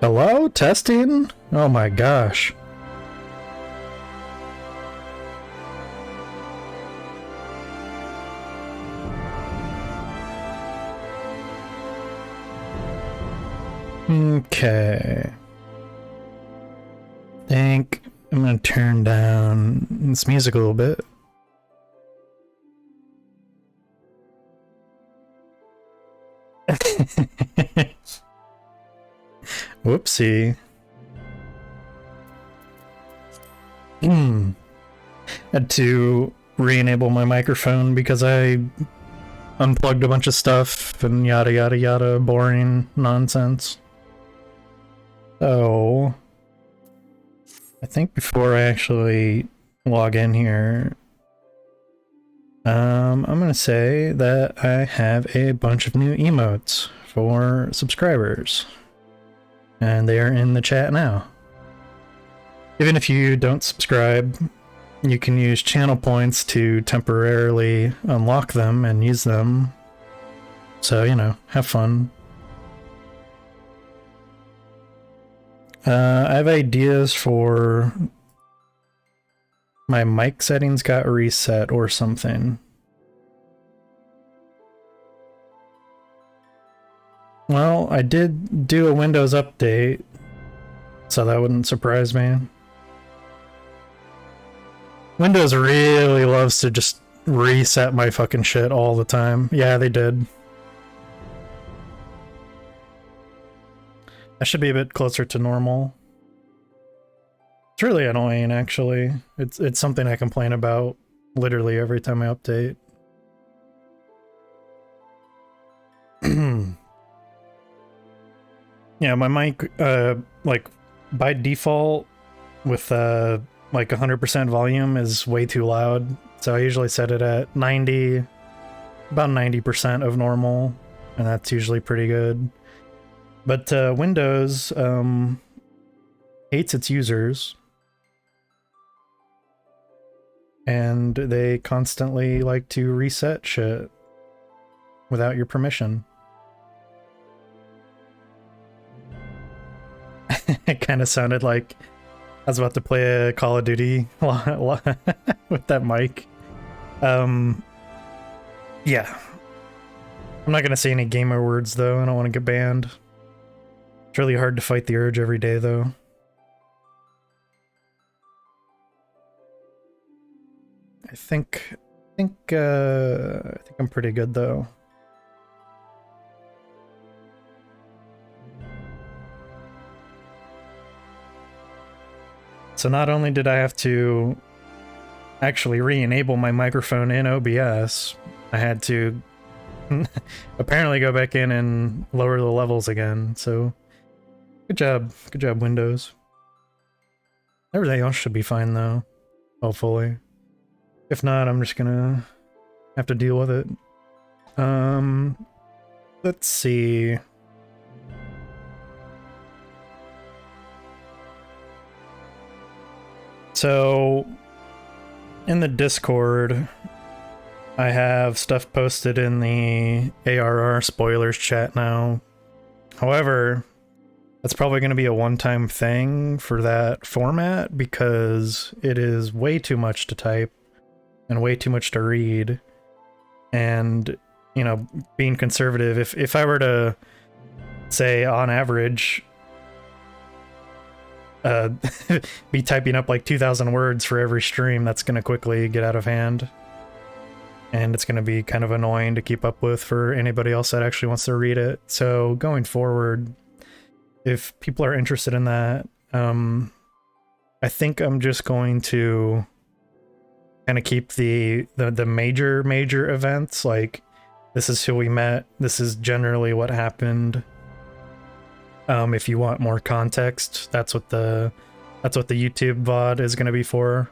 Hello? Testing? Oh my gosh. Okay. Think I'm gonna turn down this music a little bit. Whoopsie. Had to re-enable my microphone because I unplugged a bunch of stuff and yada yada yada, boring nonsense. So I think before I actually log in here, I'm gonna say that I have a bunch of new emotes for subscribers, and they are in the chat now. Even if you don't subscribe, you can use channel points to temporarily unlock them and use them. So, you know, have fun. I have ideas for my mic settings got reset or something. Well, I did do a Windows update, so that wouldn't surprise me. Windows really loves to just reset my fucking shit all the time. Yeah, they did. I should be a bit closer to normal. It's really annoying, actually. It's something I complain about literally every time I update. Yeah, my mic, like, by default, with, like, 100% volume is way too loud. So I usually set it at 90, about 90% of normal, and that's usually pretty good. But Windows hates its users, and they constantly like to reset shit without your permission. It kind of sounded like I was about to play a Call of Duty with that mic. Yeah. I'm not gonna say any gamer words though, I don't want to get banned. It's really hard to fight the urge every day, though. I think I'm pretty good, though. So not only did I have to actually re-enable my microphone in OBS, I had to apparently go back in and lower the levels again, so good job, Windows. Everything else should be fine, though, hopefully. If not, I'm just gonna have to deal with it. Let's see. So, in the Discord, I have stuff posted in the ARR spoilers chat now. However, that's probably going to be a one-time thing for that format because it is way too much to type and way too much to read. And, you know, being conservative, if I were to say on average be typing up like 2,000 words for every stream, that's going to quickly get out of hand. And it's going to be kind of annoying to keep up with for anybody else that actually wants to read it. So going forward, if people are interested in that, I think I'm just going to kind of keep the major events, like this is who we met, this is generally what happened. If you want more context, that's what the YouTube VOD is going to be for.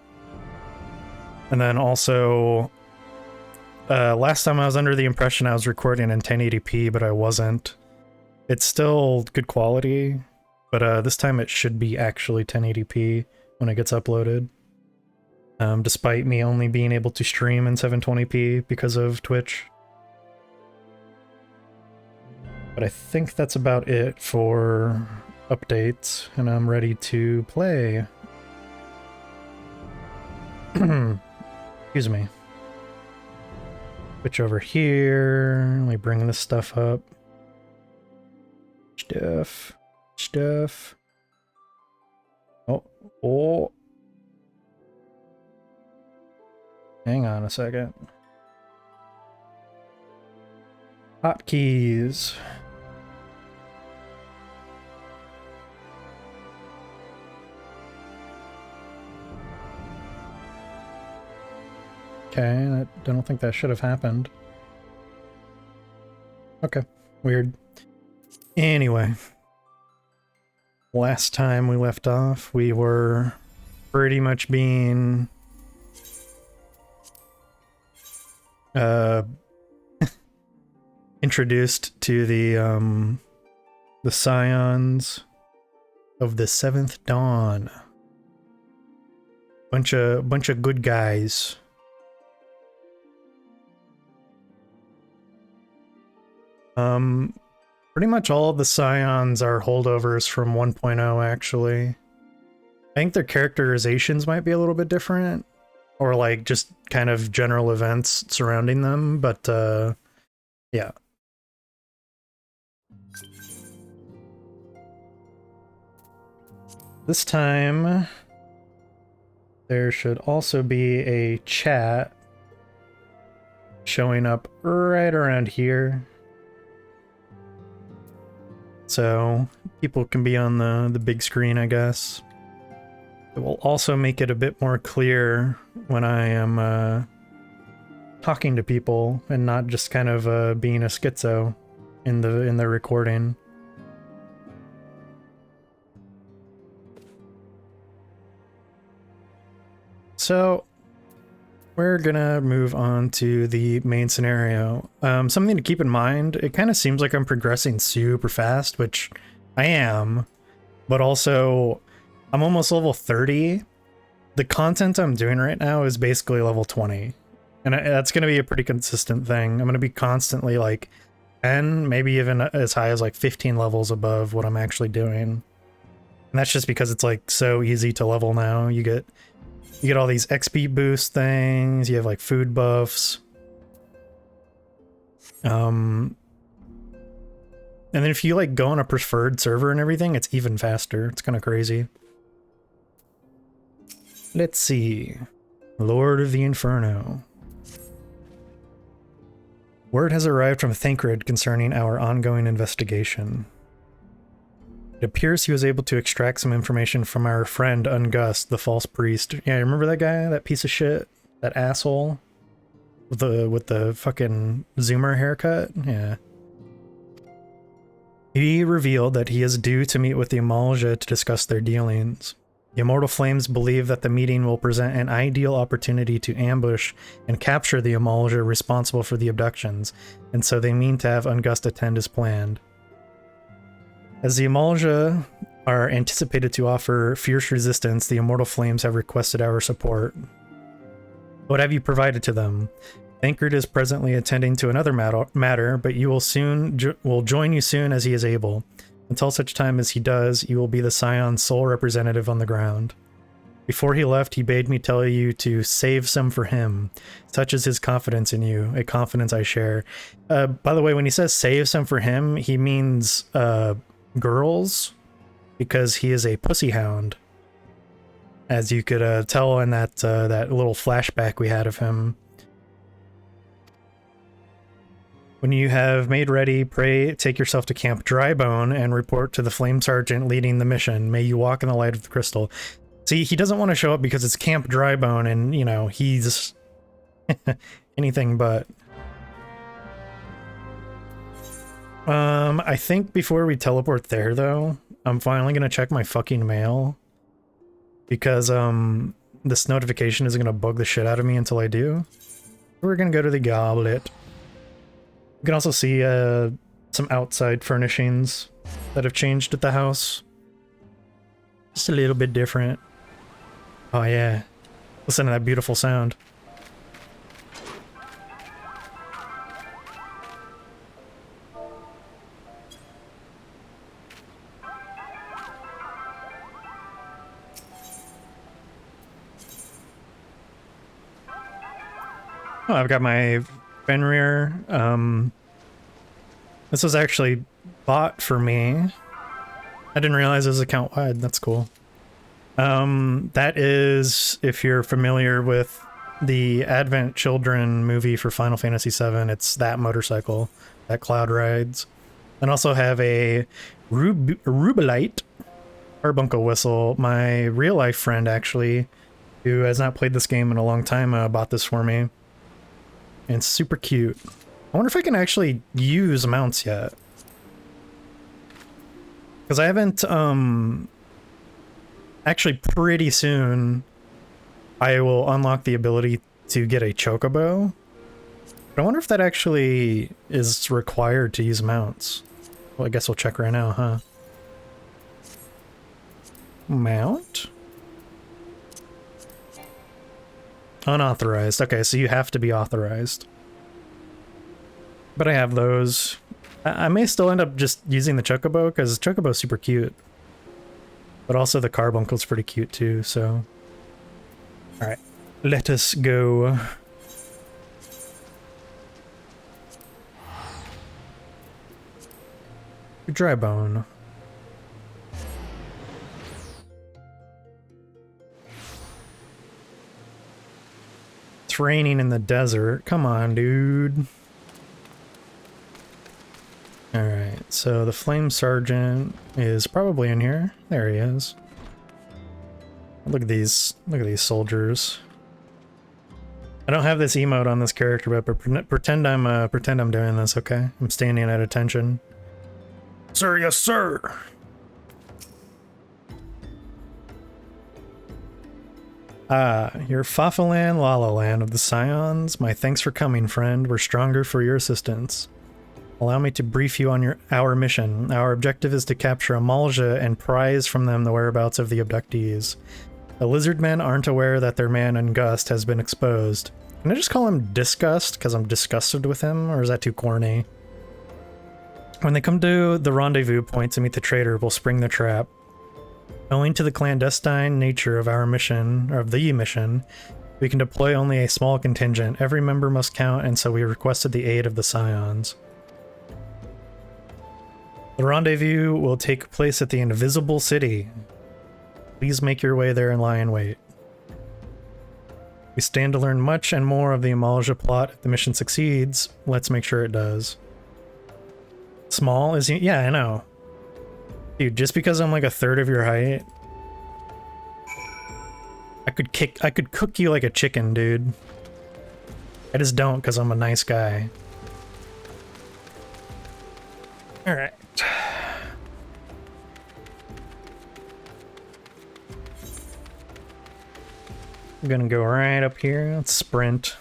And then also, last time I was under the impression I was recording in 1080p, but I wasn't. It's still good quality, but this time it should be actually 1080p when it gets uploaded. Despite me only being able to stream in 720p because of Twitch. But I think that's about it for updates, and I'm ready to play. Excuse me. Switch over here. Let me bring this stuff up. Stuff. Oh. Hang on a second. Hotkeys. Okay, I don't think that should have happened. Okay, weird. Anyway, last time we left off, we were pretty much being introduced to the scions of the Seventh Dawn. Bunch of good guys. Pretty much all of the scions are holdovers from 1.0, actually. I think their characterizations might be a little bit different, or like just kind of general events surrounding them, but yeah. This time, there should also be a chat showing up right around here. So people can be on the big screen, I guess. It will also make it a bit more clear when I am talking to people and not just kind of being a schizo in the recording. So we're gonna move on to the main scenario. Something to keep in mind, it kind of seems like I'm progressing super fast, which I am, but also I'm almost level 30. The content I'm doing right now is basically level 20, and that's gonna be a pretty consistent thing. I'm gonna be constantly like 10, maybe even as high as like 15 levels above what I'm actually doing. And that's just because it's like so easy to level now. You get all these XP boost things, you have like food buffs. And then if you like go on a preferred server and everything, it's even faster. It's kind of crazy. Let's see. Lord of the Inferno. Word has arrived from Thancred concerning our ongoing investigation. It appears he was able to extract some information from our friend Ungust, the false priest. Yeah, remember that guy? That piece of shit? That asshole? With the fucking zoomer haircut? Yeah. He revealed that he is due to meet with the Amalja to discuss their dealings. The Immortal Flames believe that the meeting will present an ideal opportunity to ambush and capture the Amalja responsible for the abductions, and so they mean to have Ungust attend as planned. As the Amalja are anticipated to offer fierce resistance, the Immortal Flames have requested our support. What have you provided to them? Thancred is presently attending to another matter, but you will join you soon as he is able. Until such time as he does, you will be the Scion's sole representative on the ground. Before he left, he bade me tell you to save some for him. Such is his confidence in you, a confidence I share. By the way, when he says save some for him, he means girls, because he is a pussy hound, as you could tell in that little flashback we had of him. When you have made ready, pray take yourself to Camp Drybone and report to the Flame Sergeant leading the mission. May you walk in the light of the crystal. See, he doesn't want to show up because it's Camp Drybone, and you know he's anything but. I think before we teleport there, though, I'm finally gonna check my fucking mail, because this notification is gonna bug the shit out of me until I do. We're gonna go to the Goblet. You can also see some outside furnishings that have changed at the house. Just a little bit different. Oh yeah, listen to that beautiful sound. Oh, I've got my Fenrir. This was actually bought for me. I didn't realize it was account wide. That's cool. That is, if you're familiar with the Advent Children movie for Final Fantasy VII, it's that motorcycle that Cloud rides. And also have a Rubelite carbuncle whistle. My real life friend, actually, who has not played this game in a long time, bought this for me. And it's super cute. I wonder if I can actually use mounts yet. Because I haven't, actually pretty soon, I will unlock the ability to get a Chocobo. But I wonder if that actually is required to use mounts. Well, I guess we'll check right now, huh? Mount? Unauthorized. Okay, so you have to be authorized. But I have those. I may still end up just using the Chocobo, because Chocobo's super cute. But also the carbuncle's pretty cute too, so... Alright, let us go. Dry bone. It's raining in the desert. Come on, dude. Alright, so the Flame Sergeant is probably in here. There he is. Look at these soldiers. I don't have this emote on this character, but pretend I'm doing this, okay? I'm standing at attention. Sir, yes, sir. You're Fafalan Lalaland of the Scions. My thanks for coming, friend. We're stronger for your assistance. Allow me to brief you on our mission. Our objective is to capture Amalja and prize from them the whereabouts of the abductees. The lizard men aren't aware that their man Ungust has been exposed. Can I just call him Disgust because I'm disgusted with him, or is that too corny? When they come to the rendezvous point to meet the traitor, we'll spring the trap. Owing to the clandestine nature of our mission, or of the mission, we can deploy only a small contingent. Every member must count, and so we requested the aid of the Scions. The rendezvous will take place at the Invisible City. Please make your way there and lie in wait. We stand to learn much and more of the Amalja plot if the mission succeeds. Let's make sure it does. Small is... Yeah, I know. Dude, just because I'm like a third of your height... I could cook you like a chicken, dude. I just don't because I'm a nice guy. Alright. I'm gonna go right up here. Let's sprint.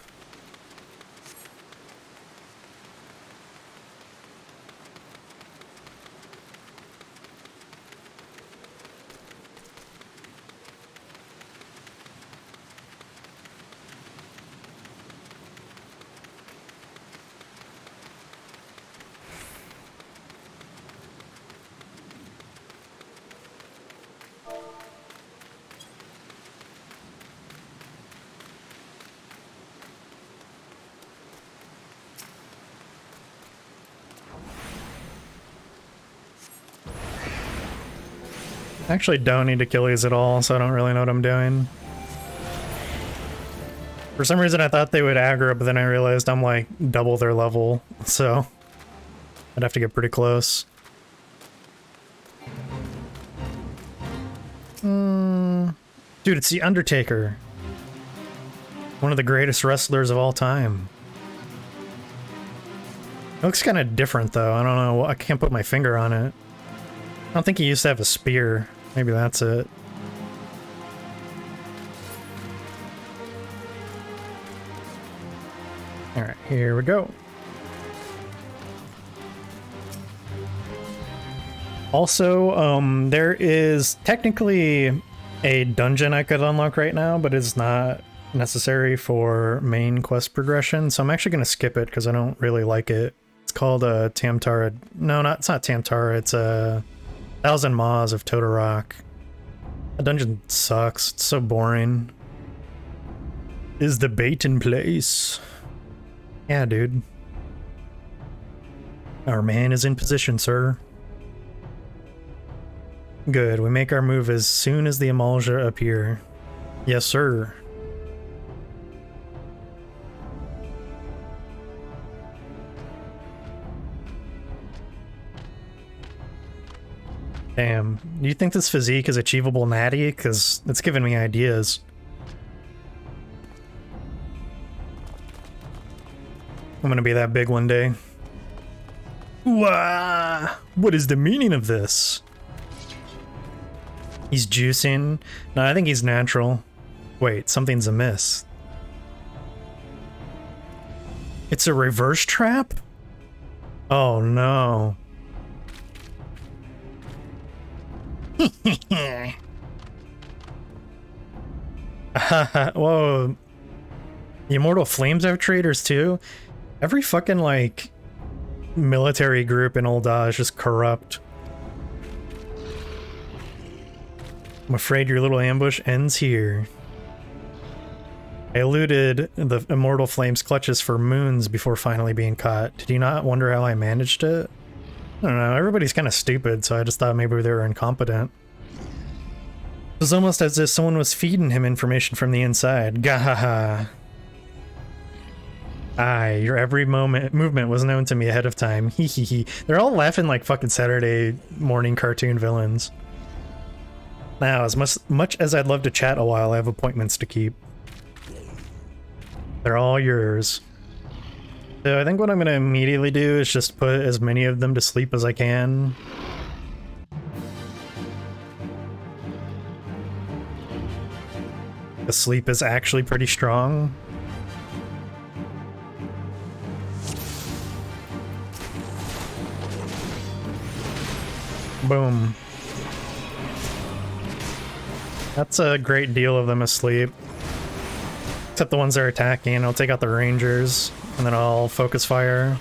I actually don't need to kill these at all, so I don't really know what I'm doing. For some reason I thought they would aggro, but then I realized I'm like double their level, so I'd have to get pretty close. Dude, it's the Undertaker. One of the greatest wrestlers of all time. It looks kind of different though, I don't know, I can't put my finger on it. I don't think he used to have a spear. Maybe that's it. Alright, here we go. Also, there is technically a dungeon I could unlock right now, but it's not necessary for main quest progression, so I'm actually going to skip it because I don't really like it. It's called Tamtara. No, it's not Tamtara, it's a 1,000 Maws of Toto-Rak. That dungeon sucks. It's so boring. Is the bait in place? Yeah, dude. Our man is in position, sir. Good, we make our move as soon as the Amalja appear. Yes, sir. Damn, do you think this physique is achievable, Natty? Because it's giving me ideas. I'm gonna be that big one day. Wah! What is the meaning of this? He's juicing? No, I think he's natural. Wait, something's amiss. It's a reverse trap? Oh no. Whoa. The Immortal Flames have traders too? Every fucking, like, military group in Ul'dah is just corrupt. I'm afraid your little ambush ends here. I eluded the Immortal Flames clutches for moons before finally being caught. Did you not wonder how I managed it? I don't know, everybody's kind of stupid, so I just thought maybe they were incompetent. It was almost as if someone was feeding him information from the inside. Gahaha. Aye, your every movement was known to me ahead of time. Hee hee hee. They're all laughing like fucking Saturday morning cartoon villains. Now, as much as I'd love to chat a while, I have appointments to keep. They're all yours. So I think what I'm gonna immediately do is just put as many of them to sleep as I can. The sleep is actually pretty strong. Boom. That's a great deal of them asleep. Except the ones that are attacking. I'll take out the rangers, and then I'll focus fire.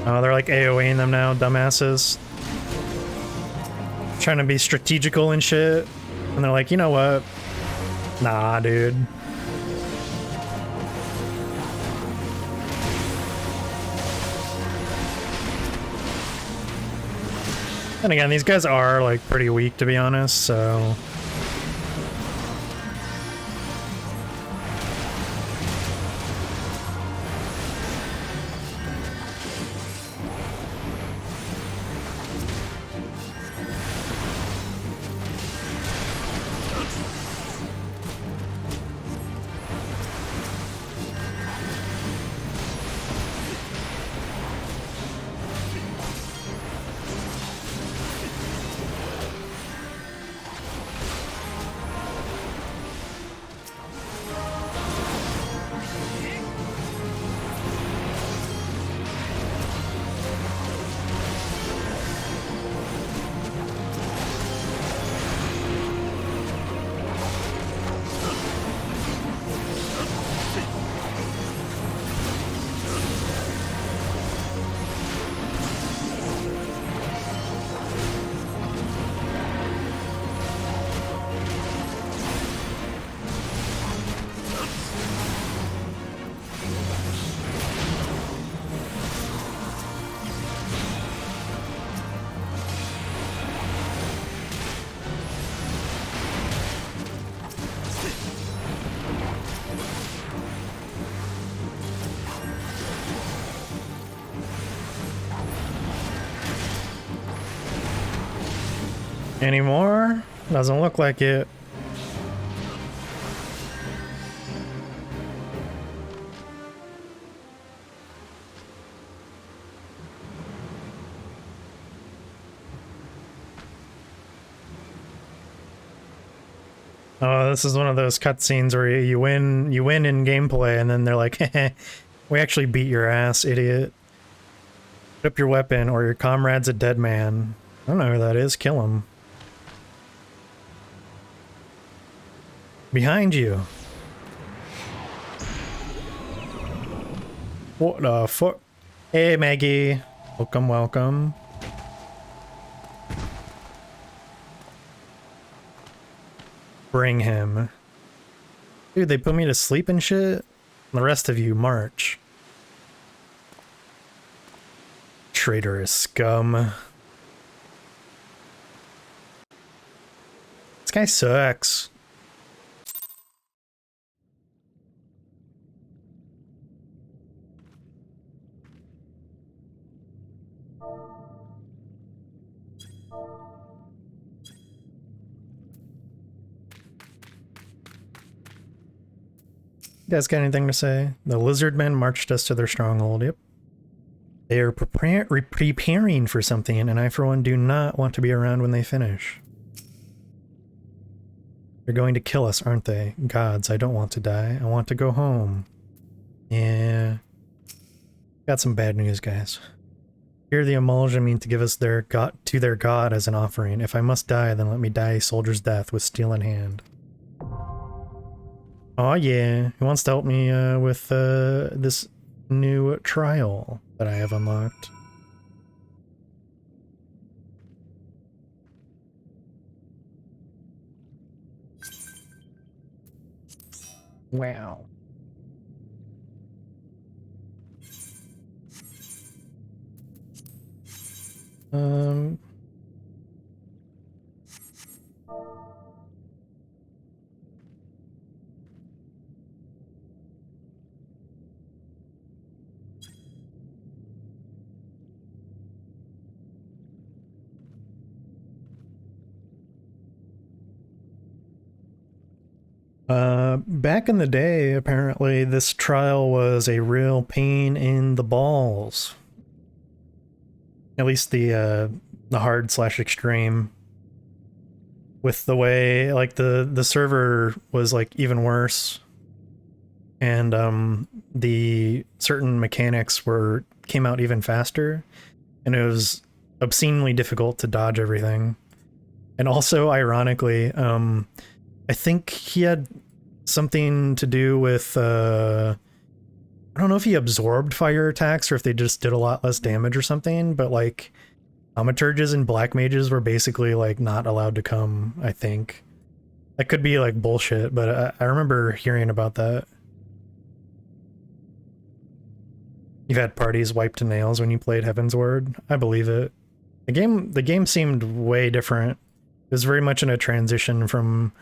Oh, they're like AoEing them now, dumbasses. Trying to be strategical and shit. And they're like, you know what? Nah, dude. And again, these guys are like pretty weak, to be honest, so... Anymore? Doesn't look like it. Oh, this is one of those cutscenes where you win in gameplay, and then they're like, we actually beat your ass, idiot. Put up your weapon, or your comrade's a dead man. I don't know who that is. Kill him. Behind you. What the fuck? Hey, Maggie. Welcome, welcome. Bring him. Dude, they put me to sleep and shit? The rest of you, march. Traitorous scum. This guy sucks. You guys got anything to say? The lizard men marched us to their stronghold. Yep. They are preparing for something, and I, for one, do not want to be around when they finish. They're going to kill us, aren't they? Gods, I don't want to die. I want to go home. Yeah. Got some bad news, guys. Here the Emulsion mean to give us their god as an offering. If I must die, then let me die a soldier's death with steel in hand. Oh yeah, he wants to help me with this new trial that I have unlocked. Wow. Back in the day, apparently, this trial was a real pain in the balls. At least the hard/extreme. With the way, like, the server was, like, even worse. And, the certain mechanics came out even faster. And it was obscenely difficult to dodge everything. And also, ironically, I think he had something to do with, I don't know if he absorbed fire attacks or if they just did a lot less damage or something, but like, thaumaturges and black mages were basically like not allowed to come, I think. That could be like bullshit, but I remember hearing about that. You've had parties wiped to nails when you played Heavensward? I believe it. The game seemed way different. It was very much in a transition from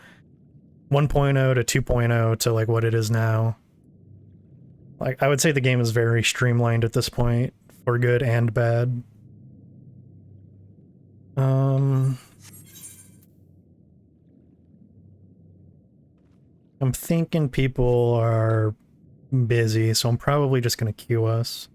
1.0 to 2.0 to like what it is now. Like, I would say the game is very streamlined at this point, for good and bad. I'm thinking people are busy, so I'm probably just gonna queue us.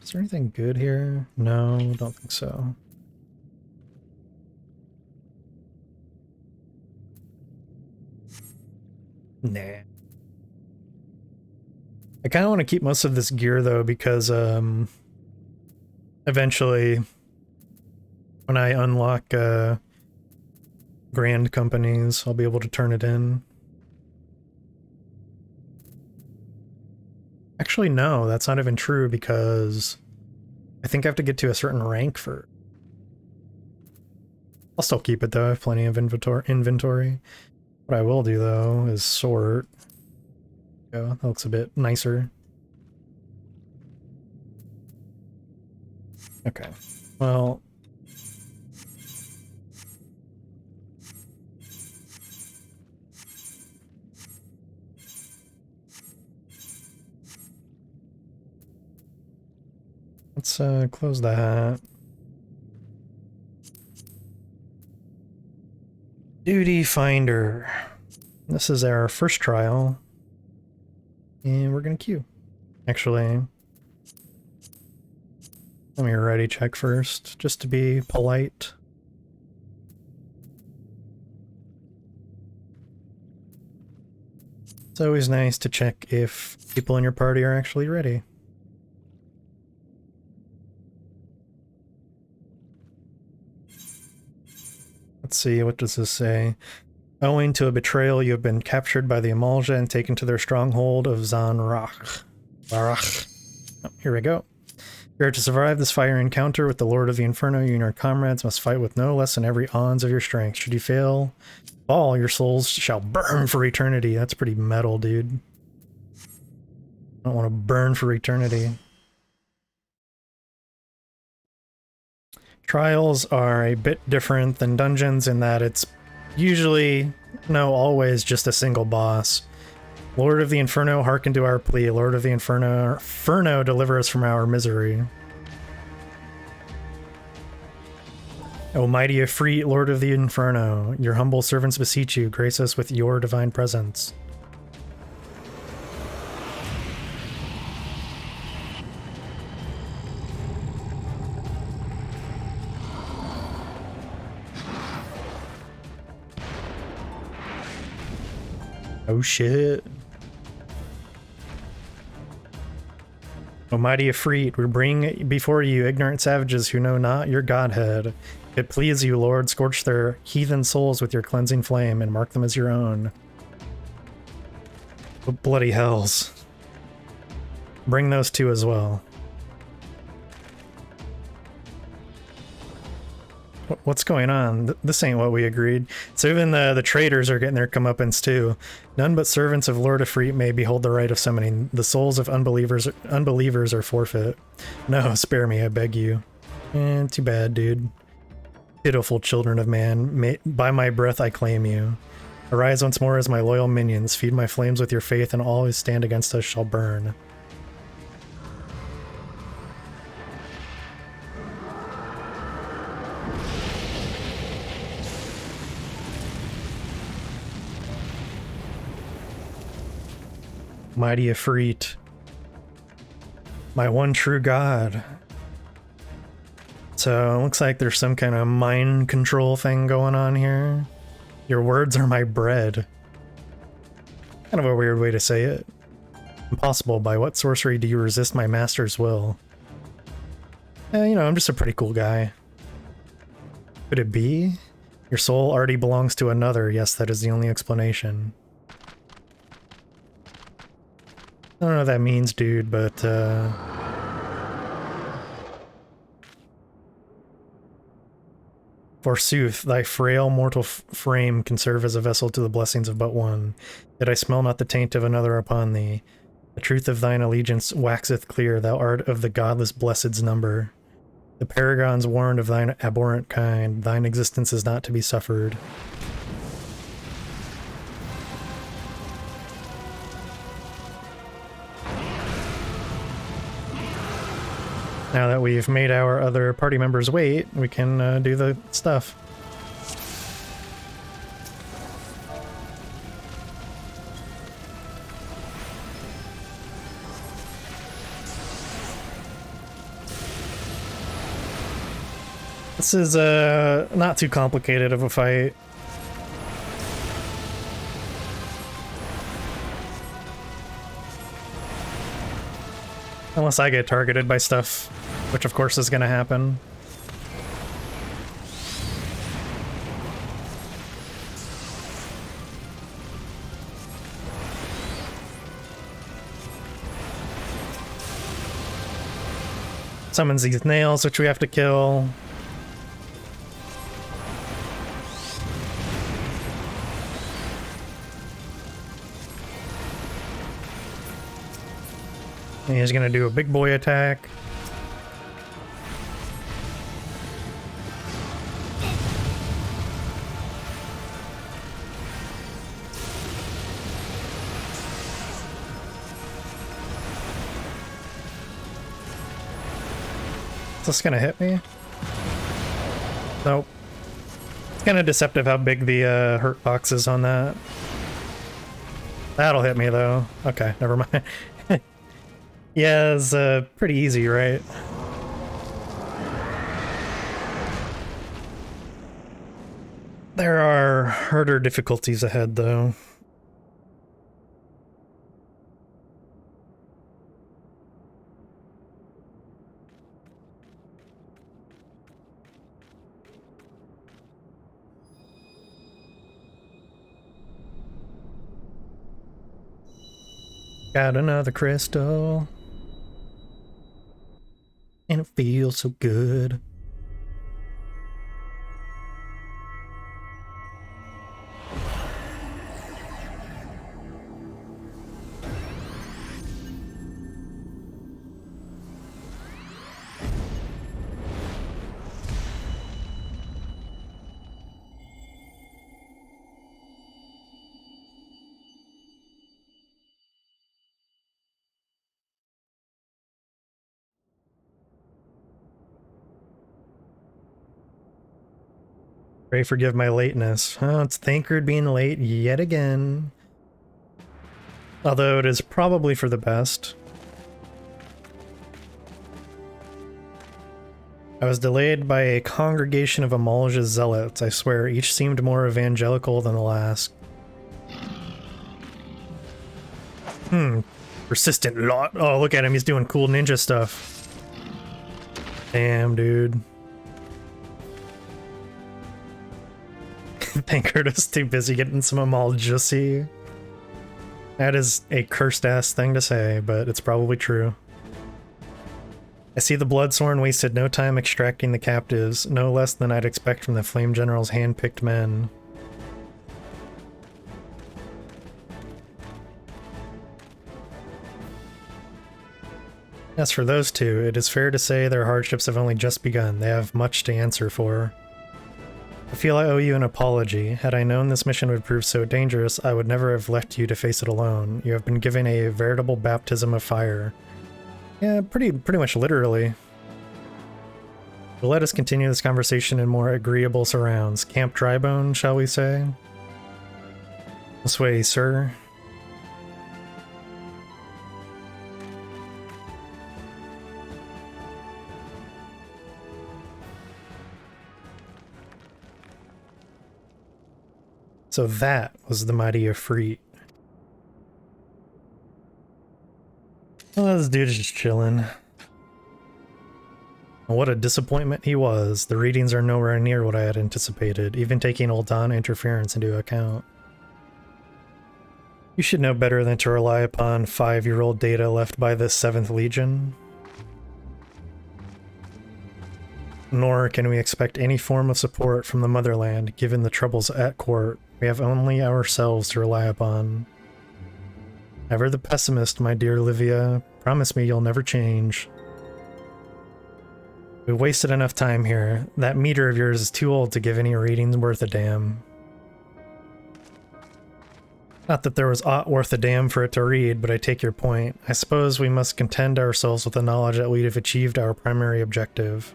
Is there anything good here? No, don't think so. Nah. I kind of want to keep most of this gear though, because eventually when I unlock grand companies, I'll be able to turn it in. Actually, no, that's not even true, because I think I have to get to a certain rank for... I'll still keep it though, I have plenty of inventory. What I will do though is sort. Oh, that looks a bit nicer. Okay, well... let's close that. Duty Finder. This is our first trial. And we're gonna queue. Actually, let me ready check first, just to be polite. It's always nice to check if people in your party are actually ready. Let's see, what does this say? Owing to a betrayal, you have been captured by the Ul'dah and taken to their stronghold of Zan'Rak. Oh, here we go. If you are to survive this fire encounter with the Lord of the Inferno, you and your comrades must fight with no less than every ounce of your strength. Should you fail, all your souls shall burn for eternity. That's pretty metal, dude. I don't want to burn for eternity. Trials are a bit different than dungeons in that it's usually, no, always just a single boss. Lord of the Inferno, hearken to our plea. Lord of the Inferno, deliver us from our misery. O mighty Ifrit, Lord of the Inferno, your humble servants beseech you, grace us with your divine presence. Oh shit. O mighty Ifrit, we bring before you ignorant savages who know not your godhead. If it please you, Lord, scorch their heathen souls with your cleansing flame and mark them as your own. Oh, bloody hells. Bring those two as well. What's going on? This ain't what we agreed. So even the traitors are getting their comeuppance too. None but servants of Lord Ifrit may behold the right of summoning. The souls of unbelievers are forfeit. No, spare me, I beg you. Too bad, dude. Pitiful children of man, by my breath I claim you. Arise once more as my loyal minions, feed my flames with your faith, and all who stand against us shall burn. Mighty Ifrit, my one true god. So it looks like there's some kind of mind control thing going on here. Your words are my bread. Kind of a weird way to say it. Impossible. By what sorcery do you resist my master's will? You know, I'm just a pretty cool guy. Could it be? Your soul already belongs to another. Yes, that is the only explanation. I don't know what that means, dude, but, forsooth, thy frail mortal frame can serve as a vessel to the blessings of but one. Yet I smell not the taint of another upon thee. The truth of thine allegiance waxeth clear, thou art of the godless blessed's number. The paragons warned of thine abhorrent kind, thine existence is not to be suffered. Now that we've made our other party members wait, we can do the stuff. This is not too complicated of a fight. Unless I get targeted by stuff, which of course is gonna happen. Summons these nails, which we have to kill. And he's gonna do a big boy attack. Is this gonna hit me? Nope. It's kind of deceptive how big the hurt box is on that. That'll hit me though. Okay, never mind. Yeah, it's pretty easy, right? There are harder difficulties ahead, though. Got another crystal. And it feels so good. Pray forgive my lateness. Oh, it's Thancred being late yet again. Although it is probably for the best. I was delayed by a congregation of Amalja's zealots. I swear, each seemed more evangelical than the last. Persistent lot. Oh, look at him. He's doing cool ninja stuff. Damn, dude. Thancred is too busy getting some Amaljussy. That is a cursed-ass thing to say, but it's probably true. I see the Bloodsworn wasted no time extracting the captives, no less than I'd expect from the Flame General's hand-picked men. As for those two, it is fair to say their hardships have only just begun. They have much to answer for. I feel I owe you an apology. Had I known this mission would prove so dangerous, I would never have left you to face it alone. You have been given a veritable baptism of fire. Yeah, pretty much literally. But let us continue this conversation in more agreeable surrounds. Camp Drybone, shall we say? This way, sir. So that was the mighty Ifrit. Well, this dude is just chilling. What a disappointment he was. The readings are nowhere near what I had anticipated, even taking Ul'dah interference into account. You should know better than to rely upon 5-year-old data left by the 7th Legion. Nor can we expect any form of support from the motherland, given the troubles at court. We have only ourselves to rely upon. Ever the pessimist, my dear Livia. Promise me you'll never change. We've wasted enough time here. That meter of yours is too old to give any readings worth a damn. Not that there was aught worth a damn for it to read, but I take your point. I suppose we must content ourselves with the knowledge that we have achieved our primary objective.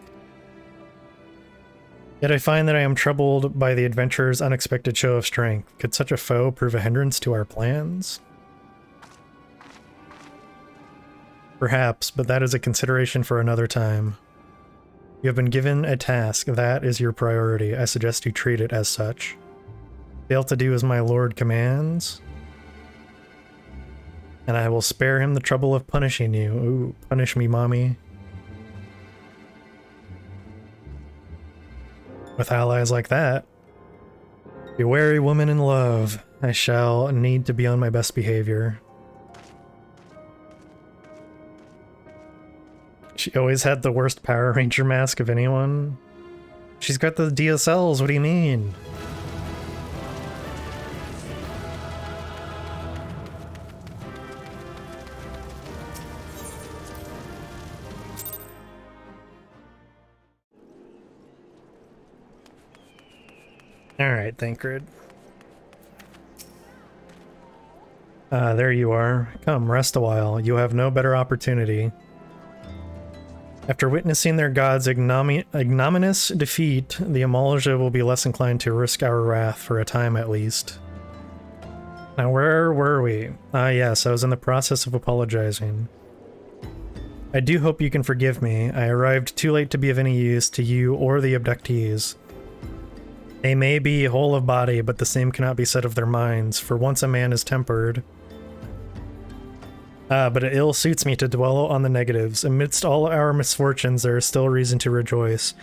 Yet I find that I am troubled by the adventurer's unexpected show of strength. Could such a foe prove a hindrance to our plans? Perhaps, but that is a consideration for another time. You have been given a task. That is your priority. I suggest you treat it as such. Fail to do as my lord commands, and I will spare him the trouble of punishing you. Ooh, punish me, mommy. With allies like that. Be wary, woman in love. I shall need to be on my best behavior. She always had the worst Power Ranger mask of anyone. She's got the DSLs, what do you mean? Alright, Thancred. There you are. Come, rest a while. You have no better opportunity. After witnessing their god's ignominious defeat, the Amalja will be less inclined to risk our wrath for a time at least. Now, where were we? Ah, yes, I was in the process of apologizing. I do hope you can forgive me. I arrived too late to be of any use to you or the abductees. They may be whole of body, but the same cannot be said of their minds, for once a man is tempered. But it ill suits me to dwell on the negatives. Amidst all our misfortunes, there is still reason to rejoice.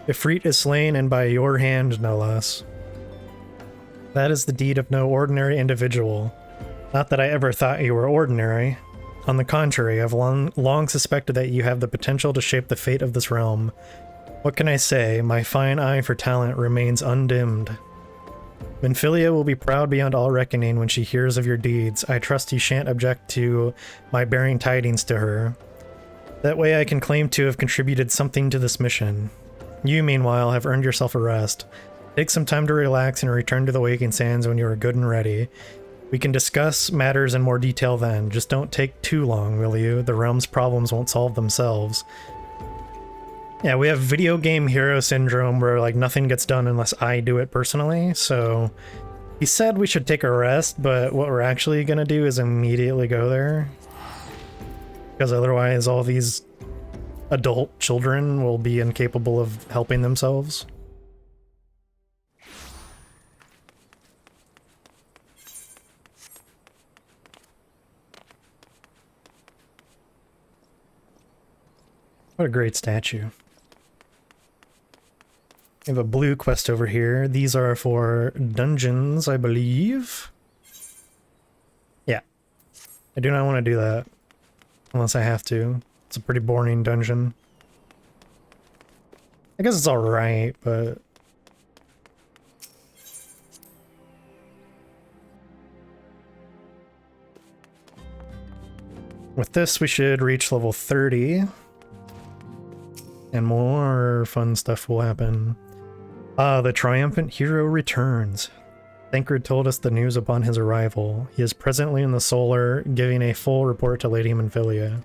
Ifrit is slain, and by your hand, no less. That is the deed of no ordinary individual. Not that I ever thought you were ordinary. On the contrary, I've long suspected that you have the potential to shape the fate of this realm. What can I say? My fine eye for talent remains undimmed. Minfilia will be proud beyond all reckoning when she hears of your deeds. I trust you shan't object to my bearing tidings to her. That way I can claim to have contributed something to this mission. You, meanwhile, have earned yourself a rest. Take some time to relax and return to the Waking Sands when you are good and ready. We can discuss matters in more detail then. Just don't take too long, will you? The realm's problems won't solve themselves. Yeah, we have video game hero syndrome where like nothing gets done unless I do it personally, so he said we should take a rest, but what we're actually gonna do is immediately go there. Because otherwise all these adult children will be incapable of helping themselves. What a great statue. We have a blue quest over here. These are for dungeons, I believe. Yeah. I do not want to do that. Unless I have to. It's a pretty boring dungeon. I guess it's alright, but... with this, we should reach level 30. And more fun stuff will happen. Ah, the triumphant hero returns. Thancred told us the news upon his arrival. He is presently in the Solar, giving a full report to Lady Minfilia.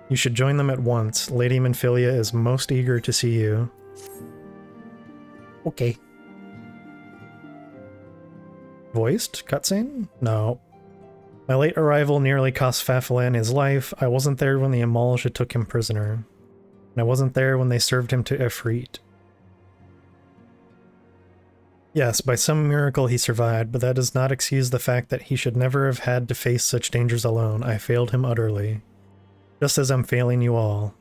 You should join them at once. Lady Minfilia is most eager to see you. Okay. Voiced? Cutscene? No. My late arrival nearly cost Fafelan his life. I wasn't there when the Amalja took him prisoner. And I wasn't there when they served him to Ifrit. Yes, by some miracle he survived, but that does not excuse the fact that he should never have had to face such dangers alone. I failed him utterly. Just as I'm failing you all.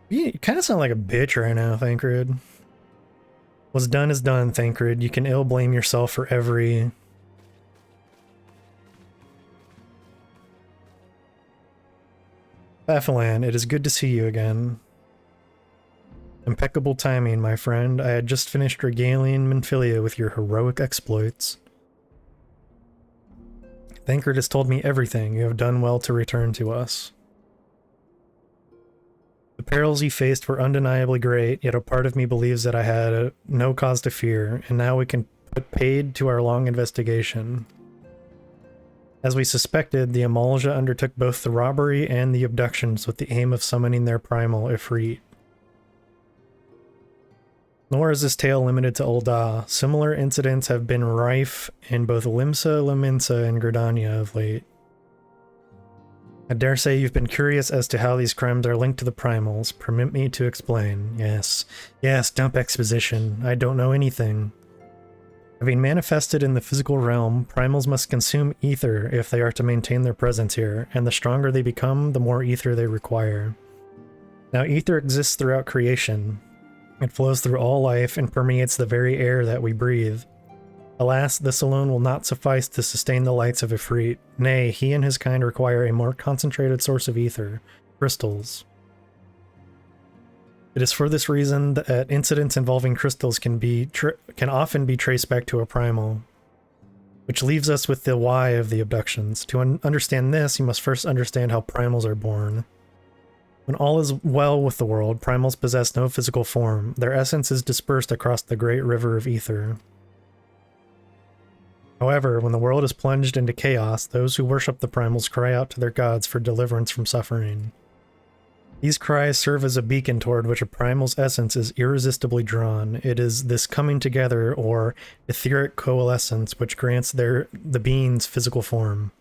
You kind of sound like a bitch right now, Thancred. What's done is done, Thancred. You can ill blame yourself for every... Fafelan, it is good to see you again. Impeccable timing, my friend. I had just finished regaling Minfilia with your heroic exploits. Thancred has told me everything. You have done well to return to us. The perils you faced were undeniably great, yet a part of me believes that I had no cause to fear, and now we can put paid to our long investigation. As we suspected, the Amalja undertook both the robbery and the abductions with the aim of summoning their Primal, Ifrit. Nor is this tale limited to Ul'dah. Similar incidents have been rife in both Limsa, and Gridania of late. I dare say you've been curious as to how these crimes are linked to the Primals. Permit me to explain. Yes, dump exposition. I don't know anything. Having manifested in the physical realm, Primals must consume ether if they are to maintain their presence here, and the stronger they become, the more ether they require. Now, ether exists throughout creation. It flows through all life and permeates the very air that we breathe. Alas, this alone will not suffice to sustain the lights of Ifrit. Nay, he and his kind require a more concentrated source of ether, crystals. It is for this reason that incidents involving crystals can often be traced back to a primal. Which leaves us with the why of the abductions. To understand this, you must first understand how primals are born. When all is well with the world, primals possess no physical form. Their essence is dispersed across the great river of ether. However, when the world is plunged into chaos, those who worship the primals cry out to their gods for deliverance from suffering. These cries serve as a beacon toward which a primal's essence is irresistibly drawn. It is this coming together, or etheric coalescence, which grants the being's physical form.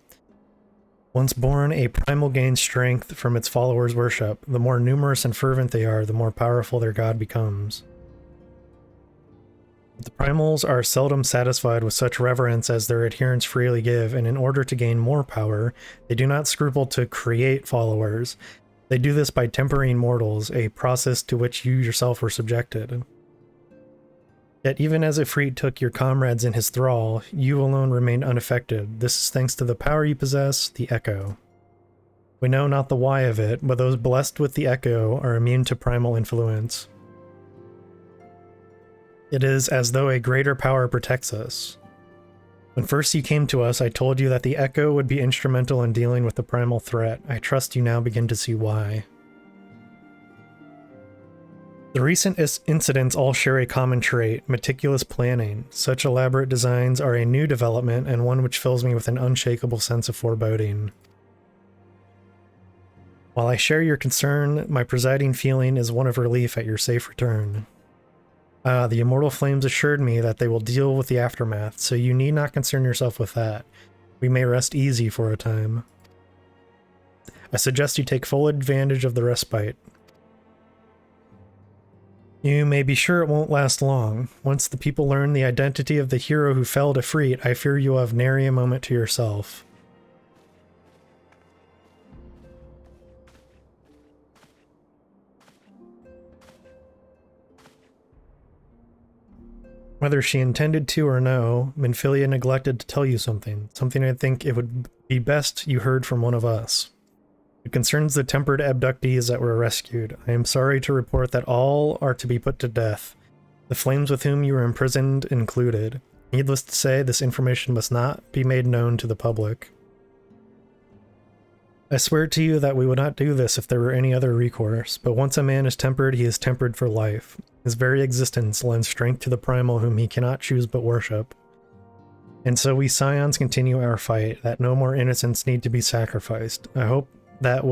Once born, a primal gains strength from its followers' worship. The more numerous and fervent they are, the more powerful their god becomes. The primals are seldom satisfied with such reverence as their adherents freely give, and in order to gain more power, they do not scruple to create followers. They do this by tempering mortals, a process to which you yourself were subjected. Yet even as Ifrit took your comrades in his thrall, you alone remained unaffected. This is thanks to the power you possess, the Echo. We know not the why of it, but those blessed with the Echo are immune to primal influence. It is as though a greater power protects us. When first you came to us, I told you that the Echo would be instrumental in dealing with the primal threat. I trust you now begin to see why. The recent incidents all share a common trait, meticulous planning. Such elaborate designs are a new development and one which fills me with an unshakable sense of foreboding. While I share your concern, my presiding feeling is one of relief at your safe return. The immortal flames assured me that they will deal with the aftermath, so you need not concern yourself with that. We may rest easy for a time. I suggest you take full advantage of the respite. You may be sure it won't last long. Once the people learn the identity of the hero who felled Ifrit, I fear you will have nary a moment to yourself. Whether she intended to or no, Minfilia neglected to tell you something I think it would be best you heard from one of us. It concerns the tempered abductees that were rescued. I am sorry to report that all are to be put to death, the flames with whom you were imprisoned included. Needless to say, this information must not be made known to the public. I swear to you that we would not do this if there were any other recourse, but once a man is tempered, he is tempered for life. His very existence lends strength to the primal whom he cannot choose but worship. And so we Scions continue our fight, that no more innocents need to be sacrificed. I hope that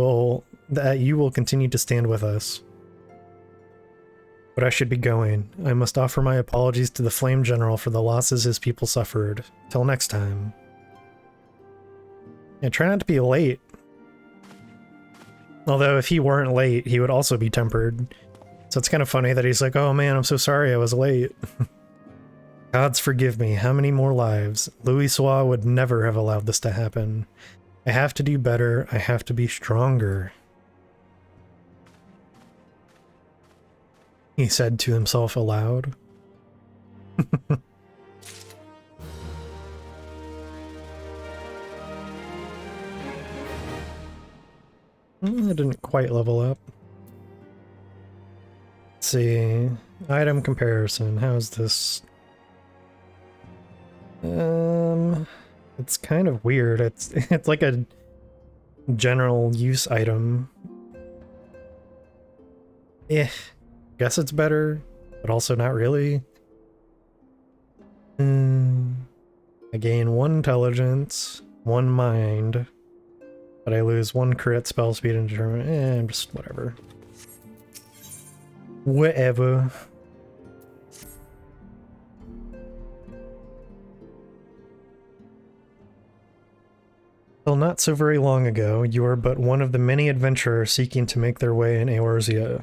you will continue to stand with us. But I should be going. I must offer my apologies to the Flame General for the losses his people suffered. Till next time. And try not to be late. Although if he weren't late, he would also be tempered. So it's kind of funny that he's like, oh man, I'm so sorry I was late. Gods forgive me, how many more lives? Louisoix would never have allowed this to happen. I have to do better, I have to be stronger. He said to himself aloud. I didn't quite level up. Let's see. Item comparison. How's this? It's kind of weird. It's like a general use item. Guess it's better, but also not really. I gain 1 intelligence, 1 mind. But I lose 1 crit, spell speed, and determination. Just whatever. Whatever. Till not so very long ago, you were but one of the many adventurers seeking to make their way in Eorzea.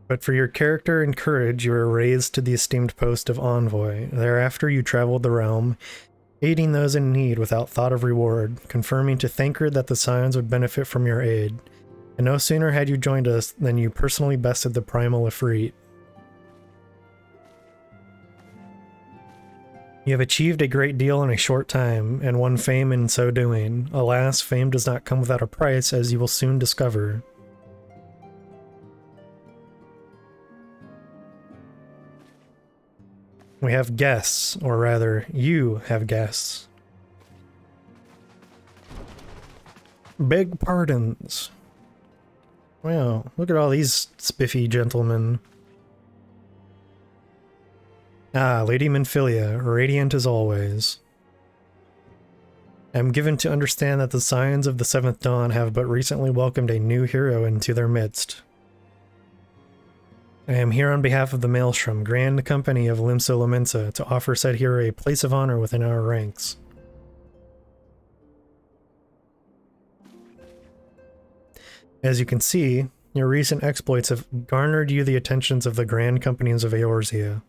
But for your character and courage, you were raised to the esteemed post of envoy. Thereafter, you traveled the realm, aiding those in need without thought of reward, confirming to Thancred that the Scions would benefit from your aid. And no sooner had you joined us than you personally bested the Primal Ifrit. You have achieved a great deal in a short time, and won fame in so doing. Alas, fame does not come without a price, as you will soon discover. We have guests, or rather, you have guests. Beg pardons. Wow, look at all these spiffy gentlemen. Ah, Lady Minfilia, radiant as always. I am given to understand that the Scions of the Seventh Dawn have but recently welcomed a new hero into their midst. I am here on behalf of the Maelstrom, Grand Company of Limsa Lominsa, to offer said hero a place of honor within our ranks. As you can see, your recent exploits have garnered you the attentions of the Grand Companies of Eorzea.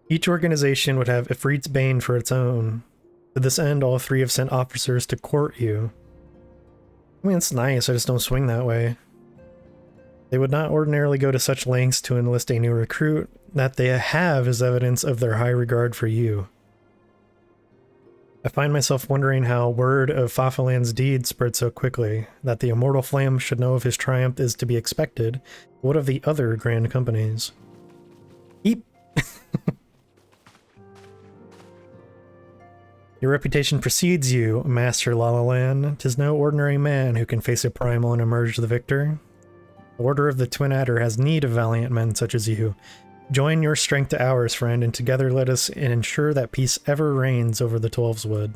Each organization would have Ifrit's Bane for its own. To this end, all 3 have sent officers to court you. I mean, it's nice, I just don't swing that way. They would not ordinarily go to such lengths to enlist a new recruit. That they have is evidence of their high regard for you. I find myself wondering how word of Fafalan's deed spread so quickly. That the Immortal Flame should know of his triumph is to be expected. What of the other grand companies? Eep! Your reputation precedes you, Master Lalalan. 'Tis no ordinary man who can face a primal and emerge the victor. The Order of the Twin Adder has need of valiant men such as you. Join your strength to ours, friend, and together let us ensure that peace ever reigns over the Twelveswood.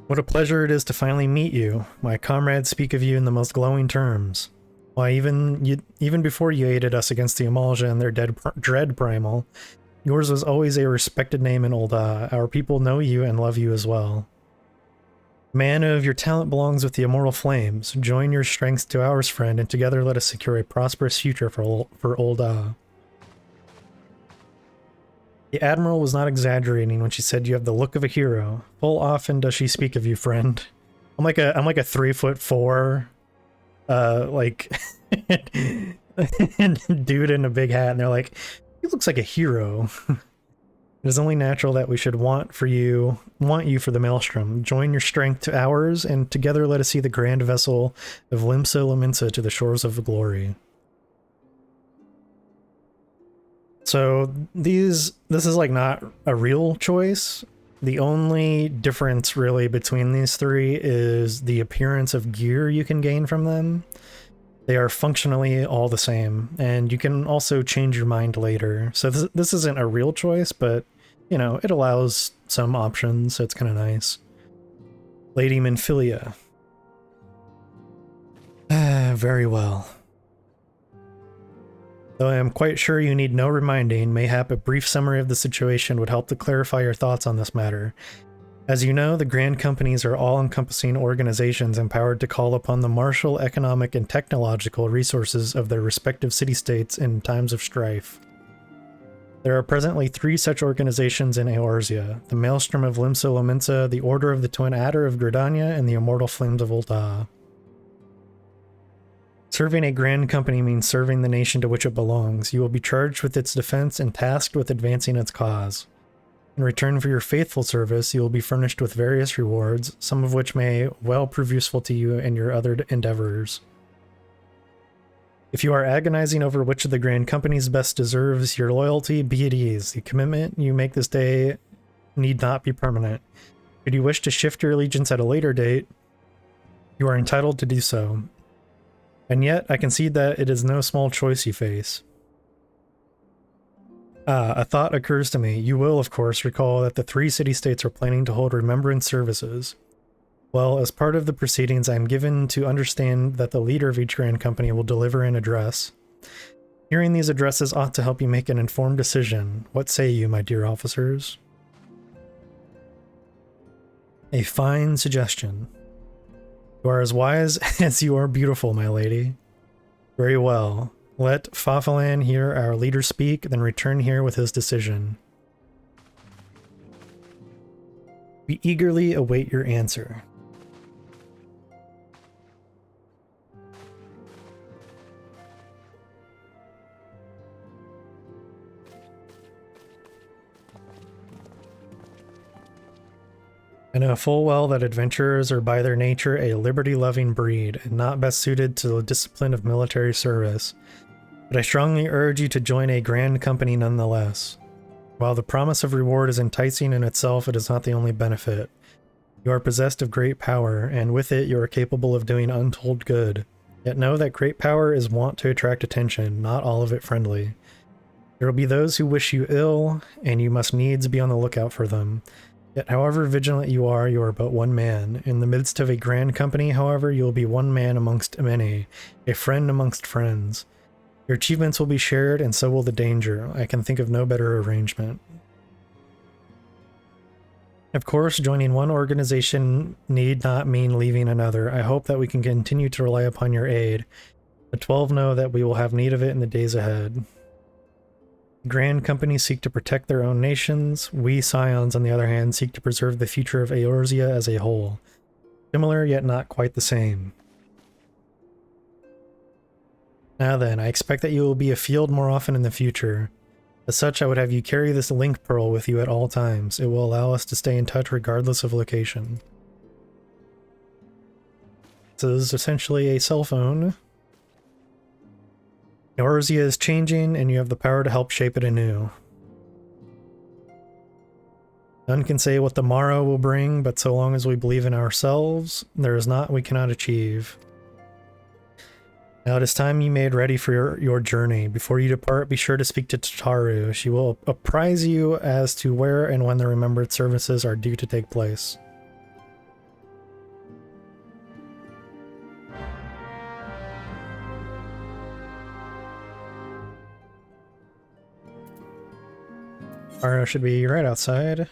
What a pleasure it is to finally meet you. My comrades speak of you in the most glowing terms. Why, even before you aided us against the Amalja and their dread Primal, yours was always a respected name in Ul'dah. Our people know you and love you as well. Man of your talent belongs with the Immortal Flames. Join your strengths to ours, friend, and together let us secure a prosperous future for Ul'dah. The Admiral was not exaggerating when she said you have the look of a hero. Full often does she speak of you, friend. I'm like a 3'4", like dude in a big hat, and they're like, he looks like a hero. It is only natural that we should want you for the Maelstrom. Join your strength to ours, and together let us see the grand vessel of Limsa to the shores of glory. So this is like not a real choice. The only difference really between these three is the appearance of gear you can gain from them. They are functionally all the same, and you can also change your mind later. So this isn't a real choice, but, you know, it allows some options, so it's kind of nice. Lady Minfilia. Very well. Though I am quite sure you need no reminding, mayhap a brief summary of the situation would help to clarify your thoughts on this matter. As you know, the grand companies are all-encompassing organizations empowered to call upon the martial, economic, and technological resources of their respective city-states in times of strife. There are presently 3 such organizations in Eorzea: the Maelstrom of Limsa, the Order of the Twin Adder of Gridania, and the Immortal Flames of Ul'dah. Serving a grand company means serving the nation to which it belongs. You will be charged with its defense and tasked with advancing its cause. In return for your faithful service, you will be furnished with various rewards, some of which may well prove useful to you in your other endeavors. If you are agonizing over which of the grand companies best deserves your loyalty, be at ease. The commitment you make this day need not be permanent. Should you wish to shift your allegiance at a later date, you are entitled to do so. And yet, I concede that it is no small choice you face. A thought occurs to me. You will, of course, recall that the 3 city-states are planning to hold remembrance services. Well, as part of the proceedings, I am given to understand that the leader of each grand company will deliver an address. Hearing these addresses ought to help you make an informed decision. What say you, my dear officers? A fine suggestion. You are as wise as you are beautiful, my lady. Very well. Let Fafalan hear our leader speak, then return here with his decision. We eagerly await your answer. I know full well that adventurers are by their nature a liberty-loving breed, and not best suited to the discipline of military service. But I strongly urge you to join a grand company nonetheless. While the promise of reward is enticing in itself, it is not the only benefit. You are possessed of great power, and with it you are capable of doing untold good. Yet know that great power is wont to attract attention, not all of it friendly. There will be those who wish you ill, and you must needs be on the lookout for them. Yet however vigilant you are but one man. In the midst of a grand company, however, you will be one man amongst many, a friend amongst friends. Your achievements will be shared, and so will the danger. I can think of no better arrangement. Of course, joining one organization need not mean leaving another. I hope that we can continue to rely upon your aid. The 12 know that we will have need of it in the days ahead. Grand companies seek to protect their own nations. We Scions, on the other hand, seek to preserve the future of Eorzea as a whole. Similar, yet not quite the same. Now then, I expect that you will be afield more often in the future. As such, I would have you carry this link pearl with you at all times. It will allow us to stay in touch regardless of location. So this is essentially a cell phone. Eorzea is changing, and you have the power to help shape it anew. None can say what the morrow will bring, but so long as we believe in ourselves, there is naught we cannot achieve. Now it is time you made ready for your journey. Before you depart, be sure to speak to Tataru. She will apprise you as to where and when the remembered services are due to take place. Tataru should be right outside.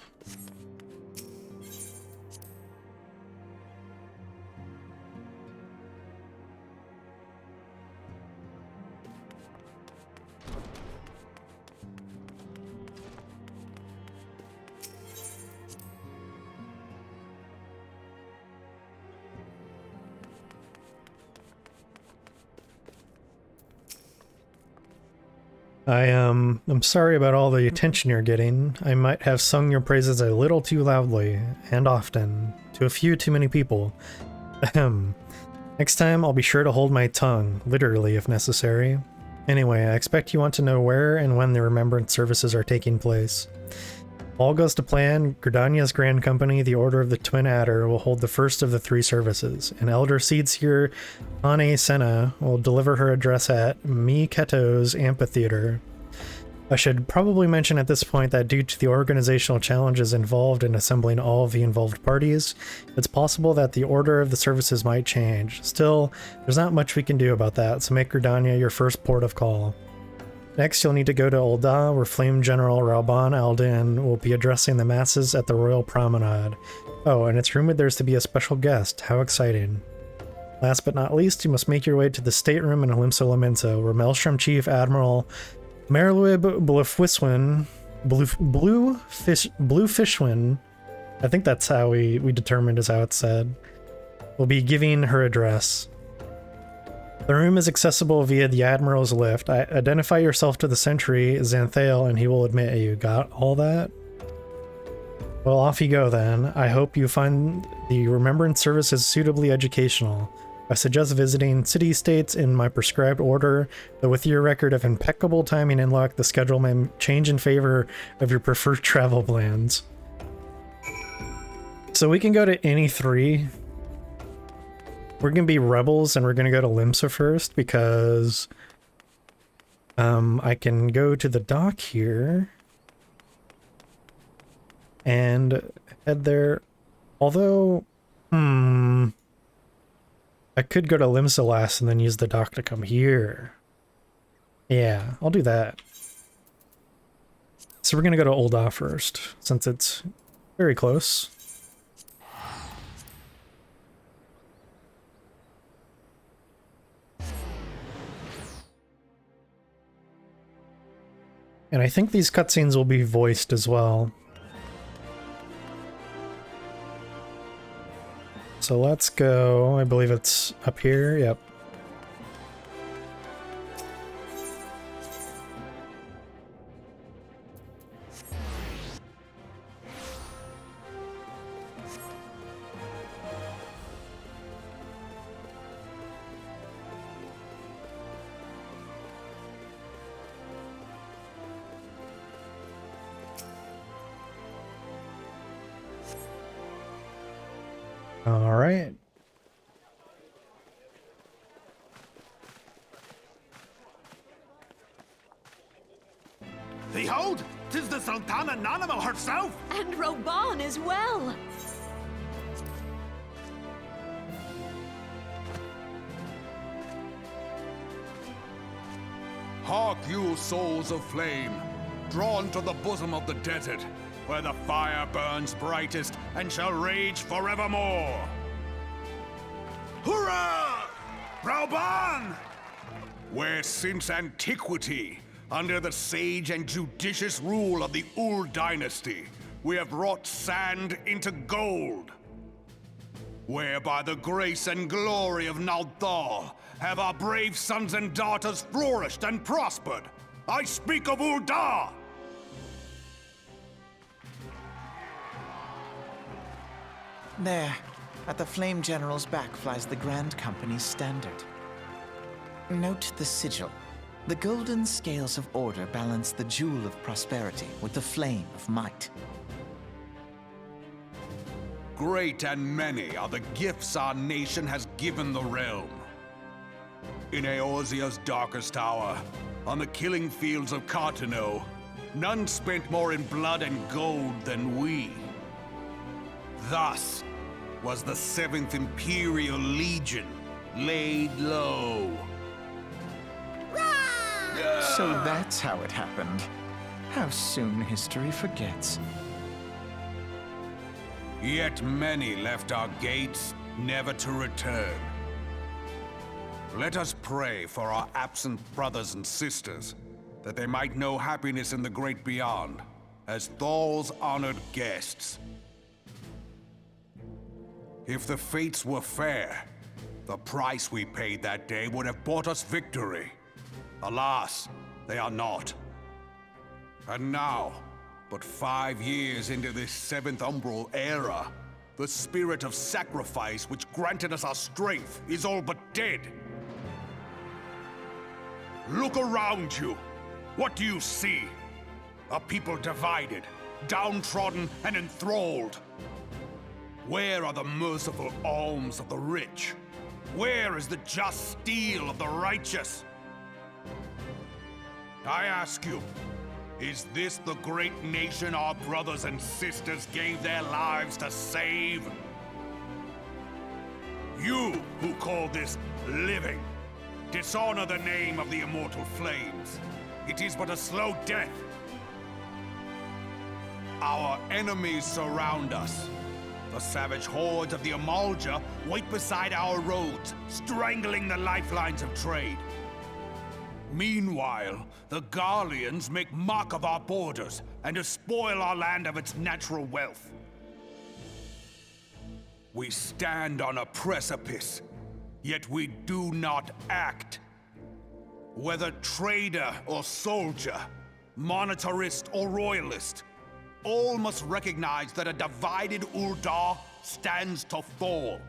I'm sorry about all the attention you're getting. I might have sung your praises a little too loudly, and often, to a few too many people. Ahem. Next time, I'll be sure to hold my tongue, literally if necessary. Anyway, I expect you want to know where and when the remembrance services are taking place. If all goes to plan, Gridania's Grand Company, the Order of the Twin Adder, will hold the first of the 3 services. An elder Seedseer, Ane Senna, will deliver her address at Miketo's amphitheater. I should probably mention at this point that due to the organizational challenges involved in assembling all of the involved parties, it's possible that the order of the services might change. Still, there's not much we can do about that, so make Gridania your first port of call. Next, you'll need to go to Ul'dah, where Flame General Rauban Aldin will be addressing the masses at the Royal Promenade. Oh, and it's rumored there's to be a special guest. How exciting. Last but not least, you must make your way to the stateroom in Limsa Lamenta, where Maelstrom Chief Admiral Merluib Bluefishwin, I think that's how we determined is how it's said, will be giving her address. The room is accessible via the Admiral's lift. Identify yourself to the sentry, Xanthale, and he will admit you. Got all that? Well, off you go then. I hope you find the remembrance services suitably educational. I suggest visiting city-states in my prescribed order, though with your record of impeccable timing and luck, the schedule may change in favor of your preferred travel plans. So we can go to any 3. We're going to be rebels, and we're going to go to Limsa first, because I can go to the dock here and head there. Although, I could go to Limsa last and then use the dock to come here. Yeah, I'll do that. So we're going to go to Ul'dah first, since it's very close. And I think these cutscenes will be voiced as well. So let's go. I believe it's up here. Yep. All right. Behold, 'tis the Sultana Nanamo herself! And Rauban as well! Hark you, souls of flame, drawn to the bosom of the desert, where the fire burns brightest and shall rage forevermore! Hurrah! Rauban! Where since antiquity, under the sage and judicious rule of the Ul dynasty, we have wrought sand into gold. where by the grace and glory of Ul'dah have our brave sons and daughters flourished and prospered. I speak of Ul'dah! There, at the Flame General's back flies the Grand Company's standard. Note the sigil. The golden scales of order balance the jewel of prosperity with the flame of might. Great and many are the gifts our nation has given the realm. In Eorzea's darkest hour, on the killing fields of Cartano, none spent more in blood and gold than we. Thus was the 7th Imperial Legion laid low. So that's how it happened. How soon history forgets. Yet many left our gates, never to return. Let us pray for our absent brothers and sisters, that they might know happiness in the great beyond, as Thal's honored guests. If the fates were fair, the price we paid that day would have bought us victory. Alas, they are not. And now, but 5 years into this 7th Umbral era, the spirit of sacrifice which granted us our strength is all but dead. Look around you. What do you see? A people divided, downtrodden, and enthralled. Where are the merciful alms of the rich? Where is the just steel of the righteous? I ask you, is this the great nation our brothers and sisters gave their lives to save? You who call this living, dishonor the name of the immortal flames. It is but a slow death. Our enemies surround us. The savage hordes of the Amalja wait beside our roads, strangling the lifelines of trade. Meanwhile, the Garleans make mock of our borders and despoil our land of its natural wealth. We stand on a precipice, yet we do not act. Whether trader or soldier, monetarist or royalist, all must recognize that a divided Ul'dah stands to fall.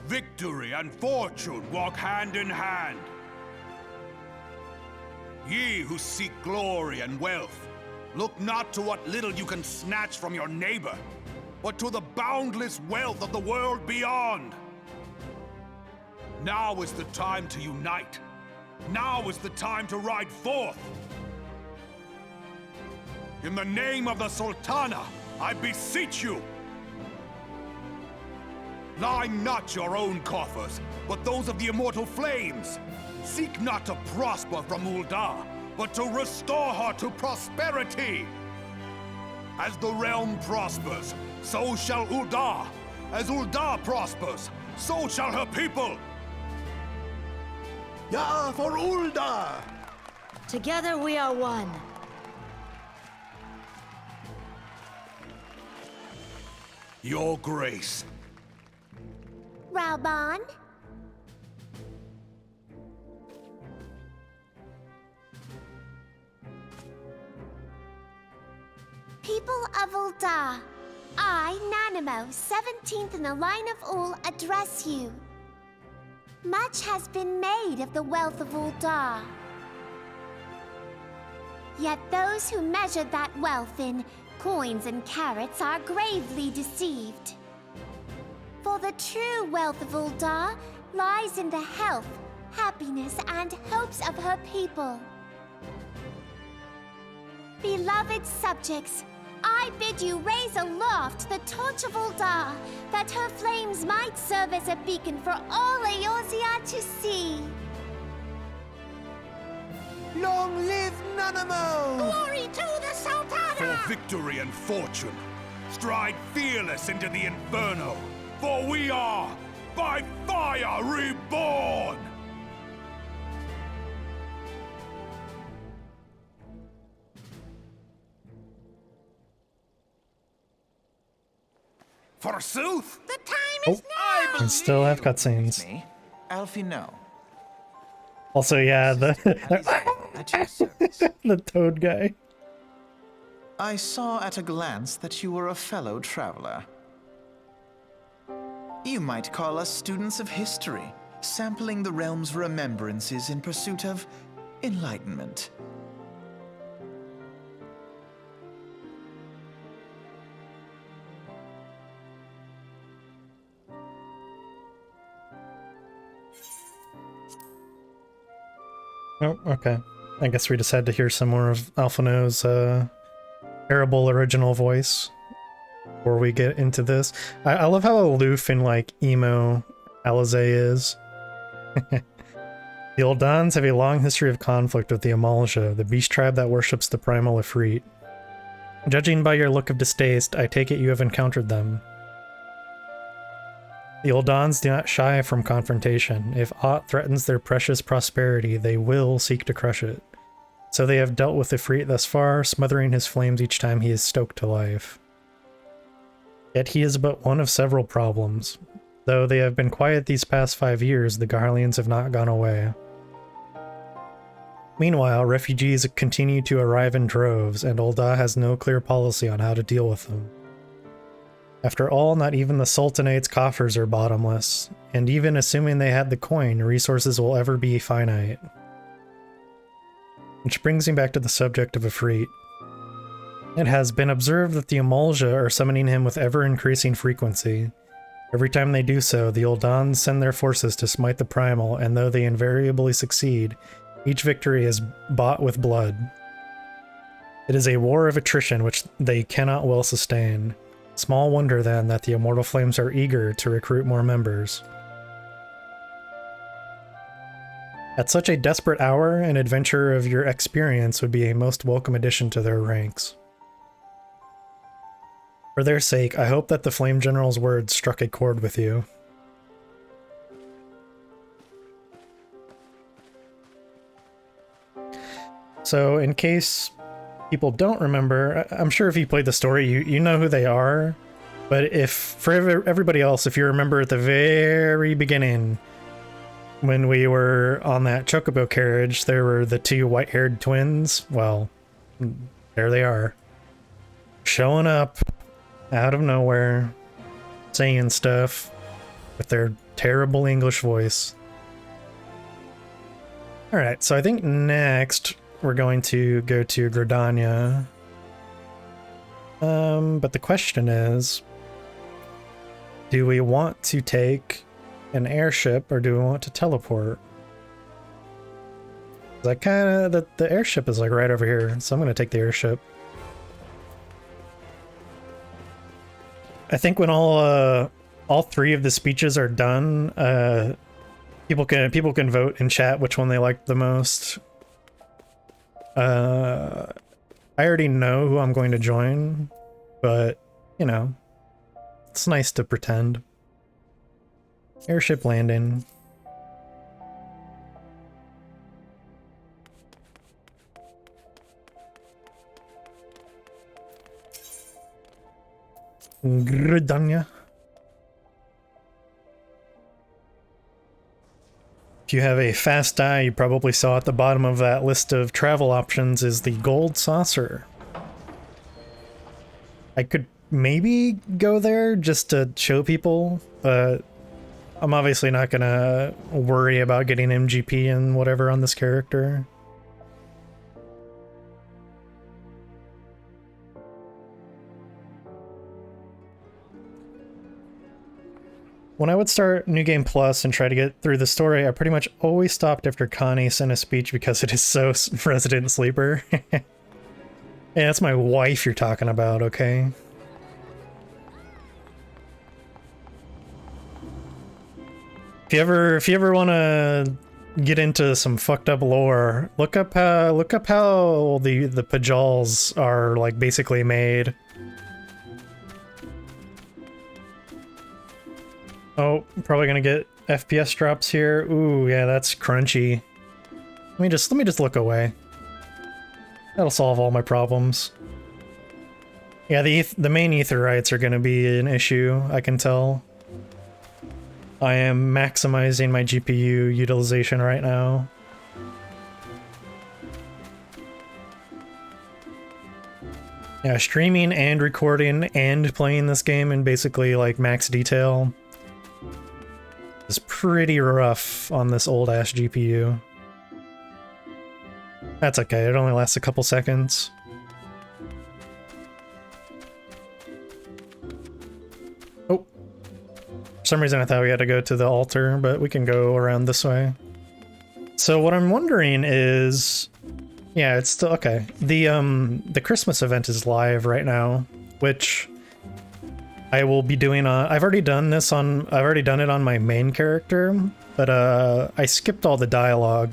Victory and fortune walk hand in hand. Ye who seek glory and wealth, look not to what little you can snatch from your neighbor, but to the boundless wealth of the world beyond. Now is the time to unite. Now is the time to ride forth. In the name of the Sultana, I beseech you, line not your own coffers, but those of the immortal flames. Seek not to prosper from Ul'dah, but to restore her to prosperity. As the realm prospers, so shall Ul'dah. As Ul'dah prospers, so shall her people. Yeah, for Ul'dah! Together we are one. Your Grace. Raubon? People of Ul'dah, I, Nanimo, 17th in the line of Ul, address you. Much has been made of the wealth of Ul'dah. Yet those who measure that wealth in coins and carats are gravely deceived. For the true wealth of Ul'dah lies in the health, happiness, and hopes of her people. Beloved subjects, I bid you raise aloft the torch of Ul'dah, that her flames might serve as a beacon for all Eorzea to see. Long live Nanamo! Glory to the Sultana! For victory and fortune, stride fearless into the Inferno, for we are, by fire, reborn! Forsooth! The time is now! And still have cutscenes. Me? Alfie, no. Also, yeah, At your service. the toad guy. I saw at a glance that you were a fellow traveler. You might call us students of history, sampling the realm's remembrances in pursuit of enlightenment. Oh, okay. I guess we just had to hear some more of Alphino's terrible original voice before we get into this. I love how aloof and like emo Alizé is. The Ul'dahs have a long history of conflict with the Amalja, the beast tribe that worships the Primal Ifrit. Judging by your look of distaste, I take it you have encountered them. The Ul'dahs do not shy from confrontation. If aught threatens their precious prosperity, they will seek to crush it. So they have dealt with Ifrit thus far, smothering his flames each time he is stoked to life. Yet he is but one of several problems. Though they have been quiet these past 5 years, the Garleans have not gone away. Meanwhile, refugees continue to arrive in droves, and Ul'dah has no clear policy on how to deal with them. After all, not even the Sultanate's coffers are bottomless, and even assuming they had the coin, resources will ever be finite. Which brings me back to the subject of Ifrit. It has been observed that the Amalja are summoning him with ever-increasing frequency. Every time they do so, the Ul'dahs send their forces to smite the Primal, and though they invariably succeed, each victory is bought with blood. It is a war of attrition which they cannot well sustain. Small wonder, then, that the Immortal Flames are eager to recruit more members. At such a desperate hour, an adventurer of your experience would be a most welcome addition to their ranks. For their sake, I hope that the Flame General's words struck a chord with you. So, in case people don't remember, I'm sure if you played the story, you know who they are. But if for everybody else, if you remember at the very beginning, when we were on that Chocobo carriage, there were the two white-haired twins. Well, there they are, showing up out of nowhere, saying stuff with their terrible English voice. All right, so I think next we're going to go to Gridania. But the question is, do we want to take an airship or do we want to teleport? Like the airship is like right over here, so I'm gonna take the airship. I think when all three of the speeches are done, people can vote in chat which one they liked the most. I already know who I'm going to join, but you know, it's nice to pretend. Airship landing. Gridania. If you have a fast eye, you probably saw at the bottom of that list of travel options is the gold saucer. I could maybe go there just to show people, but I'm obviously not gonna worry about getting MGP and whatever on this character. When I would start New Game Plus and try to get through the story, I pretty much always stopped after Connie sent a speech because it is so resident sleeper. Yeah, that's my wife you're talking about, okay? If you ever want to get into some fucked up lore, look up how the Pajals are like basically made. Oh, probably gonna get FPS drops here. Ooh, yeah, that's crunchy. Let me just look away. That'll solve all my problems. Yeah, the main Aetherites are going to be an issue, I can tell. I am maximizing my GPU utilization right now. Yeah, streaming and recording and playing this game in basically like max detail is pretty rough on this old-ass GPU. That's okay, it only lasts a couple seconds. Oh. For some reason I thought we had to go to the altar, but we can go around this way. So what I'm wondering is... Yeah, it's still... Okay. The Christmas event is live right now, which I will be doing on... I've already done this on... I've already done it on my main character, but I skipped all the dialogue.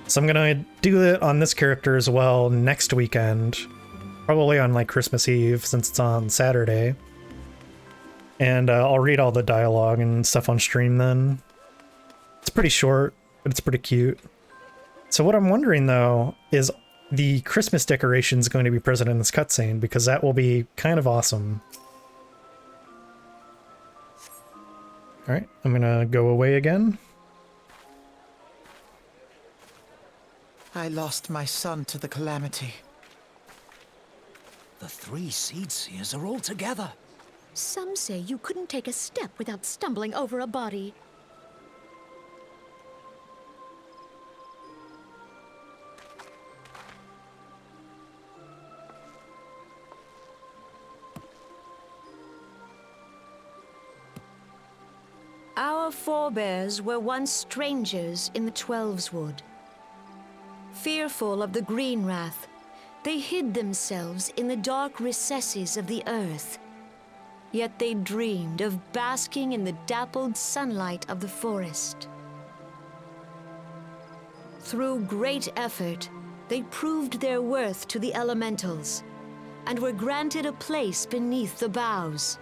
So I'm gonna do it on this character as well next weekend. Probably on like Christmas Eve, since it's on Saturday. And I'll read all the dialogue and stuff on stream then. It's pretty short, but it's pretty cute. So what I'm wondering though, is the Christmas decorations going to be present in this cutscene? Because that will be kind of awesome. Alright, I'm gonna go away again. I lost my son to the calamity. The 3 Seed Seers are all together. Some say you couldn't take a step without stumbling over a body. Our forebears were once strangers in the Twelveswood. Fearful of the green wrath, they hid themselves in the dark recesses of the earth. Yet they dreamed of basking in the dappled sunlight of the forest. Through great effort, they proved their worth to the elementals, and were granted a place beneath the boughs.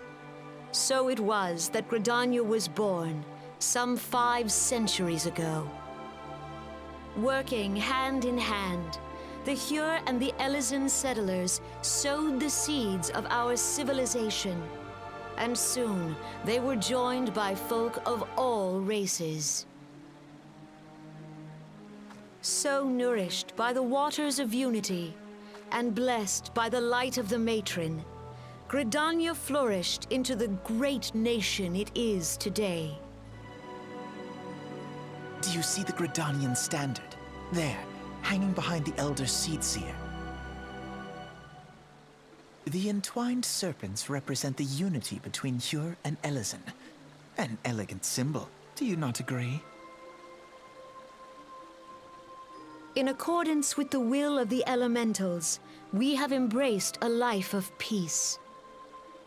So it was that Gridania was born, some 5 centuries ago. Working hand in hand, the Hyur and the Elysian settlers sowed the seeds of our civilization, and soon they were joined by folk of all races. So nourished by the waters of unity, and blessed by the light of the matron, Gridania flourished into the great nation it is today. Do you see the Gridanian standard? There, hanging behind the Elder Seed Seer. The entwined serpents represent the unity between Hyur and Elysian. An elegant symbol, do you not agree? In accordance with the will of the elementals, we have embraced a life of peace.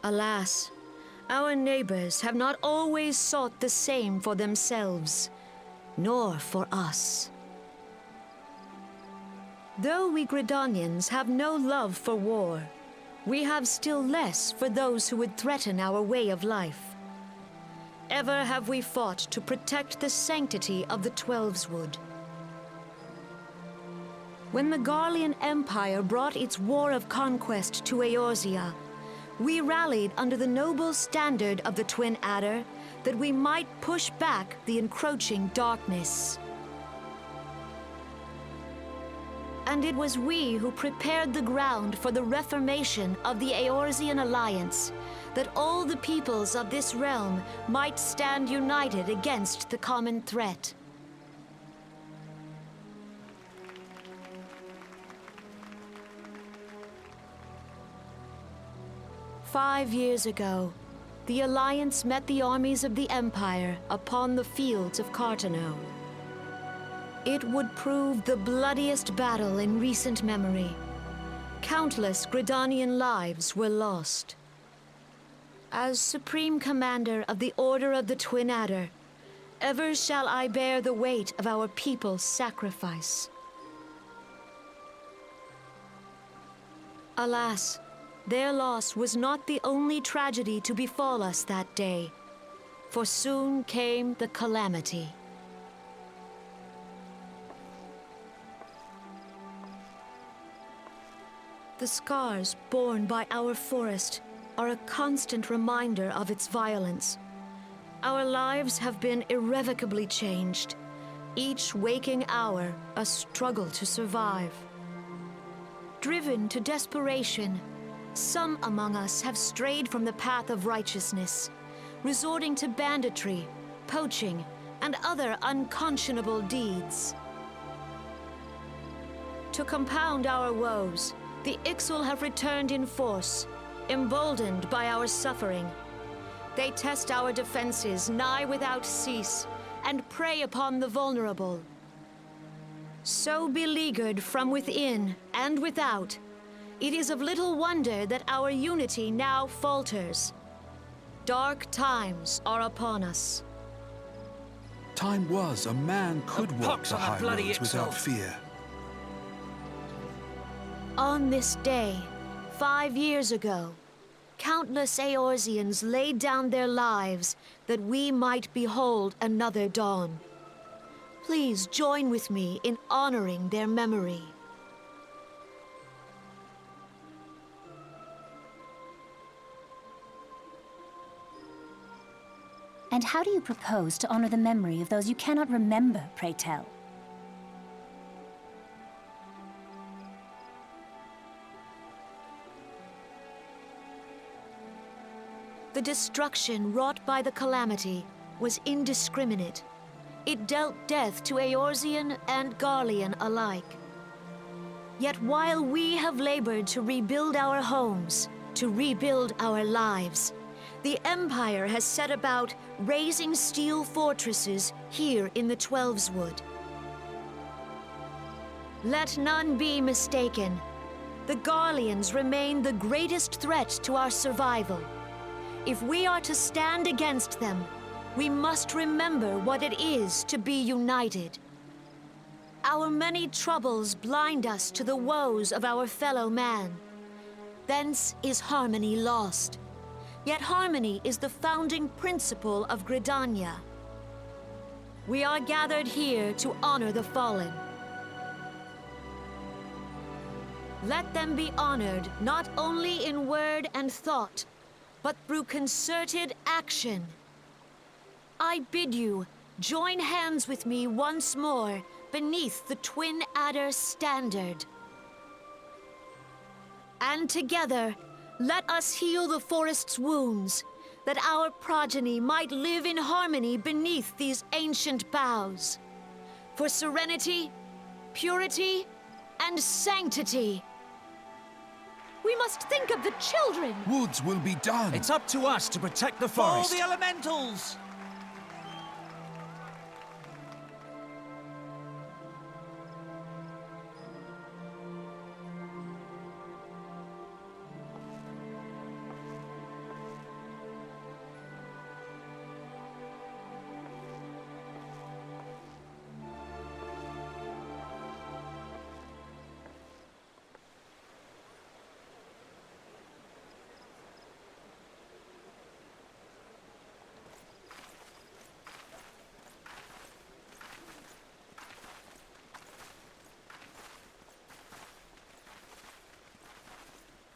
Alas, our neighbors have not always sought the same for themselves, nor for us. Though we Gridanians have no love for war, we have still less for those who would threaten our way of life. Ever have we fought to protect the sanctity of the Twelveswood. When the Garlean Empire brought its war of conquest to Eorzea, we rallied under the noble standard of the Twin Adder that we might push back the encroaching darkness. And it was we who prepared the ground for the reformation of the Eorzean Alliance, that all the peoples of this realm might stand united against the common threat. "5 years ago, the Alliance met the armies of the Empire upon the fields of Cartano. It would prove the bloodiest battle in recent memory. Countless Gridanian lives were lost. As Supreme Commander of the Order of the Twin Adder, ever shall I bear the weight of our people's sacrifice. Alas, their loss was not the only tragedy to befall us that day, for soon came the calamity. The scars borne by our forest are a constant reminder of its violence. Our lives have been irrevocably changed, each waking hour a struggle to survive. Driven to desperation, some among us have strayed from the path of righteousness, resorting to banditry, poaching, and other unconscionable deeds. To compound our woes, the Ixal have returned in force, emboldened by our suffering. They test our defenses nigh without cease, and prey upon the vulnerable. So beleaguered from within and without, it is of little wonder that our unity now falters. Dark times are upon us. Time was a man could walk the high roads without fear. On this day, 5 years ago, countless Eorzeans laid down their lives that we might behold another dawn. Please join with me in honoring their memory. And how do you propose to honor the memory of those you cannot remember, pray tell? The destruction wrought by the calamity was indiscriminate. It dealt death to Eorzean and Garlean alike. Yet while we have labored to rebuild our homes, to rebuild our lives, the Empire has set about raising steel fortresses here in the Twelveswood. Let none be mistaken. The Garleans remain the greatest threat to our survival. If we are to stand against them, we must remember what it is to be united. Our many troubles blind us to the woes of our fellow man. Thence is harmony lost. Yet harmony is the founding principle of Gridania. We are gathered here to honor the fallen. Let them be honored not only in word and thought, but through concerted action. I bid you join hands with me once more beneath the Twin Adder standard. And together, let us heal the forest's wounds, that our progeny might live in harmony beneath these ancient boughs. For serenity, purity, and sanctity. We must think of the children! Woods will be done! It's up to us to protect the For all forest! the elementals!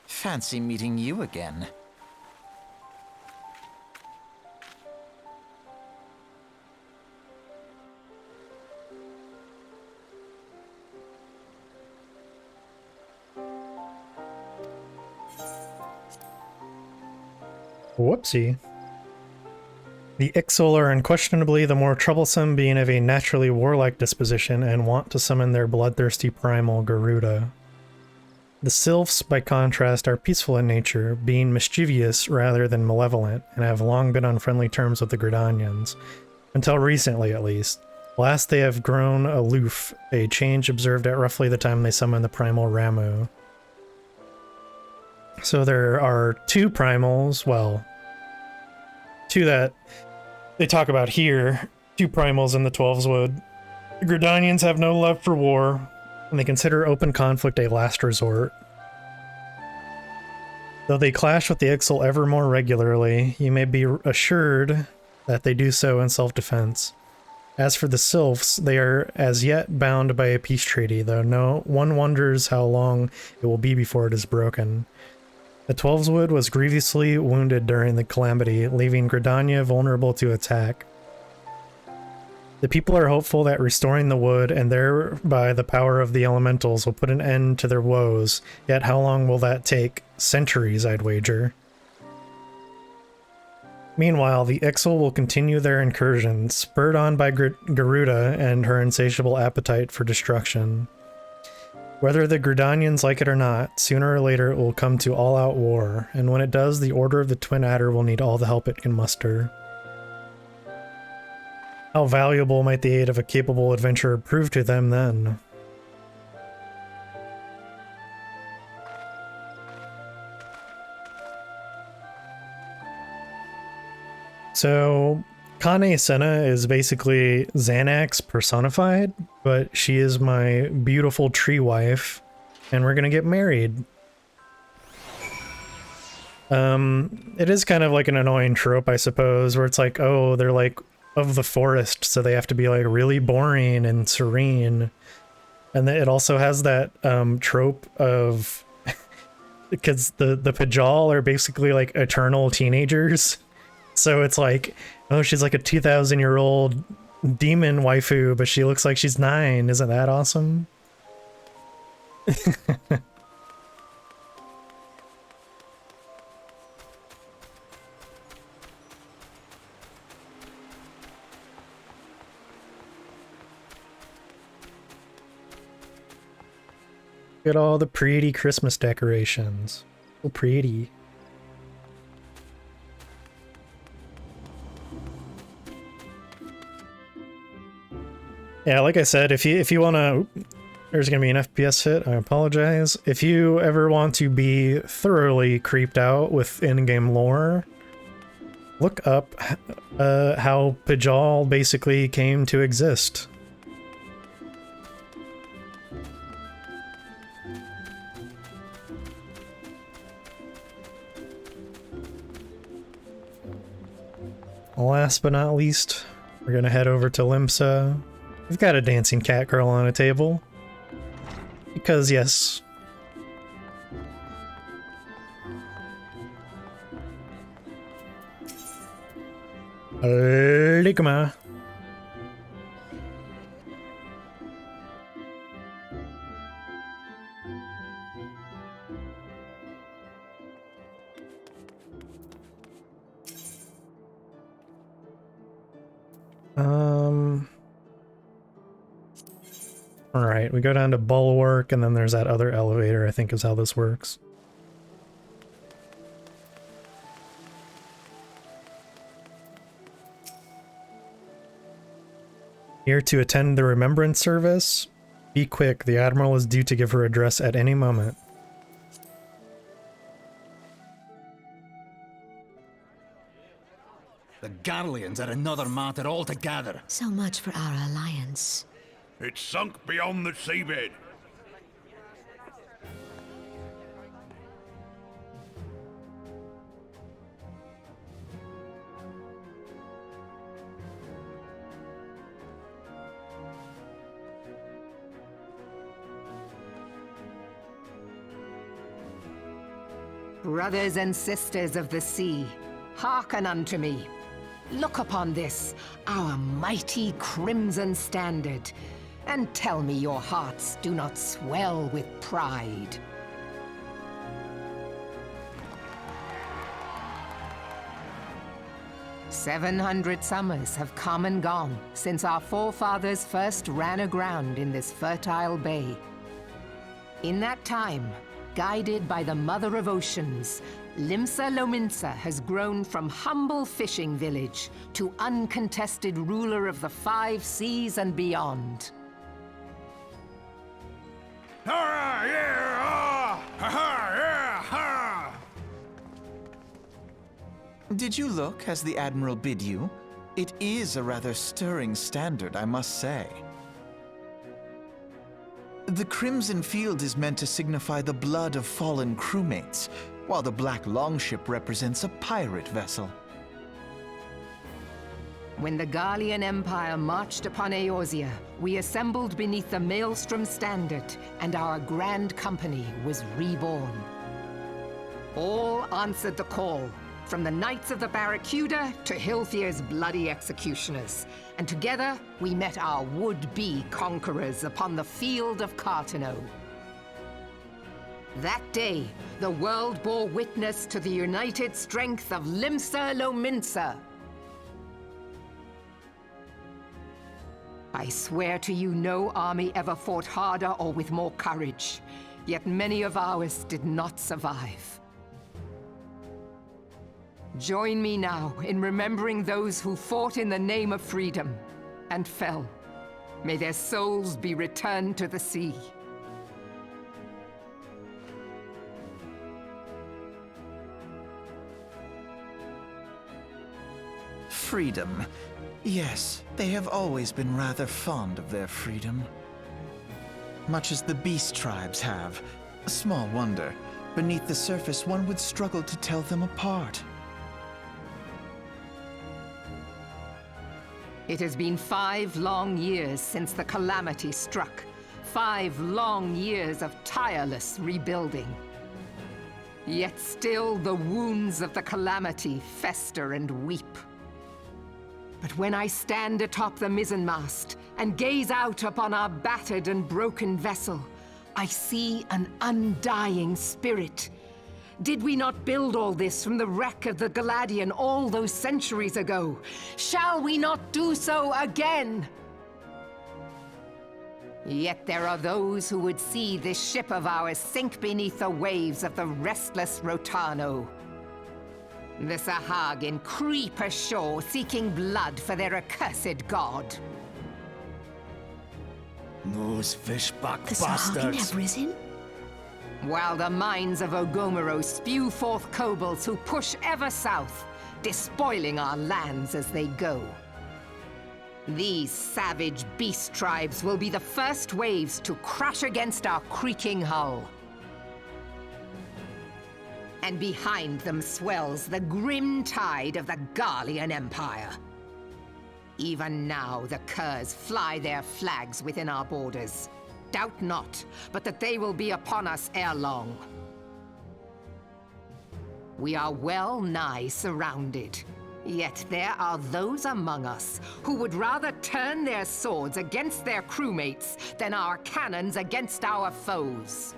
Fancy meeting you again. Whoopsie. The Ixal are unquestionably the more troublesome, being of a naturally warlike disposition and want to summon their bloodthirsty primal Garuda. The Sylphs, by contrast, are peaceful in nature, being mischievous rather than malevolent, and have long been on friendly terms with the Gridanians, until recently at least. Last they have grown aloof, a change observed at roughly the time they summoned the primal Ramuh. So there are two primals, well, two that they talk about here, two primals in the Twelveswood. The Gridanians have no love for war, and they consider open conflict a last resort. Though they clash with the Ixal ever more regularly, you may be assured that they do so in self-defense. As for the Sylphs, they are as yet bound by a peace treaty, though no one wonders how long it will be before it is broken. The Twelveswood was grievously wounded during the calamity, leaving Gridania vulnerable to attack. The people are hopeful that restoring the wood and thereby the power of the elementals will put an end to their woes, yet how long will that take? Centuries, I'd wager. Meanwhile, the Ixal will continue their incursions, spurred on by Garuda and her insatiable appetite for destruction. Whether the Gridanians like it or not, sooner or later it will come to all-out war, and when it does, the Order of the Twin Adder will need all the help it can muster. How valuable might the aid of a capable adventurer prove to them then? So, Kane Senna is basically Xanax personified, but she is my beautiful tree wife, and we're gonna get married. It is kind of like an annoying trope, I suppose, where it's like, oh, they're like of the forest, so they have to be like really boring and serene. And then it also has that trope of because the Pajal are basically like eternal teenagers. So it's like, oh, she's like a 2,000-year-old demon waifu, but she looks like she's 9. Isn't that awesome? Look at all the pretty Christmas decorations. So pretty. Yeah, like I said, if you want to... There's going to be an FPS hit, I apologize. If you ever want to be thoroughly creeped out with in-game lore, look up how Pajal basically came to exist. Last but not least, we're going to head over to Limsa. We've got a dancing cat girl on a table. Because, yes. Ligma. Alright, we go down to Bulwark, and then there's that other elevator, I think is how this works. Here to attend the remembrance service. Be quick, the Admiral is due to give her address at any moment. The Garleans are another matter altogether. So much for our alliance. It's sunk beyond the seabed. Brothers and sisters of the sea, hearken unto me. Look upon this, our mighty crimson standard, and tell me your hearts do not swell with pride. "700 summers have come and gone since our forefathers first ran aground in this fertile bay. In that time, guided by the Mother of Oceans, Limsa Lominsa has grown from humble fishing village to uncontested ruler of the 5 seas and beyond. Did you look as the Admiral bid you? It is a rather stirring standard, I must say. The Crimson Field is meant to signify the blood of fallen crewmates, while the Black Longship represents a pirate vessel. When the Garlean Empire marched upon Eorzea, we assembled beneath the Maelstrom standard, and our grand company was reborn. All answered the call, from the Knights of the Barracuda to Hilfir's bloody executioners, and together we met our would-be conquerors upon the field of Carteneau. That day, the world bore witness to the united strength of Limsa Lominsa. I swear to you, no army ever fought harder or with more courage, yet many of ours did not survive. Join me now in remembering those who fought in the name of freedom and fell. May their souls be returned to the sea. Freedom. Yes, they have always been rather fond of their freedom. Much as the beast tribes have. Small wonder. Beneath the surface, one would struggle to tell them apart. It has been 5 long years since the calamity struck. 5 long years of tireless rebuilding. Yet still the wounds of the calamity fester and weep. But when I stand atop the mizzenmast and gaze out upon our battered and broken vessel, I see an undying spirit. Did we not build all this from the wreck of the Galadian all those centuries ago? Shall we not do so again? Yet there are those who would see this ship of ours sink beneath the waves of the restless Rotano. The Sahagin creep ashore seeking blood for their accursed god. Those fishback The Sahagin have risen? While the mines of Ogomero spew forth kobolds who push ever south, despoiling our lands as they go. These savage beast tribes will be the first waves to crash against our creaking hull. And behind them swells the grim tide of the Garlean Empire. Even now the curs fly their flags within our borders. Doubt not, but that they will be upon us ere long. We are well nigh surrounded. Yet there are those among us who would rather turn their swords against their crewmates than our cannons against our foes.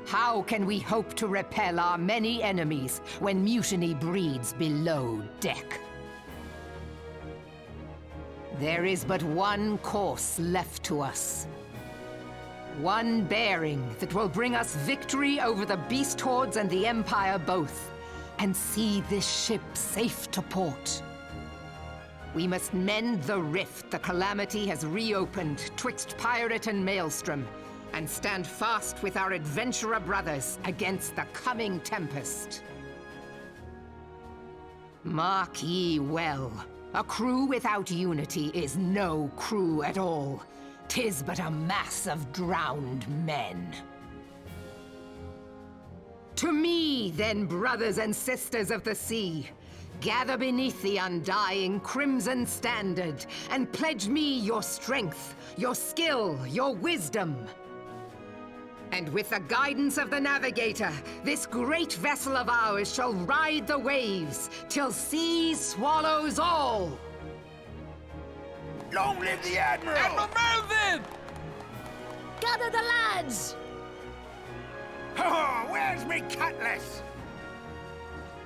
How can we hope to repel our many enemies when mutiny breeds below deck? There is but one course left to us. One bearing that will bring us victory over the beast hordes and the Empire both, and see this ship safe to port. We must mend the rift the calamity has reopened twixt pirate and maelstrom, and stand fast with our adventurer brothers against the coming tempest. Mark ye well, a crew without unity is no crew at all. 'Tis but a mass of drowned men. To me, then, brothers and sisters of the sea, gather beneath the undying crimson standard, and pledge me your strength, your skill, your wisdom. And with the guidance of the navigator, this great vessel of ours shall ride the waves till sea swallows all. Long live the Admiral! Admiral Melvin! Gather the lads! Oh, where's me cutlass?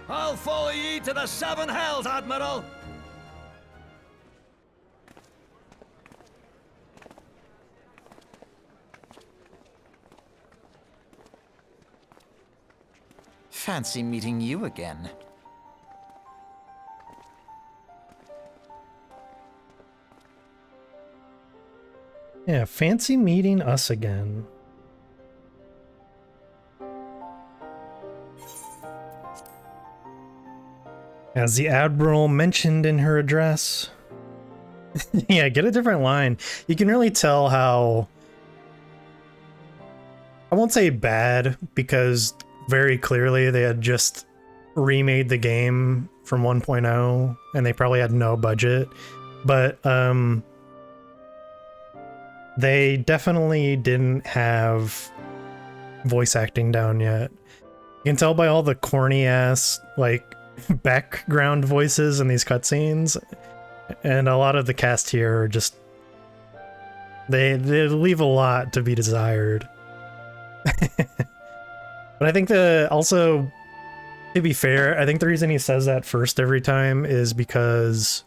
I'll follow ye to the 7 hells, Admiral! Fancy meeting you again. Yeah, fancy meeting us again. As the Admiral mentioned in her address. Yeah, get a different line. You can really tell how... I won't say bad, because very clearly they had just remade the game from 1.0, and they probably had no budget, but they definitely didn't have voice acting down yet. You can tell by all the corny ass like background voices in these cutscenes, and a lot of the cast here are just they leave a lot to be desired. But I think also, to be fair, I think the reason he says that first every time is because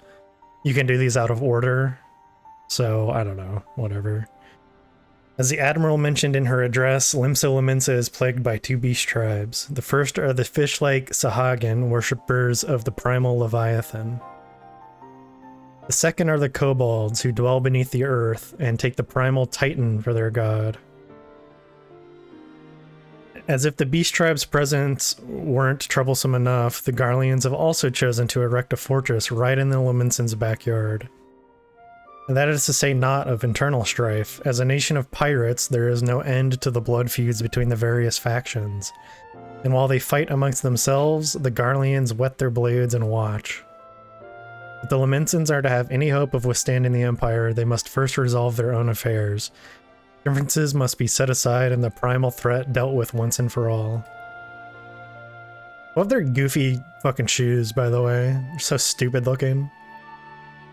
you can do these out of order. So, I don't know, whatever. As the Admiral mentioned in her address, Limsa is plagued by 2 beast tribes. The first are the fish-like Sahagin, worshippers of the Primal Leviathan. The second are the Kobolds, who dwell beneath the earth and take the Primal Titan for their god. As if the beast tribe's presence weren't troublesome enough, the Garleans have also chosen to erect a fortress right in the Luminson's backyard. And that is to say not of internal strife. As a nation of pirates, there is no end to the blood feuds between the various factions. And while they fight amongst themselves, the Garleans whet their blades and watch. If the Luminsons are to have any hope of withstanding the Empire, they must first resolve their own affairs. Differences must be set aside and the primal threat dealt with once and for all. I love their goofy fucking shoes, by the way. They're so stupid looking.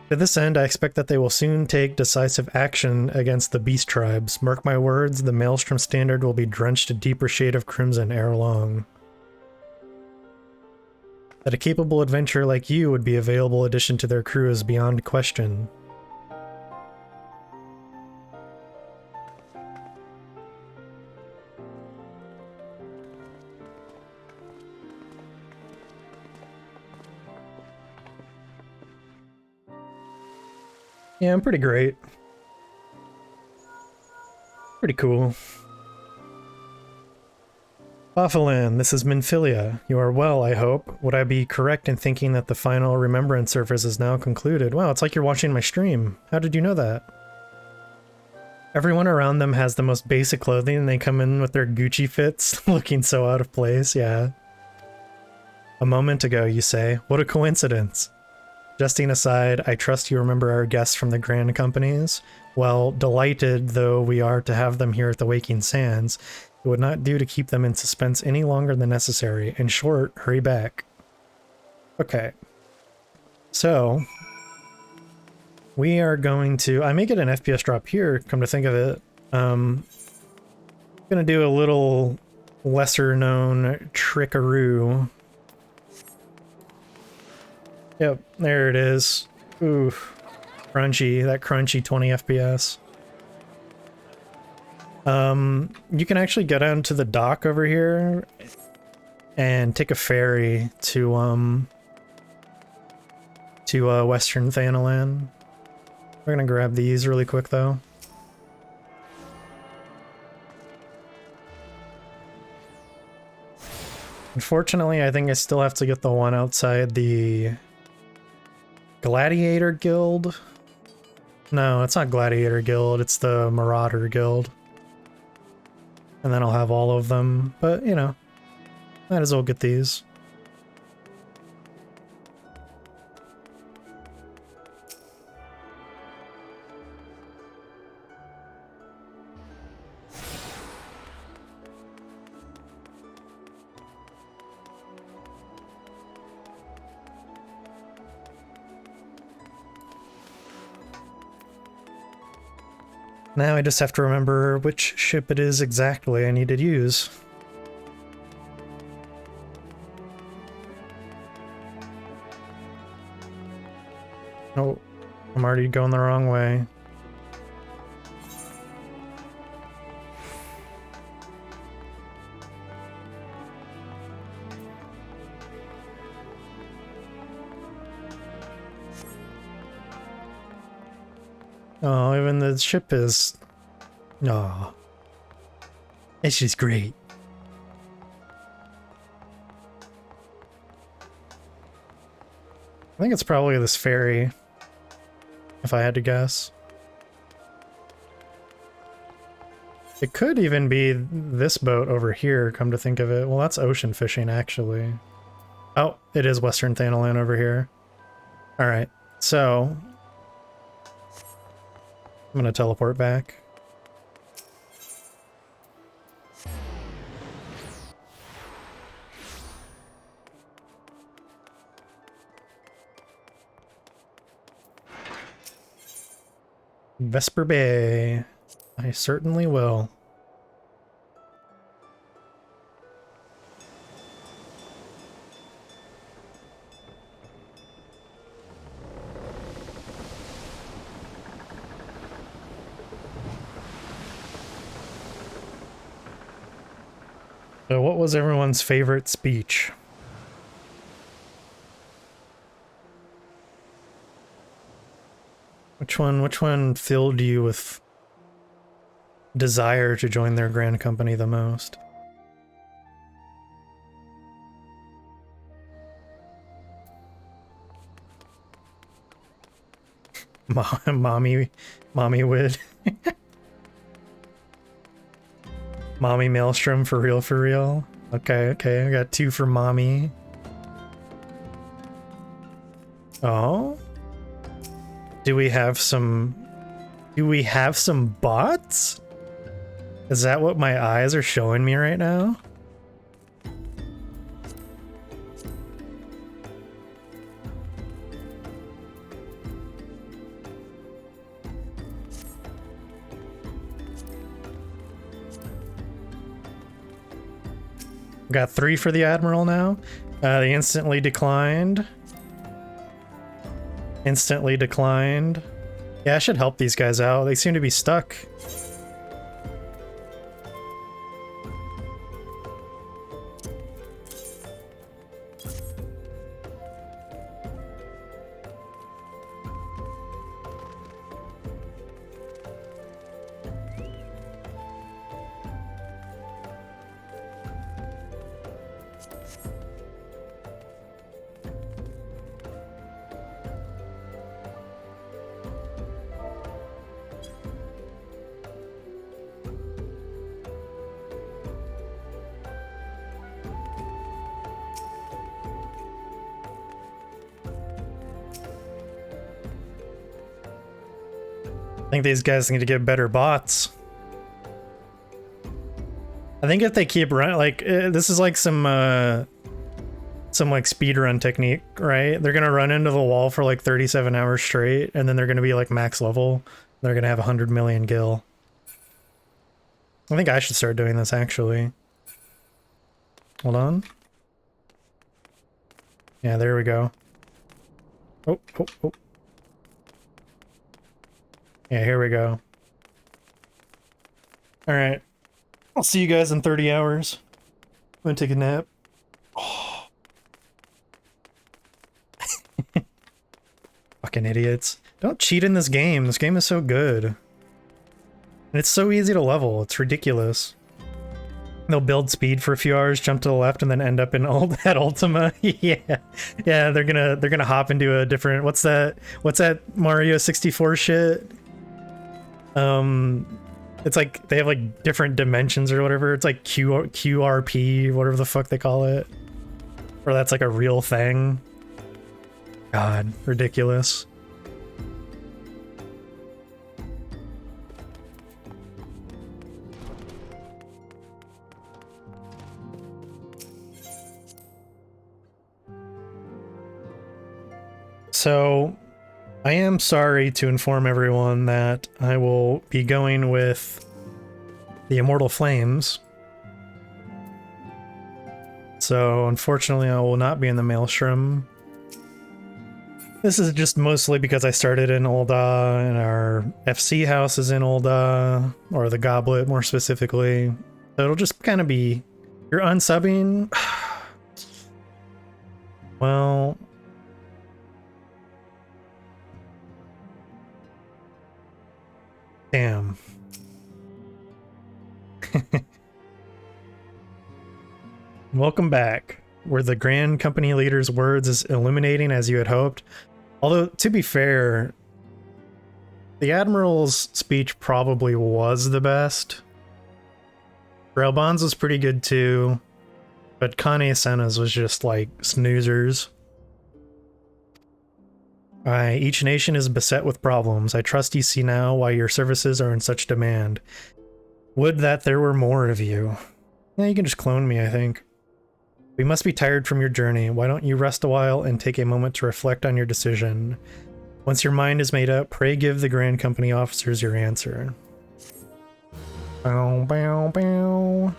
To this end, I expect that they will soon take decisive action against the beast tribes. Mark my words, the Maelstrom Standard will be drenched a deeper shade of crimson ere long. That a capable adventurer like you would be a valuable addition to their crew is beyond question. Yeah, I'm pretty great. Pretty cool. Bafalin, this is Minfilia. You are well, I hope. Would I be correct in thinking that the final remembrance surface is now concluded? Wow, it's like you're watching my stream. How did you know that? Everyone around them has the most basic clothing and they come in with their Gucci fits, looking so out of place, yeah. A moment ago, you say. What a coincidence. Jesting aside, I trust you remember our guests from the Grand Companies. Well, delighted though we are to have them here at the Waking Sands, it would not do to keep them in suspense any longer than necessary. In short, hurry back. Okay. So, we are going to... I may get an FPS drop here, come to think of it. Gonna do a little lesser known trickaroo. Yep, there it is. Ooh, crunchy, that crunchy 20 FPS. You can actually get onto the dock over here and take a ferry to Western Thanalan. We're gonna grab these really quick though. Unfortunately, I think I still have to get the one outside the Gladiator Guild? No, it's not Gladiator Guild, it's the Marauder Guild. And then I'll have all of them, but you know, might as well get these. Now I just have to remember which ship it is exactly I need to use. Oh, I'm already going the wrong way. Oh, even the ship is... Aw. It's just great. I think it's probably this ferry, if I had to guess. It could even be this boat over here, come to think of it. Well, that's ocean fishing, actually. Oh, it is Western Thanalan over here. Alright, so I'm gonna teleport back. Vesper Bay. I certainly will. So what was everyone's favorite speech? Which one filled you with desire to join their grand company the most? Mommy would. Mommy Maelstrom for real, for real. Okay, I got 2 for Mommy. Oh? Do we have some bots? Is that what my eyes are showing me right now? Got 3 for the Admiral now. They instantly declined. Instantly declined. Yeah, I should help these guys out. They seem to be stuck. I think these guys need to get better bots. I think if they keep running, like, this is like some like speedrun technique, right? They're gonna run into the wall for like 37 hours straight, and then they're gonna be like max level. They're gonna have 100 million gil. I think I should start doing this, actually. Hold on. Yeah, there we go. Oh. Yeah, here we go. Alright. I'll see you guys in 30 hours. I'm gonna take a nap. Oh. Fucking idiots. Don't cheat in this game. This game is so good. And it's so easy to level. It's ridiculous. They'll build speed for a few hours, jump to the left, and then end up in at Ultima. Yeah. Yeah, they're gonna hop into a different... What's that Mario 64 shit? It's like they have like different dimensions or whatever. It's like QRP, whatever the fuck they call it. Or that's like a real thing. God, ridiculous. So, I am sorry to inform everyone that I will be going with the Immortal Flames. So, unfortunately, I will not be in the Maelstrom. This is just mostly because I started in Ul'dah, and our FC house is in Ul'dah, or the Goblet more specifically. So it'll just kind of be... You're unsubbing? Well... Damn. Welcome back. Were the Grand Company leader's words as illuminating as you had hoped? Although, to be fair, the Admiral's speech probably was the best. Railbon's was pretty good too. But Kane Senna's was just like snoozers. Each nation is beset with problems. I trust you see now why your services are in such demand. Would that there were more of you. Yeah, you can just clone me, I think. We must be tired from your journey. Why don't you rest a while and take a moment to reflect on your decision? Once your mind is made up, pray give the Grand Company officers your answer. Bow, bow, bow.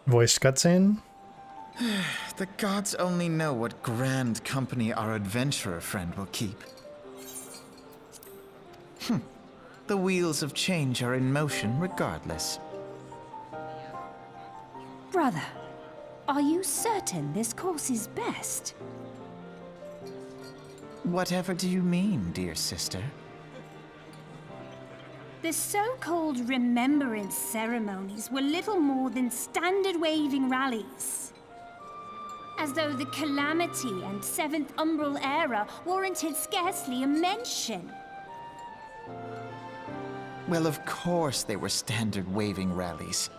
Voice cutscene. The gods only know what grand company our adventurer friend will keep. The wheels of change are in motion regardless. Brother, are you certain this course is best? Whatever do you mean, dear sister? The so-called remembrance ceremonies were little more than standard waving rallies. As though the Calamity and Seventh Umbral Era warranted scarcely a mention. Well, of course they were standard waving rallies.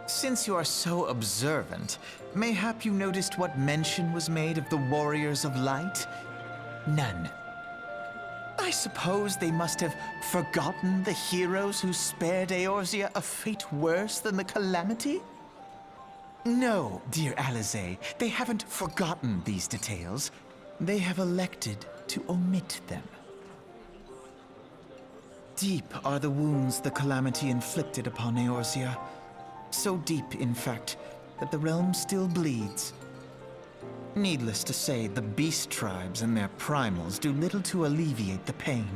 Since you are so observant, mayhap you noticed what mention was made of the Warriors of Light? None. I suppose they must have forgotten the heroes who spared Eorzea a fate worse than the Calamity? No, dear Alisaie, they haven't forgotten these details. They have elected to omit them. Deep are the wounds the Calamity inflicted upon Eorzea. So deep, in fact, that the realm still bleeds. Needless to say, the beast tribes and their primals do little to alleviate the pain.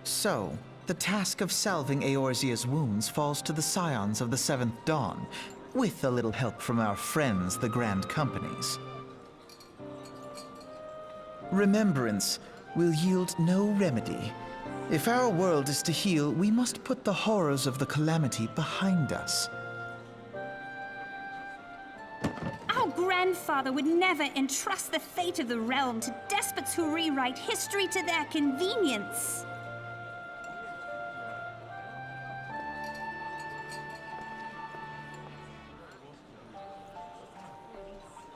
So, the task of salving Eorzea's wounds falls to the scions of the Seventh Dawn, with a little help from our friends, the Grand Companies. Remembrance will yield no remedy. If our world is to heal, we must put the horrors of the Calamity behind us. Our grandfather would never entrust the fate of the realm to despots who rewrite history to their convenience.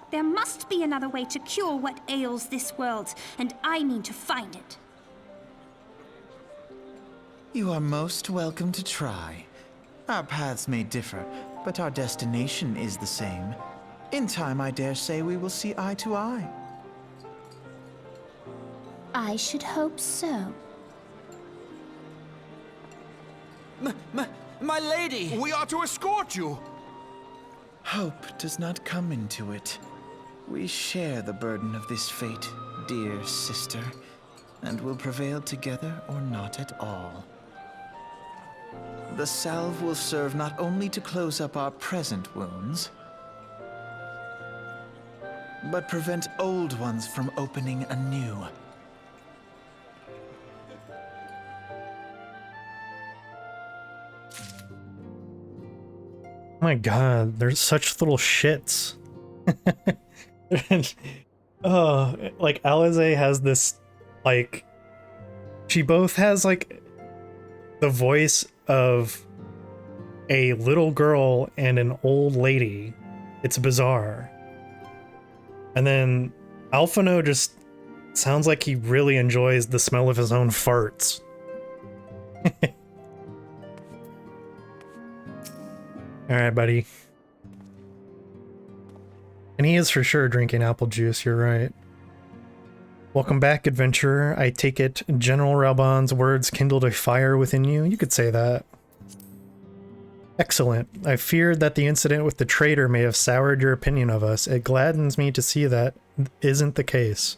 There must be another way to cure what ails this world, and I mean to find it. You are most welcome to try. Our paths may differ, but our destination is the same. In time, I dare say we will see eye to eye. I should hope so. My lady! We are to escort you! Hope does not come into it. We share the burden of this fate, dear sister, and will prevail together or not at all. The salve will serve not only to close up our present wounds, but prevent old ones from opening anew. Oh my god, they're such little shits. Oh, like Alisaie has this, like, she both has like the voice of a little girl and an old lady. It's bizarre. And then Alphino just sounds like he really enjoys the smell of his own farts. Alright, buddy. And he is for sure drinking apple juice, you're right. Welcome back, adventurer. I take it General Raubon's words kindled a fire within you? You could say that. Excellent. I feared that the incident with the traitor may have soured your opinion of us. It gladdens me to see that isn't the case.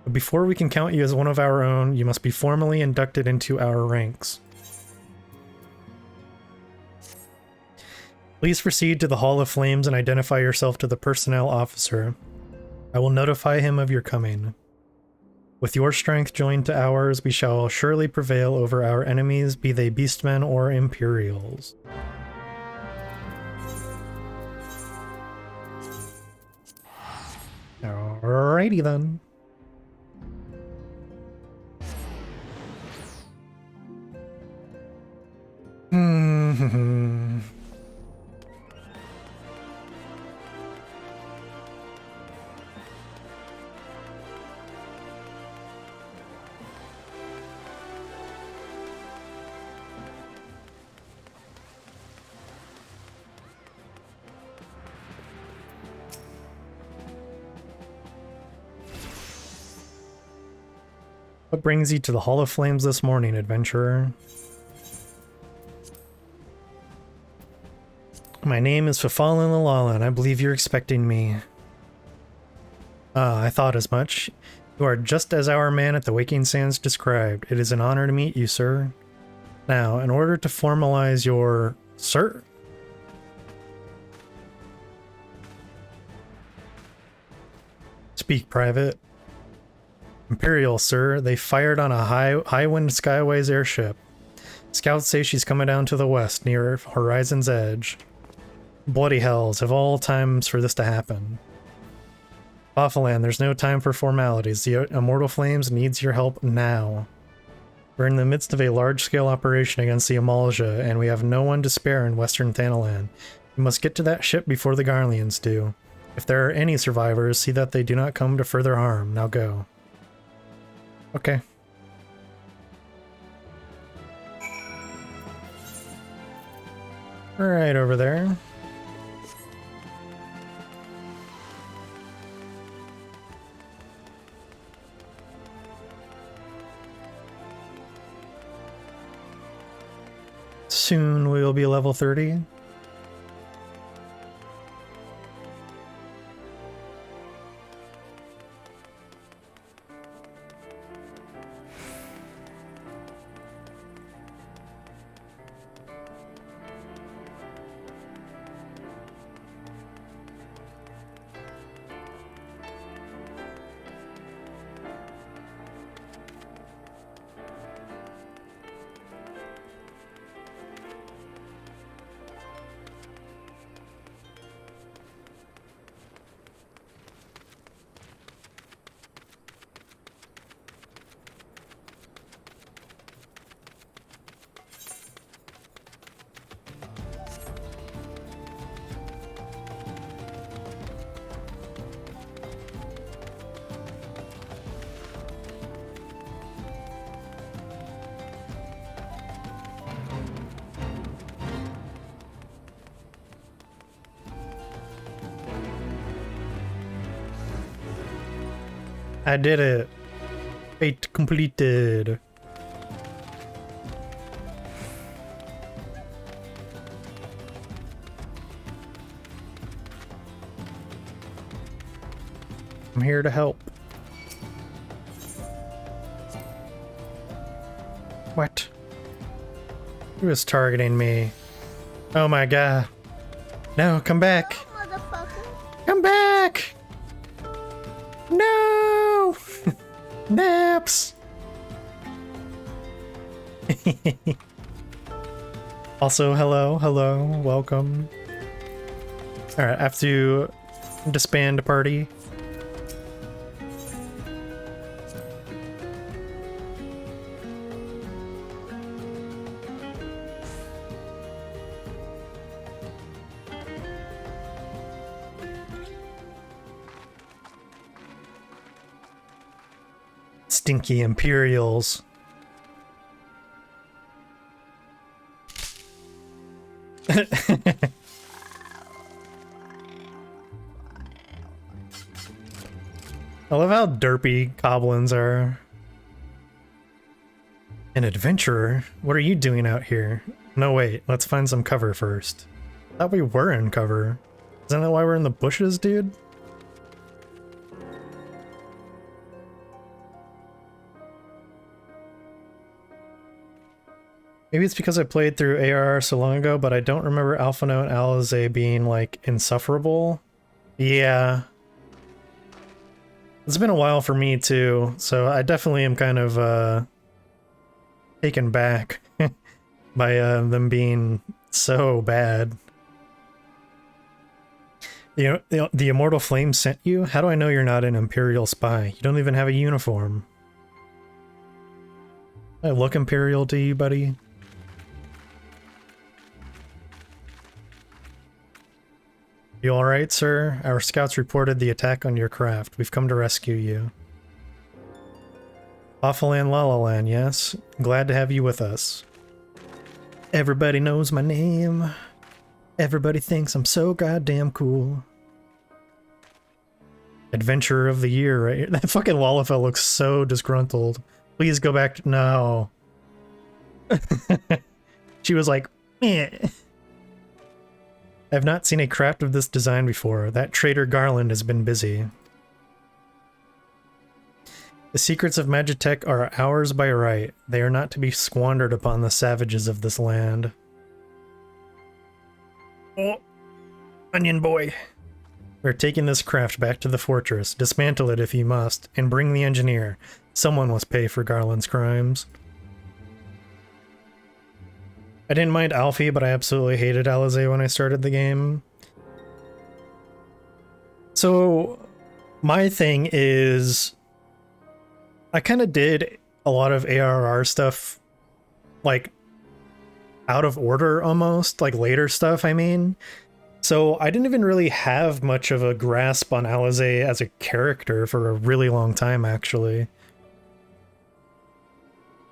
But before we can count you as one of our own, you must be formally inducted into our ranks. Please proceed to the Hall of Flames and identify yourself to the personnel officer. I will notify him of your coming. With your strength joined to ours, we shall surely prevail over our enemies, be they beastmen or Imperials. Alrighty then. What brings you to the Hall of Flames this morning, adventurer? My name is Fafalin Lalala, and I believe you're expecting me. Ah, I thought as much. You are just as our man at the Waking Sands described. It is an honor to meet you, sir. Now, in order to formalize your... Sir? Speak, Private. Imperial, sir. They fired on a high-wind Skyways airship. Scouts say she's coming down to the west, near Horizon's Edge. Bloody hells, of all times for this to happen. Baffalan, there's no time for formalities. The Immortal Flames needs your help now. We're in the midst of a large-scale operation against the Amalja, and we have no one to spare in Western Thanalan. We must get to that ship before the Garleans do. If there are any survivors, see that they do not come to further harm. Now go. Okay. Right over there. Soon we will be level 30. I did it. Fate completed. I'm here to help. What? Who is targeting me? Oh my god. No, come back. Come back! No! Naps! Also, hello, welcome. Alright, I have to disband a party. Stinky Imperials. I love how derpy goblins are. An adventurer? What are you doing out here? No, wait, let's find some cover first. I thought we were in cover. Isn't that why we're in the bushes, dude? Maybe it's because I played through ARR so long ago, but I don't remember Alphino and Alizé being, like, insufferable. Yeah. It's been a while for me, too, so I definitely am kind of, taken back by, them being so bad. You know, the Immortal Flame sent you? How do I know you're not an Imperial spy? You don't even have a uniform. I look Imperial to you, buddy? You alright, sir? Our scouts reported the attack on your craft. We've come to rescue you. Awfuland Lalaland, yes? Glad to have you with us. Everybody knows my name. Everybody thinks I'm so goddamn cool. Adventurer of the year, right? That fucking Lalafell looks so disgruntled. Please go back to— no. She was like, meh. I've not seen a craft of this design before. That traitor Garland has been busy. The secrets of Magitech are ours by right. They are not to be squandered upon the savages of this land. Oh, onion boy. We're taking this craft back to the fortress. Dismantle it if you must, and bring the engineer. Someone must pay for Garland's crimes. I didn't mind Alfie, but I absolutely hated Alizé when I started the game. So, my thing is, I kind of did a lot of ARR stuff, like, out of order almost, like later stuff, I mean. So I didn't even really have much of a grasp on Alizé as a character for a really long time, actually.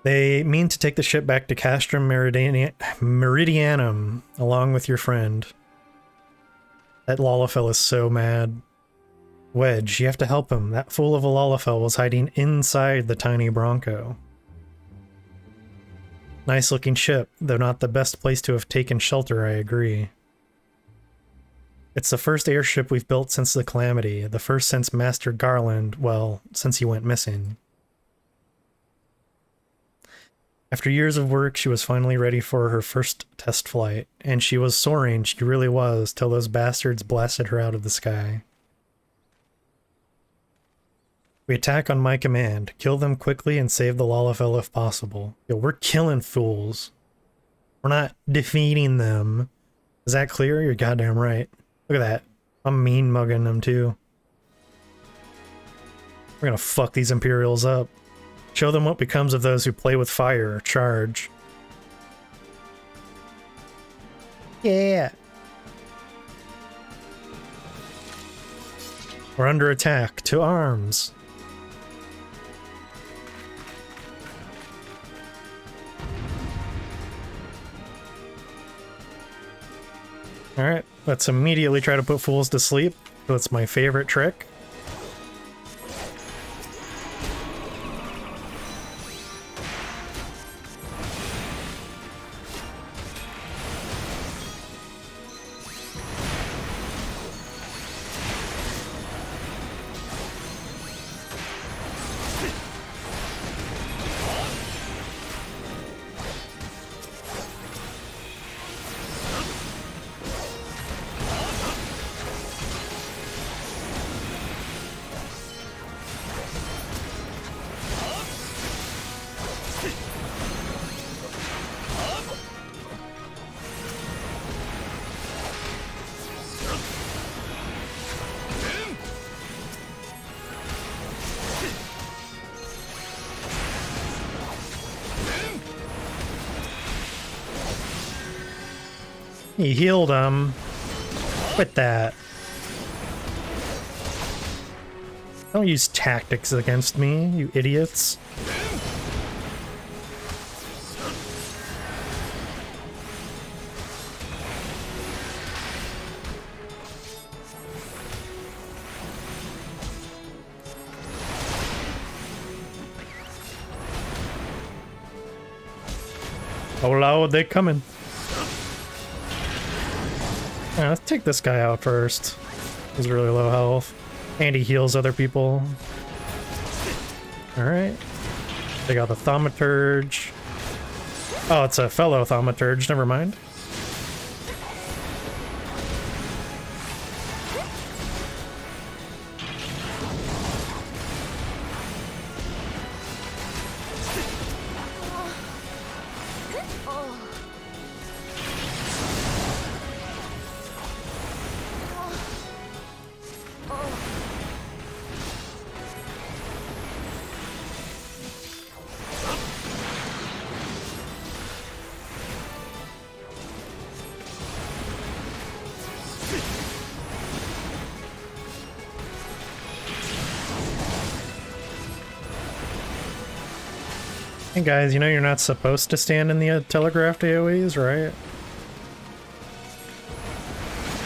They mean to take the ship back to Castrum Meridianum, along with your friend. That Lalafell is so mad. Wedge, you have to help him. That fool of a Lalafell was hiding inside the tiny Bronco. Nice looking ship, though not the best place to have taken shelter, I agree. It's the first airship we've built since the Calamity, the first since Master Garland, well, since he went missing. After years of work, she was finally ready for her first test flight, and she was soaring, she really was, till those bastards blasted her out of the sky. We attack on my command. Kill them quickly and save the Lalafell if possible. Yo, we're killing fools. We're not defeating them. Is that clear? You're goddamn right. Look at that. I'm mean mugging them too. We're gonna fuck these Imperials up. Show them what becomes of those who play with fire. Charge. Yeah. We're under attack. To arms. Alright, let's immediately try to put fools to sleep. That's my favorite trick. He healed him. Quit that. Don't use tactics against me, you idiots. Oh Lord, they're coming. Alright, let's take this guy out first. He's really low health. And he heals other people. Alright. They got the Thaumaturge. Oh, it's a fellow Thaumaturge, never mind. Hey guys, you know you're not supposed to stand in the telegraphed AoEs, right?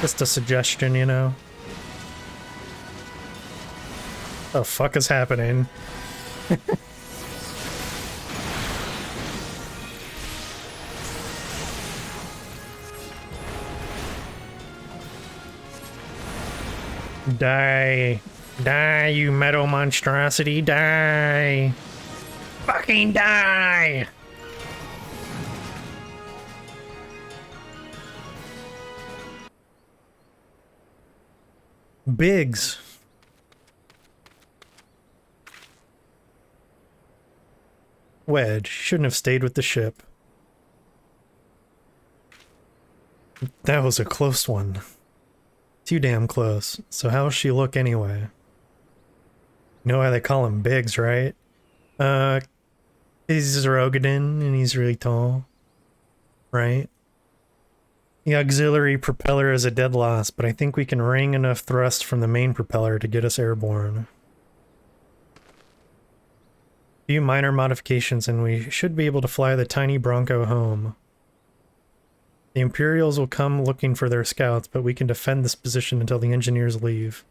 Just a suggestion, you know? What the fuck is happening? Die. Die, you metal monstrosity, die! Fucking die! Biggs. Wedge shouldn't have stayed with the ship. That was a close one. Too damn close. So how'll she look anyway? You know why they call him Biggs, right? He's Rogadin and he's really tall. Right? The auxiliary propeller is a dead loss, but I think we can wring enough thrust from the main propeller to get us airborne. A few minor modifications and we should be able to fly the tiny Bronco home. The Imperials will come looking for their scouts, but we can defend this position until the engineers leave.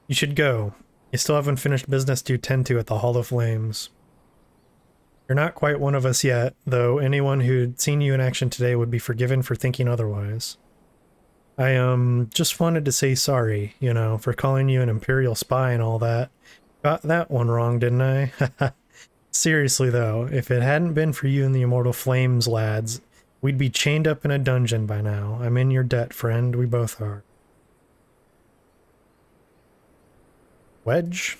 You should go. You still haven't finished business to tend to at the Hall of Flames. You're not quite one of us yet, though anyone who'd seen you in action today would be forgiven for thinking otherwise. I, just wanted to say sorry, you know, for calling you an Imperial spy and all that. Got that one wrong, didn't I? Seriously though, if it hadn't been for you and the Immortal Flames, lads, we'd be chained up in a dungeon by now. I'm in your debt, friend. We both are. Wedge?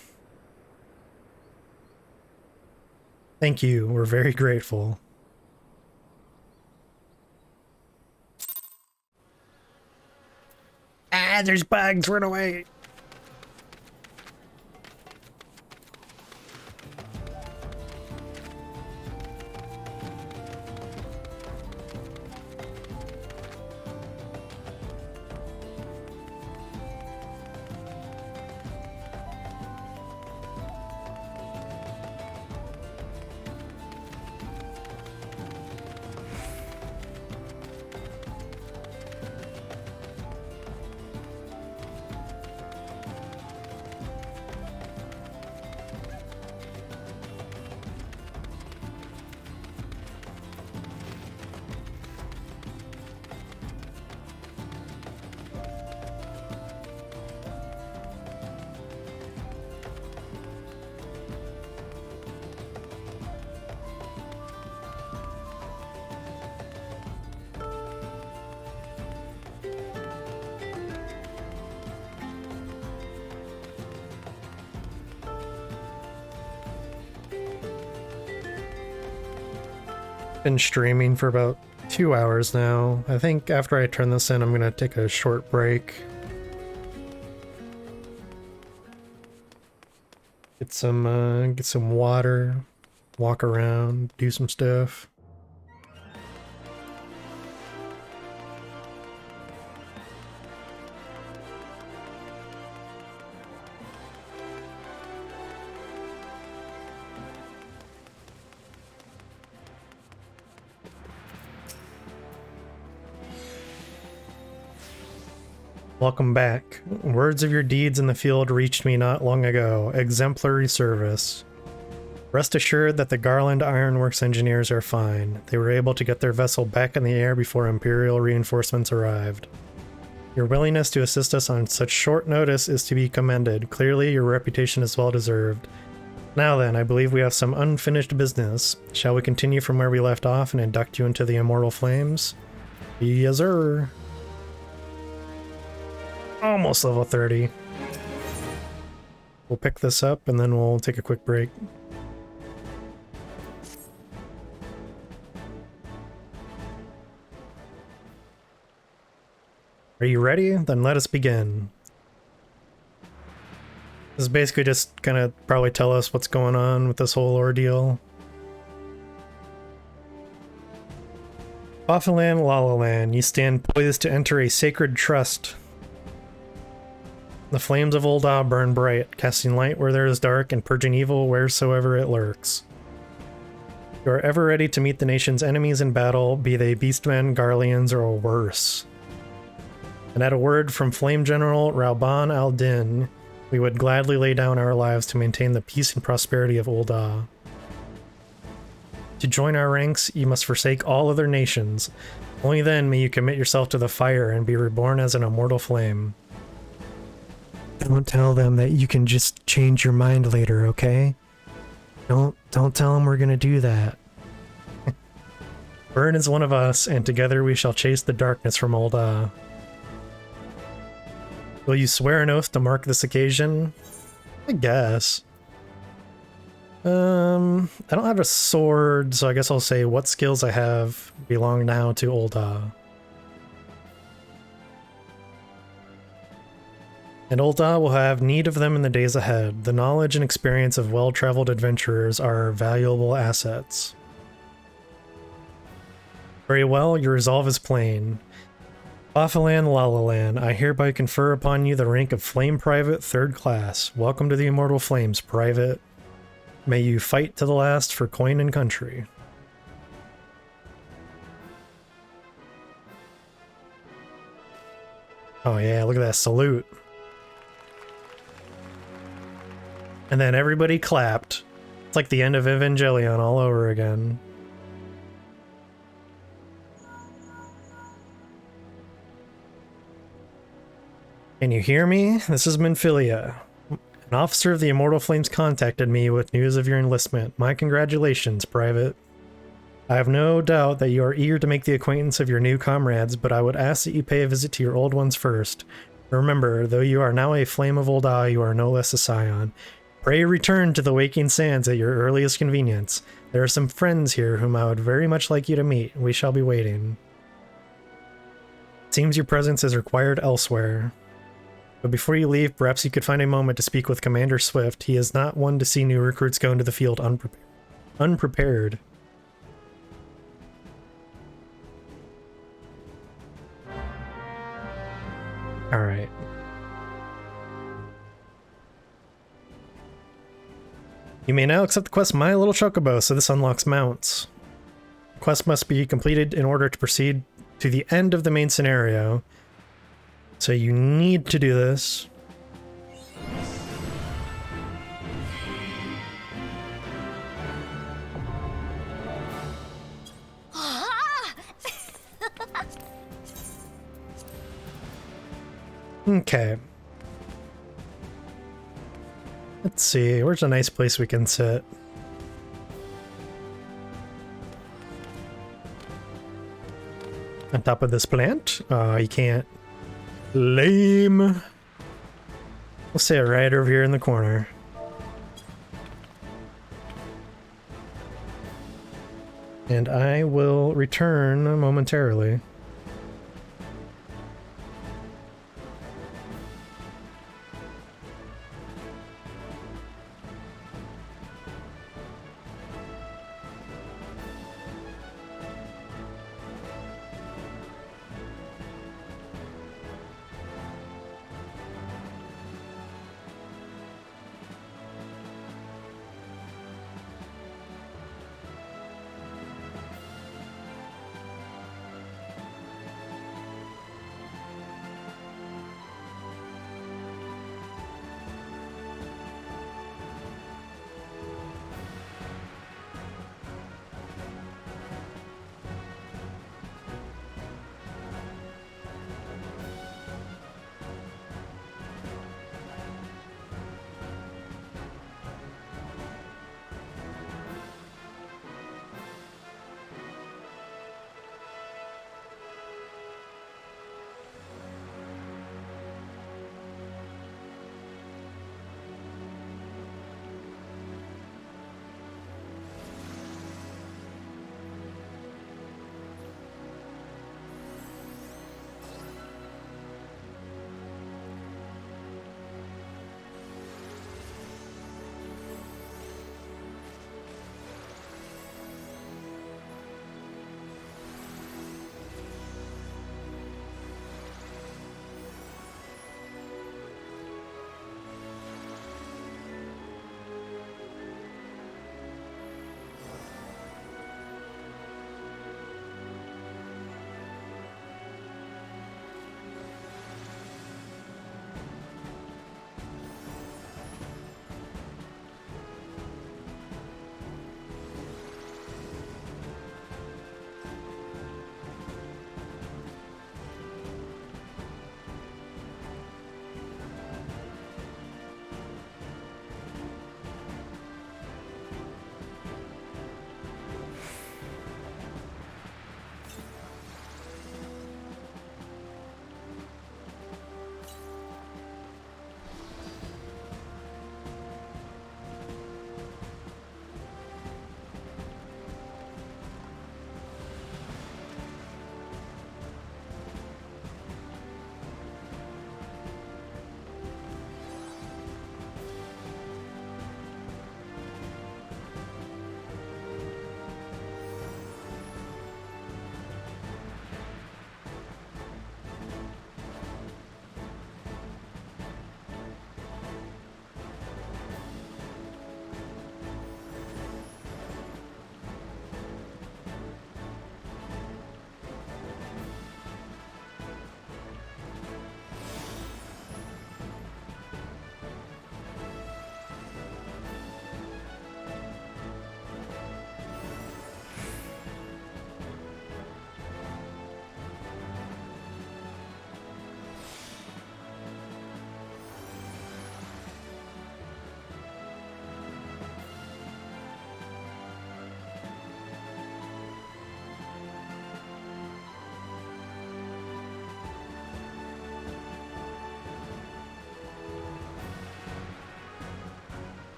Thank you. We're very grateful. Ah, there's bugs. Run away. Been streaming for about 2 hours now. I think after I turn this in, I'm gonna take a short break. Get some water, walk around, do some stuff. Welcome back. Words of your deeds in the field reached me not long ago. Exemplary service. Rest assured that the Garland Ironworks engineers are fine. They were able to get their vessel back in the air before Imperial reinforcements arrived. Your willingness to assist us on such short notice is to be commended. Clearly, your reputation is well deserved. Now then, I believe we have some unfinished business. Shall we continue from where we left off and induct you into the Immortal Flames? Yes, sir. Almost level 30. We'll pick this up and then we'll take a quick break. Are you ready? Then let us begin. This is basically just gonna probably tell us what's going on with this whole ordeal. Offaland, Lalaland, you stand poised to enter a sacred trust. The flames of Ul'dah burn bright, casting light where there is dark and purging evil wheresoever it lurks. You are ever ready to meet the nation's enemies in battle, be they beastmen, Garleans, or worse. And at a word from Flame General Rauban al-Din, we would gladly lay down our lives to maintain the peace and prosperity of Ul'dah. To join our ranks, you must forsake all other nations. Only then may you commit yourself to the fire and be reborn as an immortal flame. Don't tell them that you can just change your mind later, okay? Don't tell them we're gonna do that. Burn is one of us, and together we shall chase the darkness from Ul'dah. Will you swear an oath to mark this occasion? I guess. I don't have a sword, so I guess I'll say what skills I have belong now to Ul'dah. And Ul'dah will have need of them in the days ahead. The knowledge and experience of well-traveled adventurers are valuable assets. Very well, your resolve is plain. Bafalan Lalalan, I hereby confer upon you the rank of Flame Private 3rd Class. Welcome to the Immortal Flames, Private. May you fight to the last for coin and country. Oh yeah, look at that salute. And then everybody clapped. It's like the end of Evangelion all over again. Can you hear me? This is Minfilia. An officer of the Immortal Flames contacted me with news of your enlistment. My congratulations, Private. I have no doubt that you are eager to make the acquaintance of your new comrades, but I would ask that you pay a visit to your old ones first. Remember, though you are now a Flame of Ul'dah, you are no less a Scion. Pray return to the Waking Sands at your earliest convenience. There are some friends here whom I would very much like you to meet. We shall be waiting. Seems your presence is required elsewhere. But before you leave, perhaps you could find a moment to speak with Commander Swift. He is not one to see new recruits go into the field unprepared. Alright. You may now accept the quest My Little Chocobo, so this unlocks mounts. The quest must be completed in order to proceed to the end of the main scenario. So you need to do this. Okay. Let's see, where's a nice place we can sit? On top of this plant? Oh, you can't. Lame. We'll sit right over here in the corner. And I will return momentarily.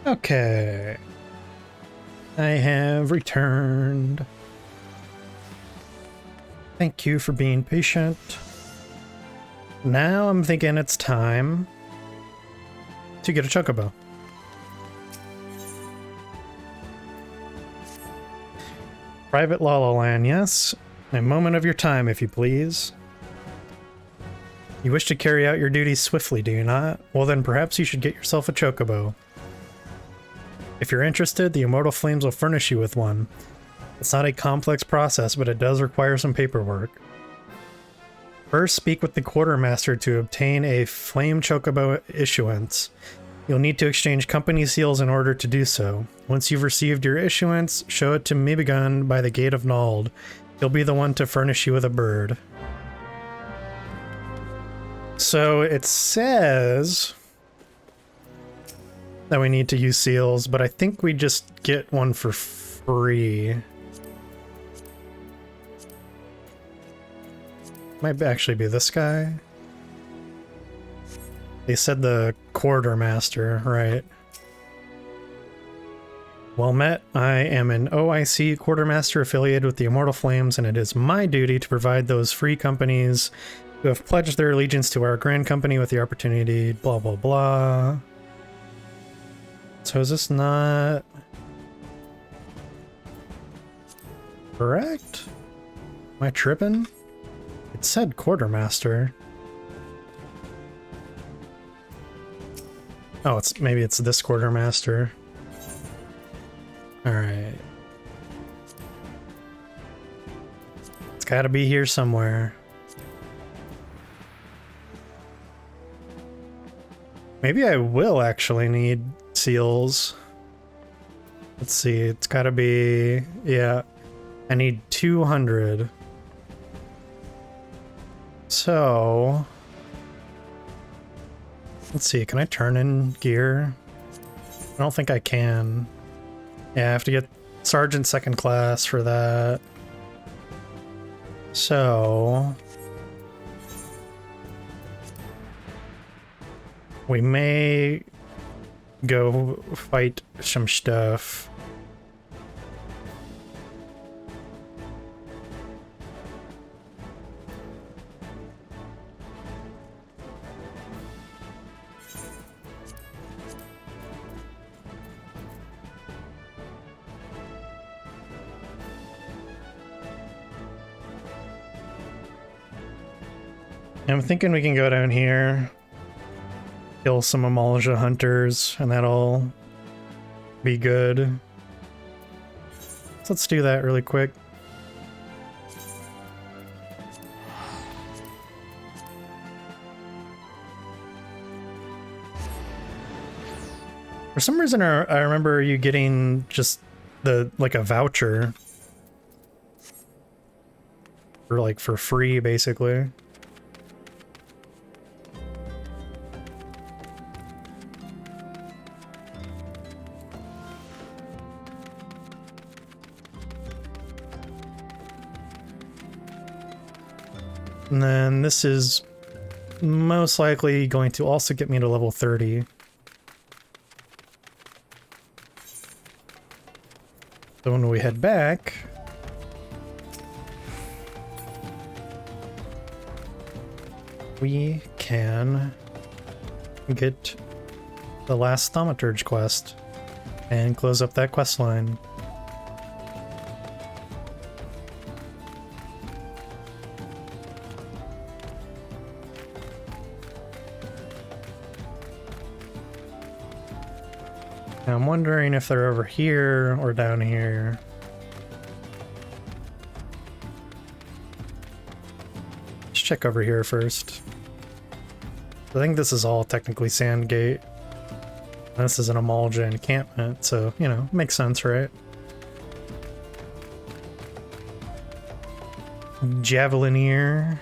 Okay. I have returned. Thank you for being patient. Now I'm thinking it's time to get a Chocobo. Private La La Land, yes. A moment of your time, if you please. You wish to carry out your duties swiftly, do you not? Well then perhaps you should get yourself a Chocobo. If you're interested, the Immortal Flames will furnish you with one. It's not a complex process, but it does require some paperwork. First, speak with the Quartermaster to obtain a Flame Chocobo issuance. You'll need to exchange company seals in order to do so. Once you've received your issuance, show it to Mibigun by the Gate of Nald. He'll be the one to furnish you with a bird. So it says that we need to use seals, but I think we just get one for free. Might actually be this guy. They said the Quartermaster, right? Well met. I am an OIC Quartermaster affiliated with the Immortal Flames, and it is my duty to provide those free companies who have pledged their allegiance to our Grand Company with the opportunity, blah blah blah. So is this not correct? Am I tripping? It said Quartermaster. Oh, maybe it's this Quartermaster. Alright. It's gotta be here somewhere. Maybe I will actually need seals. Let's see, it's gotta be... yeah. I need 200. So... let's see, can I turn in gear? I don't think I can. Yeah, I have to get Sergeant Second Class for that. So... we may go fight some stuff. I'm thinking we can go down here, kill some Amalja hunters, and that'll be good. So let's do that really quick. For some reason, I remember you getting just like a voucher for free, basically. And then this is most likely going to also get me to level 30. So when we head back, we can get the last Thaumaturge quest and close up that quest line. I'm wondering if they're over here or down here. Let's check over here first. I think this is all technically Sandgate. This is an Amalja encampment, so, you know, makes sense, right? Javelineer.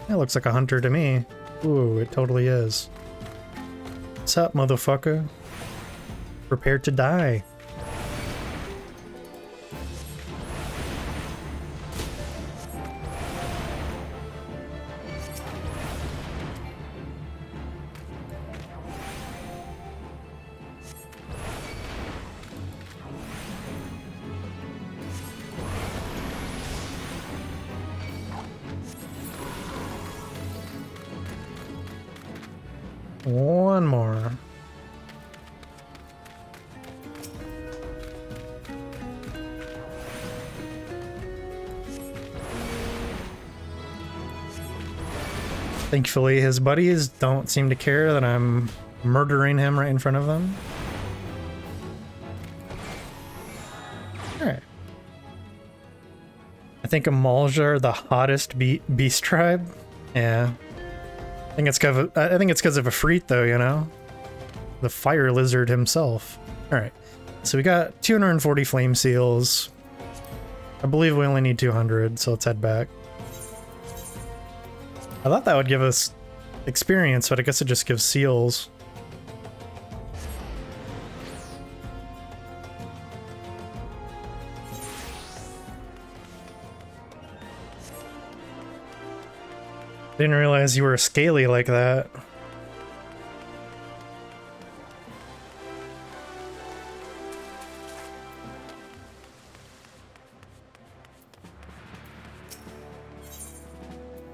That looks like a hunter to me. Ooh, it totally is. What's up, motherfucker? Prepare to die. One more. Thankfully, his buddies don't seem to care that I'm murdering him right in front of them. Alright. I think Maws are the hottest beast tribe. Yeah. I think it's because of Ifrit, though, you know? The fire lizard himself. Alright. So we got 240 flame seals. I believe we only need 200, so let's head back. I thought that would give us experience, but I guess it just gives seals. Didn't realize you were scaly like that.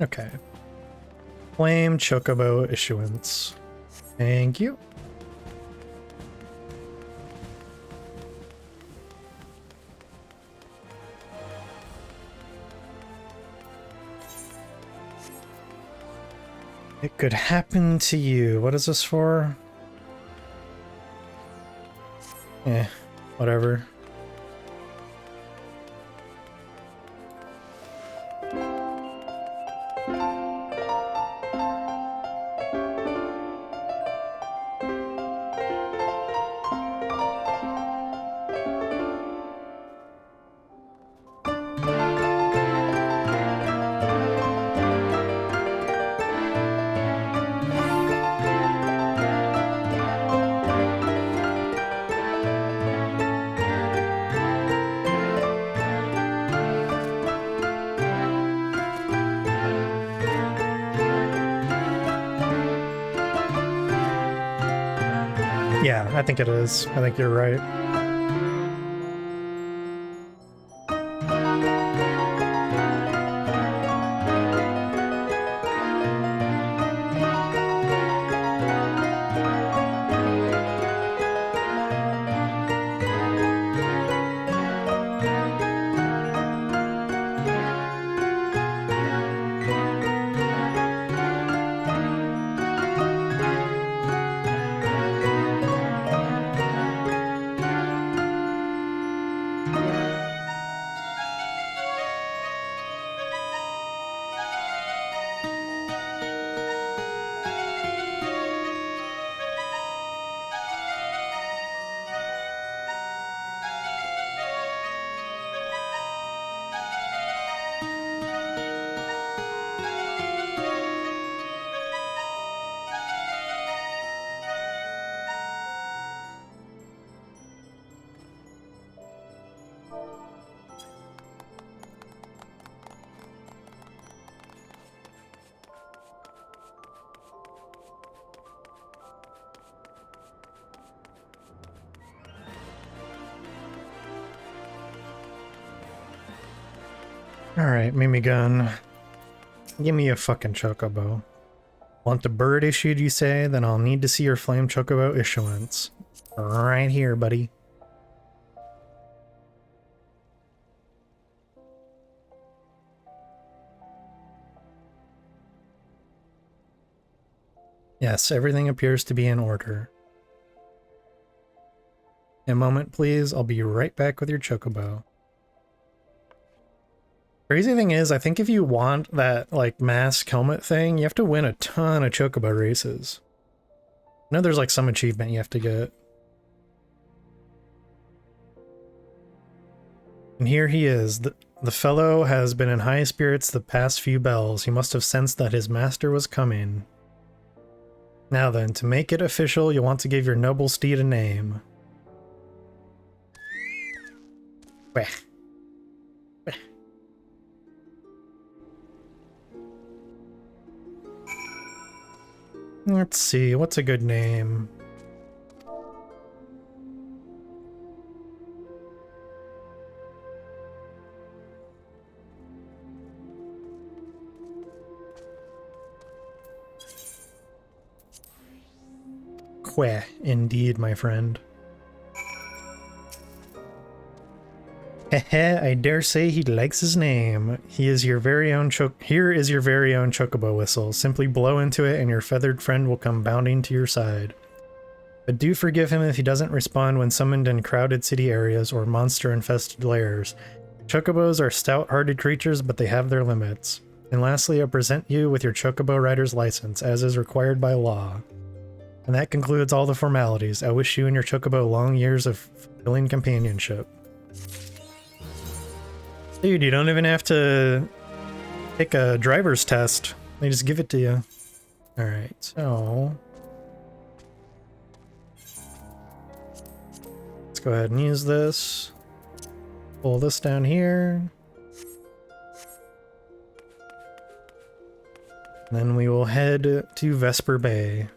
Okay. Flame Chocobo issuance. Thank you. It could happen to you. What is this for? Whatever. Yeah, I think it is. I think you're right. Alright, Mimi Gun. Give me a fucking Chocobo. Want the bird issued, you say? Then I'll need to see your Flame Chocobo issuance. Right here, buddy. Yes, everything appears to be in order. A moment, please. I'll be right back with your Chocobo. Crazy thing is, I think if you want that, like, mask helmet thing, you have to win a ton of Chocobo races. I know there's, like, some achievement you have to get. And here he is. The fellow has been in high spirits the past few bells. He must have sensed that his master was coming. Now then, to make it official, you'll want to give your noble steed a name. Weh. Let's see, what's a good name? Queh, indeed, my friend. Heh, I dare say he likes his name. Here is your very own Chocobo whistle. Simply blow into it and your feathered friend will come bounding to your side. But do forgive him if he doesn't respond when summoned in crowded city areas or monster-infested lairs. Chocobos are stout-hearted creatures, but they have their limits. And lastly, I present you with your Chocobo rider's license, as is required by law. And that concludes all the formalities. I wish you and your Chocobo long years of fulfilling companionship. Dude, you don't even have to take a driver's test. They just give it to you. Alright, so... let's go ahead and use this. Pull this down here. And then we will head to Vesper Bay.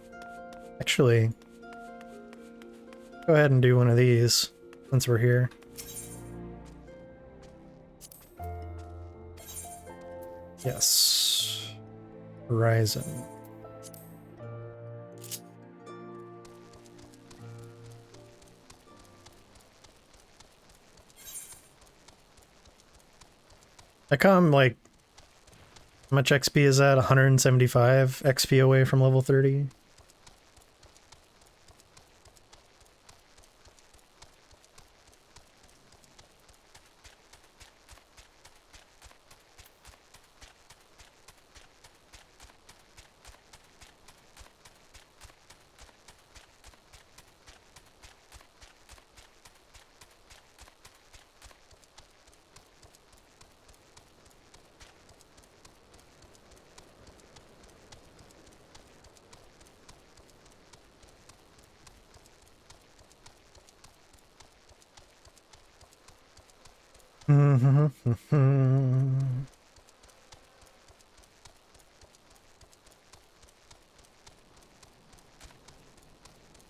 Actually, go ahead and do one of these since we're here. Yes. Horizon. I come like, how much XP is that? 175 XP away from level 30?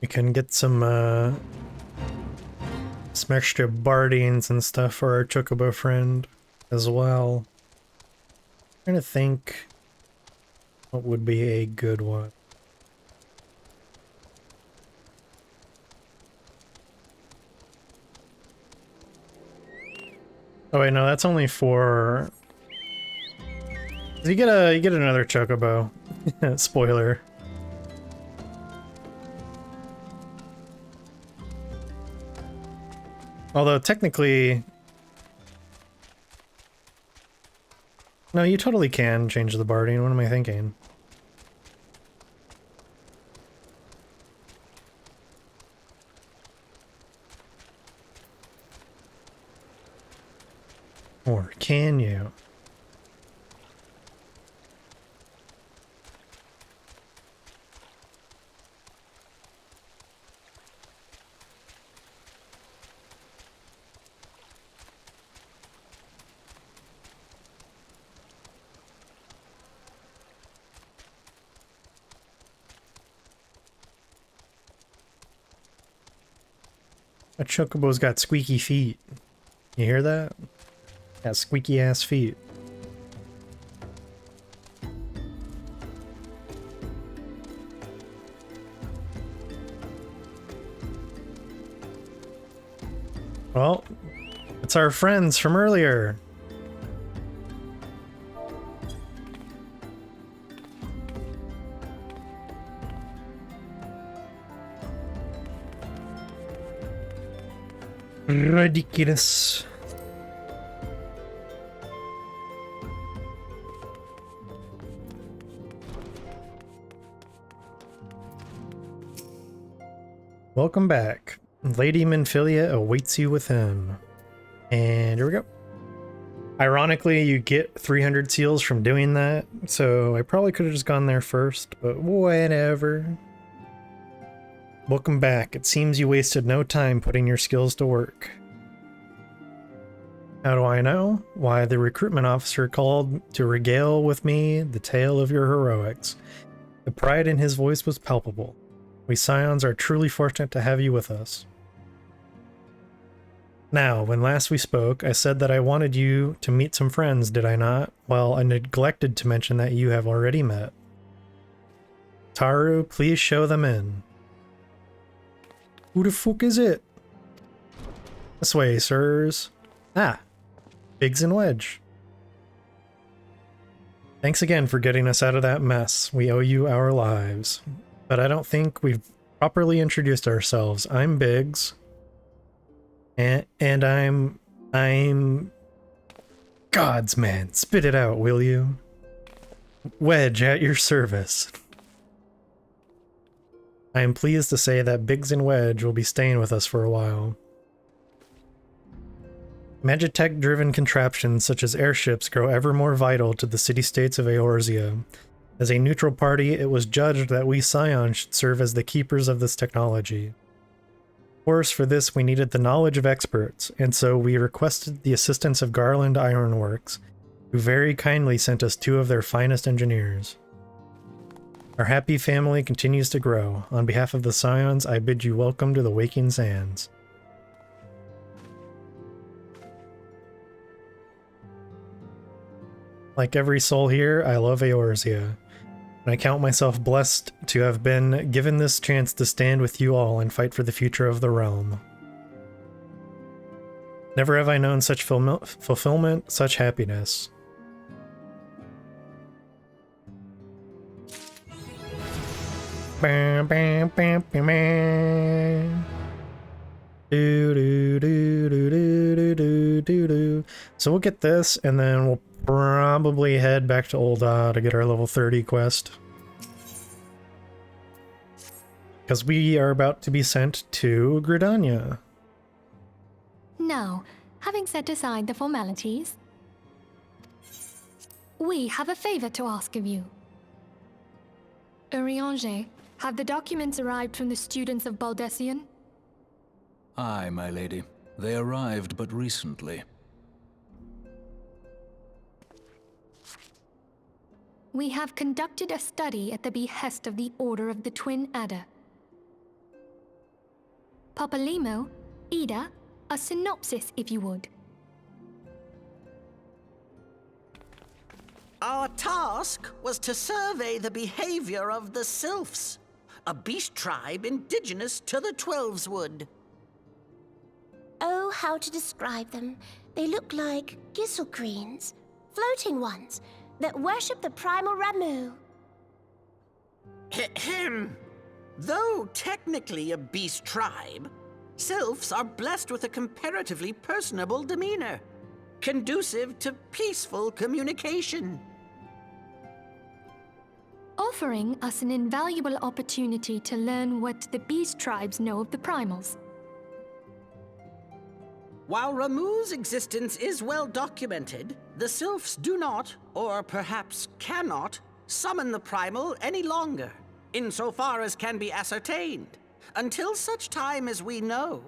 We can get some extra bardings and stuff for our Chocobo friend as well. I'm trying to think what would be a good one. Oh wait, no, that's only for... You get another Chocobo. Spoiler. Although technically... no, you totally can change the barding. What am I thinking? Or can you? A Chocobo's got squeaky feet. You hear that? Got squeaky ass feet. Well, it's our friends from earlier. Ridiculous. Welcome back. Lady Minfilia awaits you within. And here we go. Ironically, you get 300 seals from doing that, so I probably could have just gone there first, but whatever. Welcome back. It seems you wasted no time putting your skills to work. How do I know? Why, the recruitment officer called to regale with me the tale of your heroics. The pride in his voice was palpable. We Scions are truly fortunate to have you with us. Now, when last we spoke, I said that I wanted you to meet some friends, did I not? Well, I neglected to mention that you have already met. Taru, please show them in. Who the fuck is it? This way, sirs. Ah, Biggs and Wedge. Thanks again for getting us out of that mess. We owe you our lives. But I don't think we've properly introduced ourselves. I'm Biggs. And I'm God's man. Spit it out, will you? Wedge at your service. I am pleased to say that Biggs and Wedge will be staying with us for a while. Magitech-driven contraptions such as airships grow ever more vital to the city-states of Eorzea. As a neutral party, it was judged that we Scions should serve as the keepers of this technology. Of course, for this we needed the knowledge of experts, and so we requested the assistance of Garland Ironworks, who very kindly sent us 2 of their finest engineers. Our happy family continues to grow. On behalf of the Scions, I bid you welcome to the Waking Sands. Like every soul here, I love Eorzea, and I count myself blessed to have been given this chance to stand with you all and fight for the future of the realm. Never have I known such fulfillment, such happiness. Bam, bam, bam, bam, bam. Do, do, do, do, do, do, do, do. So we'll get this, and then we'll probably head back to Ul'dah to get our level 30 quest. Because we are about to be sent to Gridania. Now, having set aside the formalities, we have a favor to ask of you. Urianger, have the documents arrived from the students of Baldessian? Aye, my lady. They arrived but recently. We have conducted a study at the behest of the Order of the Twin Adder. Papalimo, Ida, a synopsis if you would. Our task was to survey the behavior of the Sylphs, a beast tribe indigenous to the Twelveswood. Oh, how to describe them. They look like gisselcreens, floating ones, that worship the Primal Ramuh. Ahem. Though technically a beast tribe, Sylphs are blessed with a comparatively personable demeanor, conducive to peaceful communication. Offering us an invaluable opportunity to learn what the beast tribes know of the primals. While Ramuh's existence is well documented, the Sylphs do not, or perhaps cannot, summon the Primal any longer, insofar as can be ascertained, until such time as we know.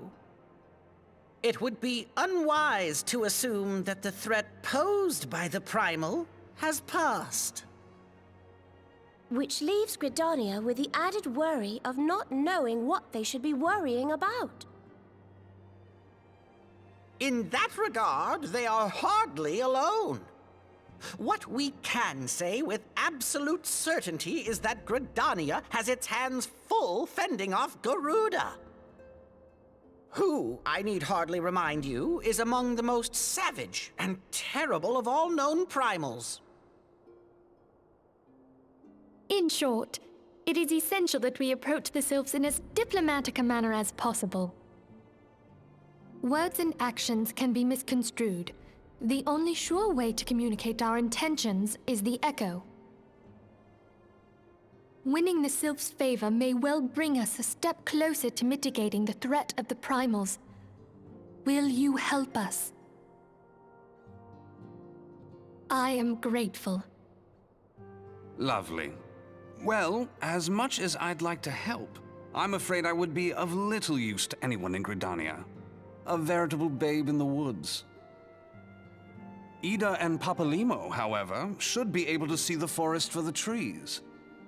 It would be unwise to assume that the threat posed by the Primal has passed. Which leaves Gridania with the added worry of not knowing what they should be worrying about. In that regard, they are hardly alone. What we can say with absolute certainty is that Gridania has its hands full fending off Garuda, who, I need hardly remind you, is among the most savage and terrible of all known primals. In short, it is essential that we approach the Sylphs in as diplomatic a manner as possible. Words and actions can be misconstrued. The only sure way to communicate our intentions is the echo. Winning the Sylphs' favor may well bring us a step closer to mitigating the threat of the primals. Will you help us? I am grateful. Lovely. Well, as much as I'd like to help, I'm afraid I would be of little use to anyone in Gridania. A veritable babe in the woods. Ida and Papalimo, however, should be able to see the forest for the trees.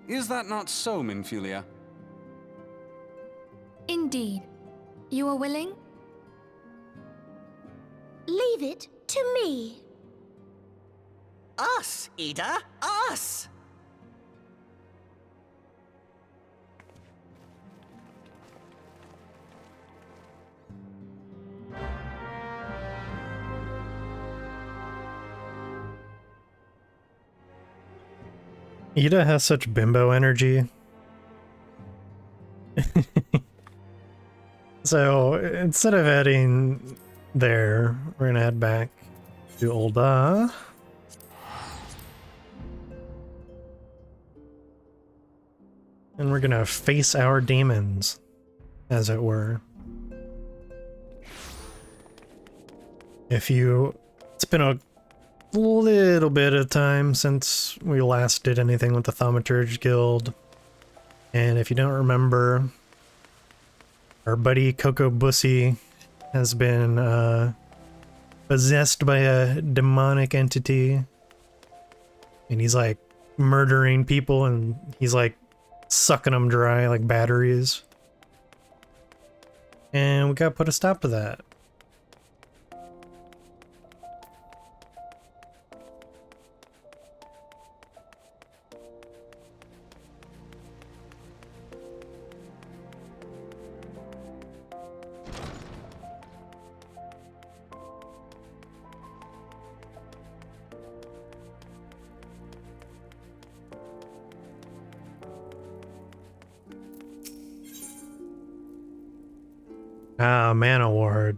Is that not so, Minfilia? Indeed. You are willing? Leave it to me. Us, Ida, us! Ida has such bimbo energy. So instead of heading there, we're gonna head back to Ul'dah. And we're gonna face our demons, as it were. It's been a little bit of time since we last did anything with the Thaumaturge Guild. And if you don't remember, our buddy Chocobo has been possessed by a demonic entity. And he's like murdering people and he's like sucking them dry like batteries. And we gotta put a stop to that. Ah, Mana Ward.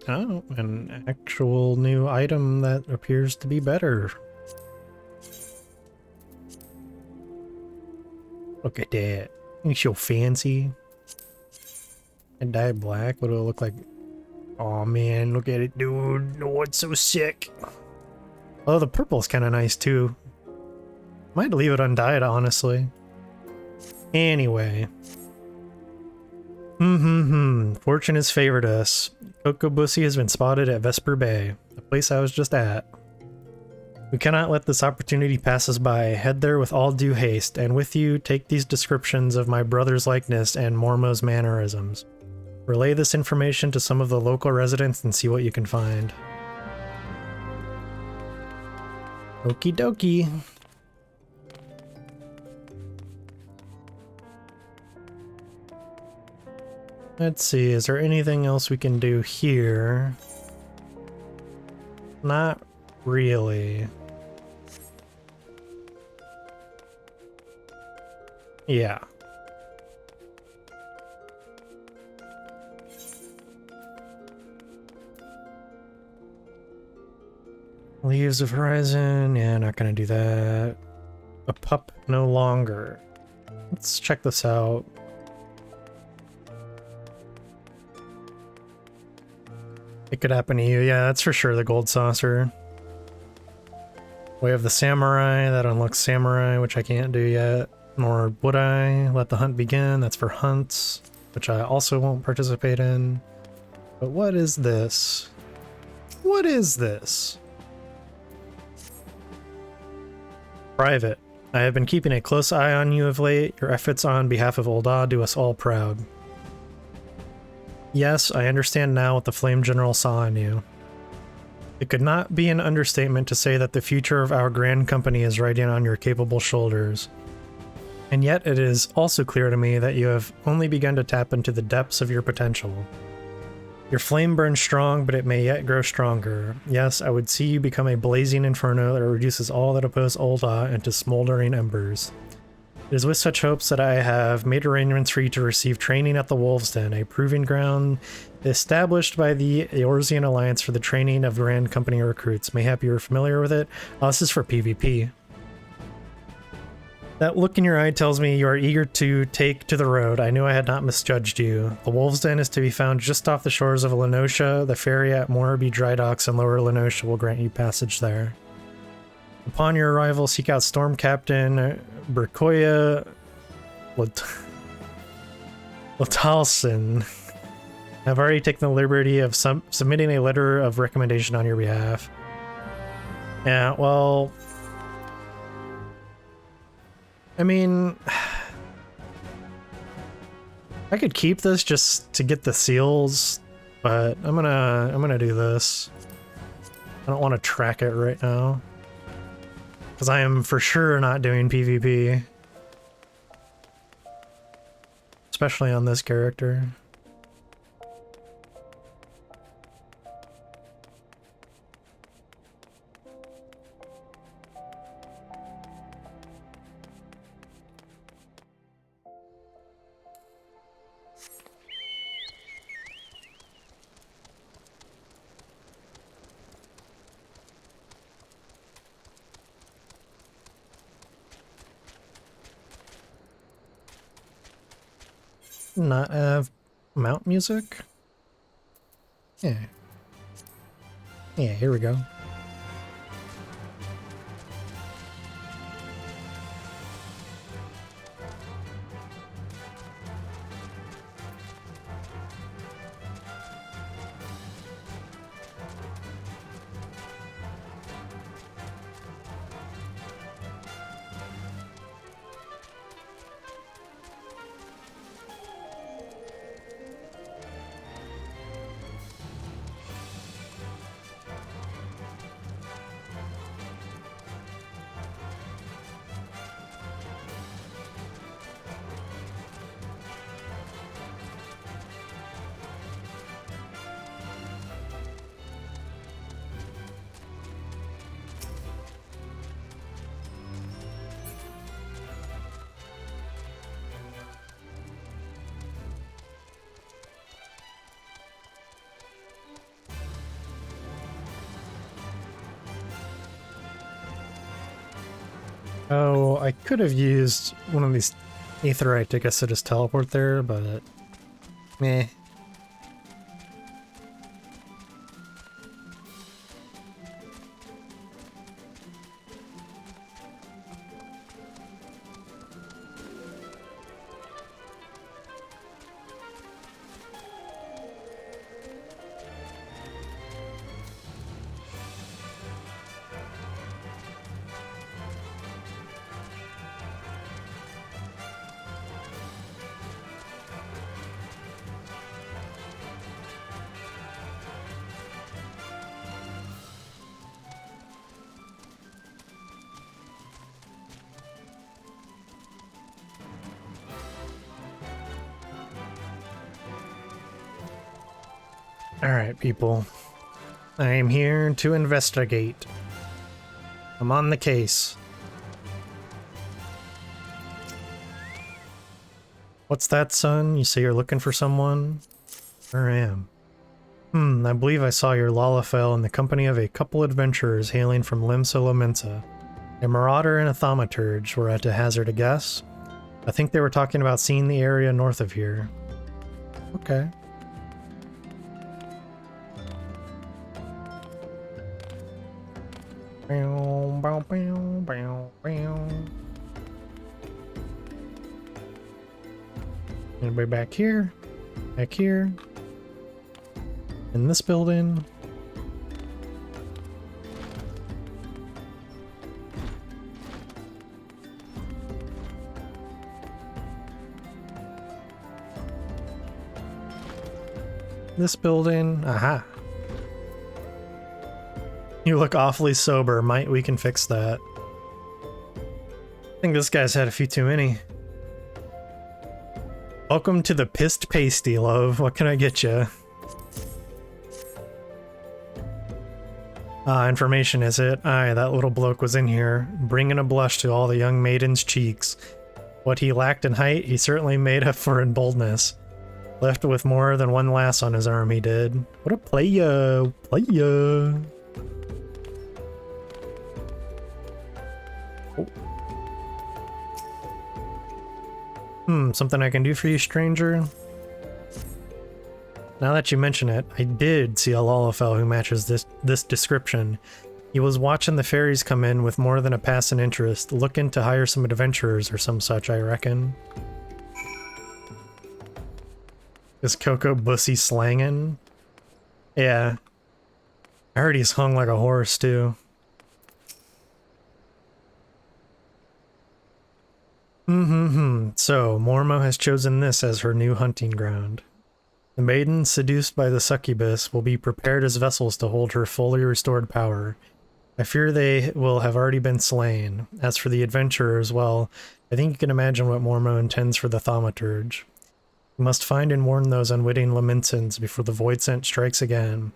Oh, an actual new item that appears to be better. Look at that. Ain't so fancy. And dye black, what do it look like? Oh man, look at it, dude. Oh, it's so sick. Oh, the purple's kind of nice too. Might leave it undyed, honestly. Anyway. Fortune has favored us. Chocobo has been spotted at Vesper Bay, the place I was just at. We cannot let this opportunity pass us by. Head there with all due haste, and with you, take these descriptions of my brother's likeness and Mormo's mannerisms. Relay this information to some of the local residents and see what you can find. Okie dokie. Let's see, is there anything else we can do here? Not really. Yeah. Leaves of Horizon, yeah, not gonna do that. A pup no longer. Let's check this out. It could happen to you, yeah, that's for sure the gold saucer. We have the samurai, that unlocks samurai, which I can't do yet. Nor would I. Let the hunt begin, that's for hunts, which I also won't participate in. But what is this? What is this? Private. I have been keeping a close eye on you of late. Your efforts on behalf of Ul'dah do us all proud. Yes, I understand now what the Flame General saw in you. It could not be an understatement to say that the future of our grand company is riding on your capable shoulders. And yet it is also clear to me that you have only begun to tap into the depths of your potential. Your flame burns strong, but it may yet grow stronger. Yes, I would see you become a blazing inferno that reduces all that oppose Ul'dah into smoldering embers. It is with such hopes that I have made arrangements for you to receive training at the Wolves' Den, a proving ground established by the Eorzean Alliance for the training of Grand Company recruits. Mayhap you are familiar with it? Oh, this is for PvP. That look in your eye tells me you are eager to take to the road. I knew I had not misjudged you. The Wolves' Den is to be found just off the shores of Lenosha. The ferry at Moraby Dry Docks in Lower Lenosha will grant you passage there. Upon your arrival, seek out Storm Captain Berkoya Latalson. I've already taken the liberty of submitting a letter of recommendation on your behalf. Yeah, well... I mean... I could keep this just to get the seals, but I'm gonna do this. I don't want to track it right now. Because I am for sure not doing PvP. Especially on this character. not have mount music? Yeah. Yeah, here we go. Oh, I could have used one of these aetherite to guess to just teleport there, but meh. Alright, people. I am here to investigate. I'm on the case. What's that, son? You say you're looking for someone? Where I am. I believe I saw your Lalafell in the company of a couple adventurers hailing from Limsa. A marauder and a thaumaturge were to hazard a guess. I think they were talking about seeing the area north of here. Okay. Anybody back here? Back here? In this building? This building? Aha. You look awfully sober. We can fix that. I think this guy's had a few too many. Welcome to the Pissed Pasty, love. What can I get you? Information, is it? Aye, that little bloke was in here, bringing a blush to all the young maidens' cheeks. What he lacked in height, he certainly made up for in boldness. Left with more than one lass on his arm, he did. What a playa! Playa! Something I can do for you, stranger? Now that you mention it, I did see a Lalafell who matches this description. He was watching the fairies come in with more than a passing interest, looking to hire some adventurers or some such, I reckon. Is Coco Bussy slangin'? Yeah. I heard he's hung like a horse, too. So, Mormo has chosen this as her new hunting ground. The maidens, seduced by the succubus, will be prepared as vessels to hold her fully restored power. I fear they will have already been slain. As for the adventurers, well, I think you can imagine what Mormo intends for the thaumaturge. You must find and warn those unwitting Laminsons before the void scent strikes again.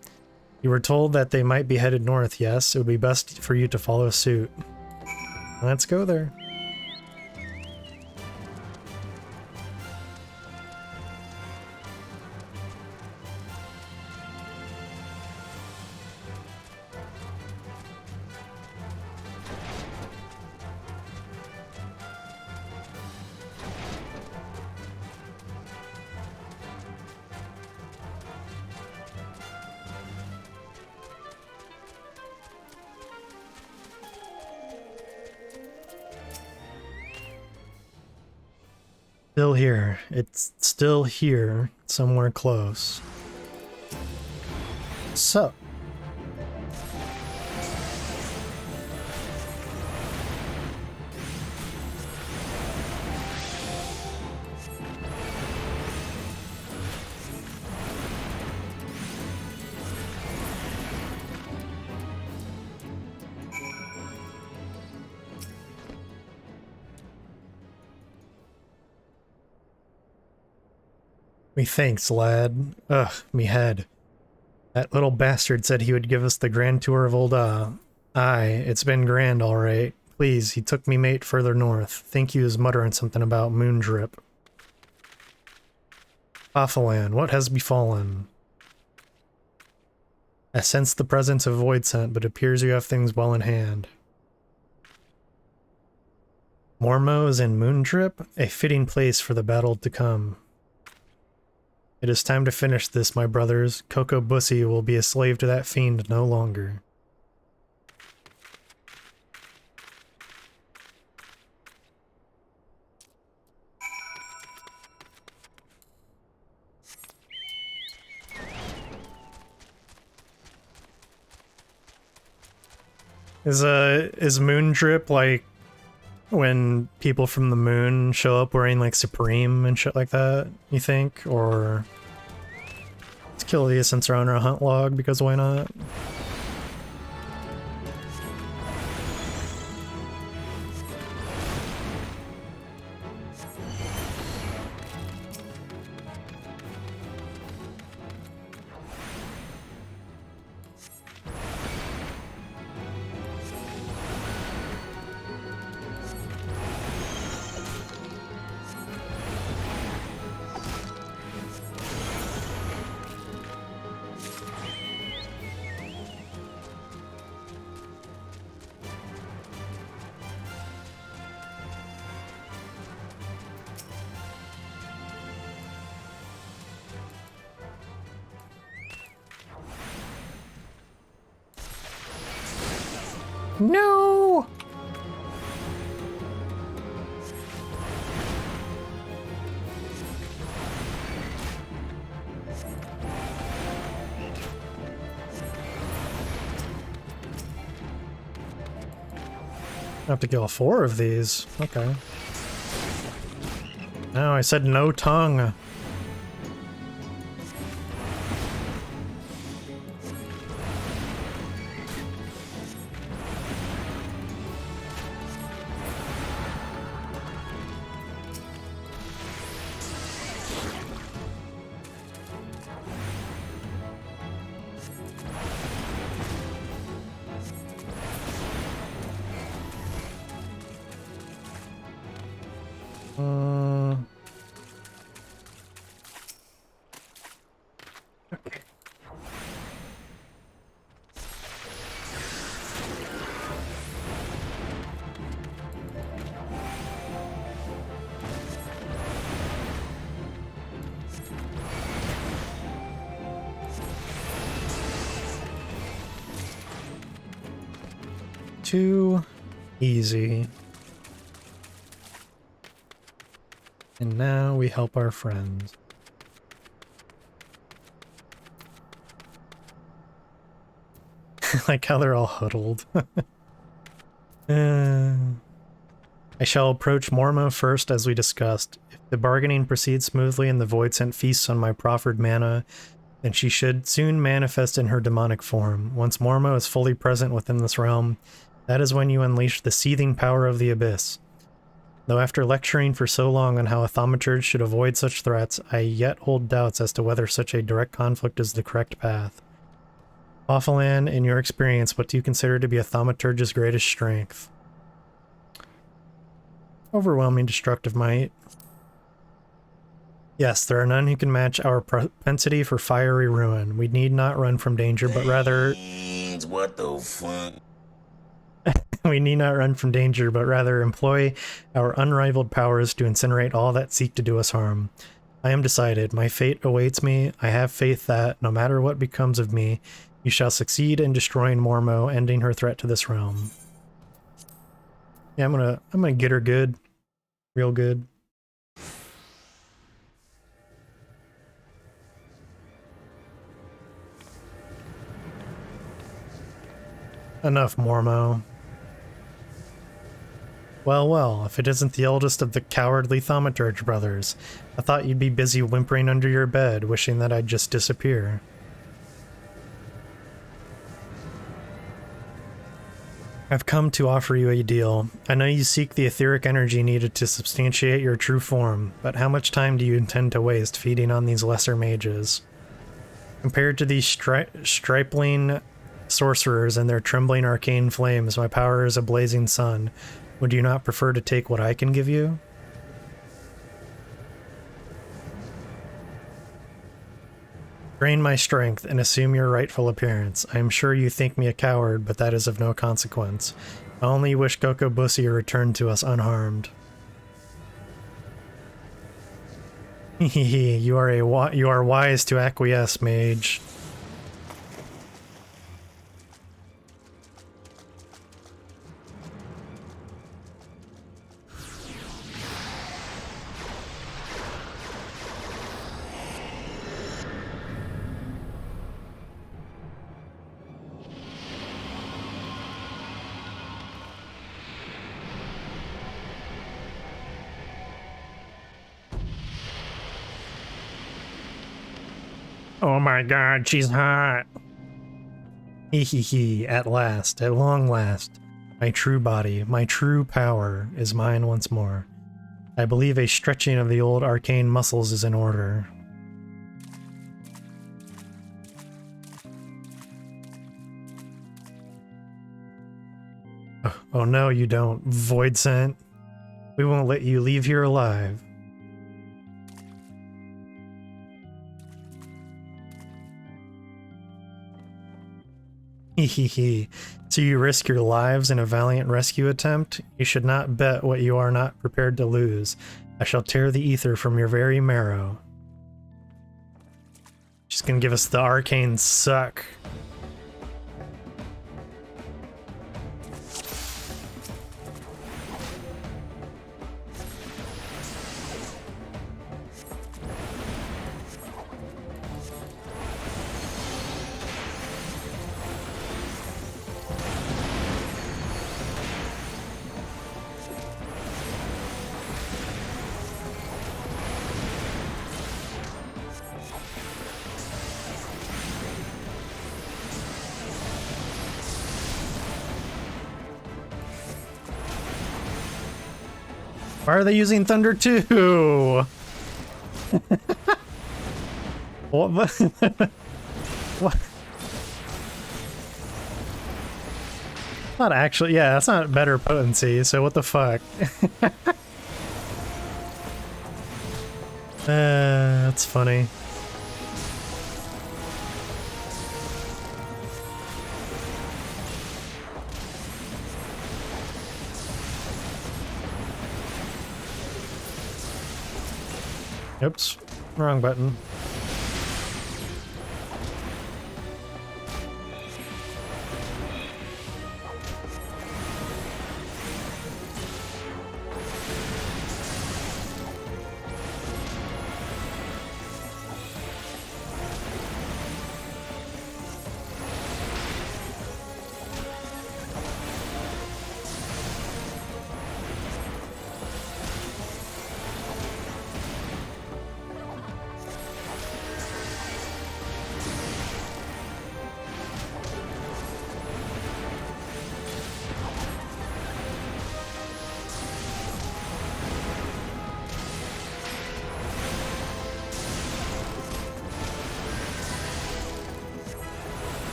You were told that they might be headed north, yes? It would be best for you to follow suit. Let's go there. Still here. It's still here, somewhere close. So. Me thanks, lad. Ugh, me head. That little bastard said he would give us the grand tour of Ul'dah. Aye, it's been grand, all right. Please, he took me mate further north. Think he was muttering something about moon drip. Afalan, what has befallen? I sense the presence of void scent, but appears you have things well in hand. Mormo is in moon drip? A fitting place for the battle to come. It is time to finish this, my brothers. Coco Bussy will be a slave to that fiend no longer. Is moon drip like when people from the moon show up wearing like Supreme and shit like that, you think? Or let's kill the since they're on our hunt log, because why not? No! I have to kill 4 of these. Okay. No, I said no tongue. Too easy. And now we help our friends. Like how they're all huddled. I shall approach Mormo first, as we discussed. If the bargaining proceeds smoothly and the void scent feasts on my proffered mana, then she should soon manifest in her demonic form. Once Mormo is fully present within this realm, that is when you unleash the seething power of the abyss. Though after lecturing for so long on how a thaumaturge should avoid such threats, I yet hold doubts as to whether such a direct conflict is the correct path. Afalan, in your experience, what do you consider to be a thaumaturge's greatest strength? Overwhelming destructive might. Yes, there are none who can match our propensity for fiery ruin. We need not run from danger, but rather... What the fuck? We need not run from danger, but rather employ our unrivaled powers to incinerate all that seek to do us harm. I am decided. My fate awaits me. I have faith that, no matter what becomes of me, you shall succeed in destroying Mormo, ending her threat to this realm. Yeah, I'm gonna get her good. Real good. Enough, Mormo. Well, well, if it isn't the eldest of the cowardly Thaumaturge brothers, I thought you'd be busy whimpering under your bed, wishing that I'd just disappear. I've come to offer you a deal. I know you seek the etheric energy needed to substantiate your true form, but how much time do you intend to waste feeding on these lesser mages? Compared to these stripling sorcerers and their trembling arcane flames, my power is a blazing sun. Would you not prefer to take what I can give you? Drain my strength and assume your rightful appearance. I am sure you think me a coward, but that is of no consequence. I only wish Kokobusi returned to us unharmed. Hehehe, you are wise to acquiesce, mage. Oh my god, she's hot. Hehehe, at last, at long last, my true body, my true power is mine once more. I believe a stretching of the old arcane muscles is in order. Oh no, you don't, Void Scent. We won't let you leave here alive. Hehehe. So you risk your lives in a valiant rescue attempt? You should not bet what you are not prepared to lose. I shall tear the ether from your very marrow. She's gonna give us the arcane suck. Why are they using Thunder too? What? What? Not actually, yeah, that's not better potency, so what the fuck? That's funny. Oops, wrong button.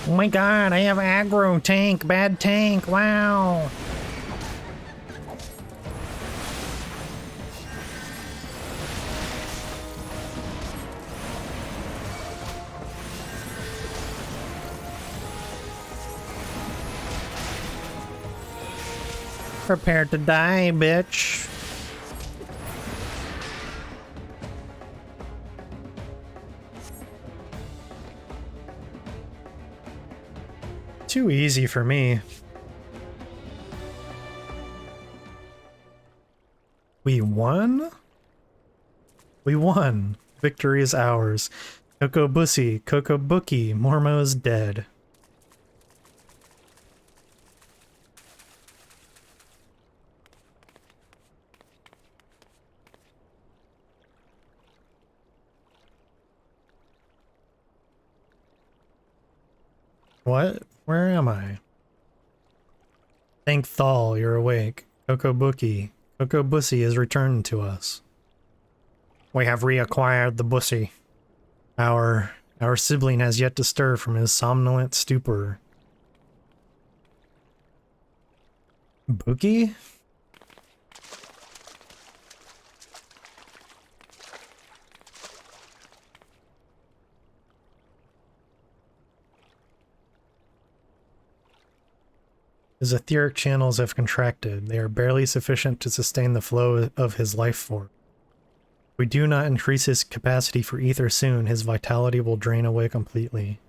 Oh my god, I have aggro tank, bad tank, wow. Prepare to die, bitch. Too easy for me. We won? We won. Victory is ours. Chocobussy, Chocobuki, Mormo's dead. What? Where am I? Thank Thal, you're awake. Chocobuki. Chocobussy is returned to us. We have reacquired the Bussy. Our sibling has yet to stir from his somnolent stupor. Buki? His etheric channels have contracted. They are barely sufficient to sustain the flow of his life force. If we do not increase his capacity for ether soon, his vitality will drain away completely.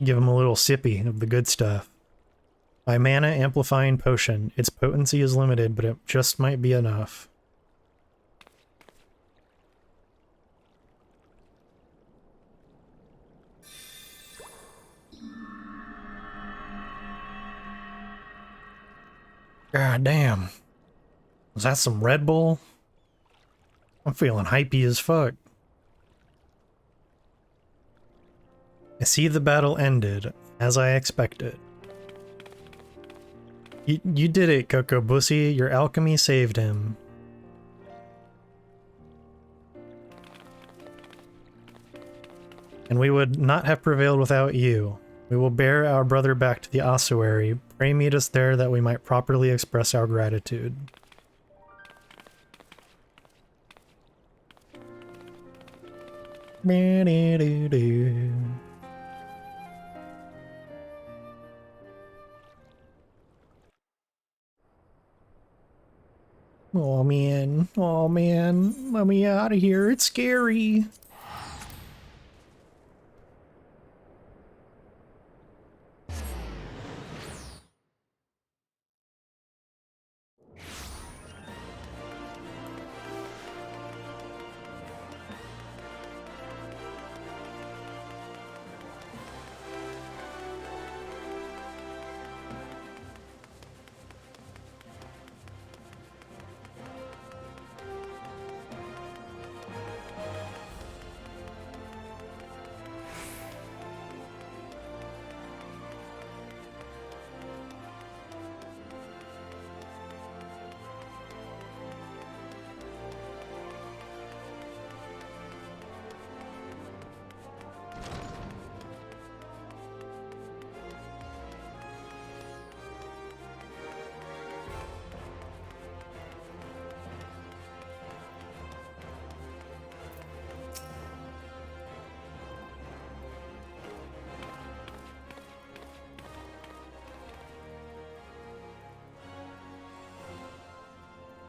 Give him a little sippy of the good stuff. My mana amplifying potion. Its potency is limited, but it just might be enough. God damn. Was that some Red Bull? I'm feeling hypey as fuck. I see the battle ended, as I expected. You did it, Chocobussy. Your alchemy saved him. And we would not have prevailed without you. We will bear our brother back to the ossuary. Pray meet us there that we might properly express our gratitude. Oh man, let me out of here, it's scary.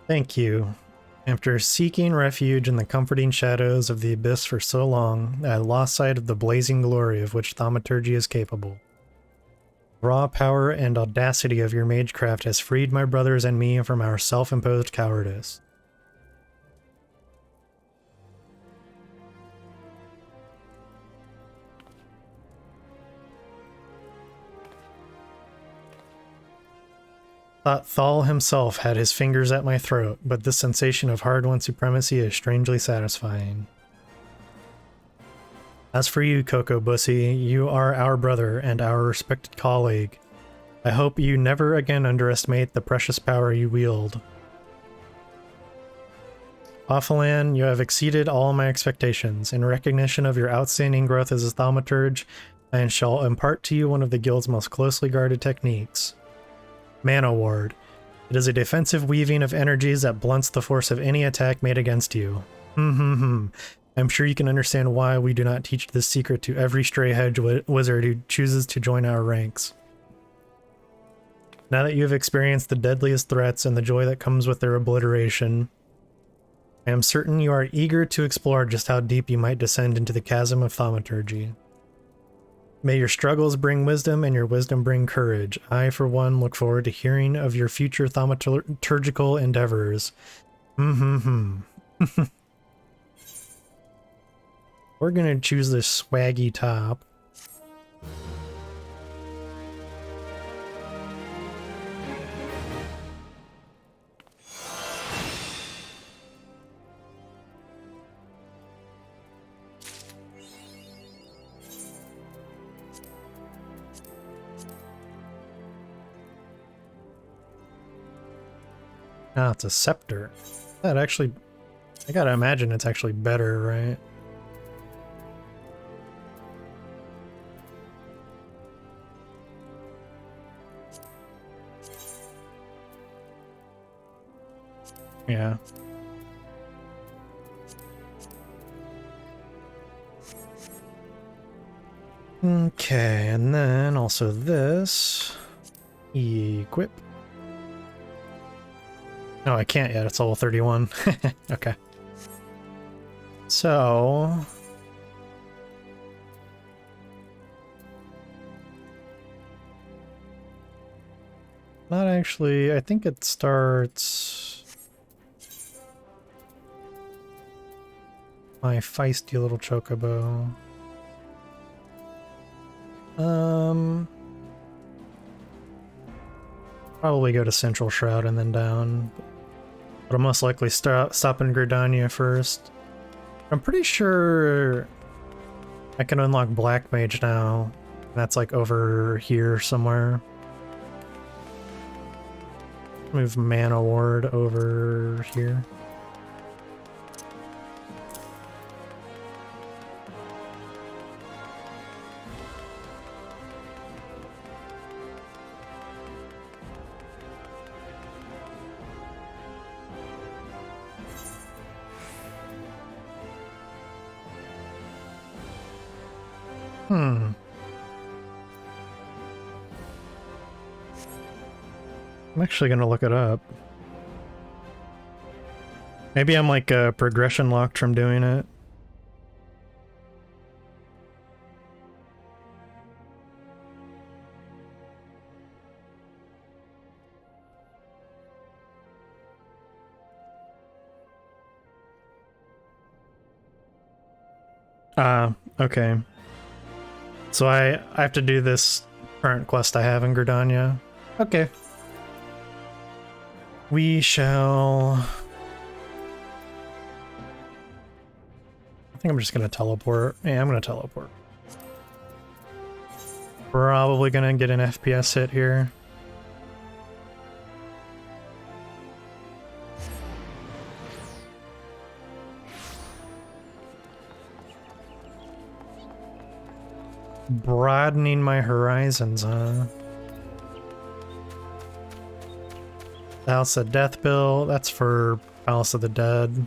Thank you. After seeking refuge in the comforting shadows of the abyss for so long, I lost sight of the blazing glory of which thaumaturgy is capable. The raw power and audacity of your magecraft has freed my brothers and me from our self-imposed cowardice. Thought Thal himself had his fingers at my throat, but this sensation of hard-won supremacy is strangely satisfying. As for you, Chocobussy, you are our brother and our respected colleague. I hope you never again underestimate the precious power you wield. Wafflean, you have exceeded all my expectations. In recognition of your outstanding growth as a thaumaturge, I shall impart to you one of the guild's most closely guarded techniques. Mana Ward. It is a defensive weaving of energies that blunts the force of any attack made against you. I'm sure you can understand why we do not teach this secret to every stray hedge wizard who chooses to join our ranks. Now that you have experienced the deadliest threats and the joy that comes with their obliteration, I am certain you are eager to explore just how deep you might descend into the chasm of thaumaturgy. May your struggles bring wisdom and your wisdom bring courage. I, for one, look forward to hearing of your future thaumaturgical endeavors. We're gonna choose this swaggy top. Ah, it's a scepter. That actually, I gotta imagine it's actually better, right? Yeah. Okay, and then also this. Equip. No, I can't yet. It's level 31. Okay. So... not actually. I think it starts... my feisty little chocobo. Probably go to Central Shroud and then down. But I'll most likely stop in Gridania first. I'm pretty sure I can unlock Black Mage now. That's like over here somewhere. Move Mana Ward over here. I'm actually gonna look it up. Maybe I'm like progression locked from doing it. Okay. So I have to do this current quest I have in Gridania. Okay. We shall... I think I'm just gonna teleport. Yeah, I'm gonna teleport. Probably gonna get an FPS hit here. Broadening my horizons, huh? House of Death Bill, that's for Palace of the Dead.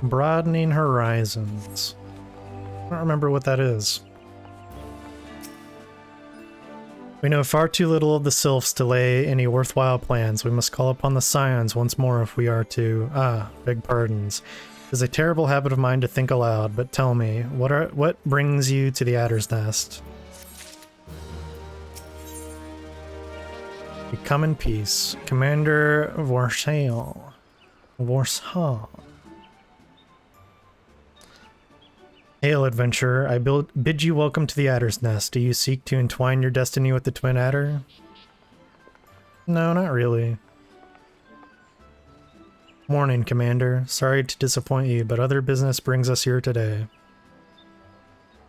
Broadening horizons. I don't remember what that is. We know far too little of the Sylphs to lay any worthwhile plans. We must call upon the Scions once more if we are to... beg pardons. It is a terrible habit of mine to think aloud, but tell me, what brings you to the Adder's Nest? We come in peace. Commander Warshale. Hail, adventurer. I bid you welcome to the Adder's Nest. Do you seek to entwine your destiny with the Twin Adder? No, not really. Morning, Commander. Sorry to disappoint you, but other business brings us here today.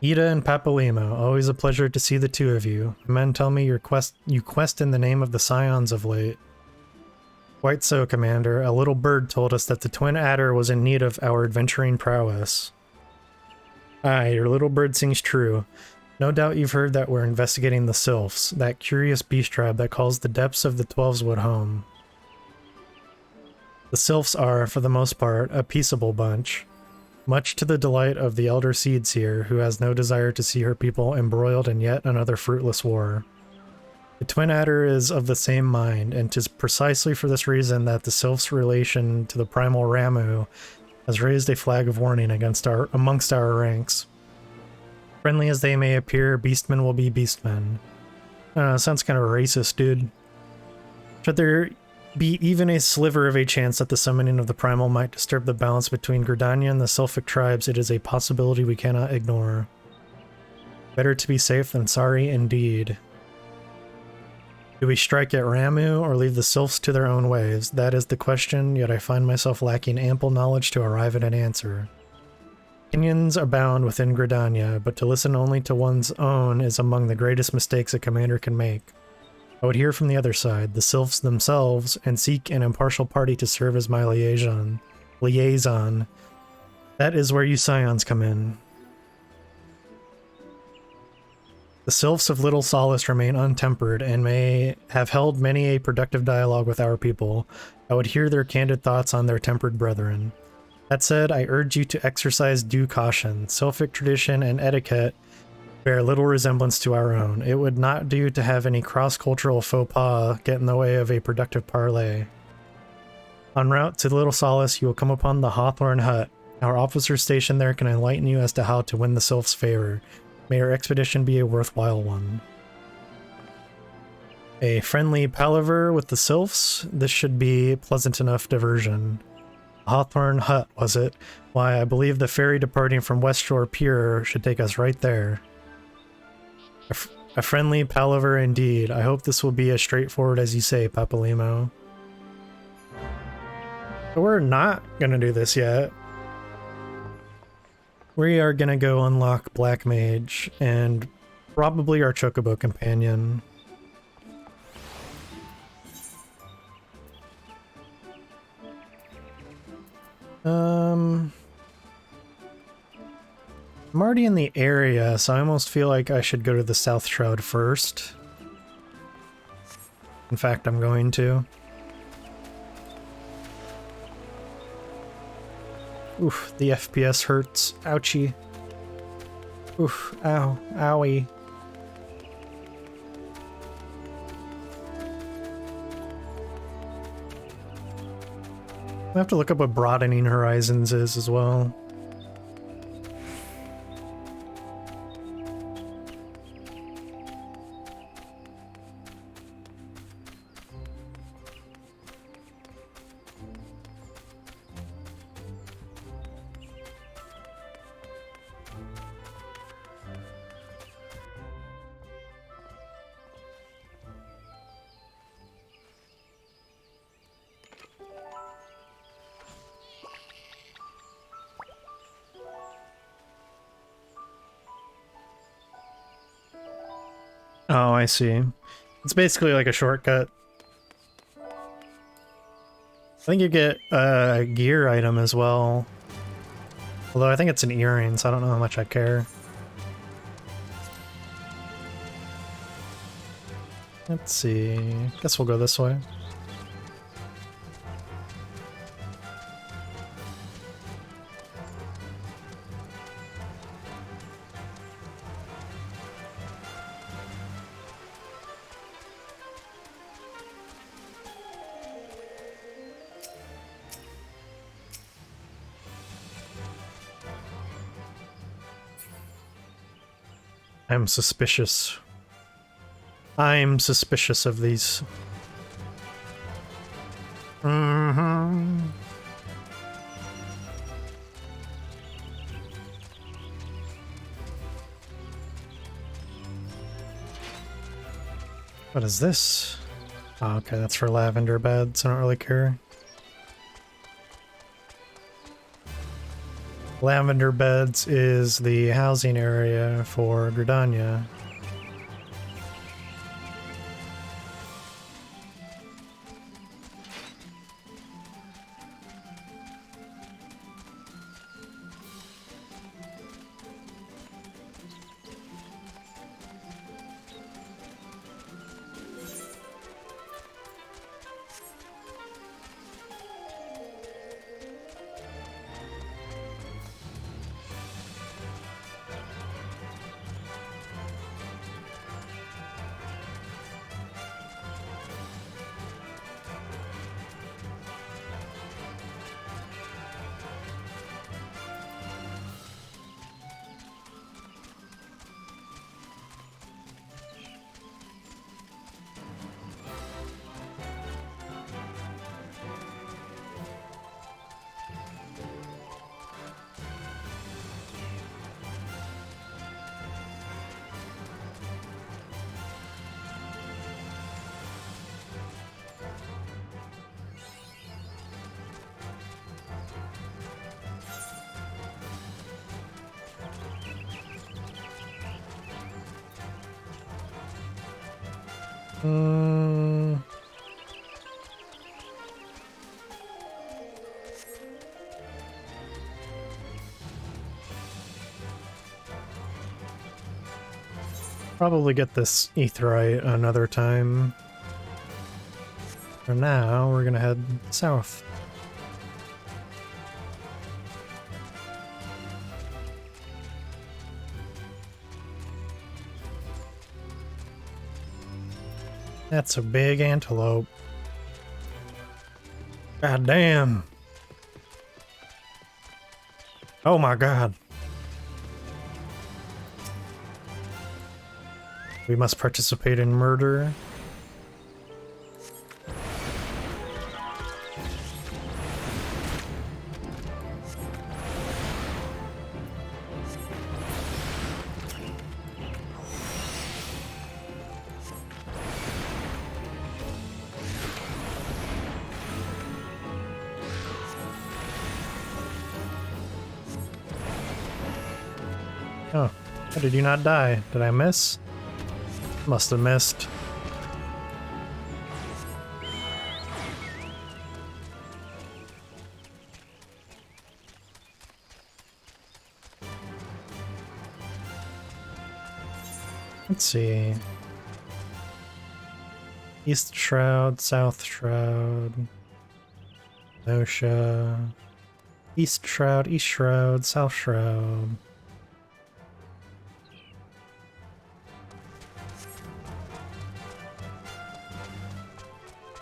Ida and Papalimo, always a pleasure to see the two of you. Men tell me you quest in the name of the Scions of late. Quite so, Commander. A little bird told us that the Twin Adder was in need of our adventuring prowess. Aye, your little bird sings true. No doubt you've heard that we're investigating the Sylphs, that curious beast tribe that calls the depths of the Twelveswood home. The Sylphs are, for the most part, a peaceable bunch, much to the delight of the elder Seedseer, who has no desire to see her people embroiled in yet another fruitless war. The Twin Adder is of the same mind, and 'tis precisely for this reason that the Sylph's relation to the Primal Ramuh has raised a flag of warning amongst our ranks. Friendly as they may appear, beastmen will be beastmen. Sounds kind of racist, dude. Should there be even a sliver of a chance that the summoning of the Primal might disturb the balance between Gridania and the Sylphic tribes, it is a possibility we cannot ignore. Better to be safe than sorry indeed. Do we strike at Ramuh or leave the Sylphs to their own ways? That is the question, yet I find myself lacking ample knowledge to arrive at an answer. Opinions abound within Gridania, but to listen only to one's own is among the greatest mistakes a commander can make. I would hear from the other side, the Sylphs themselves, and seek an impartial party to serve as my liaison. That is where you scions come in. The Sylphs of Little Solace remain untempered and may have held many a productive dialogue with our people. I would hear their candid thoughts on their tempered brethren. That said, I urge you to exercise due caution. Sylphic tradition and etiquette bear little resemblance to our own. It would not do to have any cross-cultural faux pas get in the way of a productive parley. En route to Little Solace, you will come upon the Hawthorn Hut. Our officers stationed there can enlighten you as to how to win the Sylph's favor. May your expedition be a worthwhile one. A friendly palaver with the Sylphs? This should be pleasant enough diversion. Hawthorn Hut, was it? Why, I believe the ferry departing from West Shore Pier should take us right there. A friendly palaver indeed. I hope this will be as straightforward as you say, Papalimo. But we're not gonna do this yet. We are gonna go unlock Black Mage and probably our Chocobo companion. I'm already in the area, so I almost feel like I should go to the South Shroud first. In fact, I'm going to. Oof, the FPS hurts. Ouchie. Oof, ow, owie. I have to look up what Broadening Horizons is as well. Oh, I see. It's basically like a shortcut. I think you get a gear item as well. Although I think it's an earring, so I don't know how much I care. Let's see. Guess we'll go this way. I'm suspicious. I'm suspicious of these. What is this? Oh, okay, that's for lavender beds. I don't really care. Lavender Beds is the housing area for Gridania. Probably get this Aetheryte another time. For now, we're gonna head south. That's a big antelope. God damn. Oh my god. We must participate in murder. Oh, how did you not die? Did I miss? Must have missed. Let's see. East Shroud, South Shroud, Nosha, East Shroud, South Shroud.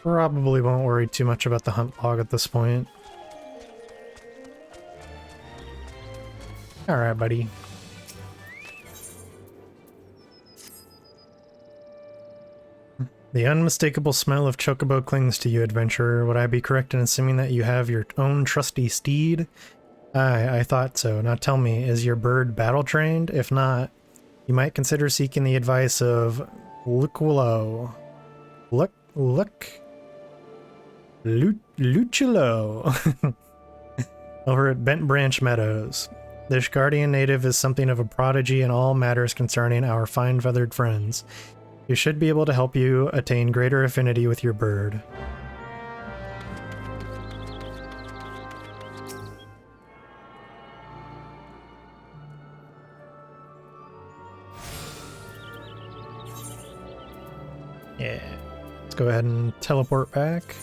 Probably won't worry too much about the hunt log at this point. Alright, buddy. The unmistakable smell of Chocobo clings to you, adventurer. Would I be correct in assuming that you have your own trusty steed? Aye, I thought so. Now tell me, is your bird battle-trained? If not, you might consider seeking the advice of Luculo. Luculo over at Bent Branch Meadows. This guardian native is something of a prodigy in all matters concerning our fine-feathered friends. He should be able to help you attain greater affinity with your bird. Yeah, let's go ahead and teleport back.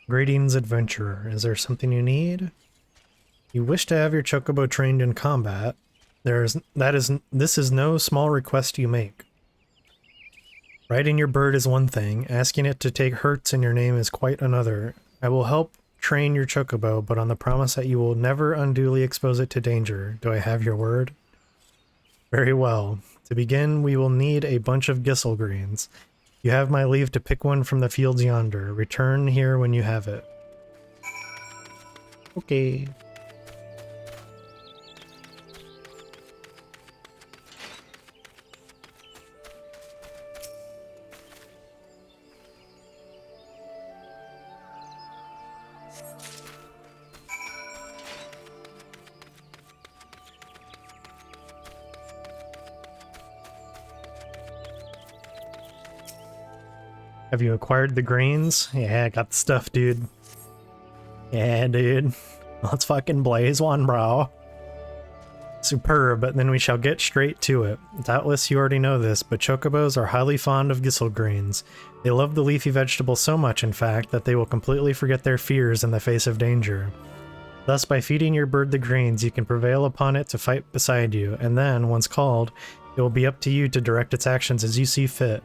Greetings, adventurer. Is there something you need? You wish to have your Chocobo trained in combat. This is no small request you make. Riding your bird is one thing, asking it to take hurts in your name is quite another. I will help train your Chocobo, but on the promise that you will never unduly expose it to danger. Do I have your word? Very well. To begin, we will need a bunch of Gissel greens. You have my leave to pick one from the fields yonder. Return here when you have it. Okay. Have you acquired the greens? Yeah, I got the stuff, dude. Yeah, dude. Let's fucking blaze one, bro. Superb, but then we shall get straight to it. Doubtless you already know this, but chocobos are highly fond of Gissel greens. They love the leafy vegetable so much, in fact, that they will completely forget their fears in the face of danger. Thus, by feeding your bird the greens, you can prevail upon it to fight beside you, and then, once called, it will be up to you to direct its actions as you see fit.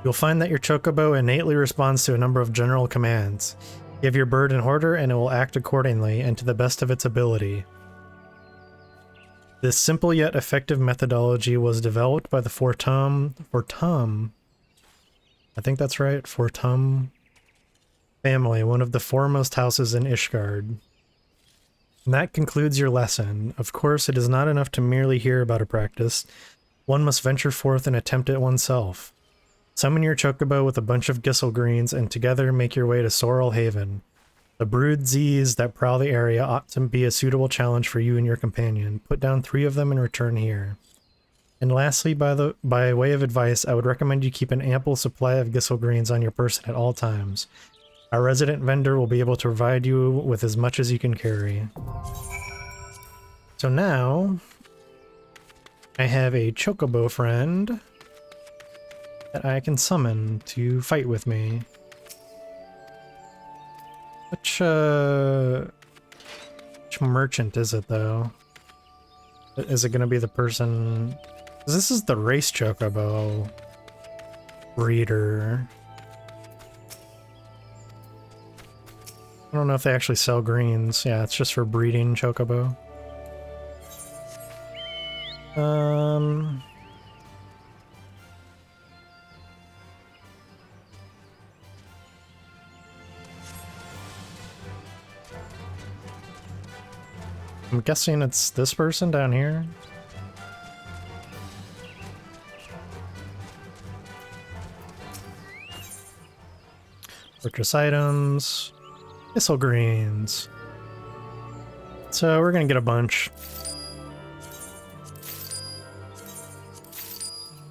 You'll find that your Chocobo innately responds to a number of general commands. Give your bird an order and it will act accordingly and to the best of its ability. This simple yet effective methodology was developed by the Fortum, I think that's right, Fortum Family, one of the foremost houses in Ishgard. And that concludes your lesson. Of course, it is not enough to merely hear about a practice. One must venture forth and attempt it oneself. Summon your Chocobo with a bunch of Gisselgreens and together make your way to Sorrel Haven. The brood Z's that prowl the area ought to be a suitable challenge for you and your companion. Put down 3 of them and return here. And lastly, by way of advice, I would recommend you keep an ample supply of Gisselgreens on your person at all times. Our resident vendor will be able to provide you with as much as you can carry. So now, I have a Chocobo friend that I can summon to fight with me. Which merchant is it, though? Is it going to be the person... This is the race Chocobo breeder. I don't know if they actually sell greens. Yeah, it's just for breeding Chocobo. I'm guessing it's this person down here. Purchase items. Thistle greens. So we're gonna get a bunch.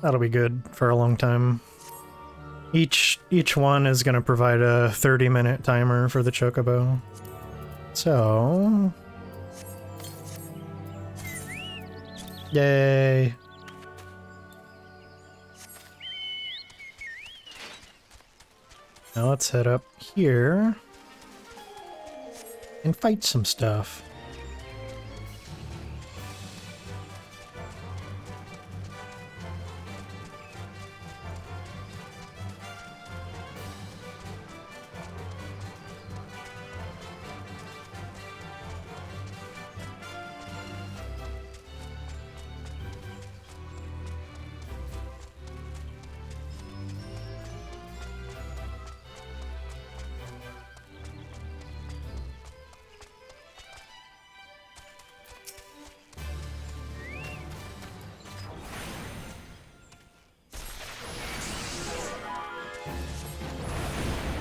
That'll be good for a long time. Each one is gonna provide a 30-minute timer for the Chocobo. So... Yay! Now let's head up here and fight some stuff.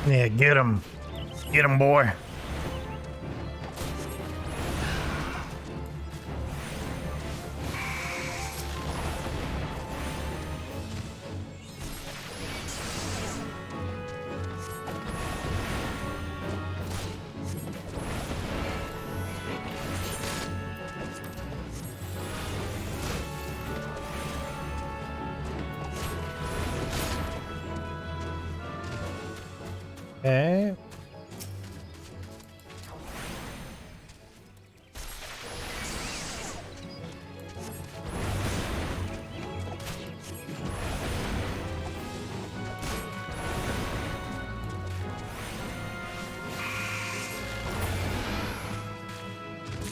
Yeah, get him. Get him, boy. Okay.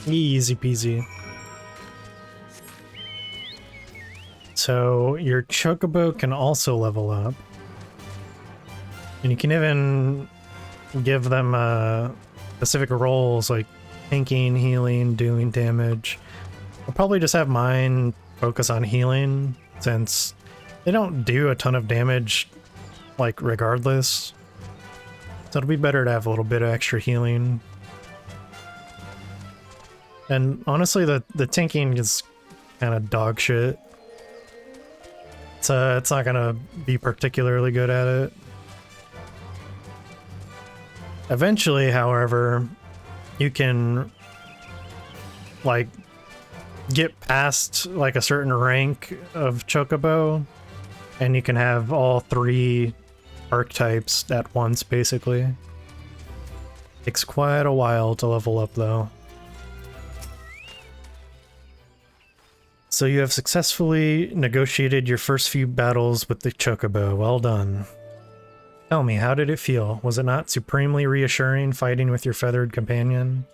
Easy peasy. So your Chocobo can also level up. And you can even give them specific roles like tanking, healing, doing damage. I'll probably just have mine focus on healing since they don't do a ton of damage like regardless. So it'll be better to have a little bit of extra healing. And honestly, the tanking is kind of dog shit. So it's not gonna be particularly good at it. Eventually, however, you can like get past like a certain rank of Chocobo and you can have all 3 archetypes at once basically. Takes quite a while to level up though. So you have successfully negotiated your first few battles with the Chocobo. Well done. Tell me, how did it feel? Was it not supremely reassuring fighting with your feathered companion?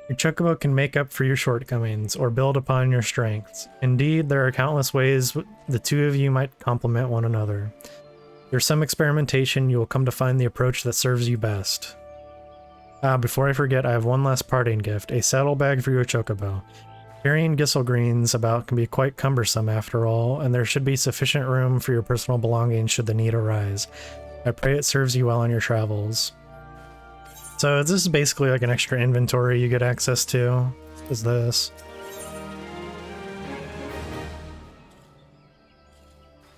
Your Chocobo can make up for your shortcomings, or build upon your strengths. Indeed, there are countless ways the two of you might complement one another. Through some experimentation, you will come to find the approach that serves you best. Before I forget, I have one last parting gift, a saddlebag for your Chocobo. Carrying Gisselgreens about can be quite cumbersome after all, and there should be sufficient room for your personal belongings should the need arise. I pray it serves you well on your travels. So this is basically like an extra inventory you get access to, is this.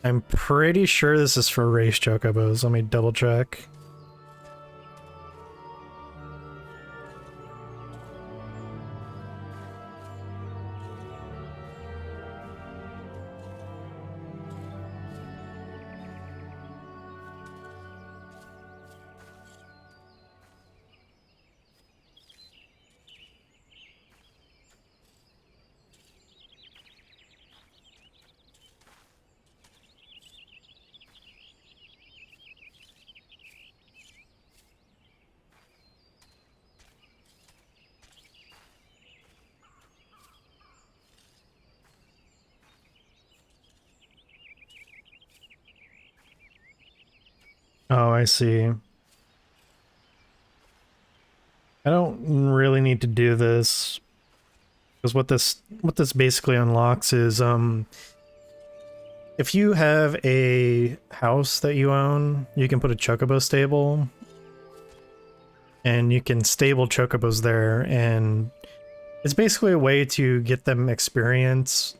I'm pretty sure this is for race Chocobos, let me double check. Oh, I see. I don't really need to do this, because what this basically unlocks is if you have a house that you own, you can put a Chocobo stable, and you can stable Chocobos there, and it's basically a way to get them experience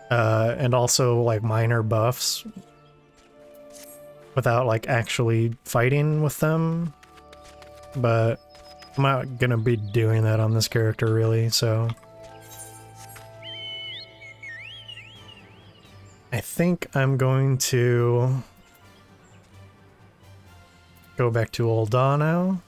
and also like minor buffs without like actually fighting with them. But I'm not gonna be doing that on this character really, so I think I'm going to go back to Ul'dah now.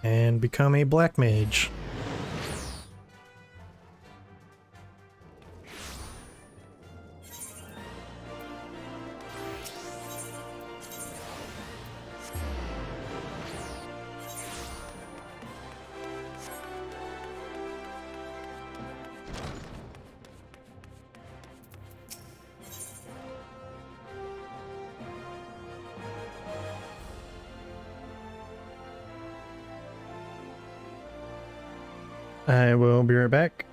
And become a black mage. I will be right back.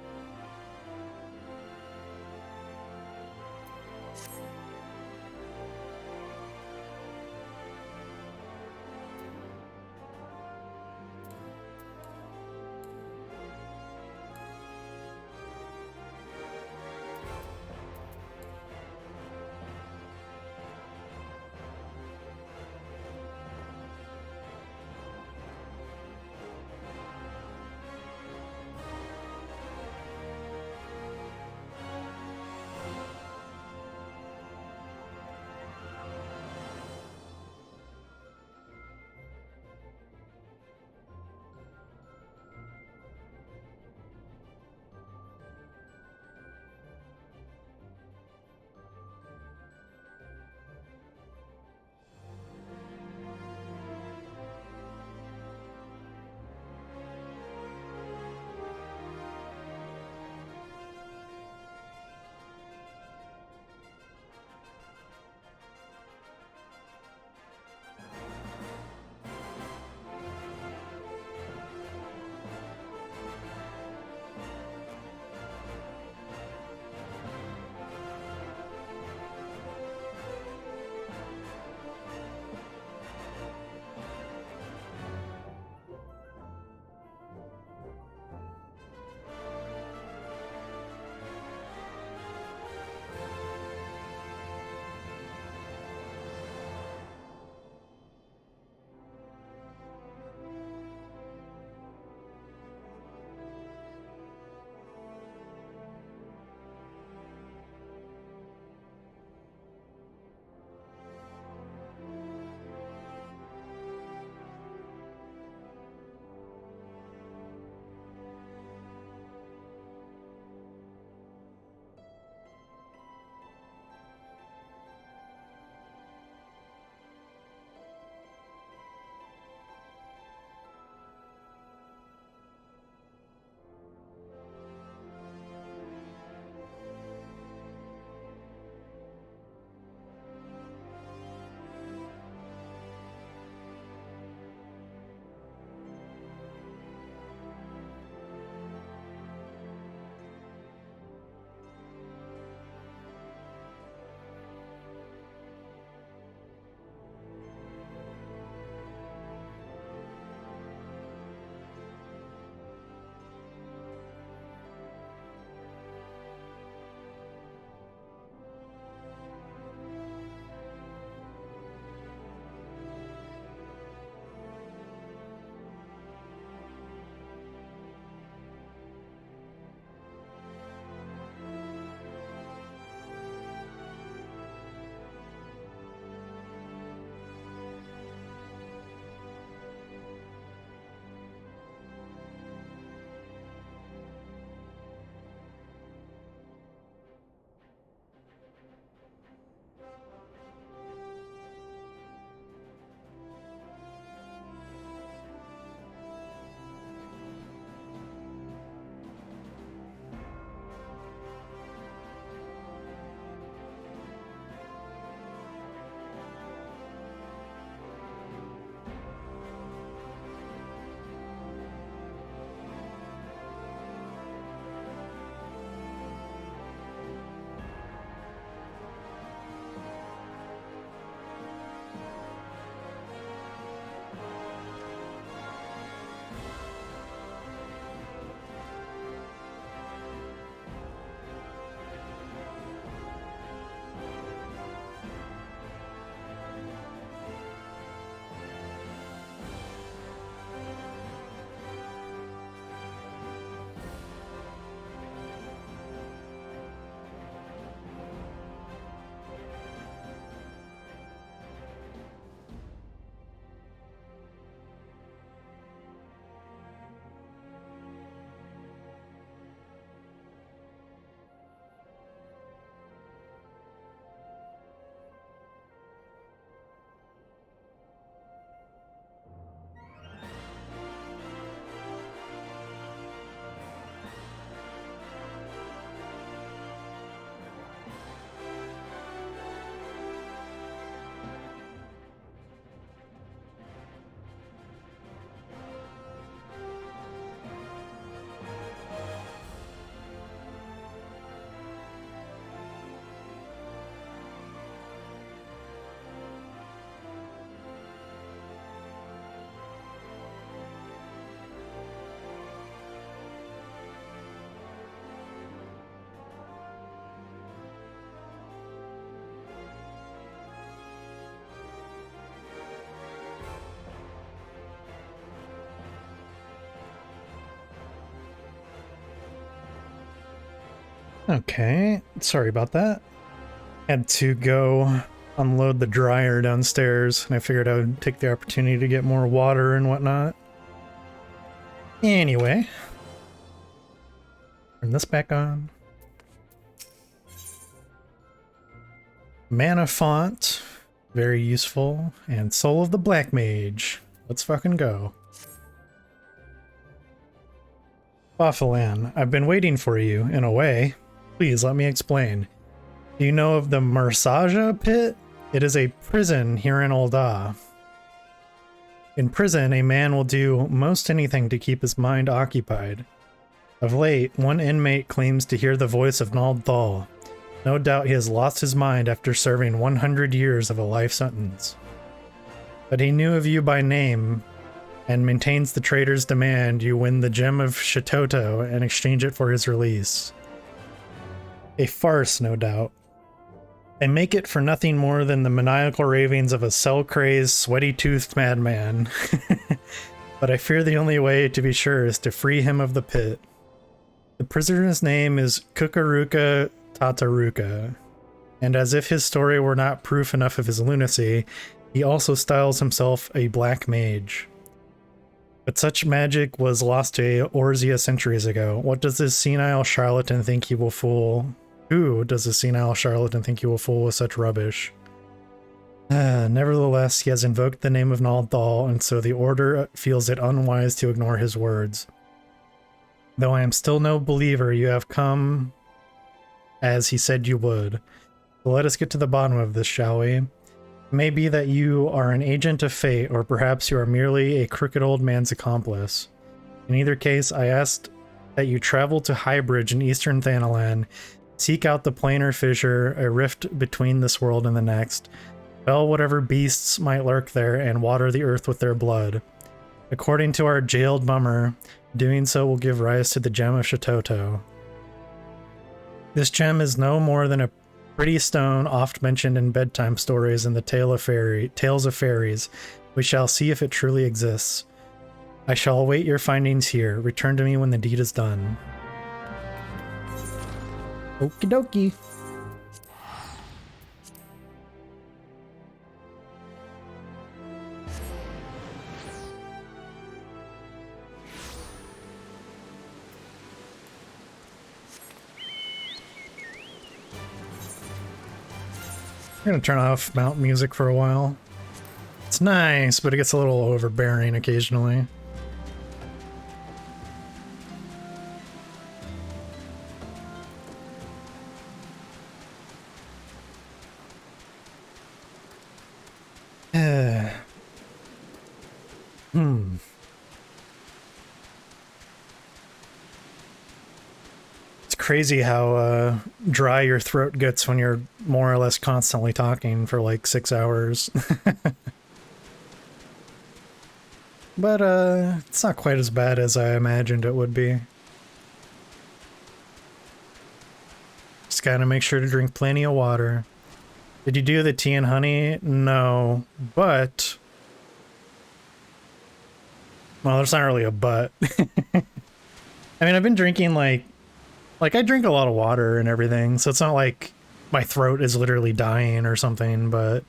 Okay, sorry about that. Had to go unload the dryer downstairs, and I figured I would take the opportunity to get more water and whatnot. Anyway, turn this back on. Mana font, very useful, and Soul of the Black Mage. Let's fucking go. Baffilan, I've been waiting for you, in a way. Please let me explain. Do you know of the Marsaja pit? It is a prison here in Ul'dah. In prison, a man will do most anything to keep his mind occupied. Of late, one inmate claims to hear the voice of Nald Thal. No doubt he has lost his mind after serving 100 years of a life sentence. But he knew of you by name, and maintains the traitor's demand you win the gem of Shatoto and exchange it for his release. A farce, no doubt. I make it for nothing more than the maniacal ravings of a cell-crazed, sweaty-toothed madman. But I fear the only way to be sure is to free him of the pit. The prisoner's name is Kukaruka Tataruka, and as if his story were not proof enough of his lunacy, he also styles himself a black mage. But such magic was lost to Orzia centuries ago. What does this senile charlatan think he will fool? Who does this senile charlatan think he will fool with such rubbish? Nevertheless, he has invoked the name of Nald Thal, and so the Order feels it unwise to ignore his words. Though I am still no believer, you have come as he said you would. So let us get to the bottom of this, shall we? It may be that you are an agent of fate, or perhaps you are merely a crooked old man's accomplice. In either case, I asked that you travel to Highbridge in eastern Thanalan, seek out the planar fissure, a rift between this world and the next, fell whatever beasts might lurk there, and water the earth with their blood. According to our jailed mummer, doing so will give rise to the gem of Shatoto. This gem is no more than a pretty stone oft mentioned in bedtime stories and the tales of fairies. We shall see if it truly exists. I shall await your findings here. Return to me when the deed is done. Okie dokie. I'm gonna turn off mount music for a while. It's nice, but it gets a little overbearing occasionally. It's crazy how dry your throat gets when you're more or less constantly talking for like 6 hours. But it's not quite as bad as I imagined it would be. Just gotta make sure to drink plenty of water. Did you do the tea and honey? No, but... Well, there's not really a but. I mean, I've been drinking like I drink a lot of water and everything, so it's not like my throat is literally dying or something, but...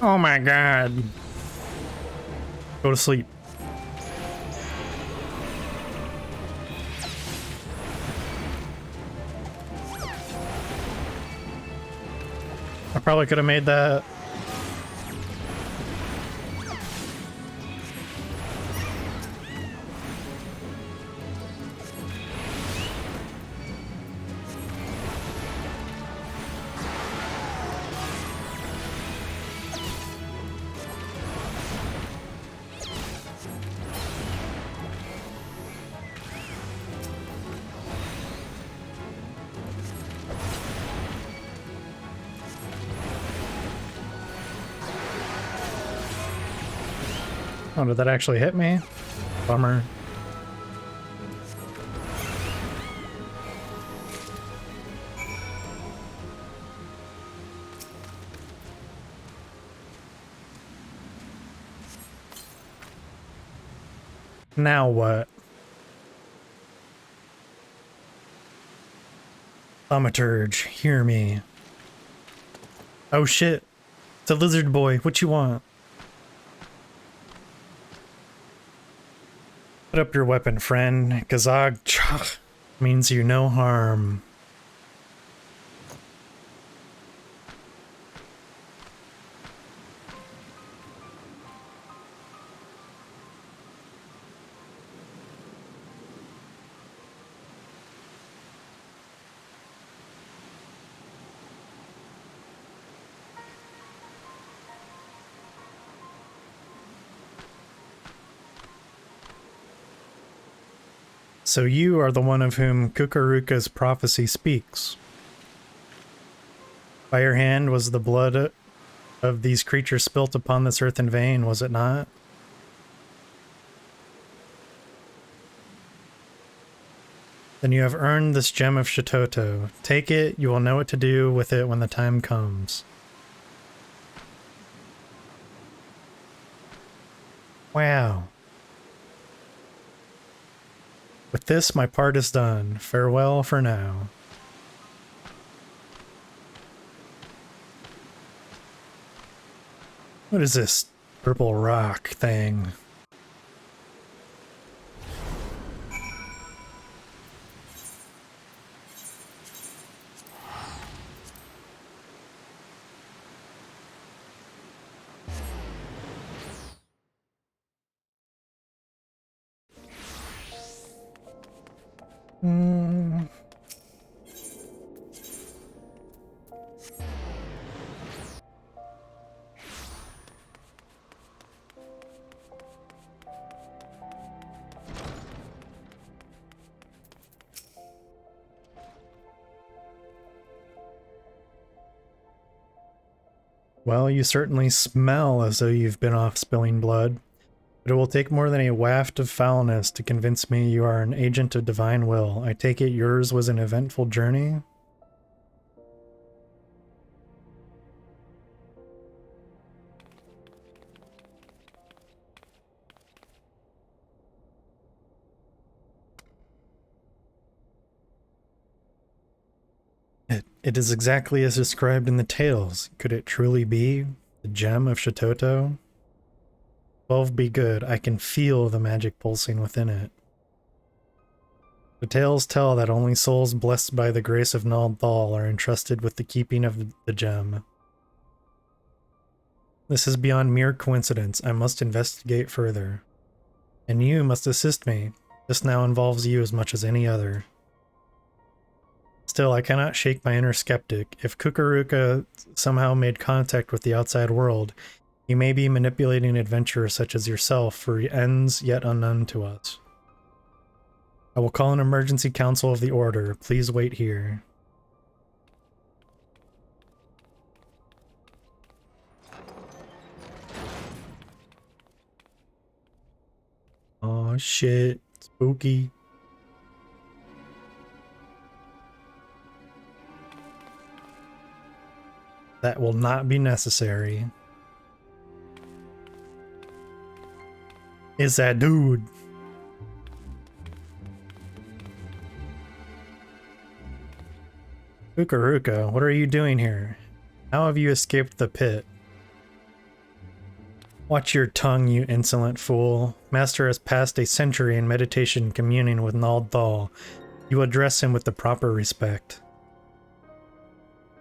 Oh my god. Go to sleep. I probably could have made that. Oh, did that actually hit me? Bummer. Now what? Thaumaturge, hear me. Oh shit. It's a lizard boy. What you want? Put up your weapon, friend. Gazag means you no harm. So you are the one of whom Kukuruka's prophecy speaks. By your hand was the blood of these creatures spilt upon this earth in vain, was it not? Then you have earned this gem of Shitoto. Take it, you will know what to do with it when the time comes. Wow. With this, my part is done. Farewell for now. What is this purple rock thing? Well, you certainly smell as though you've been off spilling blood, but it will take more than a waft of foulness to convince me you are an agent of divine will. I take it yours was an eventful journey? It is exactly as described in the tales. Could it truly be the gem of Shitoto? 12 be good. I can feel the magic pulsing within it. The tales tell that only souls blessed by the grace of Ul'dah are entrusted with the keeping of the gem. This is beyond mere coincidence. I must investigate further. And you must assist me. This now involves you as much as any other. Still, I cannot shake my inner skeptic. If Kukuruka somehow made contact with the outside world, he may be manipulating adventurers such as yourself for ends yet unknown to us. I will call an emergency council of the Order. Please wait here. Oh shit, spooky. That will not be necessary. It's that dude. Kukuruka, what are you doing here? How have you escaped the pit? Watch your tongue, you insolent fool. Master has passed a century in meditation communing with Ul'dah. You address him with the proper respect.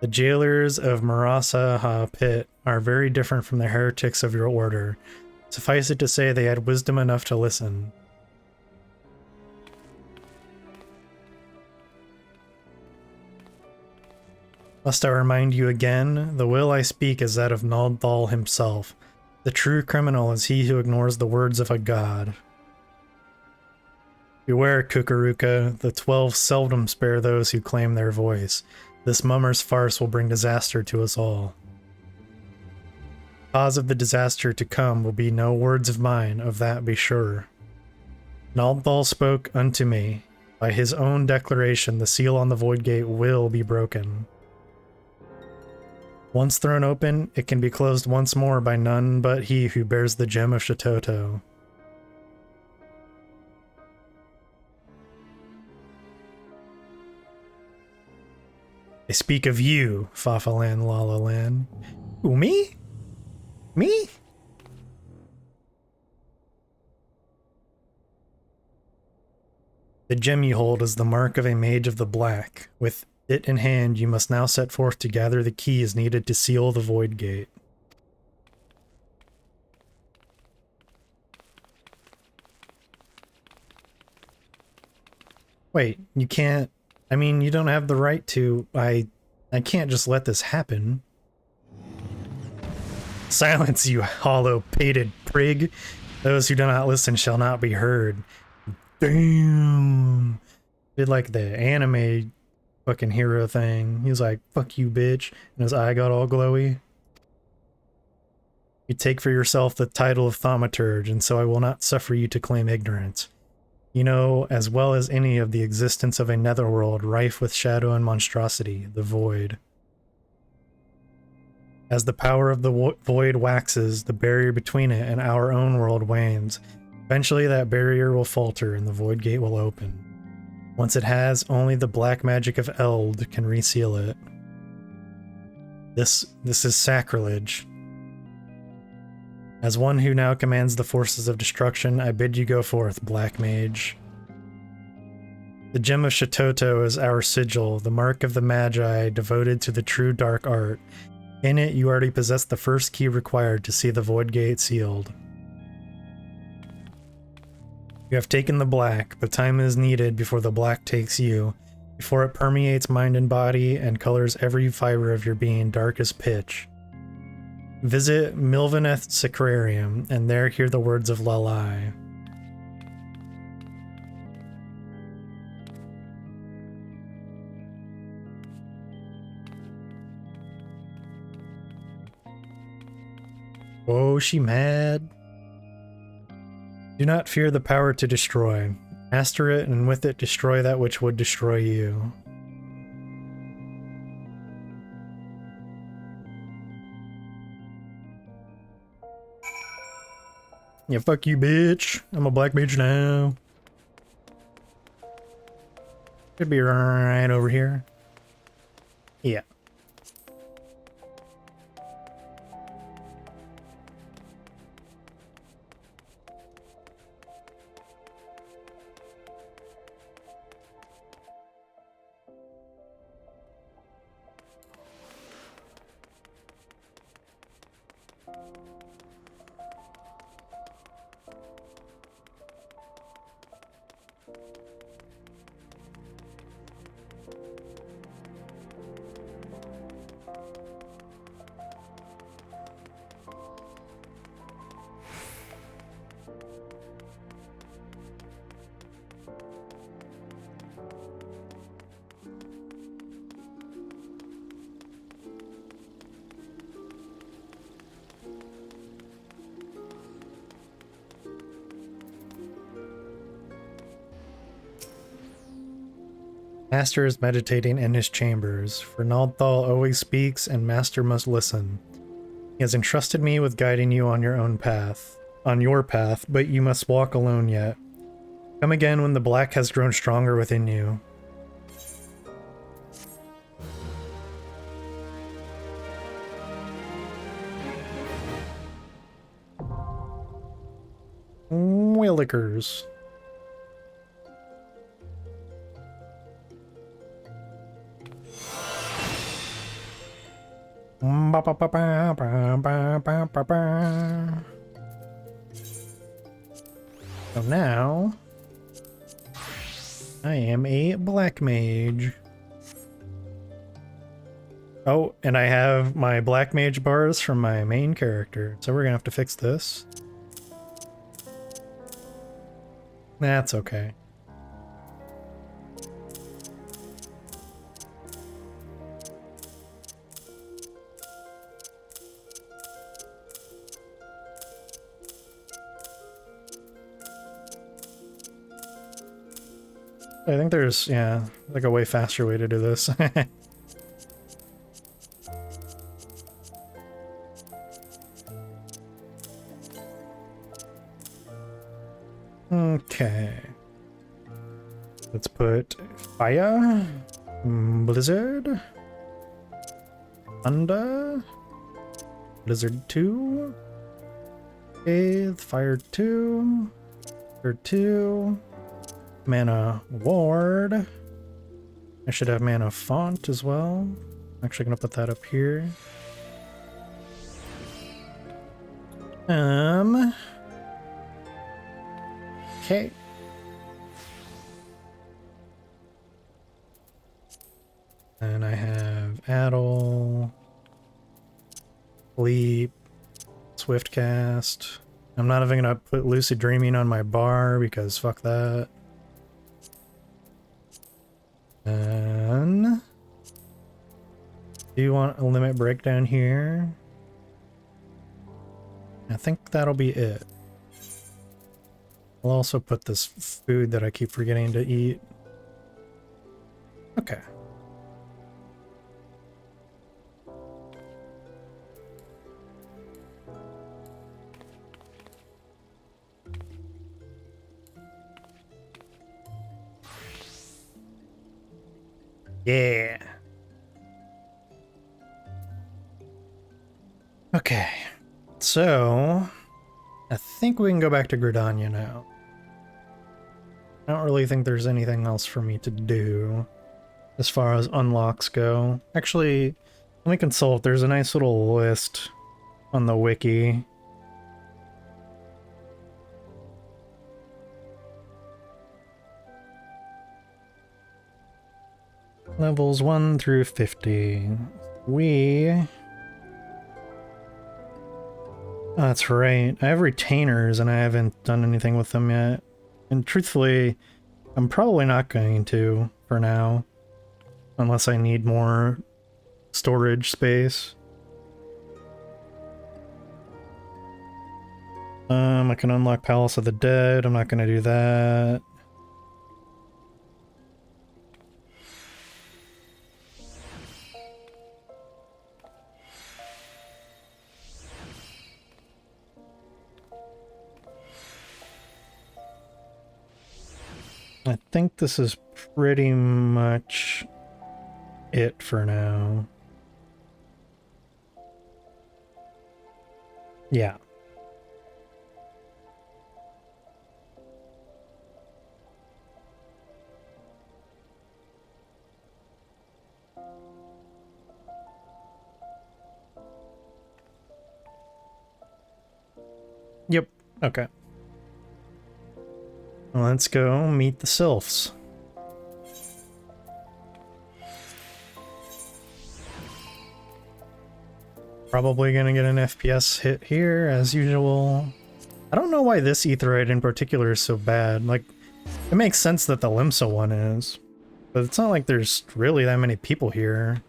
The jailers of Marasaha Pit are very different from the heretics of your order. Suffice it to say they had wisdom enough to listen. Must I remind you again? The will I speak is that of Ul'dah himself. The true criminal is he who ignores the words of a god. Beware, Kukuruka. The 12 seldom spare those who claim their voice. This mummer's farce will bring disaster to us all. The cause of the disaster to come will be no words of mine, of that be sure. Ul'dah spoke unto me. By his own declaration, the seal on the Void Gate will be broken. Once thrown open, it can be closed once more by none but he who bears the gem of Shitoto. I speak of you, Fafalan Lalalan. Who, me? Me? The gem you hold is the mark of a mage of the black. With it in hand, you must now set forth to gather the keys needed to seal the void gate. Wait, you can't... I mean, you don't have the right to... I can't just let this happen. Silence, you hollow-pated prig. Those who do not listen shall not be heard. Damn. Did like the anime fucking hero thing. He was like, fuck you, bitch. And his eye got all glowy. You take for yourself the title of thaumaturge, and so I will not suffer you to claim ignorance. You know as well as any of the existence of a netherworld rife with shadow and monstrosity, the void. As the power of the void waxes, the barrier between it and our own world wanes. Eventually that barrier will falter and the void gate will open. Once it has, only the black magic of Eld can reseal it. This is sacrilege. As one who now commands the forces of destruction, I bid you go forth, Black Mage. The Gem of Shatoto is our sigil, the mark of the Magi devoted to the true dark art. In it, you already possess the first key required to see the void gate sealed. You have taken the black, but time is needed before the black takes you, before it permeates mind and body and colors every fiber of your being dark as pitch. Visit Milvaneth Sacrarium, and there hear the words of Lalai. Whoa, she mad. Do not fear the power to destroy. Master it, and with it destroy that which would destroy you. Yeah, fuck you, bitch. I'm a black mage now. Should be right over here. Yeah. Master is meditating in his chambers, for Naldthal always speaks and Master must listen. He has entrusted me with guiding you on your own path. On your path, but you must walk alone yet. Come again when the black has grown stronger within you. Willikers. So now, I am a black mage. Oh, and I have my black mage bars from my main character, so we're gonna have to fix this. That's okay. I think there's, yeah, like a way faster way to do this. Okay. Let's put fire, blizzard, Unda. Blizzard 2. Faith, Fire 2. Fire 2. Mana Ward. I should have Mana Font as well. I'm actually gonna put that up here. Okay. And I have Addle, Sleep, Swiftcast. I'm not even gonna put Lucid Dreaming on my bar because fuck that. And do you want a limit breakdown here? I think that'll be it. I'll also put this food that I keep forgetting to eat. Okay. Yeah. Okay. So, I think we can go back to Gridania now. I don't really think there's anything else for me to do as far as unlocks go. Actually, let me consult. There's a nice little list on the wiki. Levels 1 through 50. Oh, that's right. I have retainers and I haven't done anything with them yet. And truthfully, I'm probably not going to for now. Unless I need more storage space. I can unlock Palace of the Dead. I'm not going to do that. I think this is pretty much it for now. Yeah. Yep. Okay. Let's go meet the Sylphs. Probably gonna get an FPS hit here, as usual. I don't know why this Aetheryte in particular is so bad. Like, it makes sense that the Limsa one is. But it's not like there's really that many people here.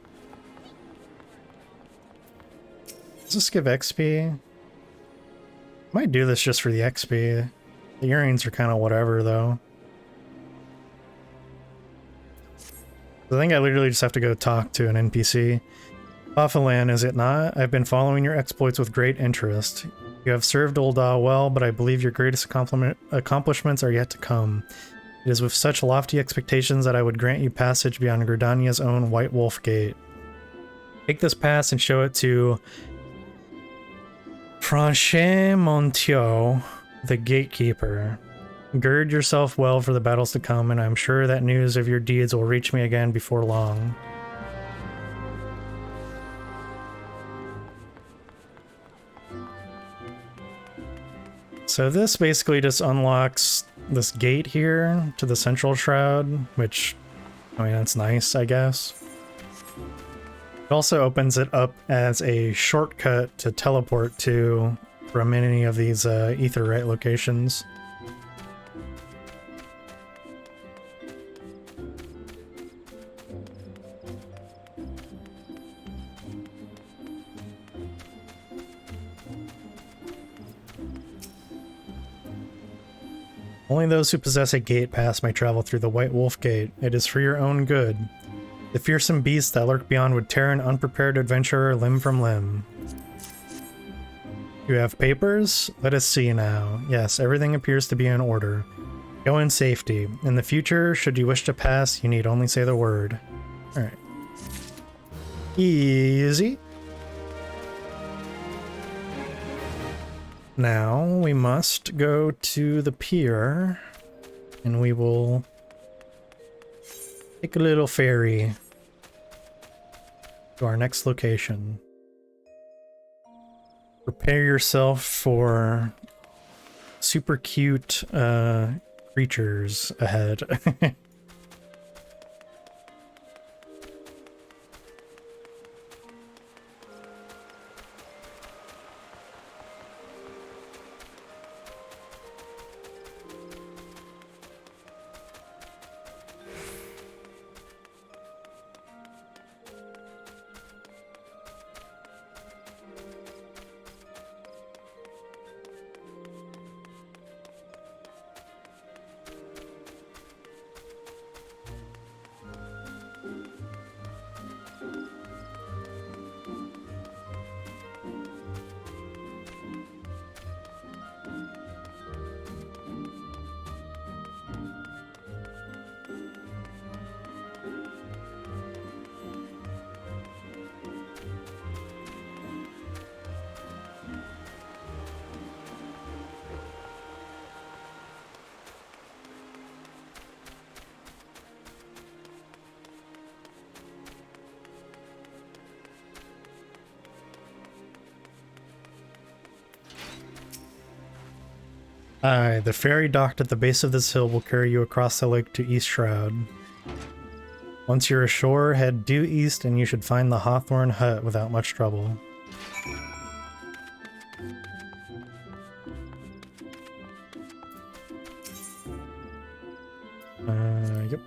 Does this give XP? Might do this just for the XP. The earrings are kind of whatever, though. I think I literally just have to go talk to an NPC. Baffalan, is it not? I've been following your exploits with great interest. You have served Ul'dah well, but I believe your greatest accomplishments are yet to come. It is with such lofty expectations that I would grant you passage beyond Gridania's own White Wolf Gate. Take this pass and show it to Franche-Montio, the Gatekeeper. Gird yourself well for the battles to come, and I'm sure that news of your deeds will reach me again before long. So this basically just unlocks this gate here to the Central Shroud, which, I mean, that's nice, I guess. It also opens it up as a shortcut to teleport to from any of these Aetheryte locations. Only those who possess a gate pass may travel through the White Wolf Gate. It is for your own good. The fearsome beasts that lurk beyond would tear an unprepared adventurer limb from limb. You have papers? Let us see now. Yes, everything appears to be in order. Go in safety. In the future, should you wish to pass, you need only say the word. Alright. Easy. Now we must go to the pier, and we will take a little ferry to our next location. Prepare yourself for super cute creatures ahead. Aye, the ferry docked at the base of this hill will carry you across the lake to East Shroud. Once you're ashore, head due east and you should find the Hawthorn Hut without much trouble. Yep.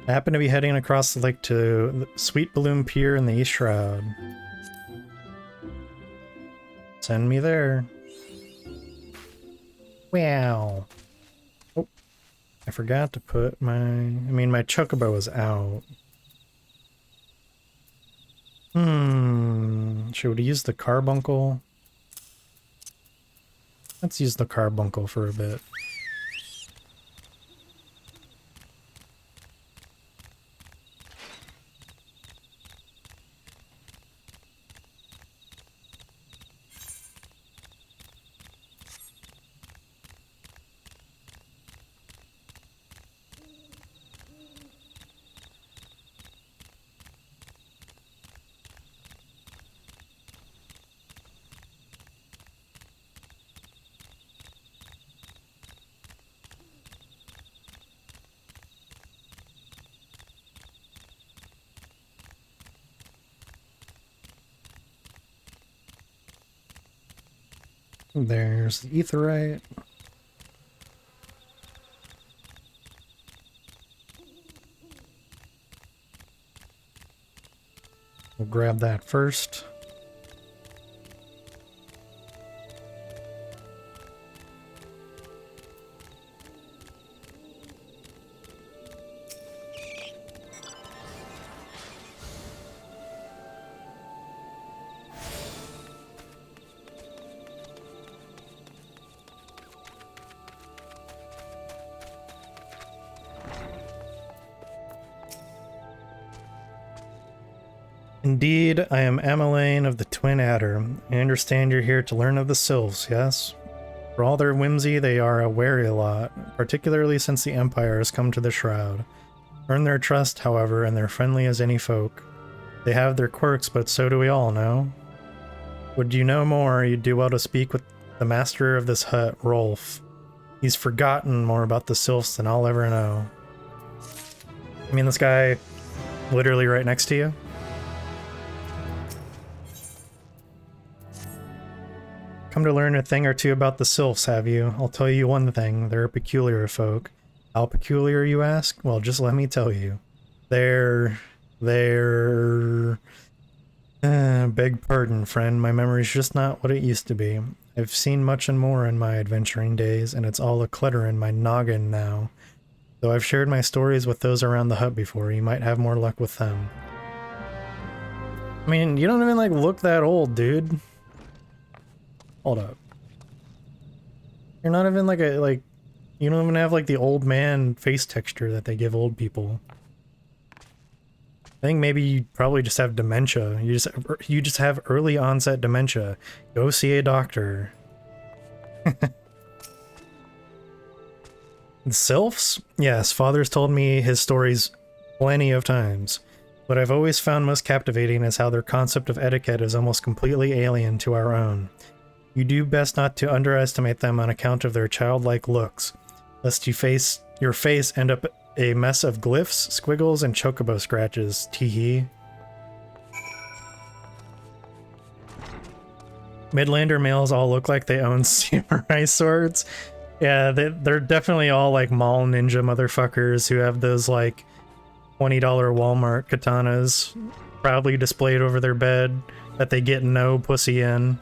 I happen to be heading across the lake to the Sweet Balloon Pier in the East Shroud. Send me there. Wow. Oh, I forgot to put my Chocobo is out. Should we use the carbuncle? Let's use the carbuncle for a bit. There's the etherite. We'll grab that first. Indeed, I am Amelaine of the Twin Adder. I understand you're here to learn of the Sylphs, yes? For all their whimsy, they are a wary lot, particularly since the Empire has come to the Shroud. Earn their trust, however, and they're friendly as any folk. They have their quirks, but so do we all, no? Would you know more, you'd do well to speak with the master of this hut, Rolf. He's forgotten more about the Sylphs than I'll ever know. I mean, this guy literally right next to you? Come to learn a thing or two about the Sylphs, have you? I'll tell you one thing, they're a peculiar folk. How peculiar, you ask? Well, just let me tell you. Beg pardon, friend, my memory's just not what it used to be. I've seen much and more in my adventuring days, and it's all a clutter in my noggin now. Though I've shared my stories with those around the hut before, you might have more luck with them. I mean, you don't even, like, look that old, dude. Hold up. You're not even like you don't even have like the old man face texture that they give old people. I think maybe you probably just have dementia. You just have early onset dementia. Go see a doctor. The Sylphs? Yes, Father's told me his stories plenty of times. What I've always found most captivating is how their concept of etiquette is almost completely alien to our own. You do best not to underestimate them on account of their childlike looks, lest your face end up a mess of glyphs, squiggles, and chocobo scratches. Teehee. Midlander males all look like they own samurai swords. Yeah, they're definitely all like mall ninja motherfuckers who have those like $20 Walmart katanas proudly displayed over their bed that they get no pussy in.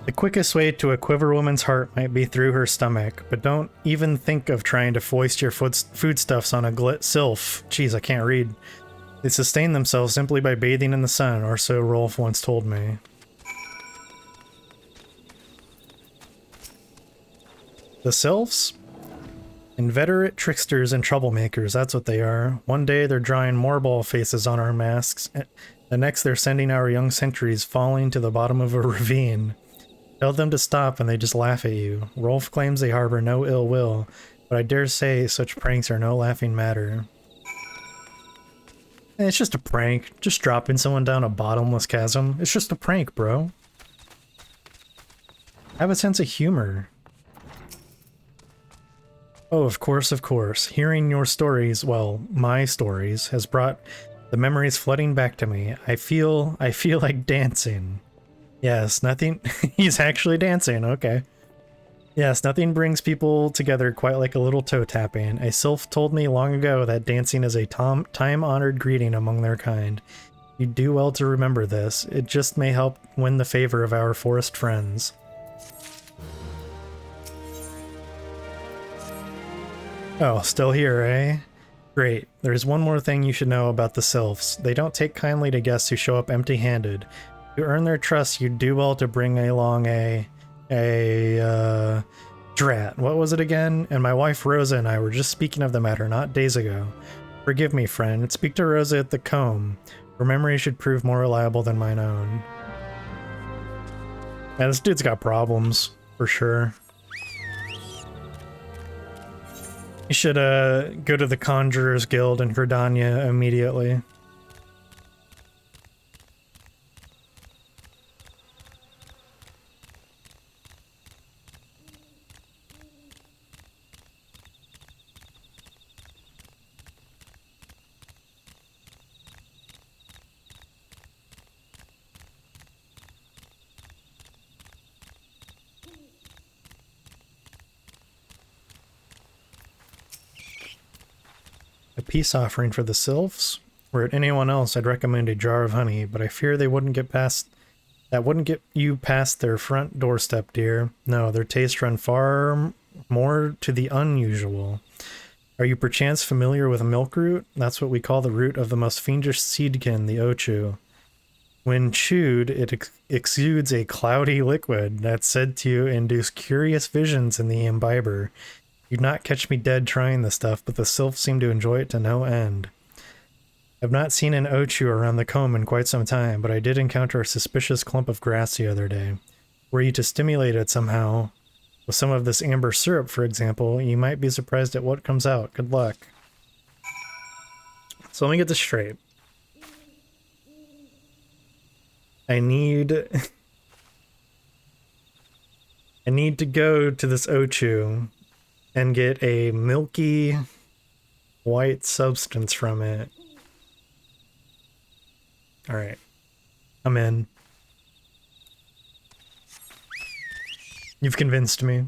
The quickest way to a quiver woman's heart might be through her stomach, but don't even think of trying to foist your foodstuffs on a sylph. Jeez, I can't read. They sustain themselves simply by bathing in the sun, or so Rolf once told me. The Sylphs? Inveterate tricksters and troublemakers, that's what they are. One day they're drawing more ball faces on our masks, the next they're sending our young sentries falling to the bottom of a ravine. Tell them to stop and they just laugh at you. Rolf claims they harbor no ill will, but I dare say such pranks are no laughing matter. It's just a prank. Just dropping someone down a bottomless chasm. It's just a prank, bro. Have a sense of humor. Oh, of course, of course. Hearing your stories, well, my stories, has brought the memories flooding back to me. I feel like dancing. Yes, nothing... He's actually dancing, okay. Yes, nothing brings people together quite like a little toe tapping. A sylph told me long ago that dancing is a time-honored greeting among their kind. You do well to remember this. It just may help win the favor of our forest friends. Oh, still here, eh? Great. There's one more thing you should know about the Sylphs. They don't take kindly to guests who show up empty-handed. To earn their trust, you do well to bring along drat. What was it again? And my wife Rosa and I were just speaking of the matter not days ago. Forgive me, friend. Speak to Rosa at the comb. Her memory should prove more reliable than mine own. Yeah, this dude's got problems, for sure. You should go to the Conjurer's Guild in Gridania immediately. A peace offering for the Sylphs? Were it anyone else, I'd recommend a jar of honey, but I fear they wouldn't get past... That wouldn't get you past their front doorstep, dear. No, their tastes run far more to the unusual. Are you perchance familiar with milkroot? That's what we call the root of the most fiendish seedkin, the ochu. When chewed, it exudes a cloudy liquid that's said to induce curious visions in the imbiber. You'd not catch me dead trying this stuff, but the Sylphs seem to enjoy it to no end. I've not seen an ochu around the comb in quite some time, but I did encounter a suspicious clump of grass the other day. Were you to stimulate it somehow, with some of this amber syrup, for example, you might be surprised at what comes out. Good luck. So let me get this straight. I need to go to this ochu and get a milky white substance from it. Alright. I'm in. You've convinced me.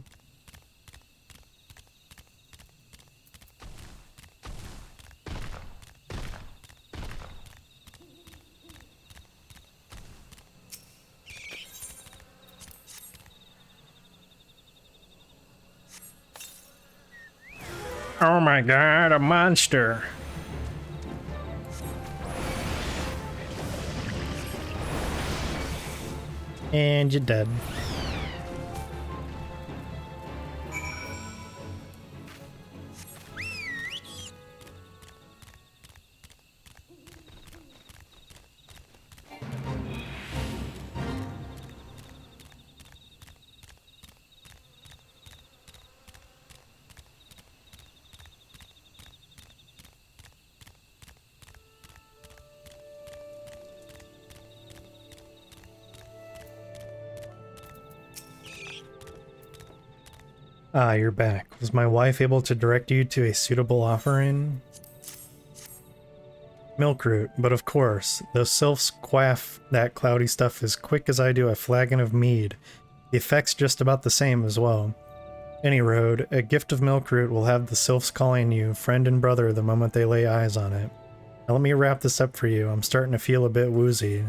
Oh my god, a monster! And you're dead. Ah, you're back. Was my wife able to direct you to a suitable offering? Milkroot, but of course, those sylphs quaff that cloudy stuff as quick as I do a flagon of mead. The effect's just about the same as well. Any road, a gift of milkroot will have the sylphs calling you friend and brother the moment they lay eyes on it. Now let me wrap this up for you. I'm starting to feel a bit woozy.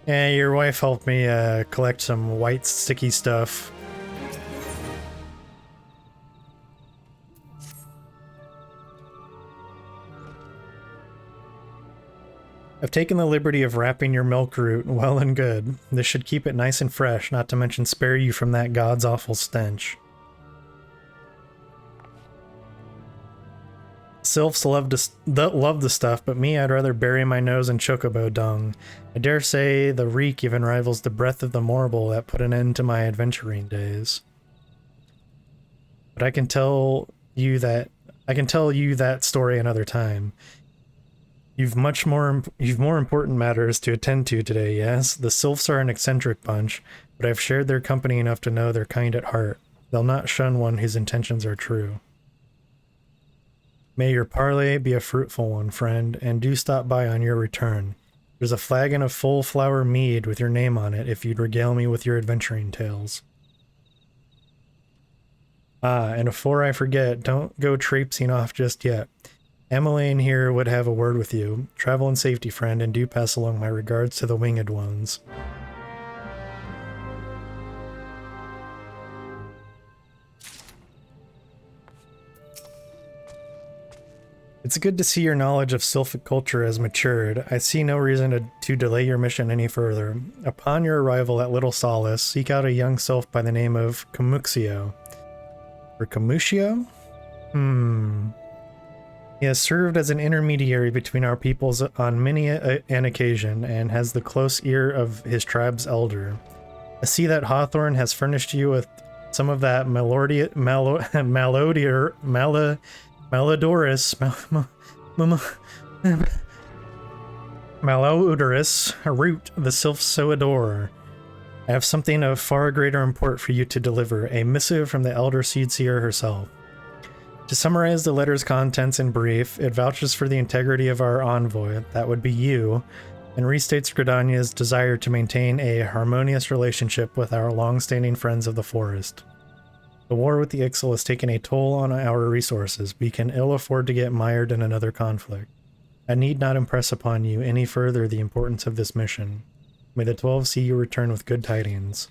Yeah, your wife helped me collect some white sticky stuff. I've taken the liberty of wrapping your milkroot well and good. This should keep it nice and fresh, not to mention spare you from that god's awful stench. Sylphs love the stuff, but me, I'd rather bury my nose in chocobo dung. I dare say the reek even rivals the breath of the morble that put an end to my adventuring days. But I can tell you that story another time. You've more important matters to attend to today, yes? The Sylphs are an eccentric bunch, but I've shared their company enough to know they're kind at heart. They'll not shun one whose intentions are true. May your parley be a fruitful one, friend, and do stop by on your return. There's a flagon of full flower mead with your name on it if you'd regale me with your adventuring tales. Ah, and before I forget, don't go traipsing off just yet. Emmeline here would have a word with you. Travel in safety, friend, and do pass along my regards to the winged ones. It's good to see your knowledge of Sylphic culture has matured. I see no reason to delay your mission any further. Upon your arrival at Little Solace, seek out a young sylph by the name of Camuxio. Or Camuxio? He has served as an intermediary between our peoples on many an occasion, and has the close ear of his tribe's elder. I see that Hawthorne has furnished you with some of that malodorous root the sylphs so adore. I have something of far greater import for you to deliver, a missive from the elder Seedseer herself. To summarize the letter's contents in brief, it vouches for the integrity of our envoy, that would be you, and restates Gridania's desire to maintain a harmonious relationship with our long-standing friends of the forest. The war with the Ixal has taken a toll on our resources. We can ill afford to get mired in another conflict. I need not impress upon you any further the importance of this mission. May the 12 see you return with good tidings.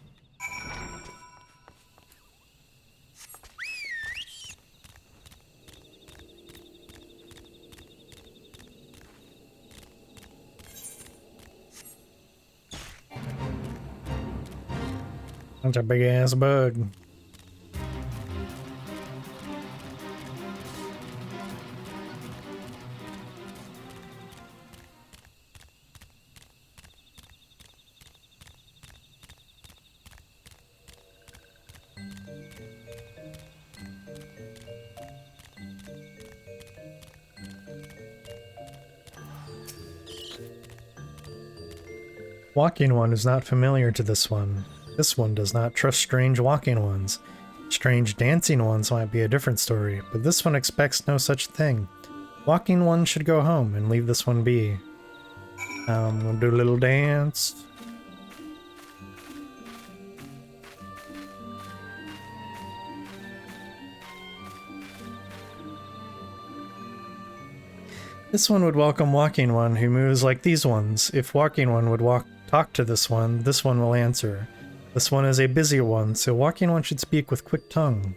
That's a big ass bug. Walking One is not familiar to this one. This one does not trust strange walking ones. Strange dancing ones might be a different story, but this one expects no such thing. Walking One should go home and leave this one be. We'll do a little dance. This one would welcome Walking One who moves like these ones. If Walking One would talk to this one will answer. This one is a busy one, so Walking One should speak with quick tongue.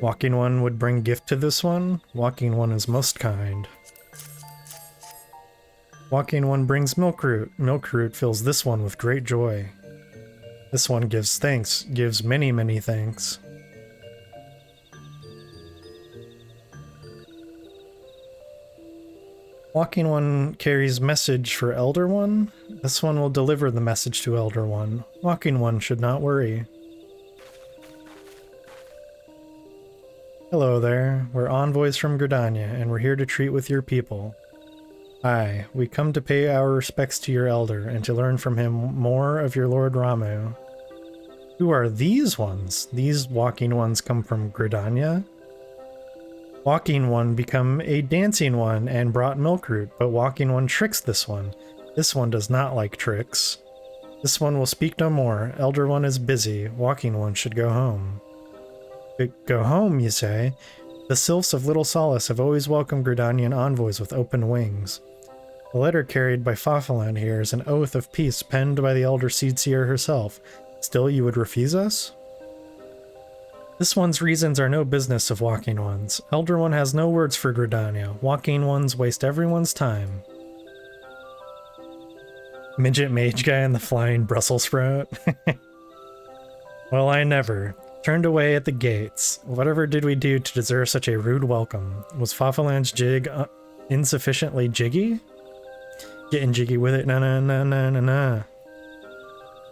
Walking One would bring gift to this one. Walking One is most kind. Walking One brings milkroot. Milkroot fills this one with great joy. This one gives thanks, gives many, many thanks. Walking One carries message for Elder One. This one will deliver the message to Elder One. Walking One should not worry. Hello there. We're envoys from Gridania, and we're here to treat with your people. Aye, we come to pay our respects to your elder, and to learn from him more of your Lord Ramuh. Who are these ones? These walking ones come from Gridania? Walking one become a dancing one and brought Milkroot, but walking one tricks this one. This one does not like tricks. This one will speak no more. Elder one is busy. Walking one should go home. Go home, you say? The Sylphs of Little Solace have always welcomed Gridanian envoys with open wings. The letter carried by Fafalin here is an oath of peace penned by the Elder Seedseer herself. Still you would refuse us? This one's reasons are no business of Walking One's. Elder One has no words for Gridania. Walking Ones waste everyone's time. Midget mage guy and the flying Brussels sprout. Well, I never. Turned away at the gates. Whatever did we do to deserve such a rude welcome? Was Fafalan's jig insufficiently jiggy? Getting jiggy with it, na.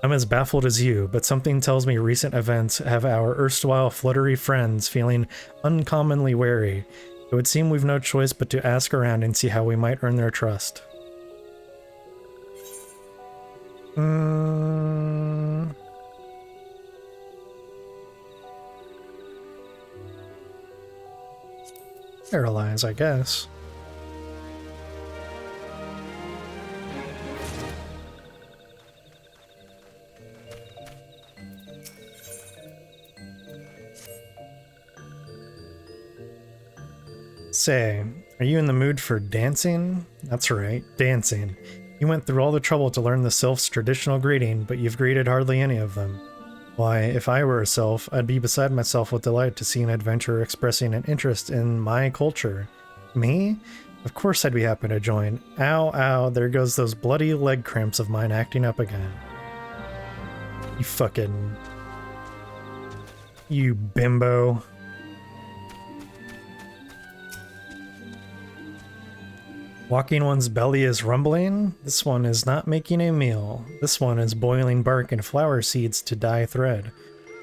I'm as baffled as you, but something tells me recent events have our erstwhile fluttery friends feeling uncommonly wary. It would seem we've no choice but to ask around and see how we might earn their trust. Paralyze, I guess. Say, are you in the mood for dancing? That's right, dancing. You went through all the trouble to learn the Sylph's traditional greeting, but you've greeted hardly any of them. Why, if I were a Sylph, I'd be beside myself with delight to see an adventurer expressing an interest in my culture. Me? Of course I'd be happy to join. Ow, ow, there goes those bloody leg cramps of mine acting up again. You fucking... You bimbo. Walking One's belly is rumbling. This one is not making a meal. This one is boiling bark and flower seeds to dye thread.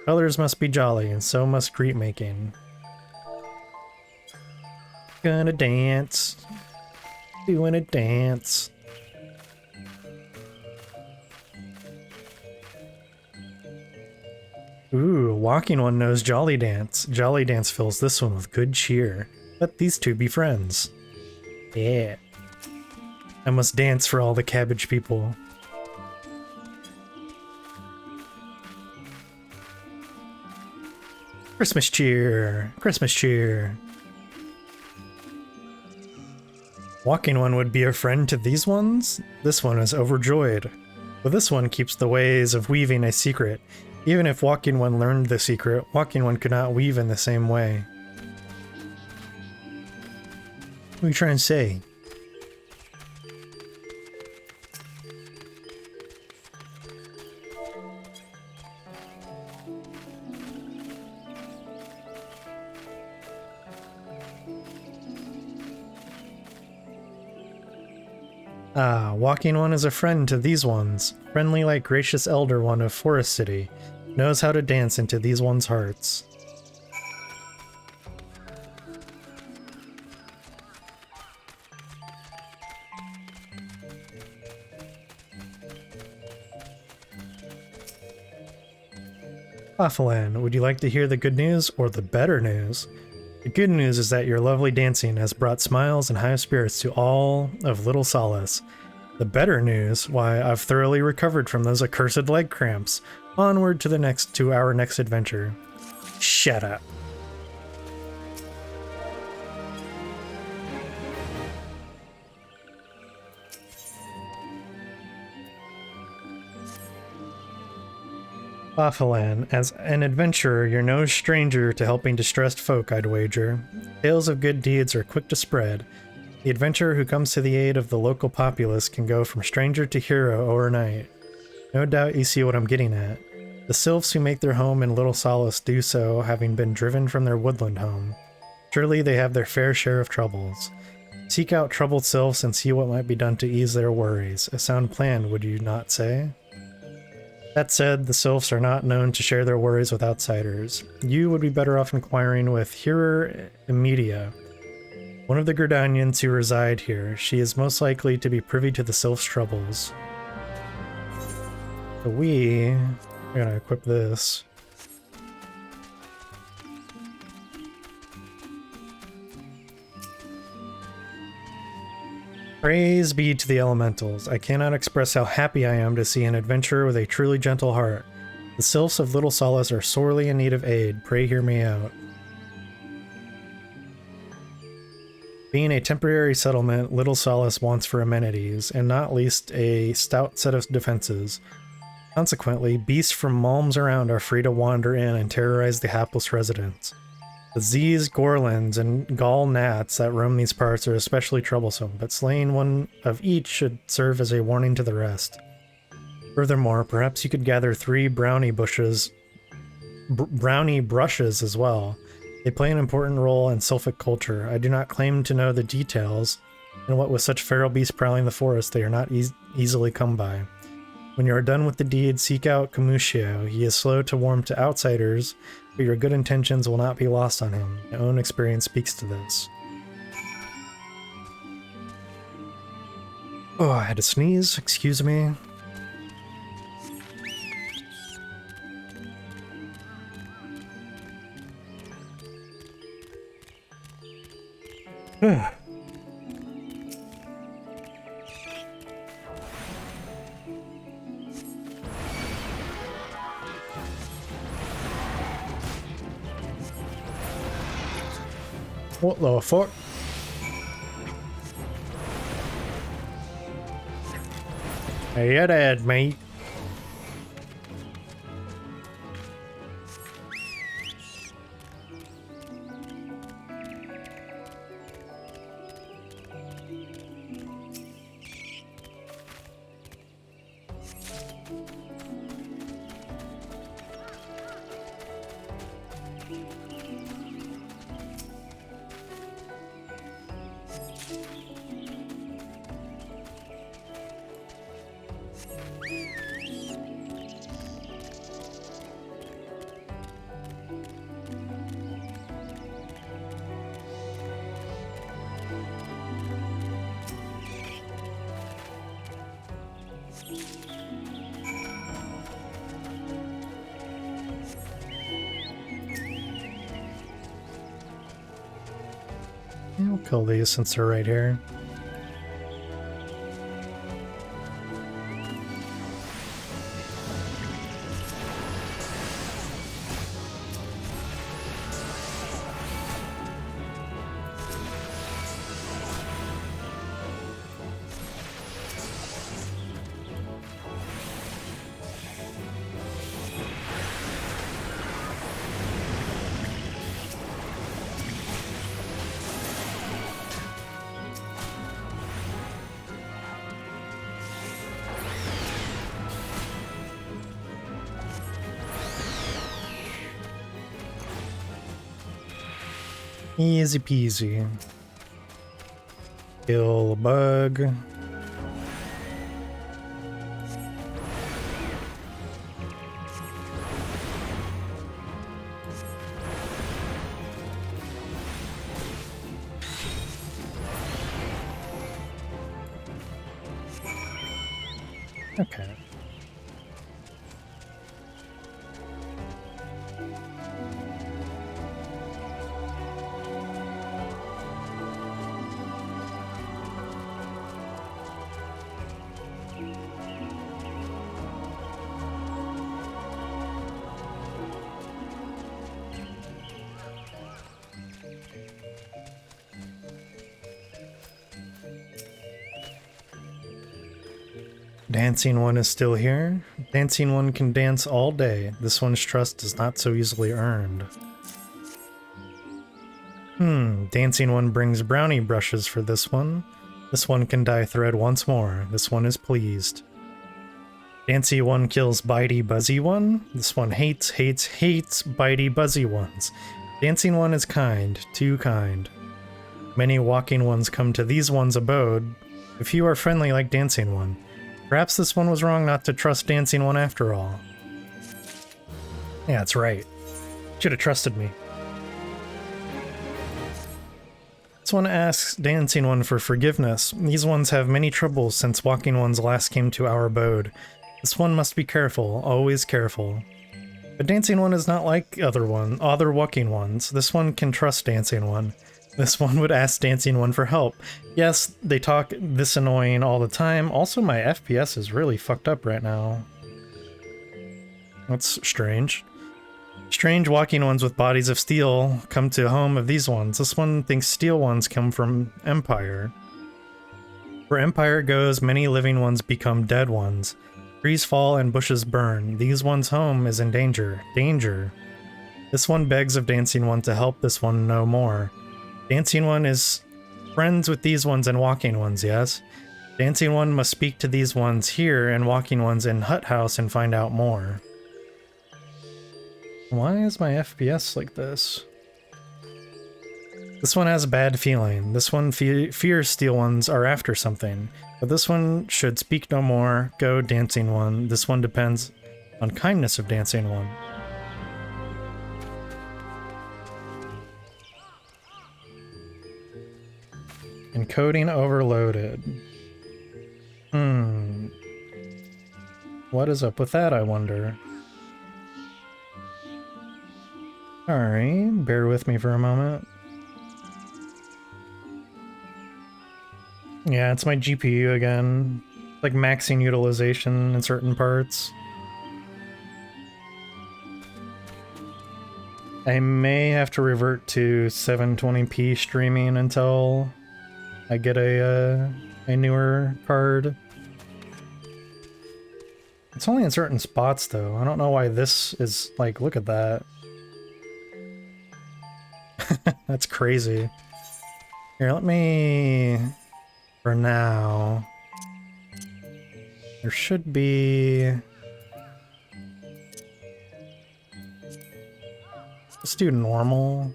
Others must be jolly, and so must greet making. Gonna dance. Doing a dance. Ooh, Walking One knows Jolly Dance. Jolly Dance fills this one with good cheer. Let these two be friends. Yeah. I must dance for all the cabbage people. Christmas cheer! Christmas cheer! Walking One would be a friend to these ones? This one is overjoyed. But this one keeps the ways of weaving a secret. Even if Walking One learned the secret, Walking One could not weave in the same way. What are you trying to say? Ah, Walking One is a friend to these ones. Friendly like gracious Elder One of Forest City. Knows how to dance into these ones' hearts. Fafalin, would you like to hear the good news or the better news? The good news is that your lovely dancing has brought smiles and high spirits to all of Little Solace. The better news, why, I've thoroughly recovered from those accursed leg cramps. Onward to our next adventure. Shut up. Fafalin, as an adventurer, you're no stranger to helping distressed folk, I'd wager. Tales of good deeds are quick to spread. The adventurer who comes to the aid of the local populace can go from stranger to hero overnight. No doubt you see what I'm getting at. The Sylphs who make their home in Little Solace do so having been driven from their woodland home. Surely they have their fair share of troubles. Seek out troubled Sylphs and see what might be done to ease their worries. A sound plan, would you not say? That said, the Sylphs are not known to share their worries with outsiders. You would be better off inquiring with Hearer Immediate, one of the Gridanians who reside here. She is most likely to be privy to the Sylphs' troubles. We I gotta equip this. Praise be to the elementals. I cannot express how happy I am to see an adventurer with a truly gentle heart. The Sylphs of Little Solace are sorely in need of aid. Pray hear me out. Being a temporary settlement, Little Solace wants for amenities, and not least a stout set of defenses. Consequently, beasts from malms around are free to wander in and terrorize the hapless residents. The Z's, Gorlins, and Gall gnats that roam these parts are especially troublesome, but slaying one of each should serve as a warning to the rest. Furthermore, perhaps you could gather 3 brownie brushes as well. They play an important role in Sylphic culture. I do not claim to know the details, and what with such feral beasts prowling the forest, they are not easily come by. When you are done with the deed, seek out Camuccio. He is slow to warm to outsiders, but your good intentions will not be lost on him. My own experience speaks to this. Oh, I had to sneeze. Excuse me. What the fuck? Hey, you're dead, mate. I'll kill these since they're right here. Easy peasy. Kill a bug. Okay. Dancing One is still here. Dancing One can dance all day. This one's trust is not so easily earned. Dancing One brings brownie brushes for this one. This one can dye thread once more. This one is pleased. Dancy One kills Bitey Buzzy One. This one hates Bitey Buzzy Ones. Dancing One is kind, too kind. Many walking ones come to these one's abode. If you are friendly like Dancing One, perhaps this one was wrong not to trust Dancing One after all. Yeah, that's right. Should have trusted me. This one asks Dancing One for forgiveness. These ones have many troubles since Walking Ones last came to our abode. This one must be careful, always careful. But Dancing One is not like other walking ones. This one can trust Dancing One. This one would ask Dancing One for help. Yes, they talk this annoying all the time. Also, my FPS is really fucked up right now. That's strange. Strange walking ones with bodies of steel come to home of these ones. This one thinks steel ones come from Empire. Where Empire goes, many living ones become dead ones. Trees fall and bushes burn. These ones' home is in danger. Danger. This one begs of Dancing One to help this one know more. Dancing One is friends with these ones and walking ones, yes? Dancing One must speak to these ones here and walking ones in Hut House and find out more. Why is my FPS like this? This one has a bad feeling. This one fears steel ones are after something. But this one should speak no more. Go, Dancing One. This one depends on kindness of Dancing One. Encoding overloaded. What is up with that, I wonder? Alright, bear with me for a moment. Yeah, it's my GPU again. Like maxing utilization in certain parts. I may have to revert to 720p streaming until I get a newer card. It's only in certain spots though. I don't know why this is like, look at that. That's crazy. Here, let me... For now... There should be... Let's do normal.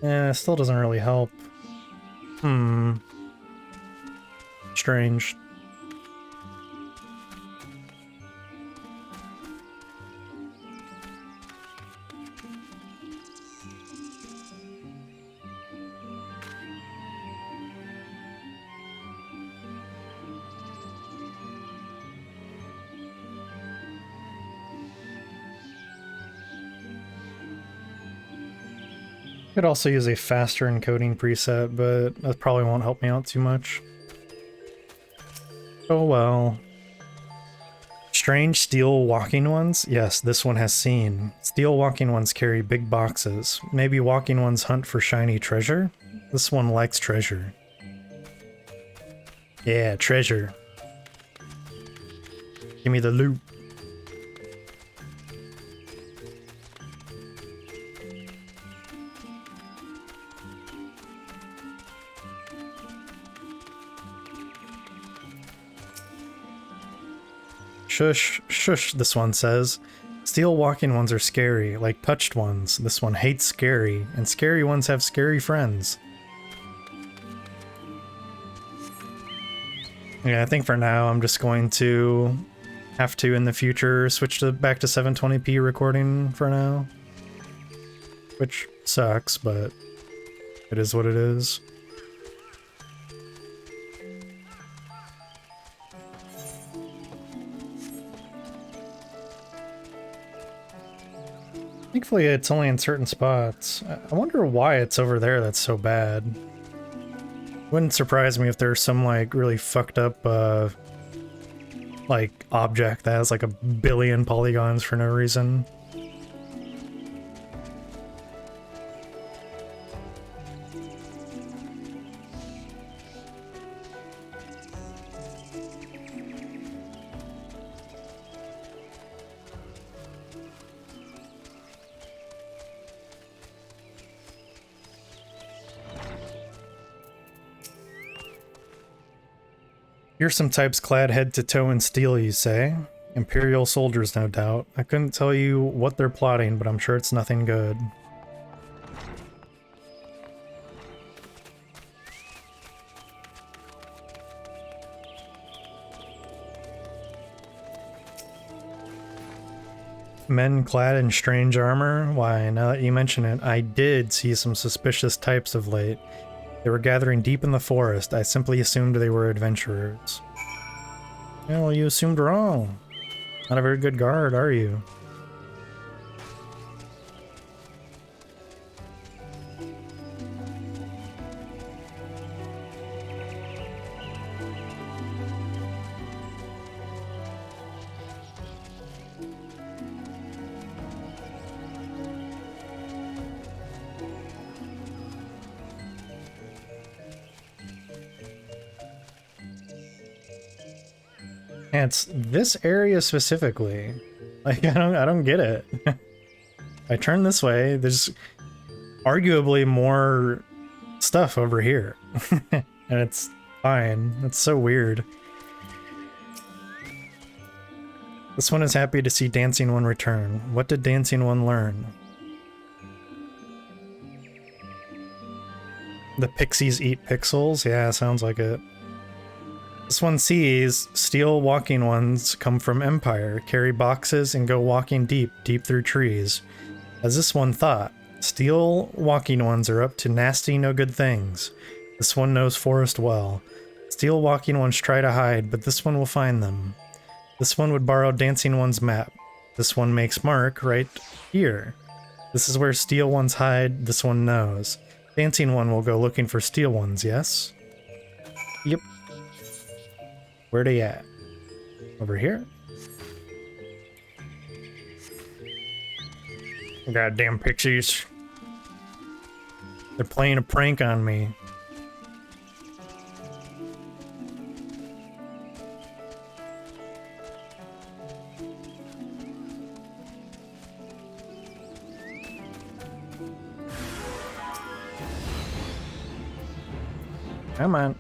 Yeah, it still doesn't really help. Strange. Could also use a faster encoding preset, but that probably won't help me out too much. Oh well. Strange steel walking ones? Yes, this one has seen. Steel walking ones carry big boxes. Maybe walking ones hunt for shiny treasure? This one likes treasure. Yeah, treasure. Give me the loot. Shush, shush, this one says. Steel walking ones are scary, like touched ones. This one hates scary, and scary ones have scary friends. Yeah, I think for now I'm just going to have to, in the future, switch back to 720p recording for now. Which sucks, but it is what it is. Thankfully, it's only in certain spots. I wonder why it's over there that's so bad. Wouldn't surprise me if there's some, like, really fucked up, like, object that has, like, 1 billion polygons for no reason. Here's some types clad head to toe in steel, you say? Imperial soldiers, no doubt. I couldn't tell you what they're plotting, but I'm sure it's nothing good. Men clad in strange armor? Why, now that you mention it, I did see some suspicious types of late. They were gathering deep in the forest. I simply assumed they were adventurers. Yeah, well, you assumed wrong. Not a very good guard, are you? And it's this area specifically. Like, I don't get it. I turn this way, there's arguably more stuff over here. And it's fine. It's so weird. This one is happy to see Dancing One return. What did Dancing One learn? The pixies eat pixels? Yeah, sounds like it. This one sees steel walking ones come from Empire, carry boxes, and go walking deep through trees. As this one thought, steel walking ones are up to nasty, no good things. This one knows forest well. Steel walking ones try to hide, but this one will find them. This one would borrow Dancing One's map. This one makes mark right here. This is where steel ones hide, this one knows. Dancing One will go looking for steel ones, yes? Yep. Where they at? Over here? Goddamn pixies. They're playing a prank on me. Come on.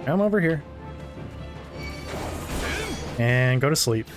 Come over here. And go to sleep.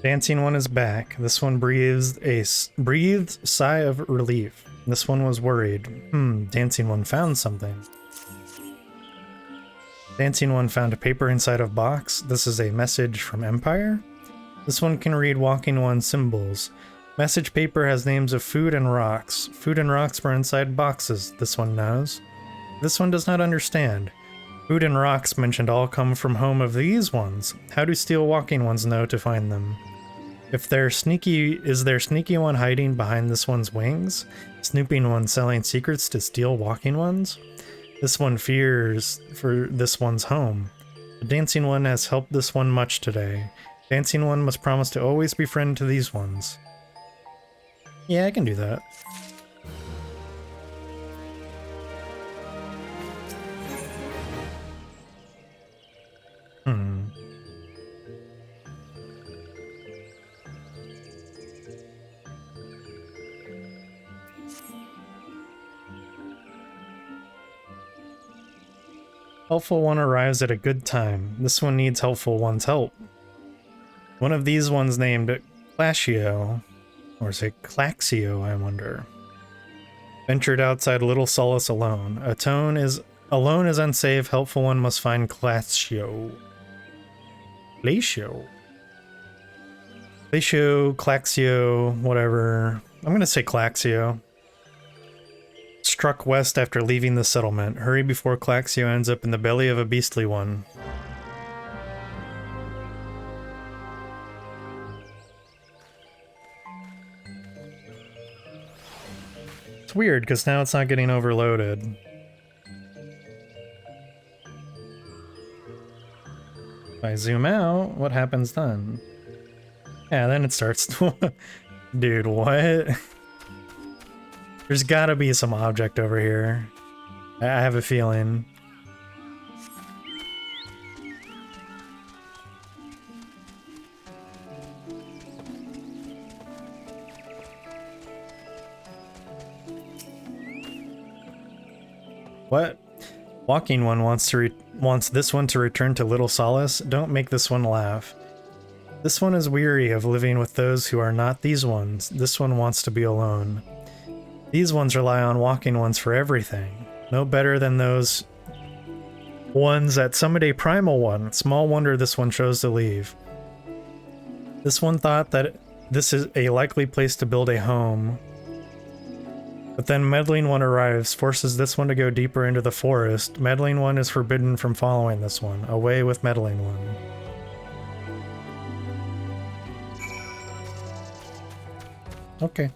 Dancing One is back. This one breathed a sigh of relief. This one was worried. Dancing One found something. Dancing One found a paper inside a box. This is a message from Empire. This one can read Walking One symbols. Message paper has names of food and rocks. Food and rocks were inside boxes, this one knows. This one does not understand. Food and rocks mentioned all come from home of these ones. How do steel walking ones know to find them? If they're sneaky, is there sneaky one hiding behind this one's wings? Snooping one selling secrets to steel walking ones? This one fears for this one's home. The Dancing One has helped this one much today. Dancing One must promise to always be friend to these ones. Yeah, I can do that. Helpful One arrives at a good time. This one needs Helpful One's help. One of these ones named Clashio, or is it Claxio, I wonder, ventured outside Little Solace alone. Alone is unsafe. Helpful One must find Claxio. Claxio, whatever. I'm gonna say Claxio. Struck west after leaving the settlement. Hurry before Claxio ends up in the belly of a beastly one. It's weird, because now it's not getting overloaded. If I zoom out, what happens then? Yeah, then it starts to... Dude, what? There's gotta be some object over here. I have a feeling. What? Walking one wants this one to return to Little Solace? Don't make this one laugh. This one is weary of living with those who are not these ones. This one wants to be alone. These ones rely on walking ones for everything. No better than those ones at Someday Primal one. Small wonder this one chose to leave. This one thought that this is a likely place to build a home. But then Meddling One arrives, forces this one to go deeper into the forest. Meddling One is forbidden from following this one. Away with Meddling One. Okay.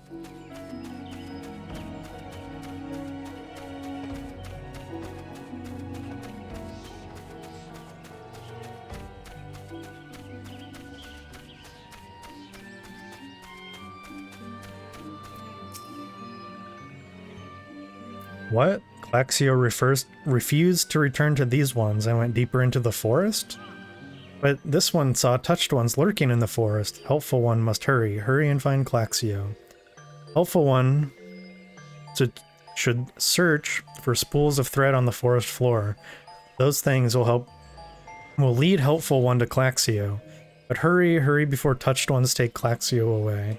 What? Claxio refused to return to these ones and went deeper into the forest? But this one saw touched ones lurking in the forest. Helpful one must hurry. Hurry and find Claxio. Helpful one should search for spools of thread on the forest floor. Those things will lead helpful one to Claxio. But hurry, hurry before touched ones take Claxio away.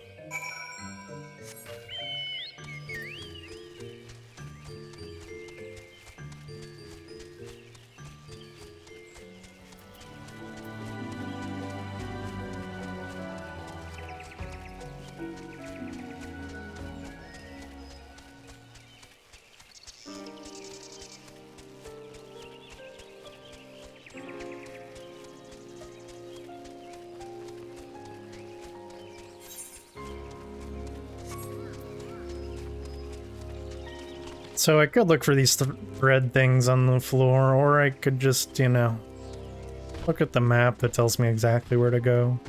So I could look for these thread things on the floor, or I could just, you know, look at the map that tells me exactly where to go.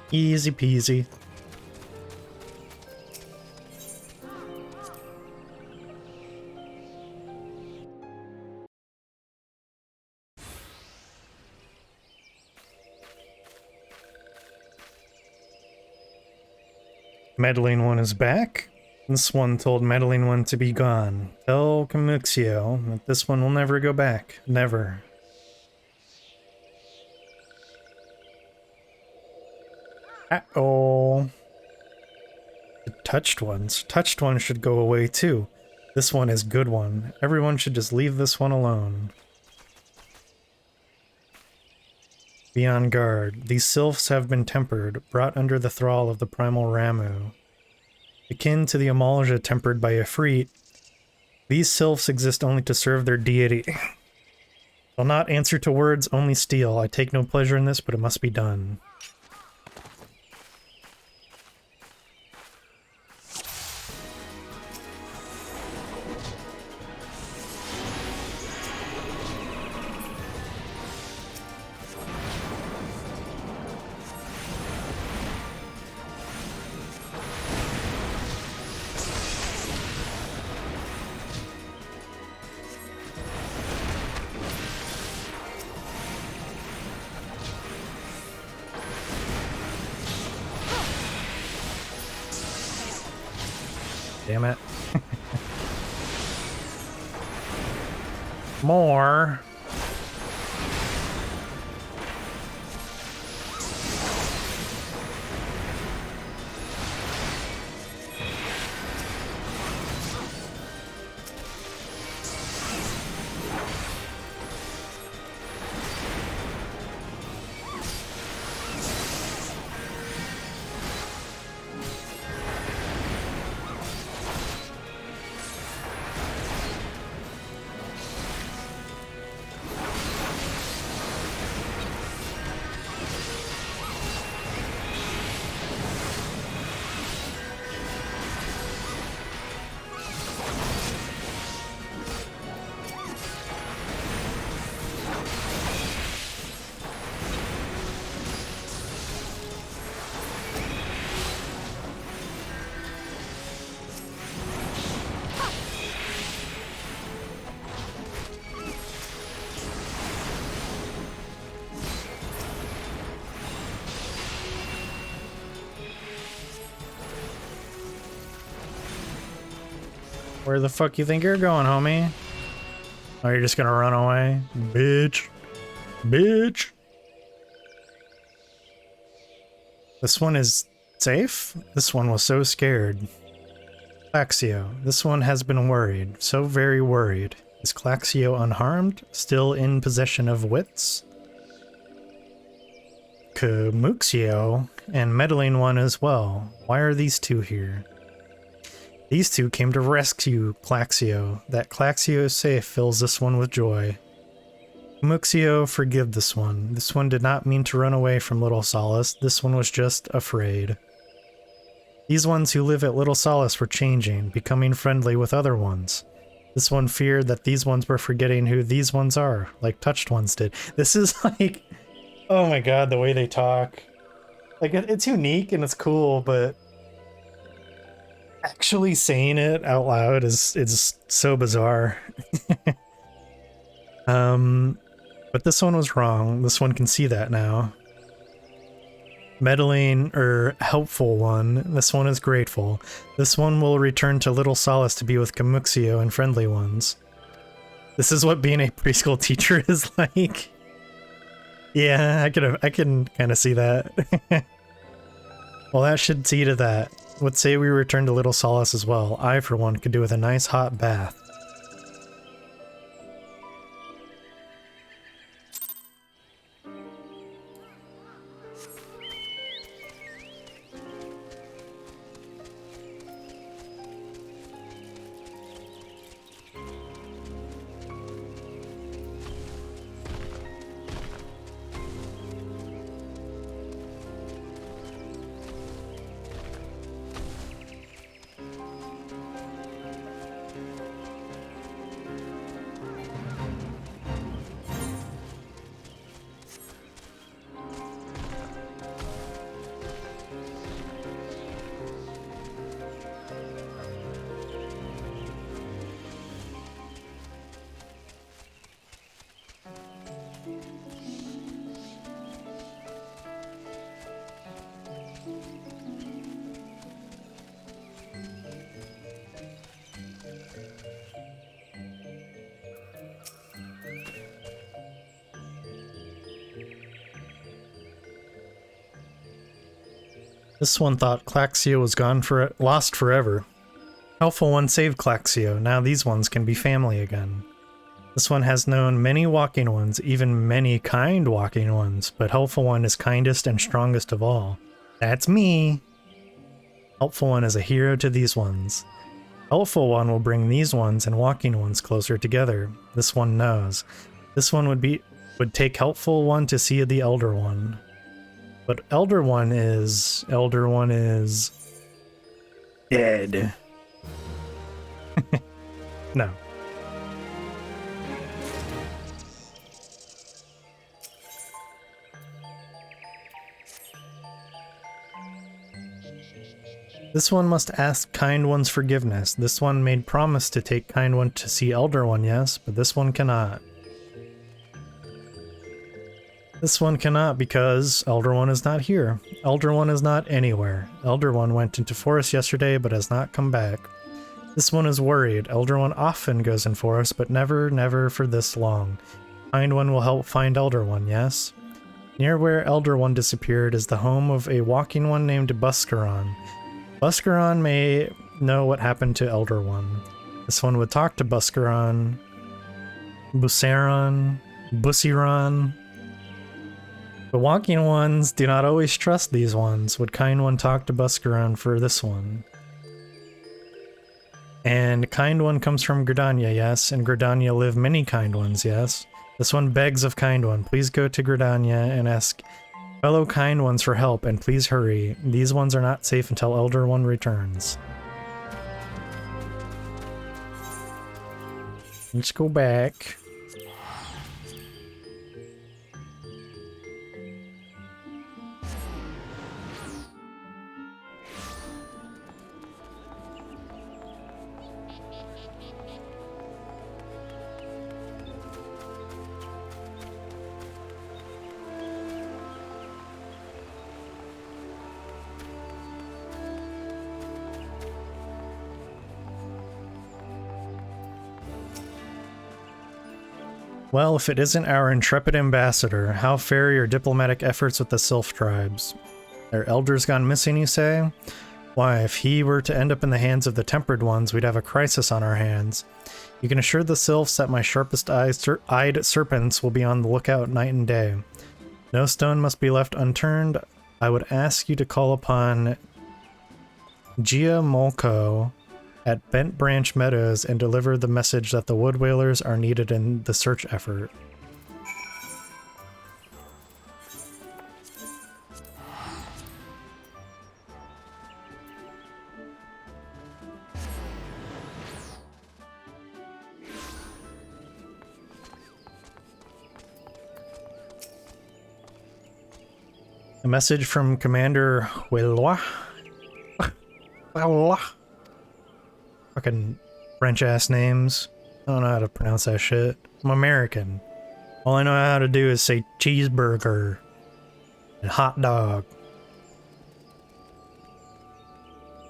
Easy peasy. Meddling One is back. This one told Meddling One to be gone. Tell Camuxio that this one will never go back. Never. Uh-oh. The touched ones. Touched ones should go away too. This one is good one. Everyone should just leave this one alone. Be on guard. These sylphs have been tempered, brought under the thrall of the primal Ramuh. Akin to the Ul'dah tempered by Ifrit, these sylphs exist only to serve their deity. I'll not answer to words, only steal. I take no pleasure in this, but it must be done. Damn it. More. Where the fuck you think you're going, homie? Oh, you're just gonna run away? Bitch. Bitch. This one is safe? This one was so scared. Claxio. This one has been worried. So very worried. Is Claxio unharmed? Still in possession of wits? Camuxio and meddling one as well. Why are these two here? These two came to rescue Claxio. That Claxio is safe fills this one with joy. Camuxio, forgive this one. This one did not mean to run away from Little Solace. This one was just afraid. These ones who live at Little Solace were changing, becoming friendly with other ones. This one feared that these ones were forgetting who these ones are, like Touched Ones did. This is like, oh my god, the way they talk. Like, it's unique and it's cool, but actually saying it out loud is so bizarre. But this one was wrong. This one can see that now. Meddling, or helpful one. This one is grateful. This one will return to Little Solace to be with Camuxio and friendly ones. This is what being a preschool teacher is like. Yeah, I can kind of see that. Well, that should see to that. Let's say we return to Little Solace as well. I, for one, could do with a nice hot bath. This one thought Claxio was lost forever. Helpful one saved Claxio. Now these ones can be family again. This one has known many walking ones, even many kind walking ones, but Helpful one is kindest and strongest of all. That's me! Helpful one is a hero to these ones. Helpful one will bring these ones and walking ones closer together. This one knows. This one would take Helpful one to see the Elder One. But Elder One is dead. No. This one must ask Kind One's forgiveness. This one made promise to take Kind One to see Elder One, yes, but this one cannot. This one cannot because Elder One is not here. Elder One is not anywhere. Elder One went into forest yesterday but has not come back. This one is worried. Elder One often goes in for us, but never for this long. Kind One will help find Elder One, yes? Near where Elder One disappeared is the home of a walking one named Buscaron. Buscaron may know what happened to Elder One. This one would talk to Buscaron, Buceron, Bussiron. The walking ones do not always trust these ones. Would Kind One talk to Buscaron for this one? And Kind One comes from Gridania, yes? In Gridania live many Kind Ones, yes? This one begs of Kind One. Please go to Gridania and ask fellow Kind Ones for help, and please hurry. These ones are not safe until Elder One returns. Let's go back. Well, if it isn't our intrepid ambassador, how fare your diplomatic efforts with the Sylph tribes? Their elders gone missing, you say? Why, if he were to end up in the hands of the Tempered Ones, we'd have a crisis on our hands. You can assure the Sylphs that my sharpest-eyed serpents will be on the lookout night and day. No stone must be left unturned. I would ask you to call upon Gia Molko at Bent Branch Meadows and deliver the message that the Wood Whalers are needed in the search effort. A message from Commander Wilwa. Fucking French-ass names. I don't know how to pronounce that shit. I'm American. All I know how to do is say cheeseburger and hot dog.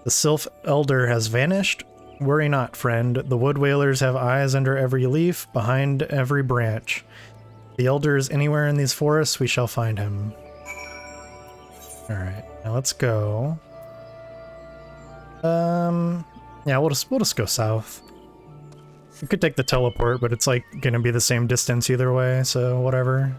The Sylph Elder has vanished? Worry not, friend. The Wood Whalers have eyes under every leaf, behind every branch. If the Elder is anywhere in these forests, we shall find him. Alright, now let's go. Yeah, we'll just go south. We could take the teleport, but it's like gonna be the same distance either way, so whatever.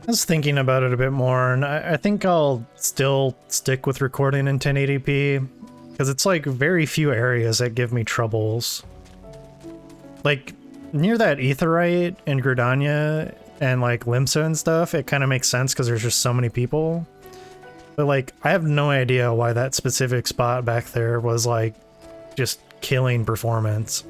I was thinking about it a bit more, and I think I'll still stick with recording in 1080p, because it's like very few areas that give me troubles. Like, near that Aetheryte in Gridania and like Limsa and stuff, it kind of makes sense because there's just so many people. But like, I have no idea why that specific spot back there was like just killing performance.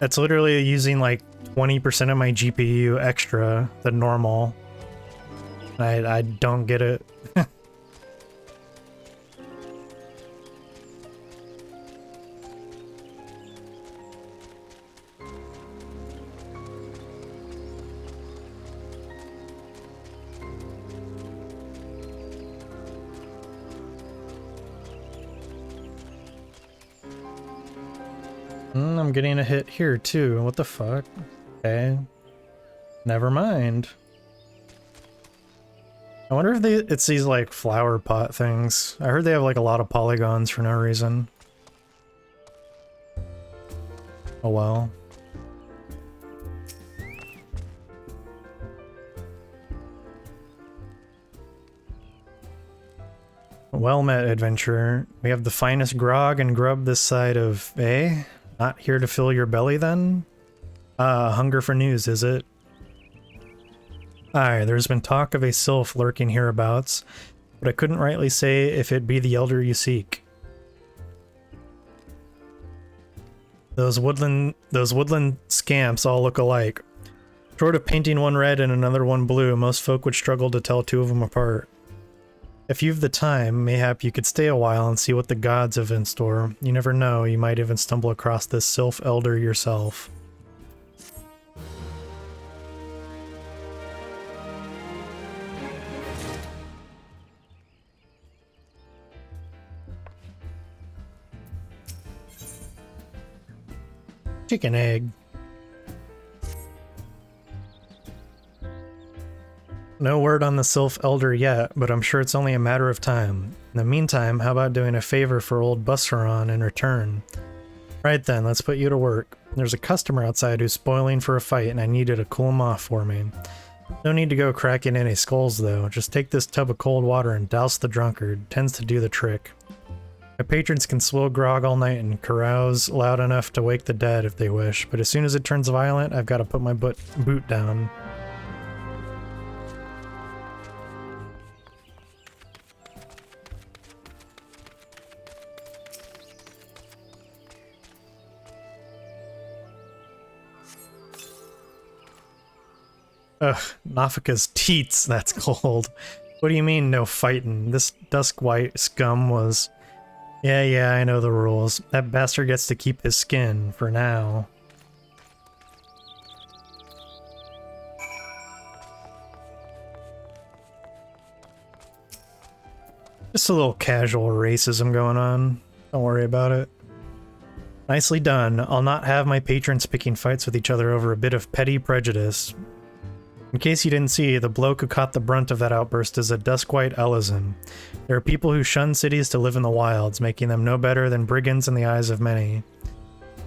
It's literally using like 20% of my GPU extra than normal. I don't get it. I'm getting a hit here too. What the fuck? Okay. Never mind. I wonder if it's these like flower pot things. I heard they have like a lot of polygons for no reason. Oh well. Well met, adventurer. We have the finest grog and grub this side of Not here to fill your belly then? Hunger for news, is it? Aye, there's been talk of a sylph lurking hereabouts, but I couldn't rightly say if it be the elder you seek. Those woodland scamps all look alike. Short of painting one red and another one blue, most folk would struggle to tell two of them apart. If you've the time, mayhap you could stay a while and see what the gods have in store. You never know, you might even stumble across this Sylph Elder yourself. Chicken egg. No word on the Sylph Elder yet, but I'm sure it's only a matter of time. In the meantime, how about doing a favor for old Busseron in return? Right then, let's put you to work. There's a customer outside who's spoiling for a fight and I need you to cool him off for me. No need to go cracking any skulls though, just take this tub of cold water and douse the drunkard, tends to do the trick. My patrons can swill grog all night and carouse loud enough to wake the dead if they wish, but as soon as it turns violent, I've got to put my boot down. Ugh, Nafika's teats, that's cold. What do you mean, no fightin'? This dusk white scum was... Yeah, I know the rules. That bastard gets to keep his skin, for now. Just a little casual racism going on. Don't worry about it. Nicely done. I'll not have my patrons picking fights with each other over a bit of petty prejudice. In case you didn't see, the bloke who caught the brunt of that outburst is a Duskwhite Ellison. There are people who shun cities to live in the wilds, making them no better than brigands in the eyes of many.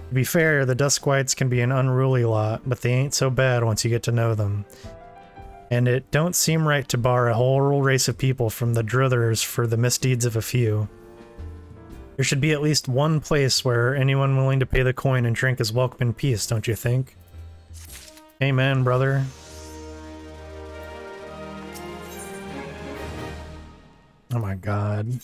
To be fair, the Duskwhites can be an unruly lot, but they ain't so bad once you get to know them. And it don't seem right to bar a whole race of people from the Druthers for the misdeeds of a few. There should be at least one place where anyone willing to pay the coin and drink is welcome in peace, don't you think? Amen, brother. Oh my god.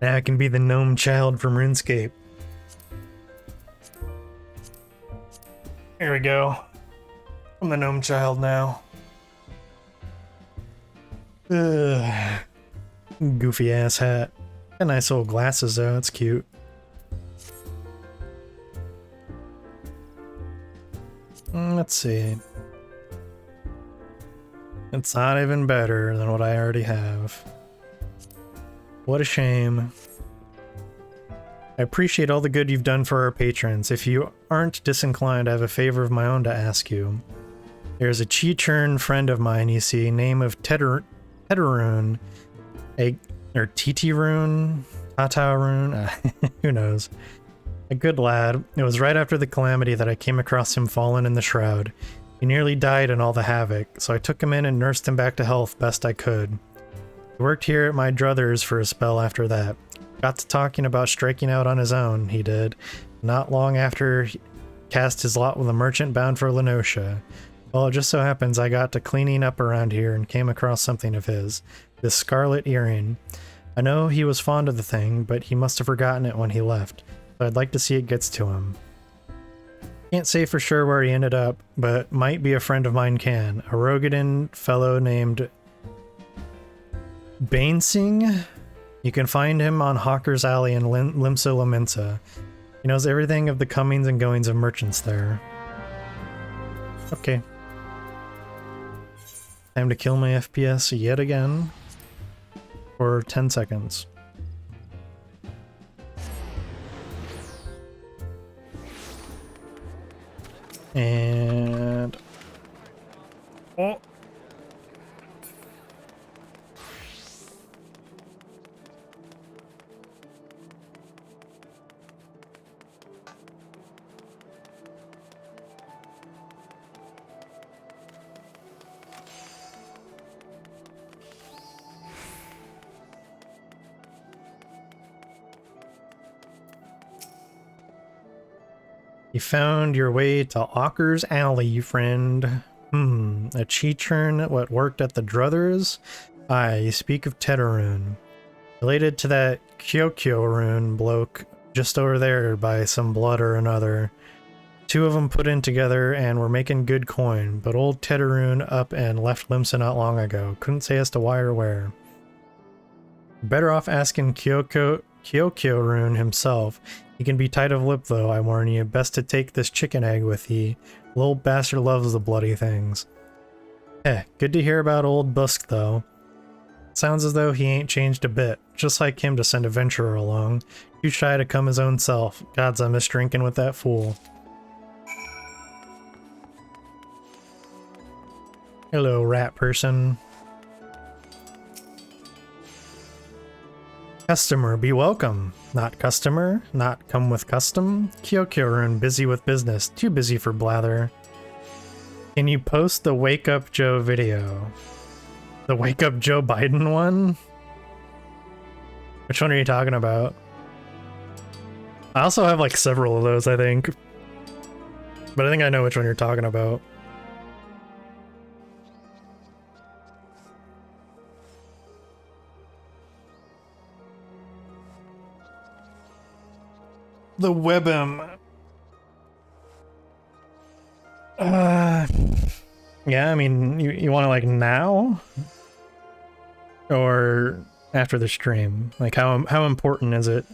Now I can be the gnome child from RuneScape. Here we go. I'm the gnome child now. Ugh. Goofy ass hat. Got nice old glasses though, it's cute. Let's see. It's not even better than what I already have. What a shame. I appreciate all the good you've done for our patrons. If you aren't disinclined, I have a favor of my own to ask you. There's a Chi-Churn friend of mine, you see, name of Tetaroon, or Titiroon, Tataroon, who knows. A good lad. It was right after the calamity that I came across him fallen in the shroud. He nearly died in all the havoc, so I took him in and nursed him back to health best I could. He worked here at my Druthers for a spell after that. Got to talking about striking out on his own, he did. Not long after he cast his lot with a merchant bound for Lenosha. Well, it just so happens I got to cleaning up around here and came across something of his. This scarlet earring. I know he was fond of the thing, but he must have forgotten it when he left. So I'd like to see it gets to him. Can't say for sure where he ended up, but might be a friend of mine can. A Rogadan fellow named Bainsing? You can find him on Hawker's Alley in Limsa Lamenta. He knows everything of the comings and goings of merchants there. Okay. Time to kill my FPS yet again. For 10 seconds. And... oh! You found your way to Hawker's Alley, friend. A Chi-Churn what worked at the Druthers? Aye, you speak of Tetaroon. Related to that Kyokyo rune bloke just over there by some blood or another. Two of them put in together and were making good coin, but old Tetaroon up and left Limsa not long ago. Couldn't say as to why or where. Better off asking Kyokyo-rune himself. He can be tight of lip though, I warn you. Best to take this chicken egg with ye. Little bastard loves the bloody things. Good to hear about old Busk though. Sounds as though he ain't changed a bit. Just like him to send a venturer along. Too shy to come his own self. Gods, I miss drinking with that fool. Hello, rat person. Customer, be welcome. Not customer, not come with custom. Kyokyo-rune busy with business. Too busy for blather. Can you post the Wake Up Joe video? The Wake Up Joe Biden one? Which one are you talking about? I also have like several of those, I think. But I think I know which one you're talking about. The Webm. Yeah, I mean, you want to like now? Or after the stream? Like how important is it?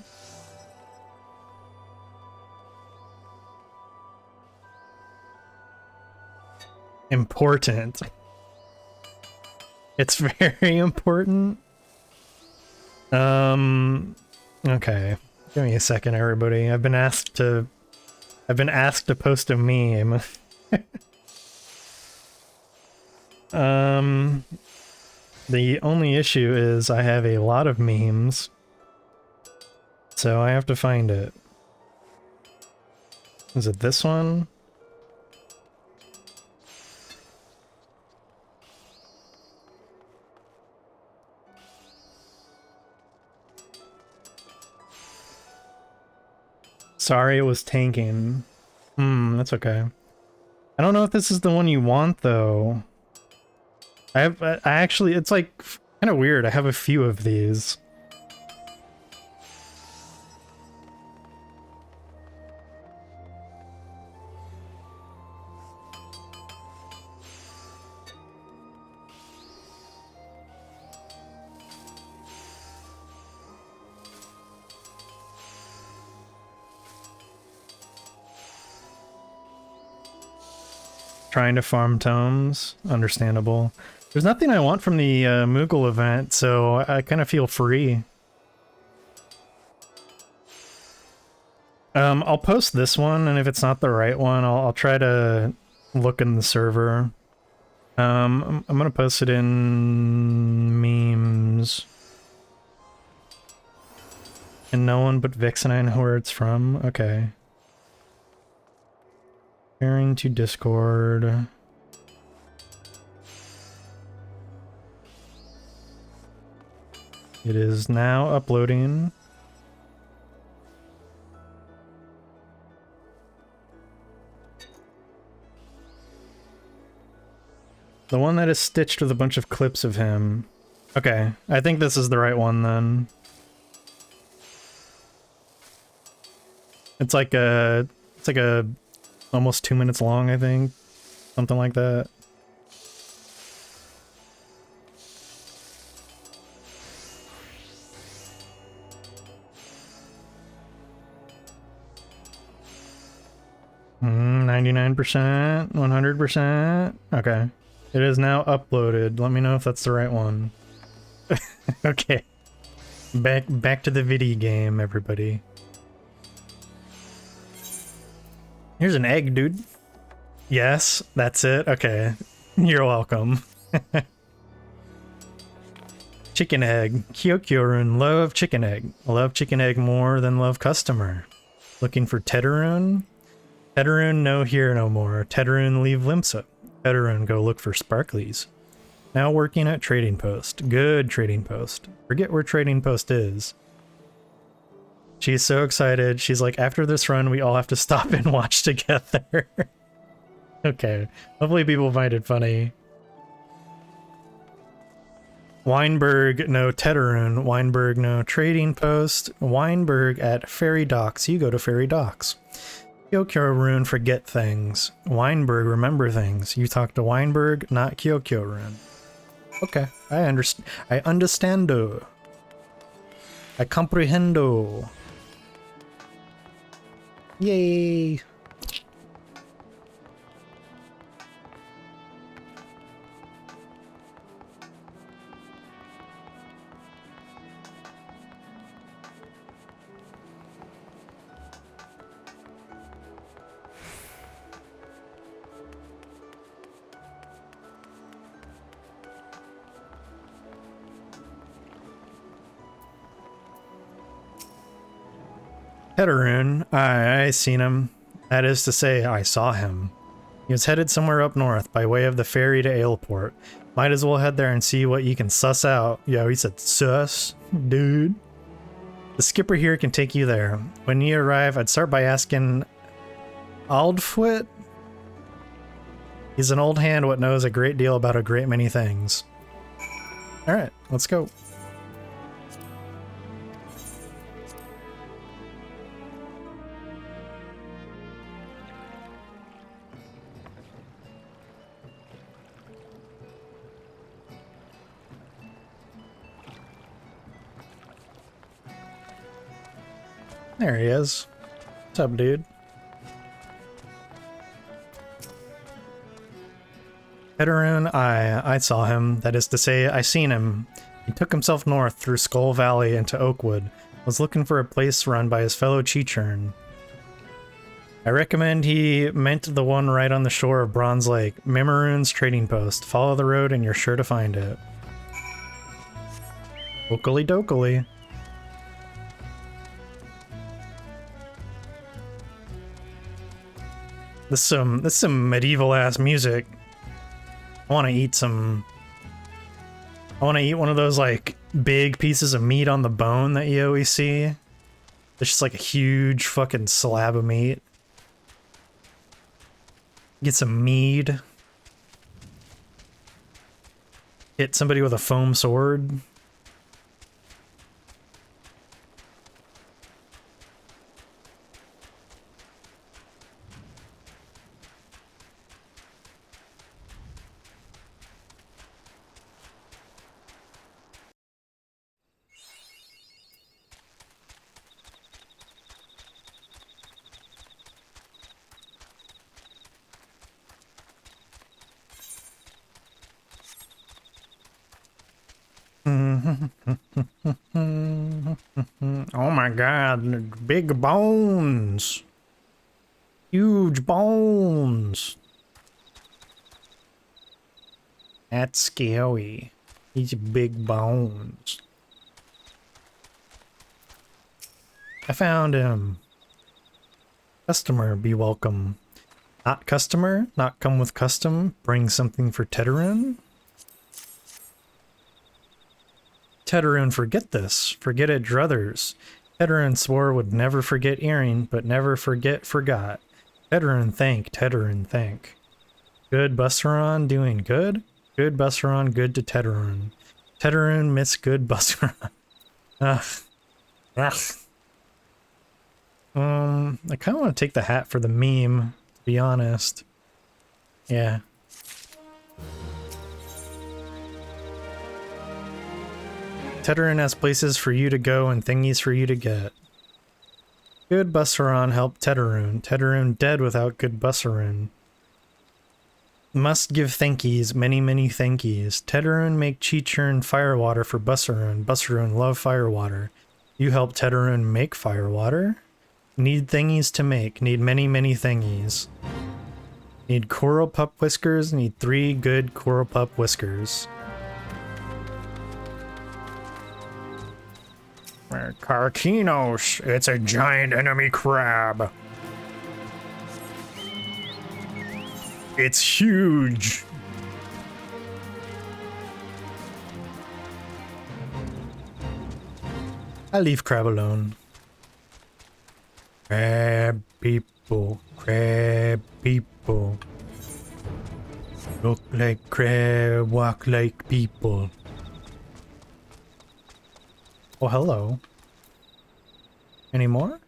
Important. It's very important. Okay. Give me a second, everybody. I've been asked to post a meme. The only issue is I have a lot of memes, so I have to find it. Is it this one? Sorry, it was tanking. That's okay. I don't know if this is the one you want, though. I actually, it's like kind of weird. I have a few of these. Trying to farm tomes, understandable. There's nothing I want from the Moogle event, so I kind of feel free. I'll post this one, and if it's not the right one, I'll try to look in the server. I'm gonna post it in memes. And no one but Vixen I know where it's from. Okay. Sharing to Discord. It is now uploading. The one that is stitched with a bunch of clips of him. Okay, I think this is the right one then. It's like a almost 2 minutes long, I think. Something like that. Hmm, 99%, 100%. Okay. It is now uploaded. Let me know if that's the right one. Okay. Back to the video game, everybody. Here's an egg, dude. Yes, that's it. Okay. You're welcome. Chicken egg. Kyokyo-rune, love chicken egg. Love chicken egg more than love customer. Looking for Tetaroon? Tetaroon no here no more. Tetaroon leave Limsa. Tetaroon go look for Sparklies. Now working at Trading Post. Good Trading Post. Forget where Trading Post is. She's so excited. She's like, after this run, we all have to stop and watch together. Okay. Hopefully people find it funny. Weinberg, no Teterun. Weinberg, no trading post. Weinberg at Ferry Docks. You go to Ferry Docks. Kyokyo-rune, forget things. Weinberg, remember things. You talk to Weinberg, not Kyokyo-rune. Okay, I understand. I understando. I comprehendo. Yay! Teterun, I seen him. That is to say, I saw him. He was headed somewhere up north by way of the ferry to Aleport. Might as well head there and see what you can suss out. Yo, he said sus, dude. The skipper here can take you there. When you arrive, I'd start by asking Aldfoot? He's an old hand what knows a great deal about a great many things. Alright, let's go. There he is. What's up, dude? Teterun, I saw him. That is to say, I seen him. He took himself north through Skull Valley into Oakwood. Was looking for a place run by his fellow Chichurn. I recommend he meant the one right on the shore of Bronze Lake. Mimiroon's trading post. Follow the road and you're sure to find it. Okily dokily. This is some medieval ass music. I want to eat some. I want to eat one of those like big pieces of meat on the bone that you always see. It's just like a huge fucking slab of meat. Get some mead. Hit somebody with a foam sword. Oh my god, big bones. Huge bones. That's scary. These big bones. I found him. Customer, be welcome. Not customer, not come with custom. Bring something for Teterun. Teterun, forget this. Forget it, Druthers. Teterun swore would never forget earring, but never forgot. Teterun thank, Teterun thank. Good Busseron doing good? Good Busseron good to Teterun. Teterun miss good Busseron. Ugh. I kind of want to take the hat for the meme, to be honest. Yeah. Teterun has places for you to go and thingies for you to get. Good Busseron help Teterun. Teterun dead without good Busseron. Must give thankies, many thankies. Teterun make Chichurn firewater for Busseron. Busseron love firewater. You help Teterun make firewater? Need thingies to make. Need many thingies. Need coral pup whiskers. Need 3 good coral pup whiskers. Karkinos, it's a giant enemy crab. It's huge. I leave crab alone. Crab people, crab people. Look like crab, walk like people. Oh, hello. Any more?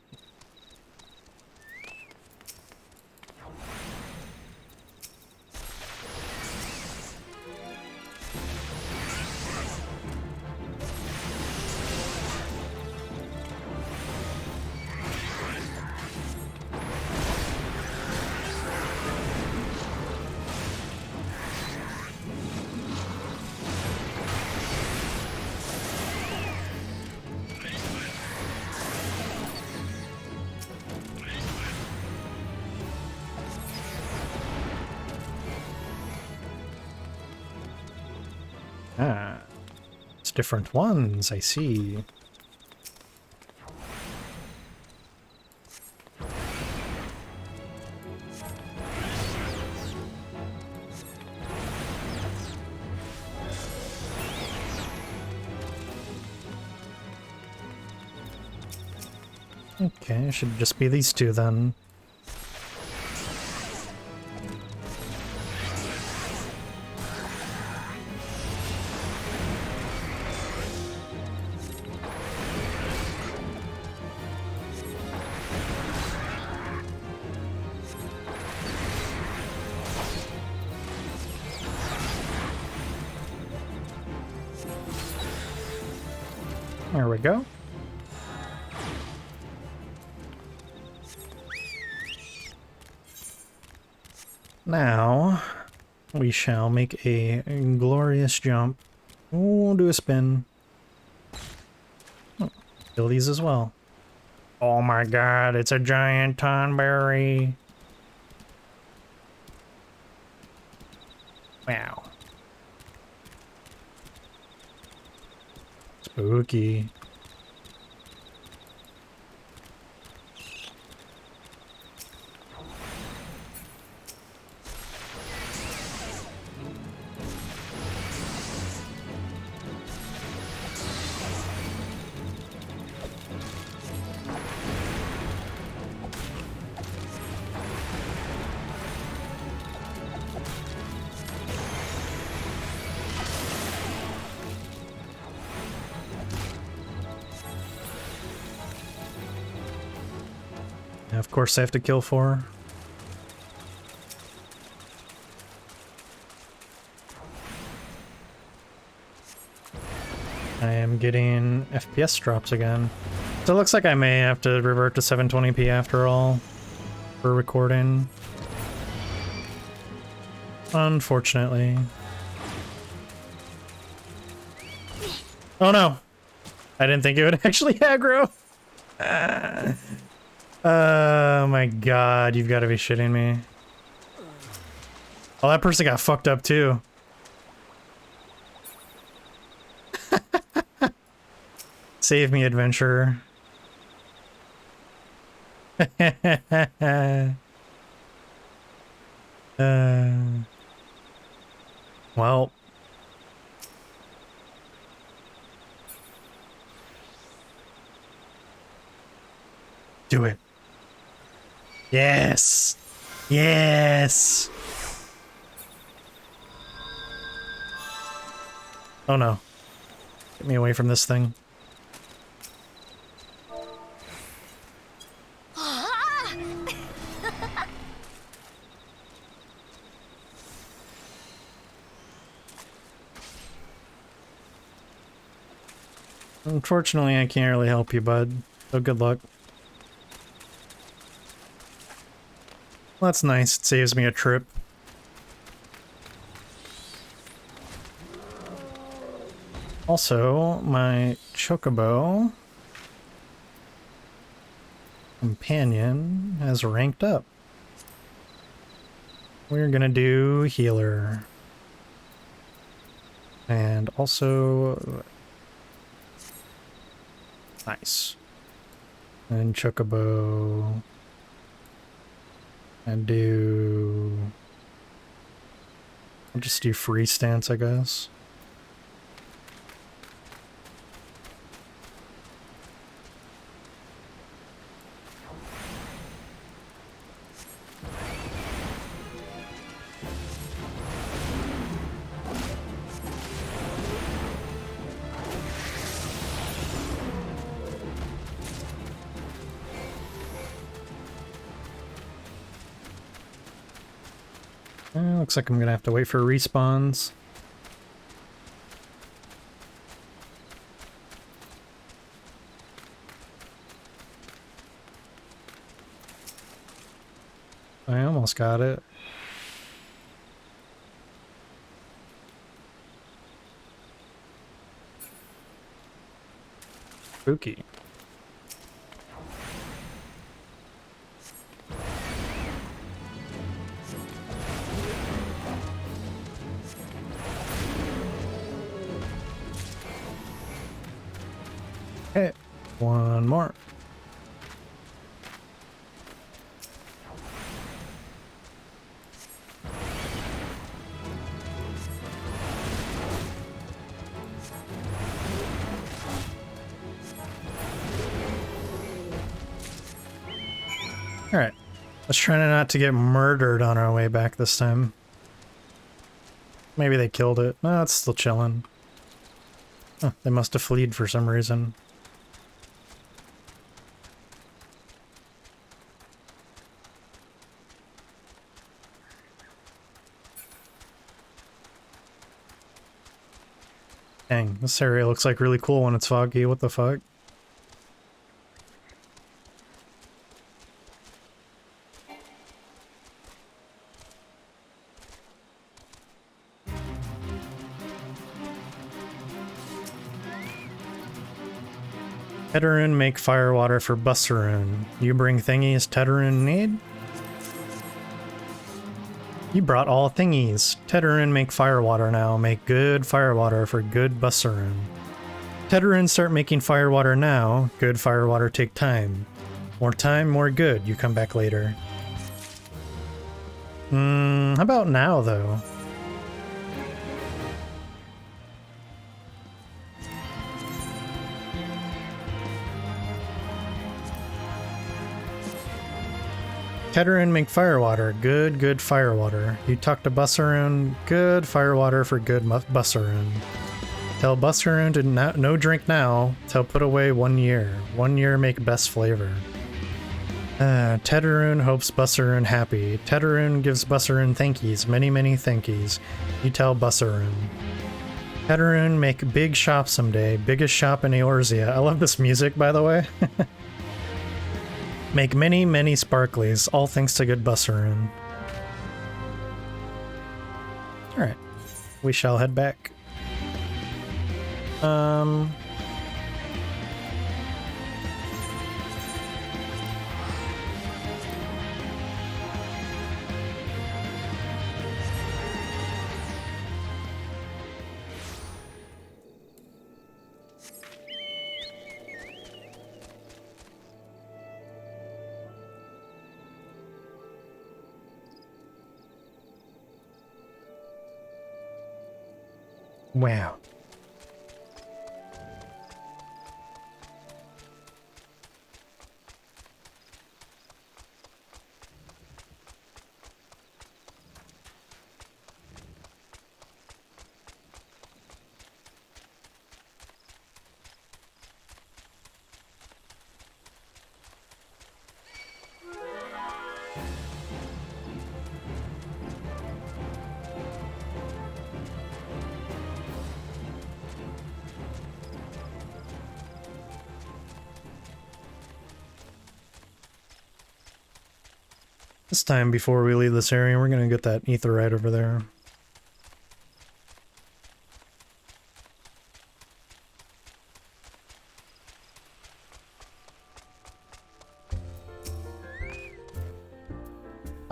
Ah, it's different ones, I see. Okay, it should just be these two then. There we go. Now, we shall make a glorious jump. We'll do a spin. Oh, kill these as well. Oh my god, it's a giant tonberry. Wow. Spooky. Of course I have to kill 4. I am getting FPS drops again. So it looks like I may have to revert to 720p after all for recording. Unfortunately. Oh no! I didn't think it would actually aggro! Oh my god, you've got to be shitting me. Oh, that person got fucked up too. Save me, adventurer. Well. Do it. Yes! Yes! Oh no. Get me away from this thing. Unfortunately, I can't really help you, bud. So good luck. Well, that's nice. It saves me a trip. Also, my Chocobo companion has ranked up. We're gonna do healer. And also... nice. And Chocobo... and do... I'll just do free stance, I guess. Looks like I'm gonna have to wait for respawns. I almost got it. Spooky. Okay, one more. Alright, let's try not to get murdered on our way back this time. Maybe they killed it. No, it's still chilling. Huh, they must have fled for some reason. Dang, this area looks like really cool when it's foggy. What the fuck? Tedarun make firewater for Bussaroon. You bring thingies Tedarun need? You brought all thingies. Tedarun make firewater now. Make good firewater for good Bussaroon. Tedarun start making firewater now. Good firewater take time. More time, more good. You come back later. How about now, though? Tedarun make firewater. Good, good firewater. You talk to Bussaroon. Good firewater for good Bussaroon. Tell Bussaroon to no drink now. Tell put away 1 year. 1 year make best flavor. Tedarun hopes Bussaroon happy. Tedarun gives Bussaroon thankies. Many, many thankies. You tell Bussaroon. Tedarun make big shop someday. Biggest shop in Eorzea. I love this music, by the way. Make many, many sparklies, all thanks to good Bussaroon. Alright, we shall head back. Wow. This time, before we leave this area, we're gonna get that ether right over there.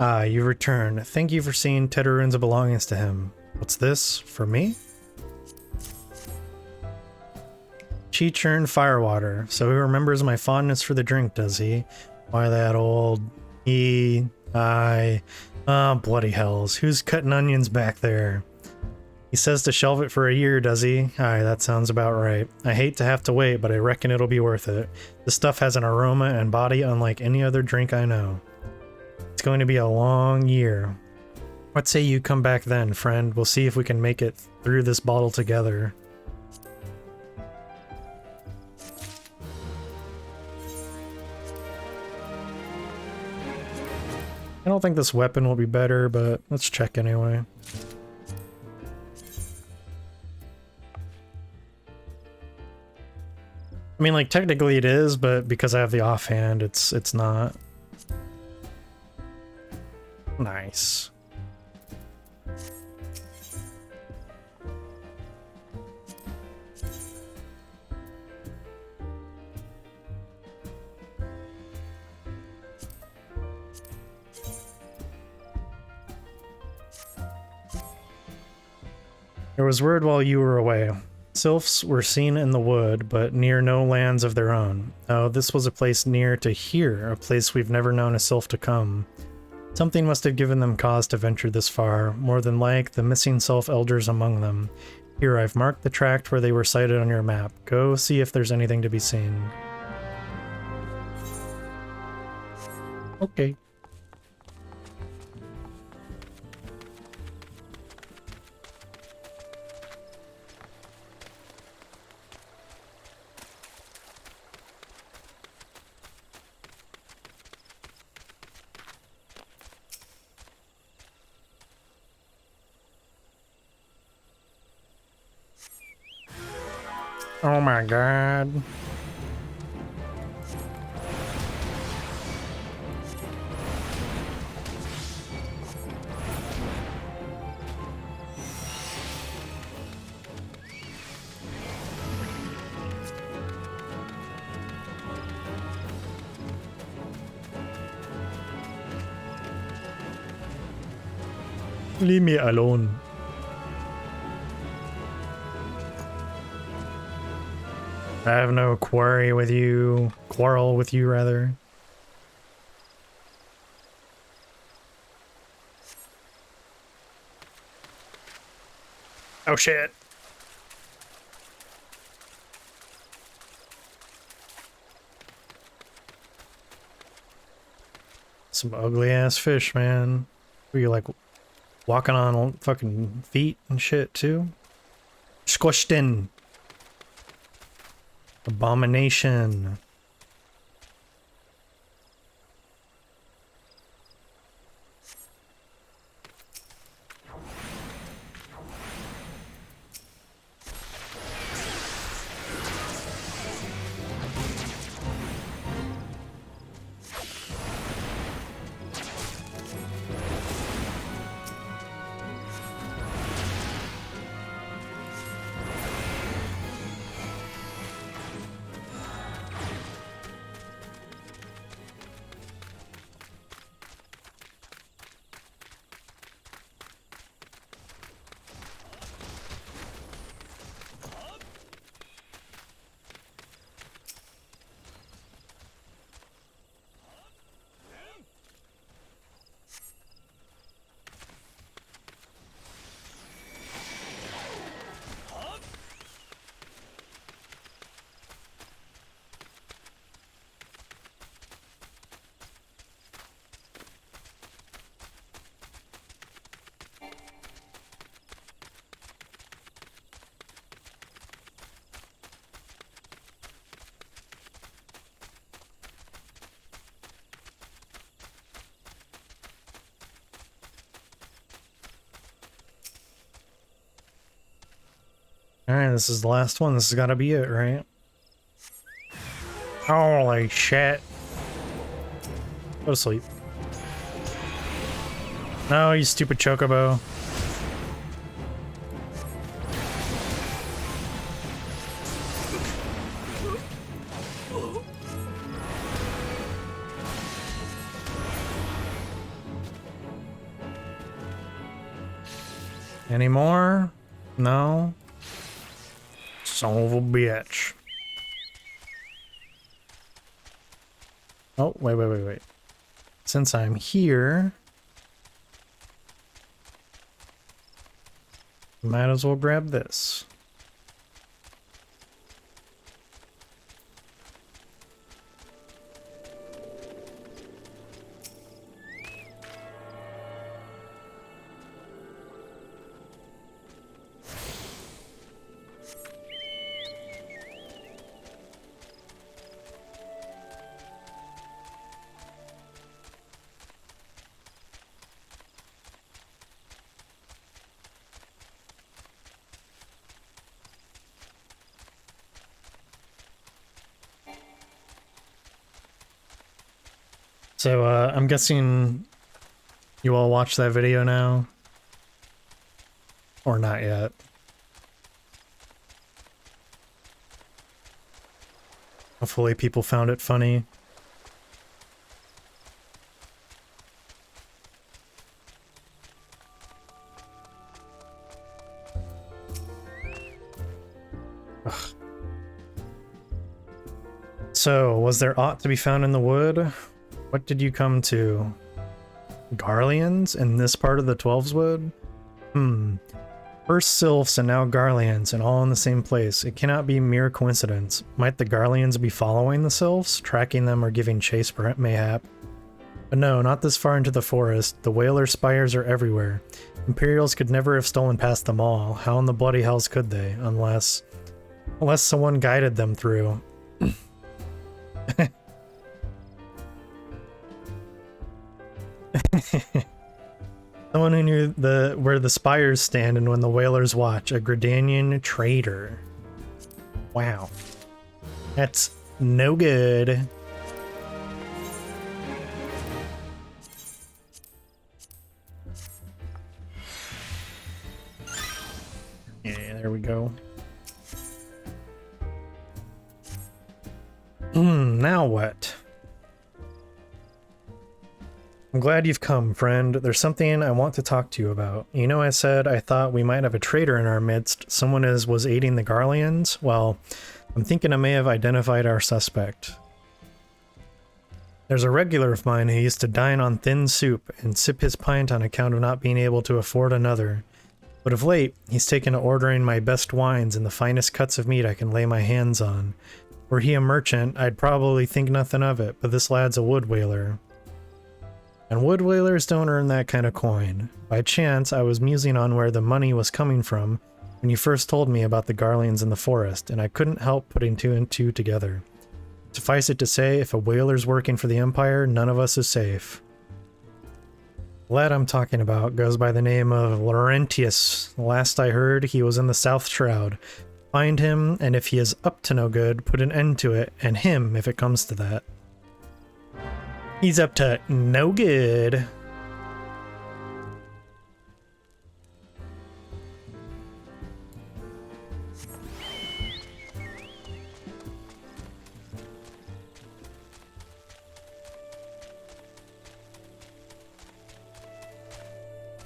Ah, you return. Thank you for seeing Tedarun's belongings to him. What's this? For me? She churned firewater, so he remembers my fondness for the drink, does he? Why that old... Oh, bloody hells. Who's cutting onions back there? He says to shelve it for a year, does he? Aye, that sounds about right. I hate to have to wait, but I reckon it'll be worth it. This stuff has an aroma and body unlike any other drink I know. It's going to be a long year. What say you come back then, friend? We'll see if we can make it through this bottle together. I don't think this weapon will be better, but let's check anyway. I mean, like, technically it is, but because I have the offhand, it's not. Nice. There was word while you were away. Sylphs were seen in the wood, but near no lands of their own. Oh, this was a place near to here, a place we've never known a Sylph to come. Something must have given them cause to venture this far, more than like the missing Sylph elders among them. Here, I've marked the tract where they were sighted on your map. Go see if there's anything to be seen. Okay. Oh my god. Leave me alone. I have no quarrel with you, rather. Oh shit. Some ugly ass fish, man. Were you like walking on fucking feet and shit too? Squished in. Abomination. Alright, this is the last one. This has got to be it, right? Holy shit. Go to sleep. No, you stupid Chocobo. Any more? No? Son of a bitch. Oh, wait. Since I'm here, might as well grab this. So, I'm guessing you all watched that video now? Or not yet? Hopefully people found it funny. Ugh. So, was there aught to be found in the wood? What did you come to? Garleans in this part of the Twelveswood? First Sylphs and now Garleans, and all in the same place. It cannot be mere coincidence. Might the Garleans be following the Sylphs, tracking them or giving chase mayhap? But no, not this far into the forest. The Whaler spires are everywhere. Imperials could never have stolen past them all. How in the bloody hells could they? Unless someone guided them through. Someone who knew where the spires stand and when the whalers watch. A Gridanian traitor. Wow. That's no good. Yeah, there we go. Now what? I'm glad you've come, friend. There's something I want to talk to you about. You know, I said I thought we might have a traitor in our midst, someone was aiding the Garleans? Well, I'm thinking I may have identified our suspect. There's a regular of mine who used to dine on thin soup and sip his pint on account of not being able to afford another. But of late, he's taken to ordering my best wines and the finest cuts of meat I can lay my hands on. Were he a merchant, I'd probably think nothing of it, but this lad's a wood whaler. And wood whalers don't earn that kind of coin. By chance, I was musing on where the money was coming from when you first told me about the Garleans in the forest, and I couldn't help putting two and two together. Suffice it to say, if a whaler's working for the Empire, none of us is safe. The lad I'm talking about goes by the name of Laurentius. Last I heard, he was in the South Shroud. Find him, and if he is up to no good, put an end to it, and him if it comes to that. He's up to no good.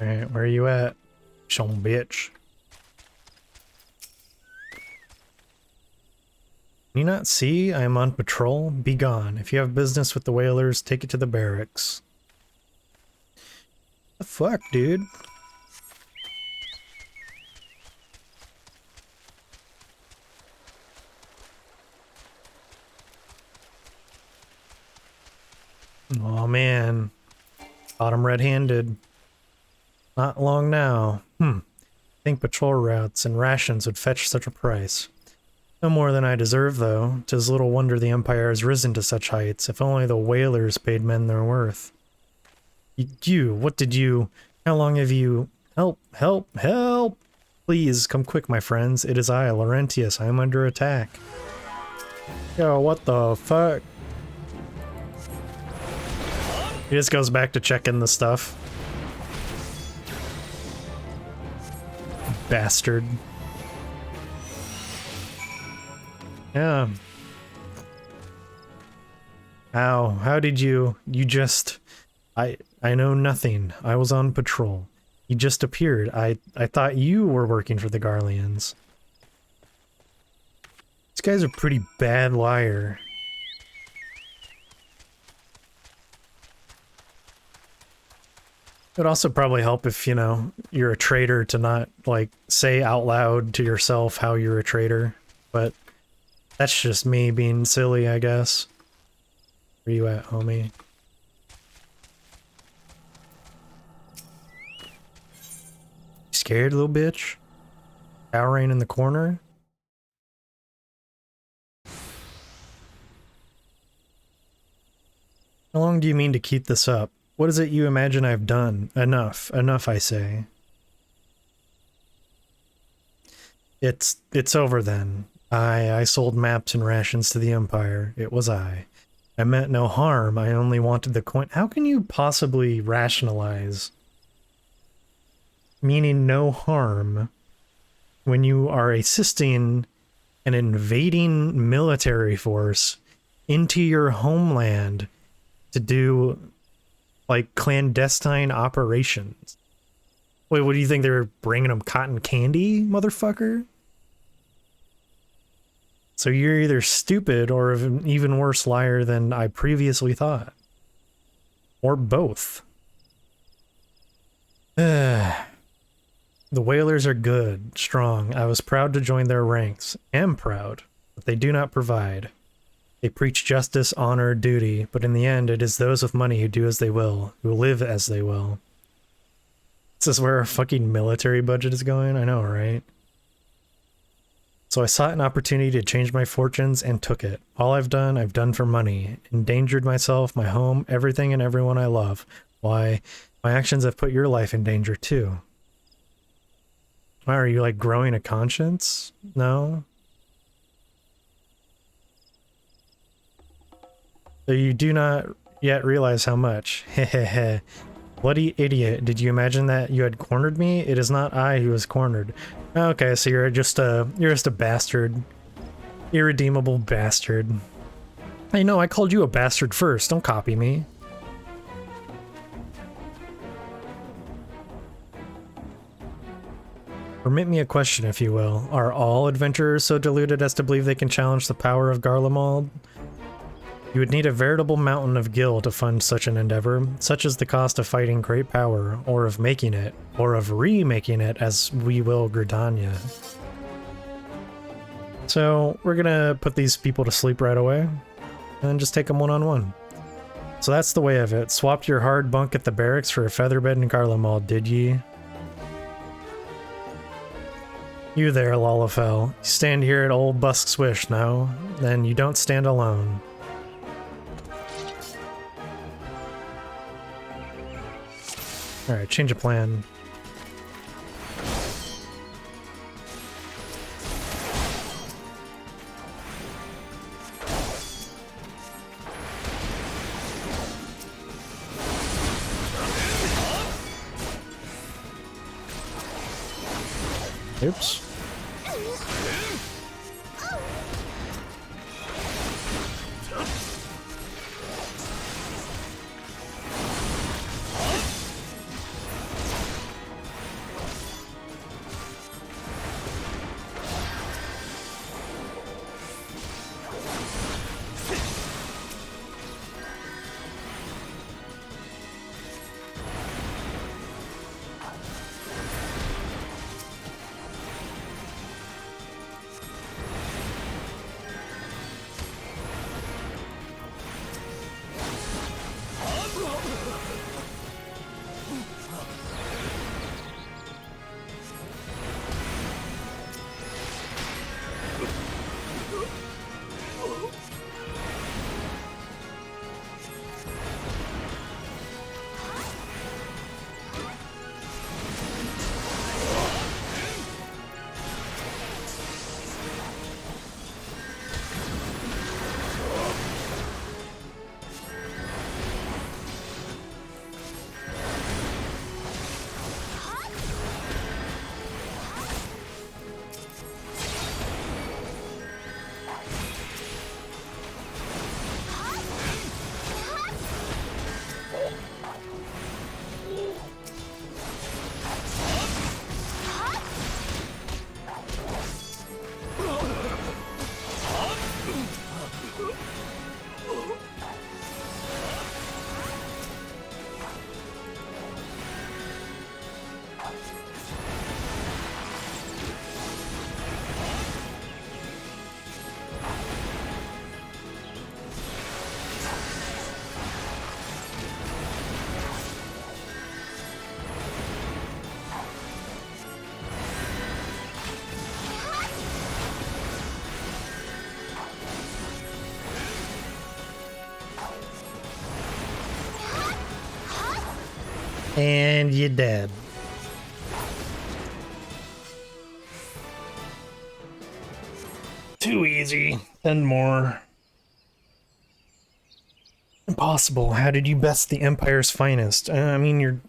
Alright, where are you at? Some bitch. Can you not see I am on patrol? Be gone. If you have business with the whalers, take it to the barracks. The fuck, dude? Oh man. Caught him red-handed. Not long now. Think patrol routes and rations would fetch such a price. No more than I deserve, though. 'Tis little wonder the Empire has risen to such heights. If only the whalers paid men their worth. What did you... How long have you... Help, help, help! Please, come quick, my friends. It is I, Laurentius. I am under attack. Yo, what the fuck? He just goes back to checking the stuff. Bastard. Yeah. How did you just... I know nothing. I was on patrol. You just appeared. I thought you were working for the Garleans. This guy's a pretty bad liar. It would also probably help if, you know, you're a traitor to not, like, say out loud to yourself how you're a traitor. But that's just me being silly, I guess. Where you at, homie? Scared, little bitch? Cowering in the corner? How long do you mean to keep this up? What is it you imagine I've done? Enough. Enough, I say. It's over then. I sold maps and rations to the Empire. It was I I meant no harm. I only wanted the coin. How can you possibly rationalize meaning no harm when you are assisting an invading military force into your homeland to do, like, clandestine operations? Wait, what do you think? They're bringing them cotton candy, motherfucker? So you're either stupid or an even worse liar than I previously thought. Or both. The Whalers are good, strong. I was proud to join their ranks. Am proud, but they do not provide. They preach justice, honor, duty, but in the end it is those with money who do as they will, who live as they will. This is where our fucking military budget is going? I know, right? So I sought an opportunity to change my fortunes and took it. All I've done for money. Endangered myself, my home, everything and everyone I love. Why, my actions have put your life in danger too. Why, are you like growing a conscience? No? So you do not yet realize how much. Hehehe. Bloody idiot. Did you imagine that you had cornered me? It is not I who was cornered. Okay, so you're just a bastard. Irredeemable bastard. Hey, no, I called you a bastard first. Don't copy me. Permit me a question, if you will. Are all adventurers so deluded as to believe they can challenge the power of Garlemald? You would need a veritable mountain of gil to fund such an endeavor. Such is the cost of fighting great power, or of making it, or of remaking it, as we will Gridania. So we're gonna put these people to sleep right away, and just take them one-on-one. So that's the way of it. Swapped your hard bunk at the barracks for a featherbed in Garlemald, did ye? You there, Lalafell. You stand here at old Busk Swish, no? Then you don't stand alone. Alright, change of plan. Oops. And you're dead. Too easy. 10 more. Impossible. How did you best the Empire's finest? I mean, you're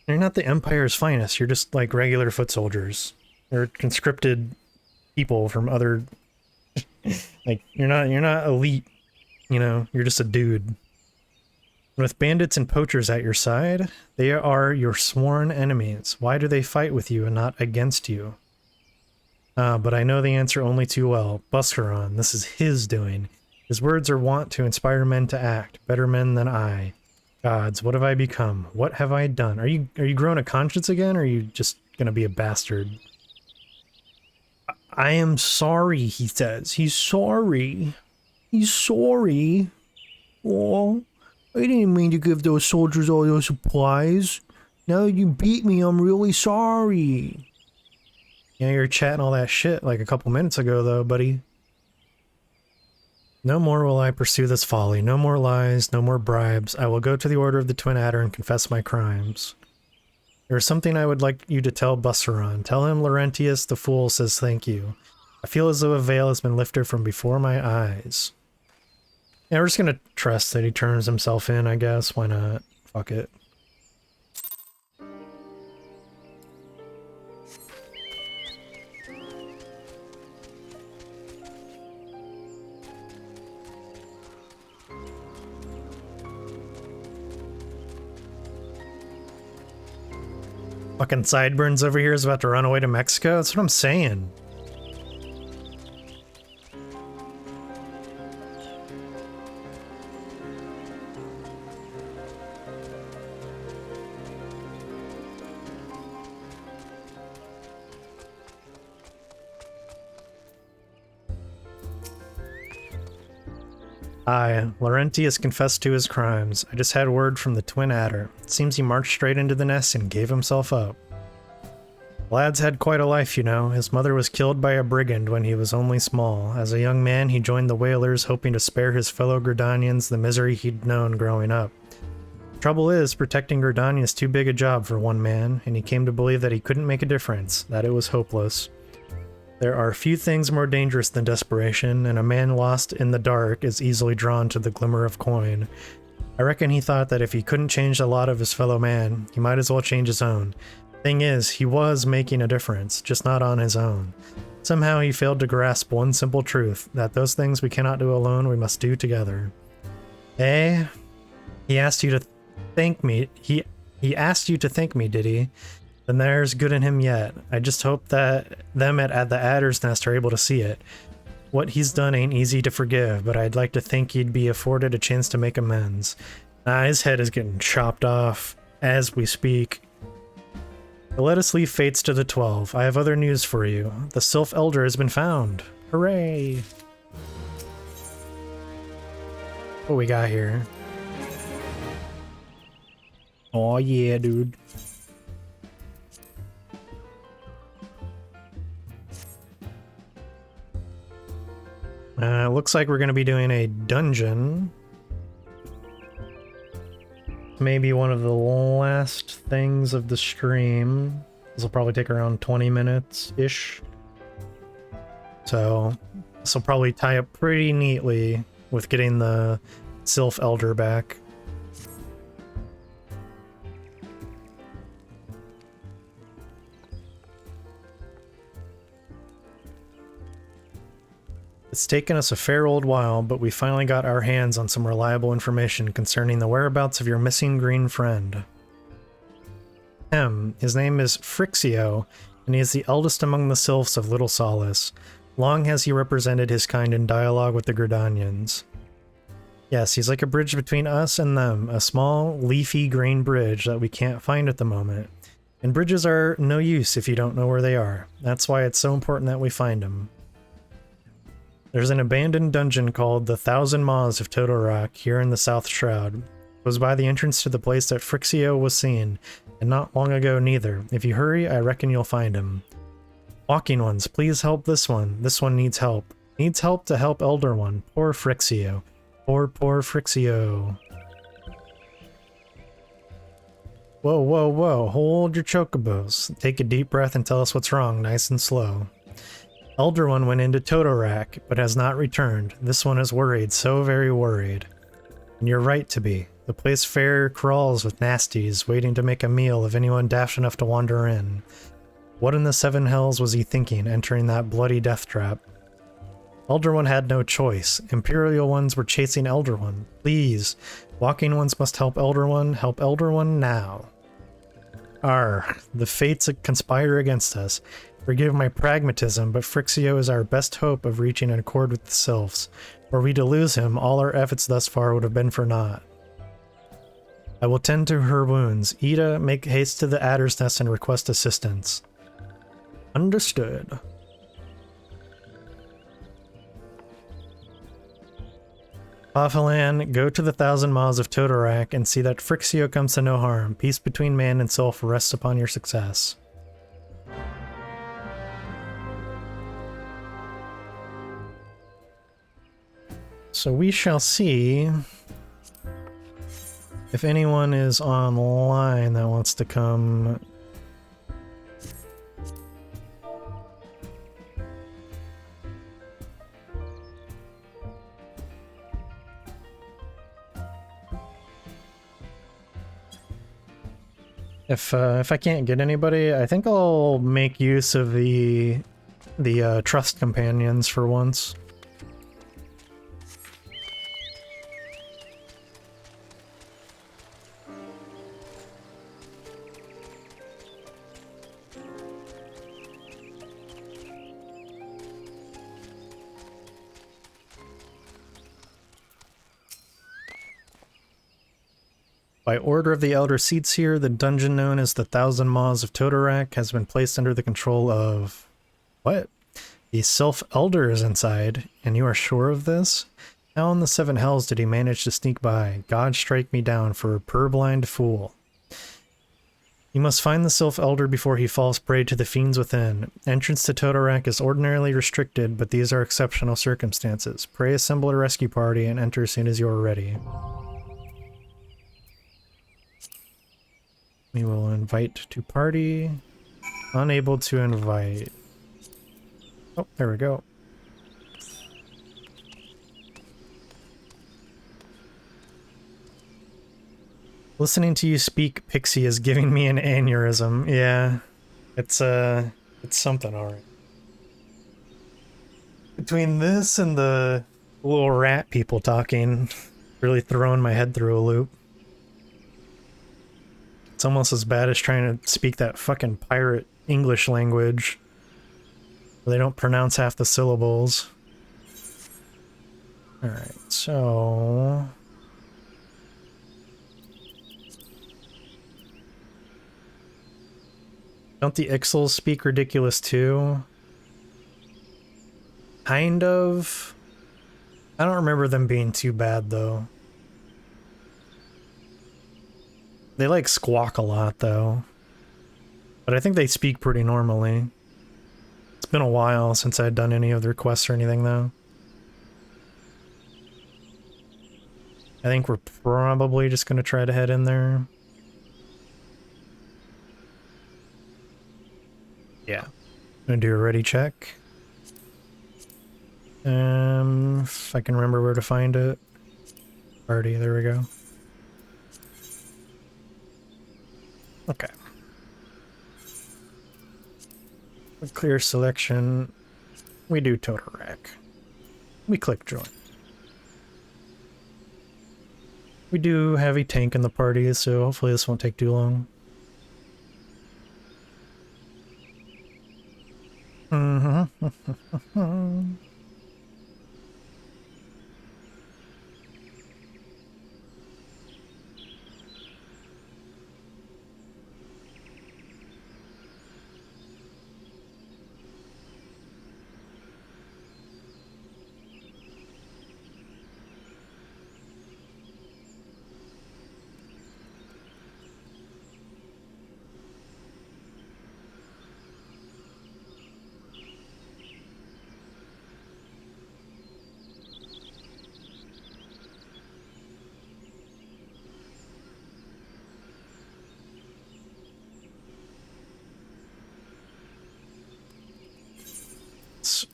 not the Empire's finest. You're just like regular foot soldiers. They're conscripted people from other. Like you're not elite. You know, you're just a dude. With bandits and poachers at your side, they are your sworn enemies. Why do they fight with you and not against you? But I know the answer only too well. Buscaron, this is his doing. His words are wont to inspire men to act, better men than I. Gods, what have I become? What have I done? Are you growing a conscience again, or are you just gonna be a bastard? I am sorry, he says. He's sorry. He's sorry. Oh, I didn't mean to give those soldiers all those supplies. Now that you beat me, I'm really sorry. Yeah, you're chatting all that shit like a couple minutes ago, though, buddy. No more will I pursue this folly. No more lies, no more bribes. I will go to the Order of the Twin Adder and confess my crimes. There is something I would like you to tell Buscaron. Tell him Laurentius the Fool says thank you. I feel as though a veil has been lifted from before my eyes. Yeah, we're just gonna trust that he turns himself in, I guess. Why not? Fuck it. Fucking Sideburns over here is about to run away to Mexico? That's what I'm saying. Aye, Laurentius confessed to his crimes. I just had word from the Twin Adder. It seems he marched straight into the nest and gave himself up. The lad's had quite a life, you know. His mother was killed by a brigand when he was only small. As a young man, he joined the Whalers, hoping to spare his fellow Gridanians the misery he'd known growing up. Trouble is, protecting Gridania is too big a job for one man, and he came to believe that he couldn't make a difference, that it was hopeless. There are few things more dangerous than desperation, and a man lost in the dark is easily drawn to the glimmer of coin. I reckon he thought that if he couldn't change the lot of his fellow man, he might as well change his own. Thing is, he was making a difference, just not on his own. Somehow he failed to grasp one simple truth, that those things we cannot do alone, we must do together. Eh? He asked you to thank me. He asked you to thank me, did he? Then there's good in him yet. I just hope that them at the Adder's Nest are able to see it. What he's done ain't easy to forgive, but I'd like to think he'd be afforded a chance to make amends. His head is getting chopped off as we speak. But let us leave fates to the 12. I have other news for you. The Sylph Elder has been found. Hooray! What we got here? Oh yeah, dude. Looks like we're going to be doing a dungeon. Maybe one of the last things of the stream. This will probably take around 20 minutes-ish. So, this will probably tie up pretty neatly with getting the Sylph Elder back. It's taken us a fair old while, but we finally got our hands on some reliable information concerning the whereabouts of your missing green friend. His name is Phrixio, and he is the eldest among the Sylphs of Little Solace. Long has he represented his kind in dialogue with the Gridanians. Yes, he's like a bridge between us and them, a small, leafy green bridge that we can't find at the moment. And bridges are no use if you don't know where they are. That's why it's so important that we find them. There's an abandoned dungeon called the 1,000 Maws of Toto-Rak here in the South Shroud. It was by the entrance to the place that Phrixio was seen, and not long ago neither. If you hurry, I reckon you'll find him. Walking ones, please help this one. This one needs help. Needs help to help Elder One. Poor Phrixio. Poor Phrixio. Whoa, whoa, whoa. Hold your chocobos. Take a deep breath and tell us what's wrong, nice and slow. Elder One went into Toto-Rak, but has not returned. This one is worried, so very worried. And you're right to be. The place fair crawls with nasties, waiting to make a meal of anyone daft enough to wander in. What in the seven hells was he thinking, entering that bloody death trap? Elder One had no choice. Imperial ones were chasing Elder One. Please, walking ones must help Elder One now. The fates conspire against us. Forgive my pragmatism, but Phrixio is our best hope of reaching an accord with the Sylphs. Were we to lose him, all our efforts thus far would have been for naught. I will tend to her wounds. Ida, make haste to the Adder's Nest and request assistance. Understood. Pafalan, go to the 1,000 Maws of Toto-Rak and see that Phrixio comes to no harm. Peace between man and Sylph rests upon your success. So we shall see if anyone is online that wants to come. If I can't get anybody, I think I'll make use of the trust companions for once. By order of the Elder Seatseer, the dungeon known as the 1,000 Maws of Toto-Rak has been placed under the control of... What? The Sylph Elder is inside, and you are sure of this? How in the seven hells did he manage to sneak by? God strike me down for a purblind fool. You must find the Sylph Elder before he falls prey to the fiends within. Entrance to Toto-Rak is ordinarily restricted, but these are exceptional circumstances. Pray assemble a rescue party and enter as soon as you are ready. We will invite to party. Unable to invite. Oh, there we go. Listening to you speak, Pixie, is giving me an aneurysm. Yeah, it's something, alright. Between this and the little rat people talking, really throwing my head through a loop. It's almost as bad as trying to speak that fucking pirate English language. Where they don't pronounce half the syllables. Alright, so... Don't the Ixals speak ridiculous too? Kind of. I don't remember them being too bad though. They like squawk a lot though. But I think they speak pretty normally. It's been a while since I'd done any of the requests or anything though. I think we're probably just gonna try to head in there. Yeah. I'm gonna do a ready check. If I can remember where to find it. Party, there we go. Okay. We clear selection. We do Toto-Rak. We click join. We do have a tank in the party, so hopefully this won't take too long.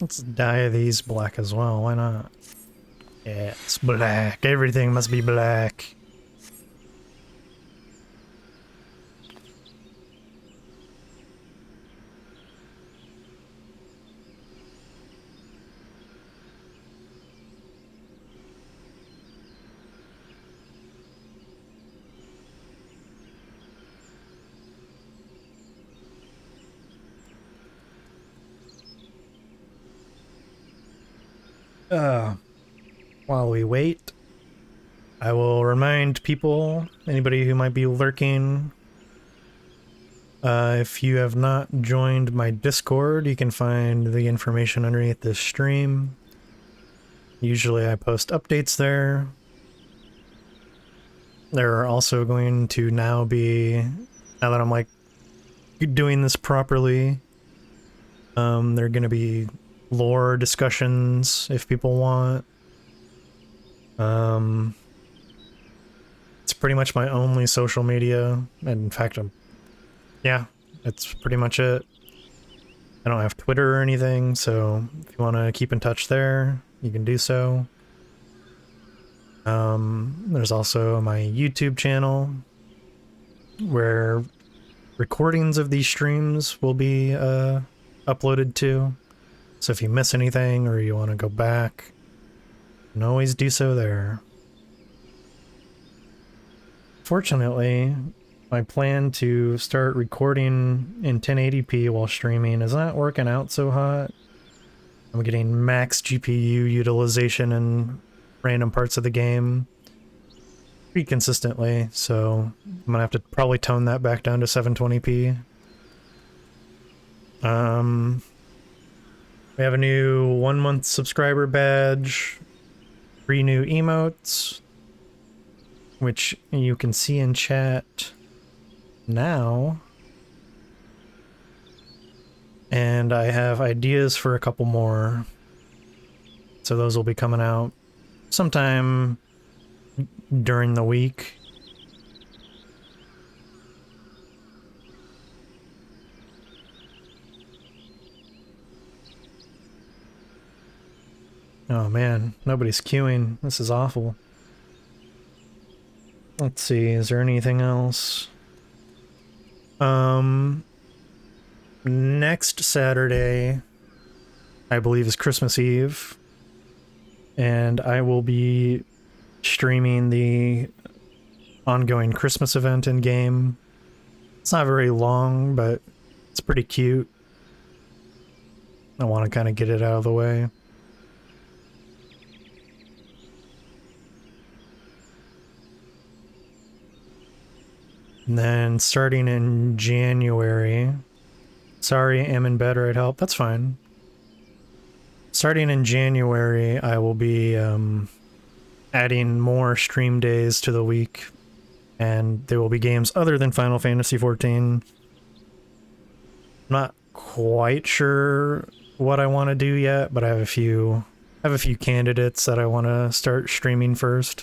Let's dye these black as well, why not? Yeah, it's black. Everything must be black. While we wait, I will remind people, anybody who might be lurking, if you have not joined my Discord, you can find the information underneath this stream. Usually I post updates there. There are also going to now be, now that I'm like doing this properly, there are going to be lore discussions if people want. It's pretty much my only social media, and in fact, yeah, that's pretty much it. I don't have Twitter or anything, so if you want to keep in touch there, you can do so. There's also my YouTube channel, where recordings of these streams will be uploaded to. So if you miss anything or you want to go back, you can always do so there. Fortunately, my plan to start recording in 1080p while streaming is not working out so hot. I'm getting max GPU utilization in random parts of the game pretty consistently, so I'm gonna have to probably tone that back down to 720p. We have a new 1-month subscriber badge, 3 new emotes, which you can see in chat now. And I have ideas for a couple more, so those will be coming out sometime during the week. Oh man, nobody's queuing. This is awful. Let's see, is there anything else? Next Saturday, I believe, is Christmas Eve, and I will be streaming the ongoing Christmas event in game. It's not very long, but it's pretty cute. I want to kind of get it out of the way. And then starting in January, sorry, I'm in bed, right? Help. That's fine. Starting in January, I will be adding more stream days to the week, and there will be games other than Final Fantasy XIV. I'm not quite sure what I want to do yet, but I have a few candidates that I want to start streaming first.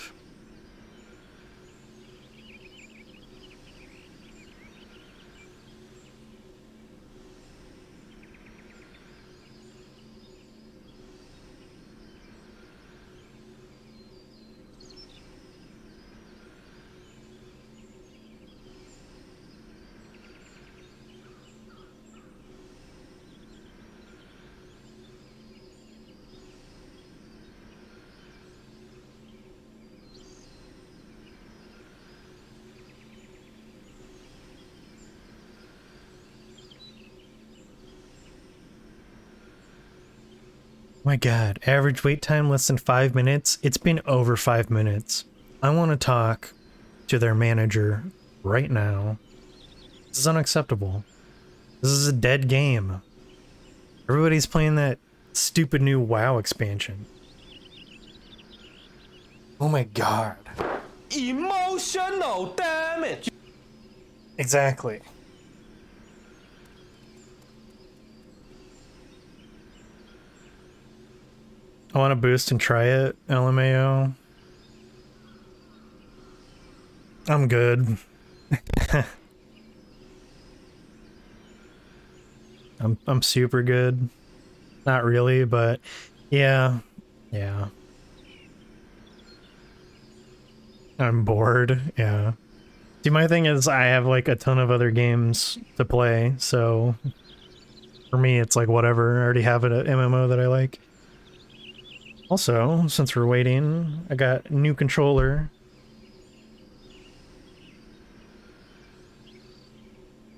My god, average wait time less than 5 minutes? It's been over 5 minutes. I want to talk to their manager right now. This is unacceptable. This is a dead game. Everybody's playing that stupid new WoW expansion. Oh my god. Emotional damage! Exactly. I want to boost and try it, LMAO. I'm good. I'm super good. Not really, but yeah. Yeah. I'm bored, yeah. See, my thing is I have like a ton of other games to play, so for me it's like whatever. I already have an MMO that I like. Also, since we're waiting, I got a new controller.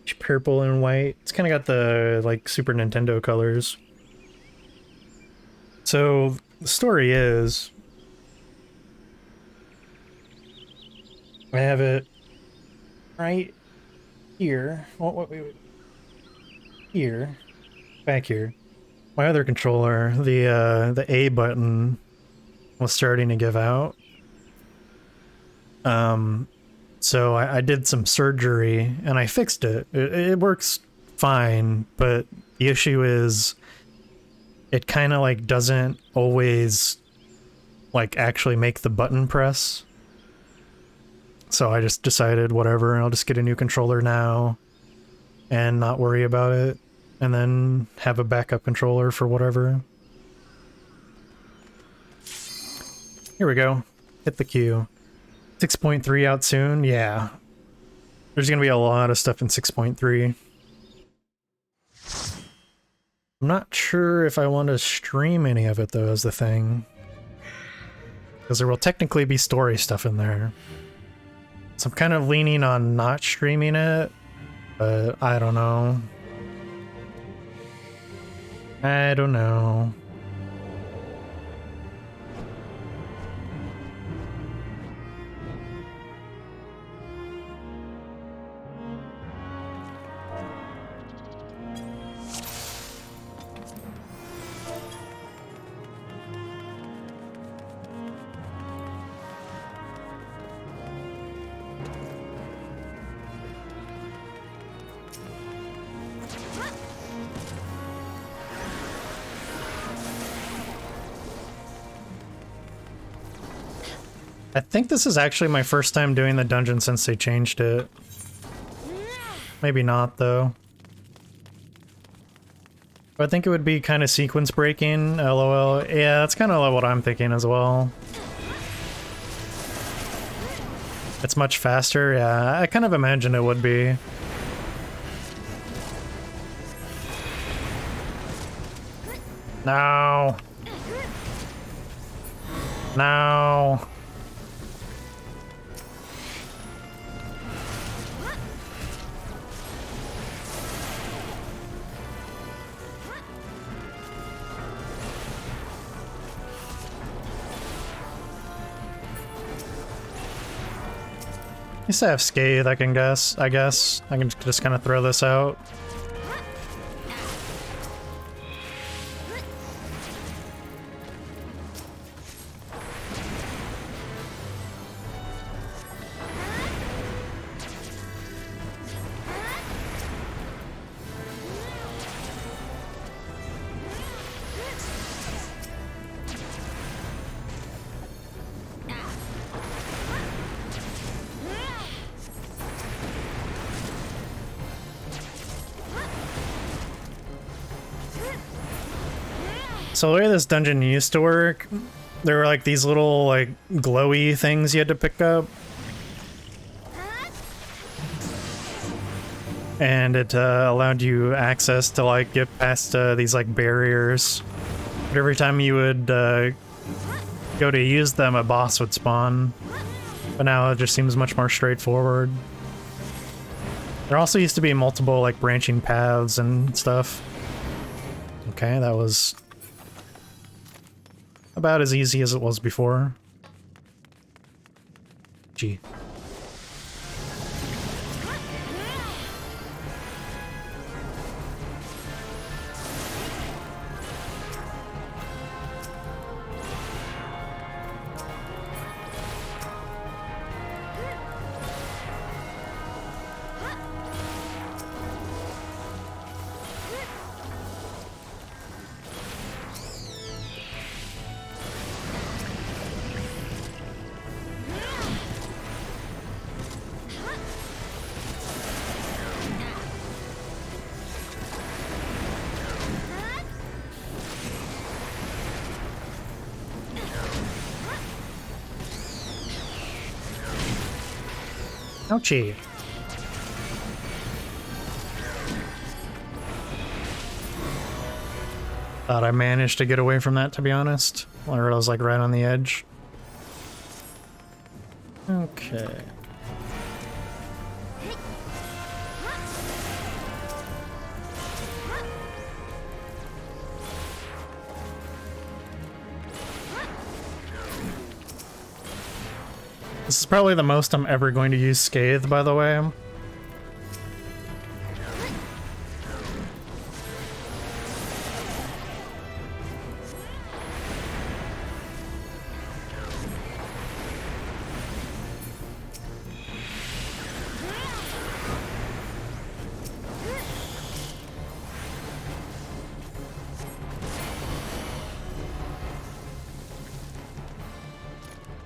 It's purple and white. It's kind of got the like Super Nintendo colors. So the story is I have it right here. Wait. Here. Back here. My other controller, the A button was starting to give out. So I did some surgery and I fixed it. It works fine, but the issue is it kind of like doesn't always like actually make the button press. So I just decided whatever, I'll just get a new controller now and not worry about it, and then have a backup controller for whatever. Here we go. Hit the queue. 6.3 out soon? Yeah. There's gonna be a lot of stuff in 6.3. I'm not sure if I want to stream any of it though, is the thing. Because there will technically be story stuff in there. So I'm kind of leaning on not streaming it, but I don't know. I don't know. I think this is actually my first time doing the dungeon since they changed it. Maybe not, though. But I think it would be kind of sequence breaking, lol. Yeah, that's kind of what I'm thinking as well. It's much faster, yeah. I kind of imagined it would be. No. No. At least I have Scathe, I guess. I can just kind of throw this out. So the way this dungeon used to work, there were like these little like glowy things you had to pick up. And it allowed you access to like get past these like barriers. But every time you would go to use them, a boss would spawn. But now it just seems much more straightforward. There also used to be multiple like branching paths and stuff. Okay, that was about as easy as it was before. Gee. Ouchie. Thought I managed to get away from that, to be honest. Or I was like right on the edge. Okay. This is probably the most I'm ever going to use Scathe, by the way.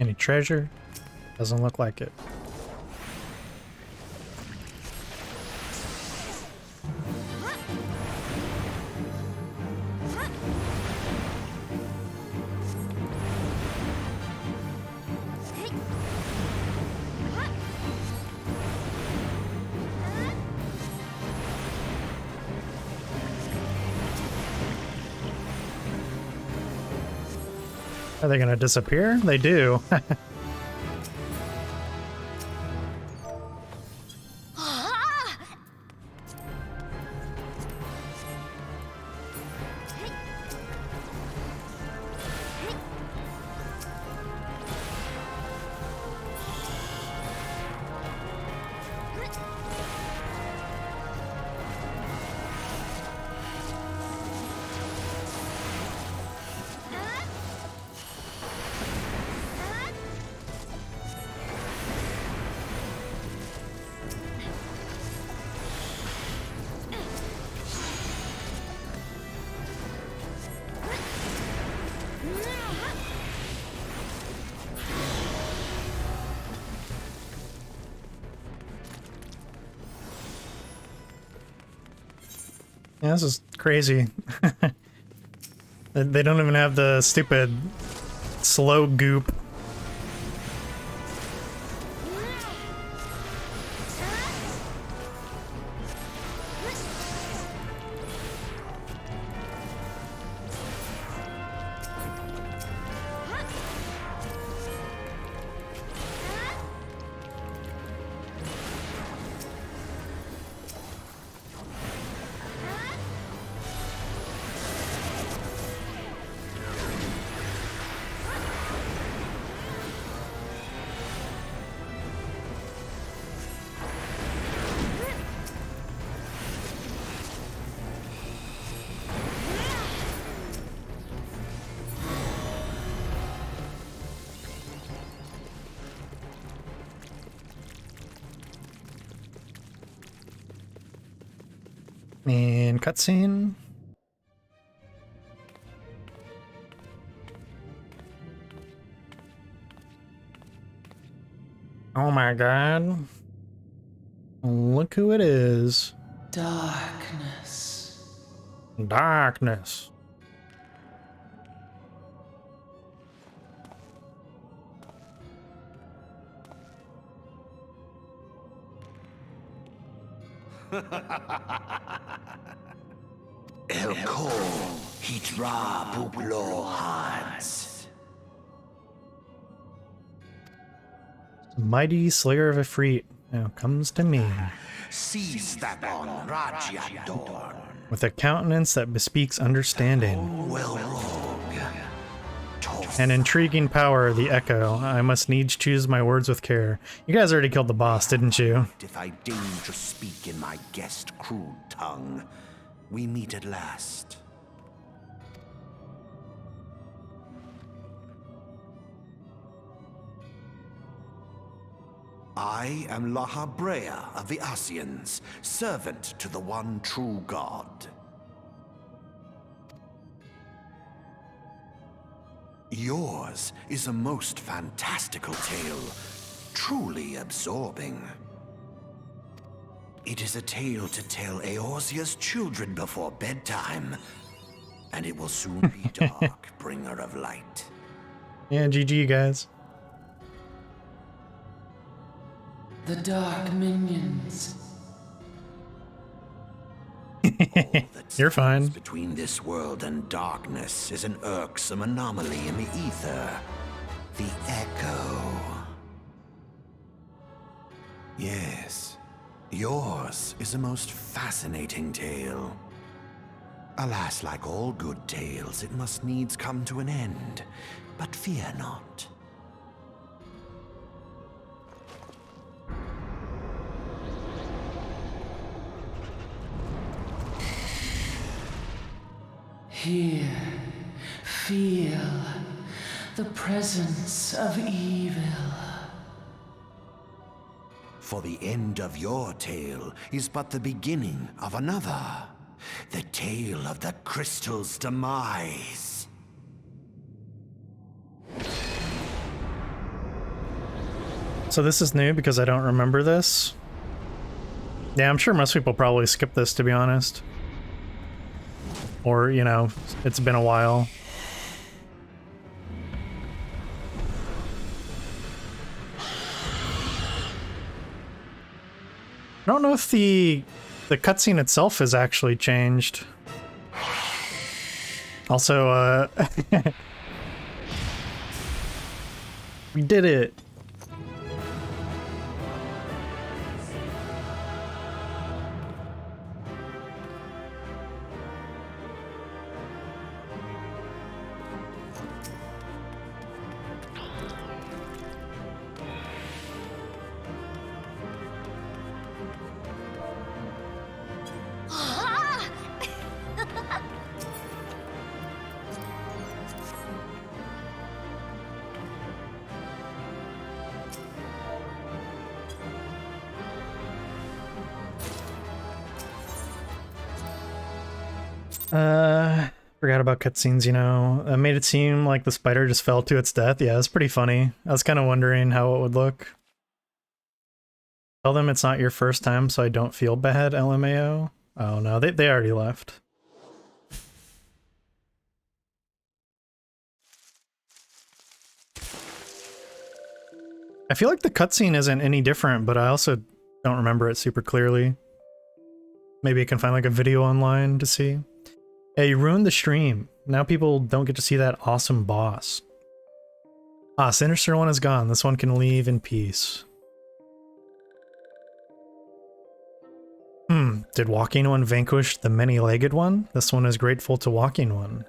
Any treasure? Doesn't look like it. Are they gonna disappear? They do. Yeah, this is crazy. They don't even have the stupid slow goop. And cutscene. Oh my god. Look who it is. Darkness. Darkness. El Kol Hitra Buklo Hans. Mighty Slayer of Ifrit now comes to me. Seize that on Rajyador. With a countenance that bespeaks understanding. An intriguing power, the Echo. I must needs choose my words with care. You guys already killed the boss, didn't you? If I deign to speak in my guest crude tongue, we meet at last. I am Lahabrea of the Asians, servant to the one true God. Yours is a most fantastical tale, truly absorbing. It is a tale to tell Eorzea's children before bedtime, and it will soon be dark, bringer of light. Yeah, GG, guys. The dark minions. You're fine. Between this world and darkness is an irksome anomaly in the ether. The Echo. Yes, yours is a most fascinating tale. Alas, like all good tales, it must needs come to an end. But fear not. Here, feel the presence of evil. For the end of your tale is but the beginning of another. The tale of the crystal's demise. So this is new because I don't remember this. Yeah, I'm sure most people probably skip this, to be honest. Or, you know, it's been a while. I don't know if the cutscene itself has actually changed. Also, we did it. Forgot about cutscenes, you know. It made it seem like the spider just fell to its death. Yeah, it's pretty funny. I was kind of wondering how it would look. Tell them it's not your first time so I don't feel bad, LMAO. Oh no, they already left. I feel like the cutscene isn't any different, but I also don't remember it super clearly. Maybe I can find like a video online to see. Hey, you ruined the stream. Now people don't get to see that awesome boss. Ah, Sinister one is gone. This one can leave in peace. Did Walking One vanquish the many-legged one? This one is grateful to Walking One.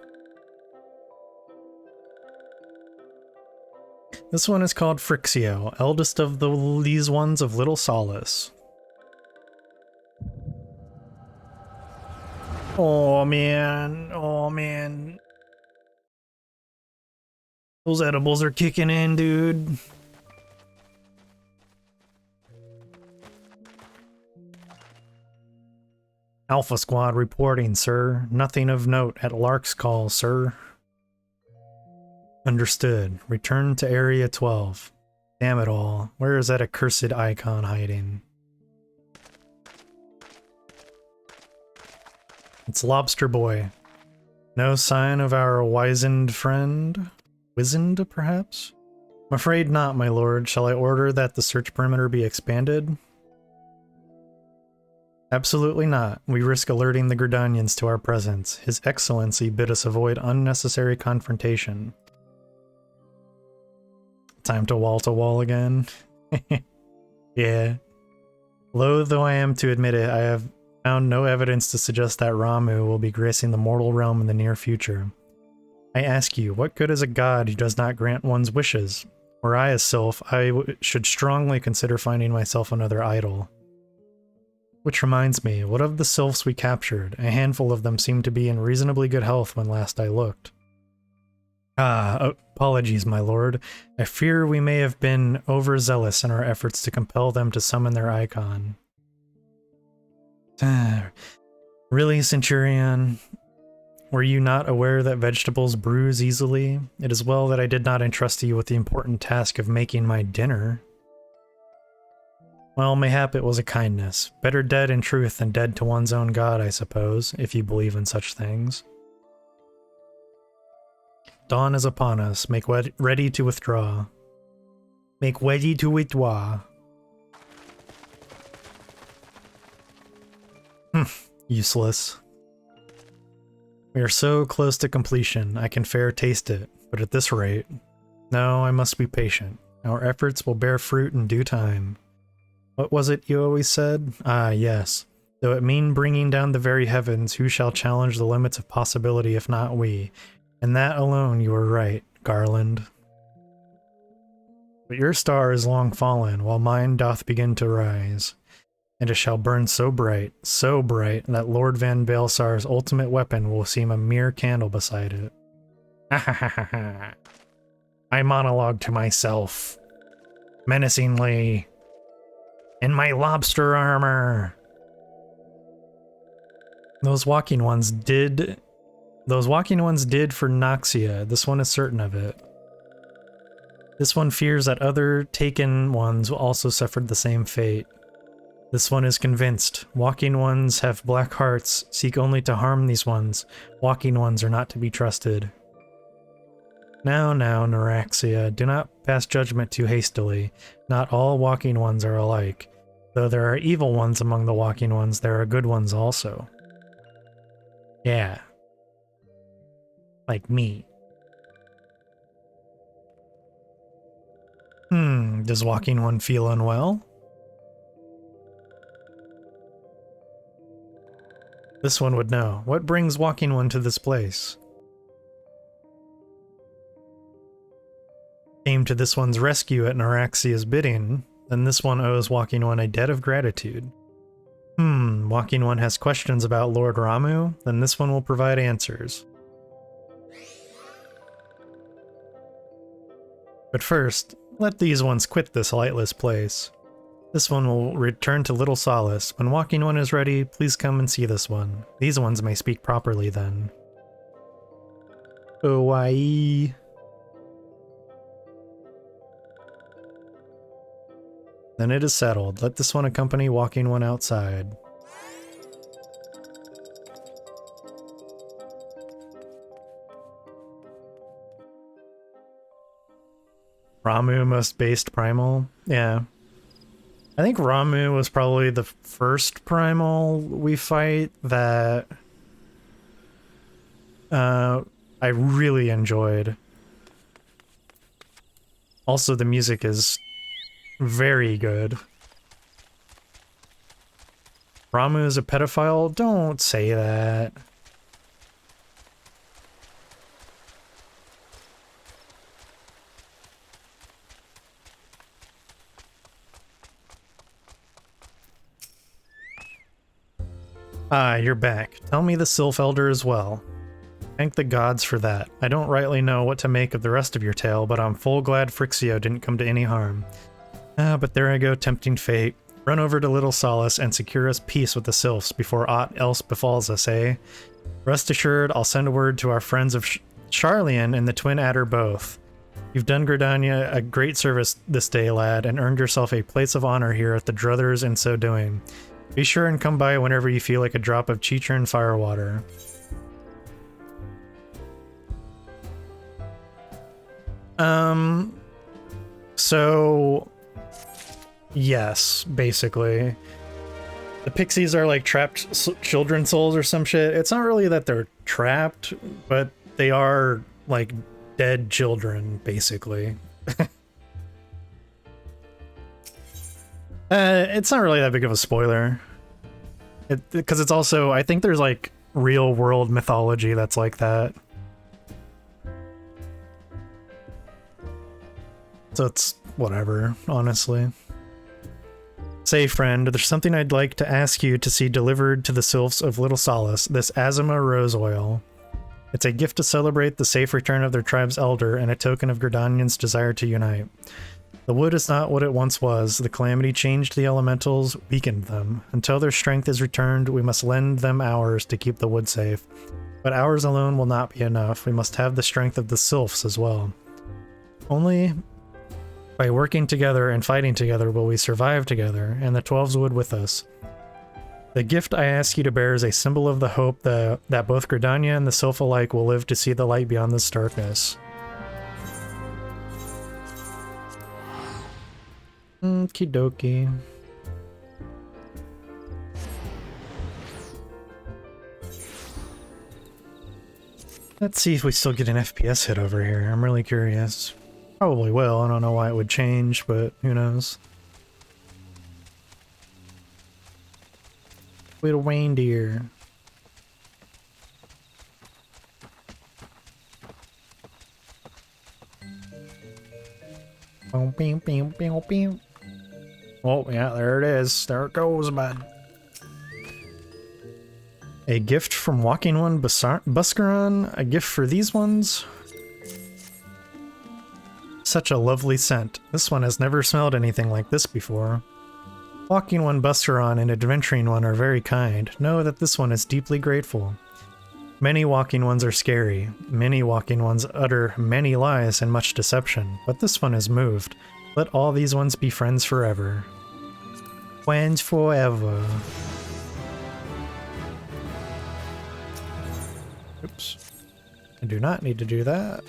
This one is called Frixio, eldest of these ones of little solace. Oh man, oh man. Those edibles are kicking in, dude. Alpha Squad reporting, sir. Nothing of note at Lark's call, sir. Understood. Return to Area 12. Damn it all. Where is that accursed icon hiding? It's Lobster Boy. No sign of our wizened friend? Wizened, perhaps? I'm afraid not, my lord. Shall I order that the search perimeter be expanded? Absolutely not. We risk alerting the Gridanians to our presence. His Excellency bid us avoid unnecessary confrontation. Time to wall again. Yeah. Loath though I am to admit it, I have found no evidence to suggest that Ramuh will be gracing the mortal realm in the near future. I ask you, what good is a god who does not grant one's wishes? Were I a Sylph, I should strongly consider finding myself another idol. Which reminds me, what of the Sylphs we captured? A handful of them seemed to be in reasonably good health when last I looked. Ah, apologies, my lord. I fear we may have been overzealous in our efforts to compel them to summon their icon. Really, Centurion? Were you not aware that vegetables bruise easily? It is well that I did not entrust you with the important task of making my dinner. Well, mayhap it was a kindness. Better dead in truth than dead to one's own god, I suppose, if you believe in such things. Dawn is upon us. Make ready to withdraw. Make ready to withdraw. Useless. We are so close to completion, I can fair taste it, but at this rate... No, I must be patient. Our efforts will bear fruit in due time. What was it you always said? Ah, yes. Though it mean bringing down the very heavens, who shall challenge the limits of possibility if not we? And that alone you were right, Garland. But your star is long fallen, while mine doth begin to rise. And it shall burn so bright, that Lord Van Baelsar's ultimate weapon will seem a mere candle beside it. Ha ha ha ha ha. I monologue to myself, menacingly, in my lobster armor. Those walking ones did for Noxia. This one is certain of it. This one fears that other taken ones also suffered the same fate. This one is convinced. Walking ones have black hearts, seek only to harm these ones. Walking ones are not to be trusted. Now, Neuraxia, do not pass judgment too hastily. Not all walking ones are alike. Though there are evil ones among the walking ones, there are good ones also. Yeah. Like me. Does walking one feel unwell? This one would know. What brings walking one to this place? Came to this one's rescue at Neuraxia's bidding, then this one owes walking one a debt of gratitude. Walking one has questions about Lord Ramuh, then this one will provide answers. But first, let these ones quit this lightless place. This one will return to Little Solace. When walking one is ready, please come and see this one. These ones may speak properly then. Hawaii. Then it is settled. Let this one accompany walking one outside. Ramuh most based Primal? Yeah. I think Ramuh was probably the first Primal we fight that I really enjoyed. Also, the music is very good. Ramuh is a pedophile? Don't say that. Ah, you're back. Tell me the Sylph Elder as well. Thank the gods for that. I don't rightly know what to make of the rest of your tale, but I'm full glad Phrixio didn't come to any harm. Ah, but there I go, tempting fate. Run over to Little Solace and secure us peace with the Sylphs before aught else befalls us, eh? Rest assured, I'll send a word to our friends of Charlian and the Twin Adder both. You've done Gridania a great service this day, lad, and earned yourself a place of honor here at the Druthers in so doing. Be sure and come by whenever you feel like a drop of Chichern firewater. So... yes, basically. The pixies are like trapped children souls or some shit. It's not really that they're trapped, but they are like dead children, basically. It's not really that big of a spoiler. Because it's also, I think there's like real world mythology that's like that. So it's whatever, honestly. Say, friend, there's something I'd like to ask you to see delivered to the Sylphs of Little Solace, this Azima rose oil. It's a gift to celebrate the safe return of their tribe's elder and a token of Gridanians' desire to unite. The wood is not what it once was. The calamity changed the elementals, weakened them. Until their strength is returned, we must lend them ours to keep the wood safe. But ours alone will not be enough. We must have the strength of the Sylphs as well. Only by working together and fighting together will we survive together, and the Twelveswood with us. The gift I ask you to bear is a symbol of the hope that both Gridania and the Sylph alike will live to see the light beyond this darkness. Okie dokie. Let's see if we still get an FPS hit over here. I'm really curious. Probably will. I don't know why it would change, but who knows. Little reindeer. Oh, yeah, there it is. There it goes, bud. A gift from Walking One Buscaron. A gift for these ones. Such a lovely scent. This one has never smelled anything like this before. Walking One Buscaron and Adventuring One are very kind. Know that this one is deeply grateful. Many Walking Ones are scary. Many Walking Ones utter many lies and much deception. But this one is moved. Let all these ones be friends forever. Friends forever. Oops. I do not need to do that.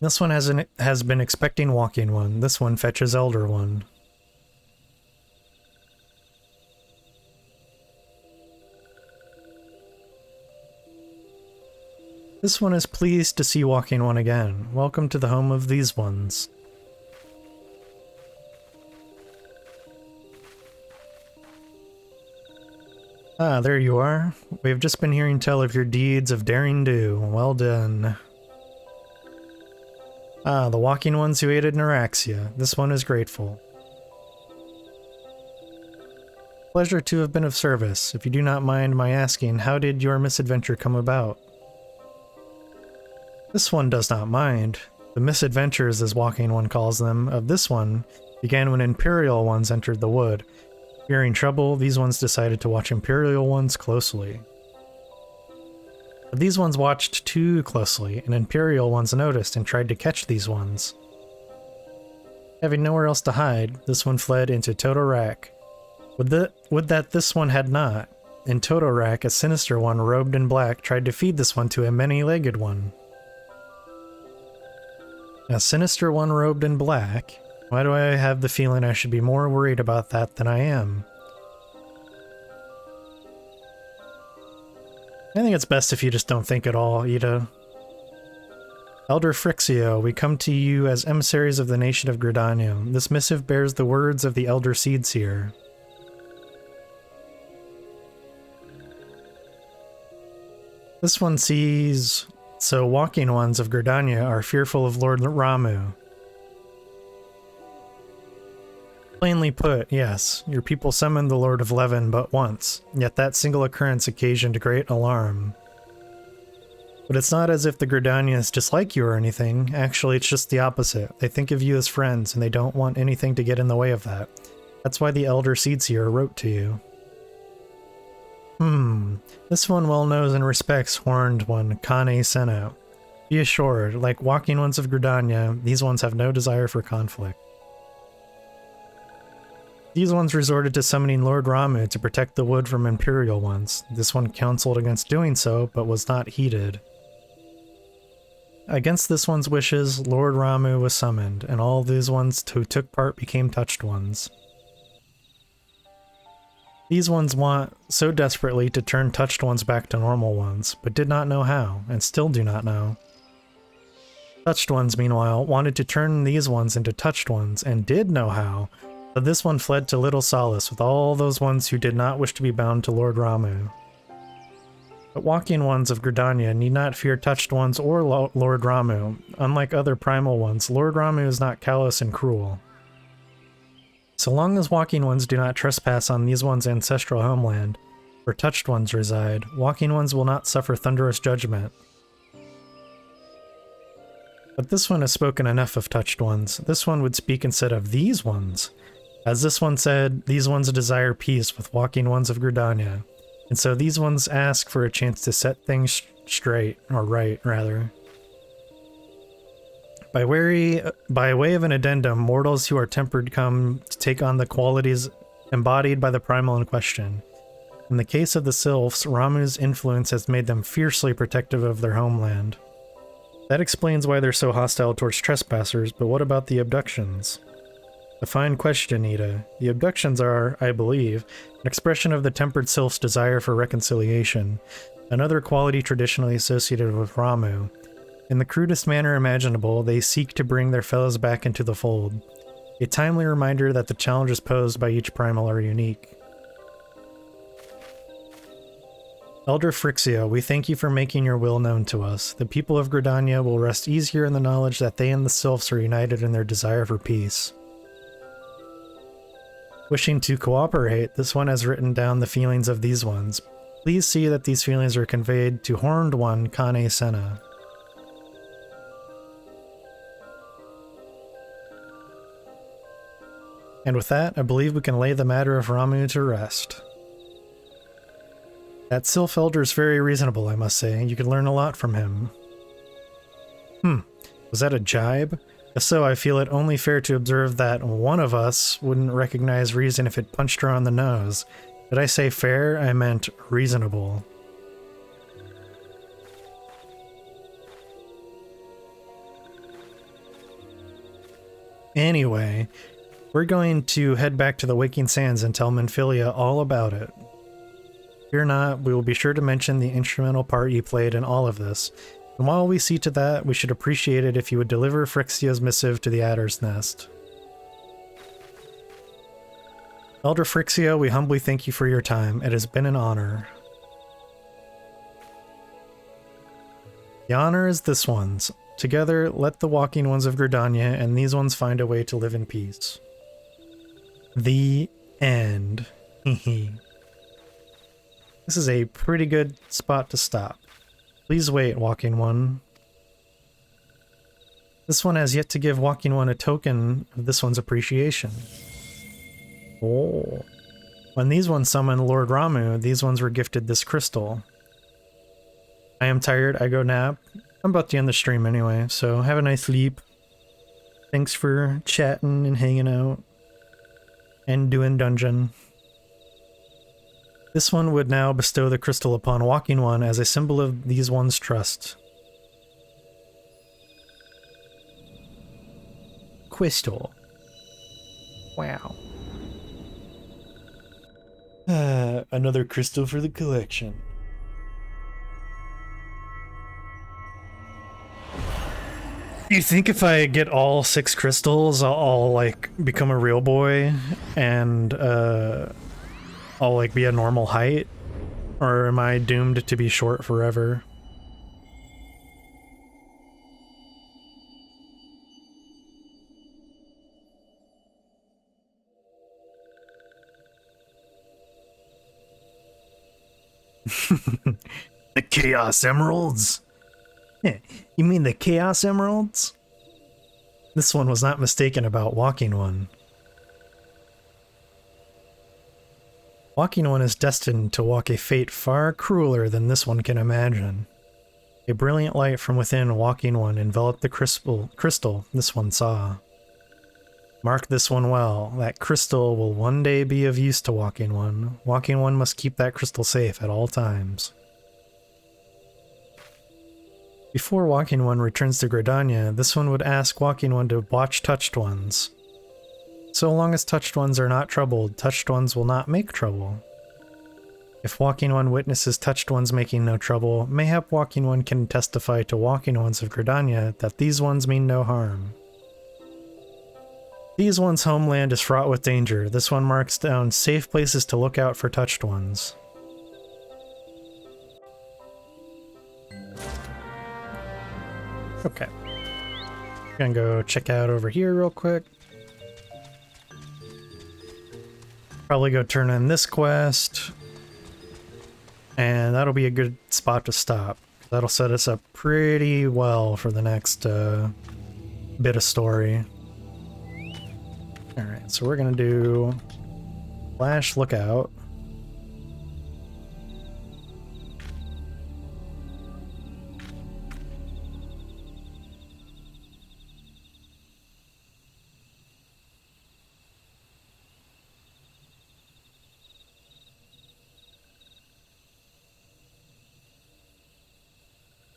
This one has been expecting Walking One. This one fetches Elder One. This one is pleased to see Walking One again. Welcome to the home of these ones. Ah, there you are. We have just been hearing tell of your deeds of daring do. Well done. Ah, the Walking Ones who aided Neuraxia. This one is grateful. Pleasure to have been of service. If you do not mind my asking, how did your misadventure come about? This one does not mind. The misadventures, as Walking One calls them, of this one began when Imperial Ones entered the wood. Fearing trouble, these ones decided to watch Imperial Ones closely. But these ones watched too closely, and Imperial Ones noticed and tried to catch these ones. Having nowhere else to hide, this one fled into Toto-Rak. Would that this one had not. In Toto-Rak, a sinister one robed in black tried to feed this one to a many-legged one. A sinister one robed in black? Why do I have the feeling I should be more worried about that than I am? I think it's best if you just don't think at all, Ida. Elder Frixio, we come to you as emissaries of the nation of Gridania. This missive bears the words of the Elder Seedseer. This one sees... So Walking Ones of Gridania are fearful of Lord Ramuh. Plainly put, yes, your people summoned the Lord of Levin but once, yet that single occurrence occasioned great alarm. But it's not as if the Gridanians dislike you or anything. Actually, it's just the opposite. They think of you as friends, and they don't want anything to get in the way of that. That's why the Elder Seedseer wrote to you. This one well knows and respects Horned One, Kane sent out. Be assured, like Walking Ones of Gridania, these ones have no desire for conflict. These ones resorted to summoning Lord Ramuh to protect the wood from Imperial Ones. This one counseled against doing so, but was not heeded. Against this one's wishes, Lord Ramuh was summoned, and all these ones who took part became Touched Ones. These ones want so desperately to turn Touched Ones back to normal ones, but did not know how, and still do not know. Touched Ones, meanwhile, wanted to turn these ones into Touched Ones, and did know how, but this one fled to little solace with all those ones who did not wish to be bound to Lord Ramuh. But Walking Ones of Gridania need not fear Touched Ones or Lord Ramuh. Unlike other Primal Ones, Lord Ramuh is not callous and cruel. So long as Walking Ones do not trespass on these ones' ancestral homeland, where Touched Ones reside, Walking Ones will not suffer thunderous judgment. But this one has spoken enough of Touched Ones. This one would speak instead of these ones. As this one said, these ones desire peace with Walking Ones of Gridania, and so these ones ask for a chance to set things straight, or right, rather. By way of an addendum, mortals who are tempered come to take on the qualities embodied by the Primal in question. In the case of the Sylphs, Ramuh's influence has made them fiercely protective of their homeland. That explains why they're so hostile towards trespassers, but what about the abductions? A fine question, Ida. The abductions are, I believe, an expression of the tempered sylph's desire for reconciliation, another quality traditionally associated with Ramuh. In the crudest manner imaginable, they seek to bring their fellows back into the fold. A timely reminder that the challenges posed by each primal are unique. Elder Phrixia, we thank you for making your will known to us. The people of Gridania will rest easier in the knowledge that they and the Sylphs are united in their desire for peace. Wishing to cooperate, this one has written down the feelings of these ones. Please see that these feelings are conveyed to Horned One Kane Senna. And with that, I believe we can lay the matter of Ramuh to rest. That Sylph Elder is very reasonable, I must say. You can learn a lot from him. Was that a jibe? If so, I feel it only fair to observe that one of us wouldn't recognize reason if it punched her on the nose. Did I say fair? I meant reasonable. Anyway, we're going to head back to the Waking Sands and tell Minfilia all about it. Fear not, we will be sure to mention the instrumental part you played in all of this, and while we see to that, we should appreciate it if you would deliver Phryxia's missive to the Adder's Nest. Elder Phrixia, we humbly thank you for your time. It has been an honor. The honor is this one's. Together, let the walking ones of Gridania and these ones find a way to live in peace. The end. This is a pretty good spot to stop. Please wait, Walking One. This one has yet to give Walking One a token of this one's appreciation. Oh. When these ones summoned Lord Ramuh, these ones were gifted this crystal. I am tired, I go nap. I'm about to end the stream anyway, so have a nice sleep. Thanks for chatting and hanging out. And doing dungeon. This one would now bestow the crystal upon Walking One as a symbol of these one's trust. Crystal. Wow. Another crystal for the collection. You think if I get all 6 crystals, I'll like become a real boy and I'll like be a normal height? Or am I doomed to be short forever? The Chaos Emeralds? You mean the Chaos Emeralds? This one was not mistaken about Walking One. Walking One is destined to walk a fate far crueler than this one can imagine. A brilliant light from within Walking One enveloped the crystal this one saw. Mark this one well. That crystal will one day be of use to Walking One. Walking One must keep that crystal safe at all times. Before Walking One returns to Gridania, this one would ask Walking One to watch Touched Ones. So long as Touched Ones are not troubled, Touched Ones will not make trouble. If Walking One witnesses Touched Ones making no trouble, mayhap Walking One can testify to Walking Ones of Gridania that these ones mean no harm. These ones' homeland is fraught with danger. This one marks down safe places to look out for Touched Ones. Okay. Gonna go check out over here real quick. Probably go turn in this quest. And that'll be a good spot to stop. That'll set us up pretty well for the next bit of story. Alright, so we're gonna do Flash Lookout.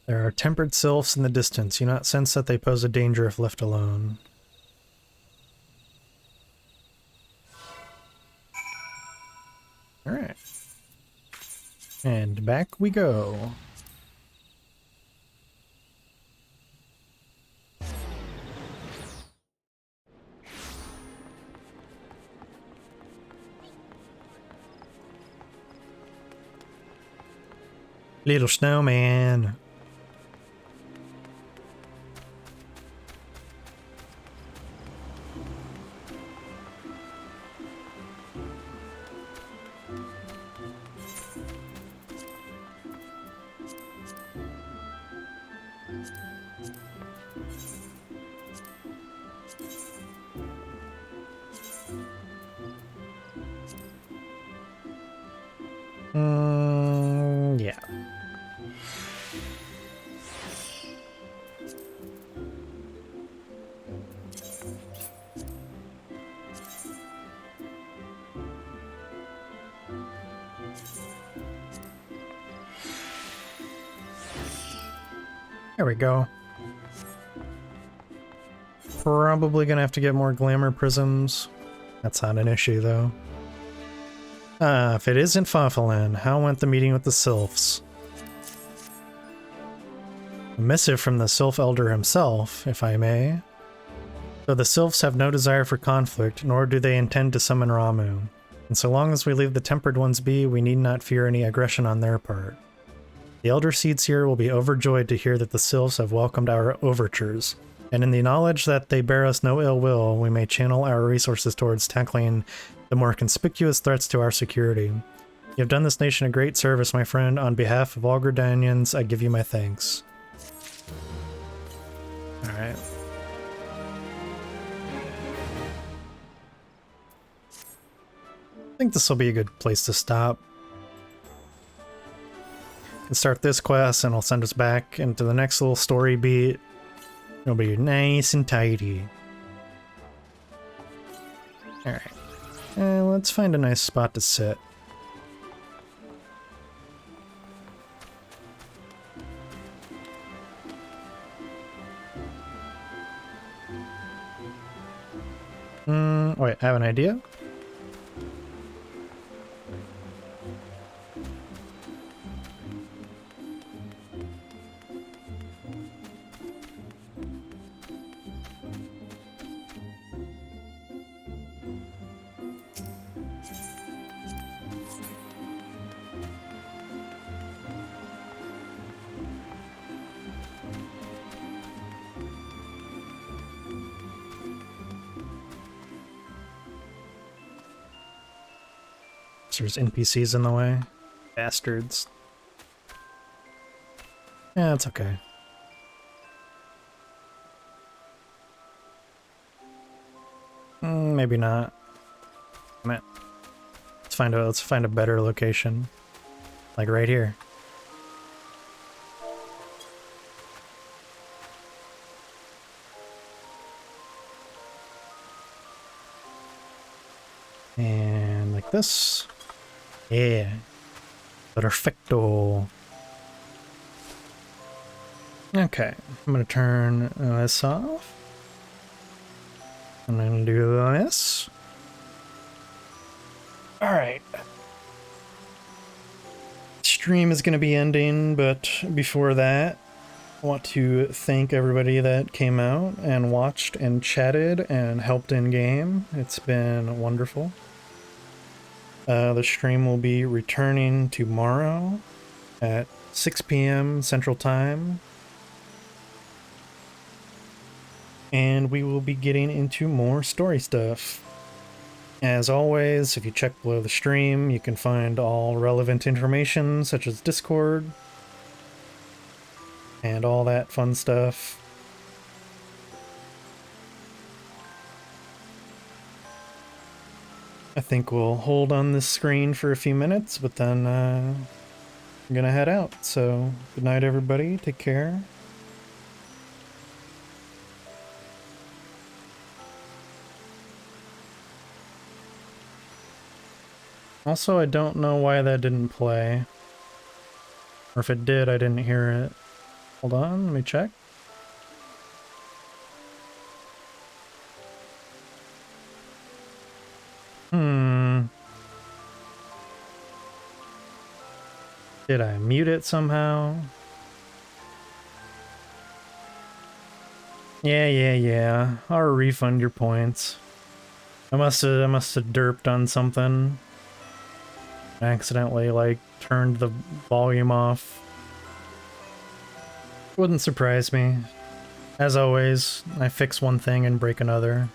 There are tempered sylphs in the distance. You not sense that they pose a danger if left alone. Alright. And back we go. Little snowman. Yeah. There we go. Probably gonna have to get more glamour prisms. That's not an issue, though. If it isn't Fafalin, how went the meeting with the Sylphs? A missive from the Sylph Elder himself, if I may. So the Sylphs have no desire for conflict, nor do they intend to summon Ramuh. And so long as we leave the Tempered Ones be, we need not fear any aggression on their part. The Elder Seeds here will be overjoyed to hear that the Sylphs have welcomed our overtures, and in the knowledge that they bear us no ill will, we may channel our resources towards tackling the more conspicuous threats to our security. You have done this nation a great service, my friend. On behalf of all Gridanians, I give you my thanks. Alright. I think this will be a good place to stop. Can start this quest and it'll send us back into the next little story beat. It'll be nice and tidy. Alright. Let's find a nice spot to sit. Wait, I have an idea? There's NPCs in the way. Bastards. Yeah, it's okay. Maybe not. Damn it. Let's find a better location. Like right here. And like this. Yeah. Perfecto. Okay, I'm gonna turn this off. I'm gonna do this. Alright. Stream is gonna be ending, but before that, I want to thank everybody that came out and watched and chatted and helped in game. It's been wonderful. The stream will be returning tomorrow at 6 p.m. Central Time. And we will be getting into more story stuff. As always, if you check below the stream, you can find all relevant information, such as Discord, and all that fun stuff. I think we'll hold on this screen for a few minutes, but then I'm gonna head out. So, good night everybody, take care. Also, I don't know why that didn't play. Or if it did, I didn't hear it. Hold on, let me check. Did I mute it somehow? Yeah. I'll refund your points. I must have derped on something. I accidentally, like, turned the volume off. Wouldn't surprise me. As always, I fix one thing and break another.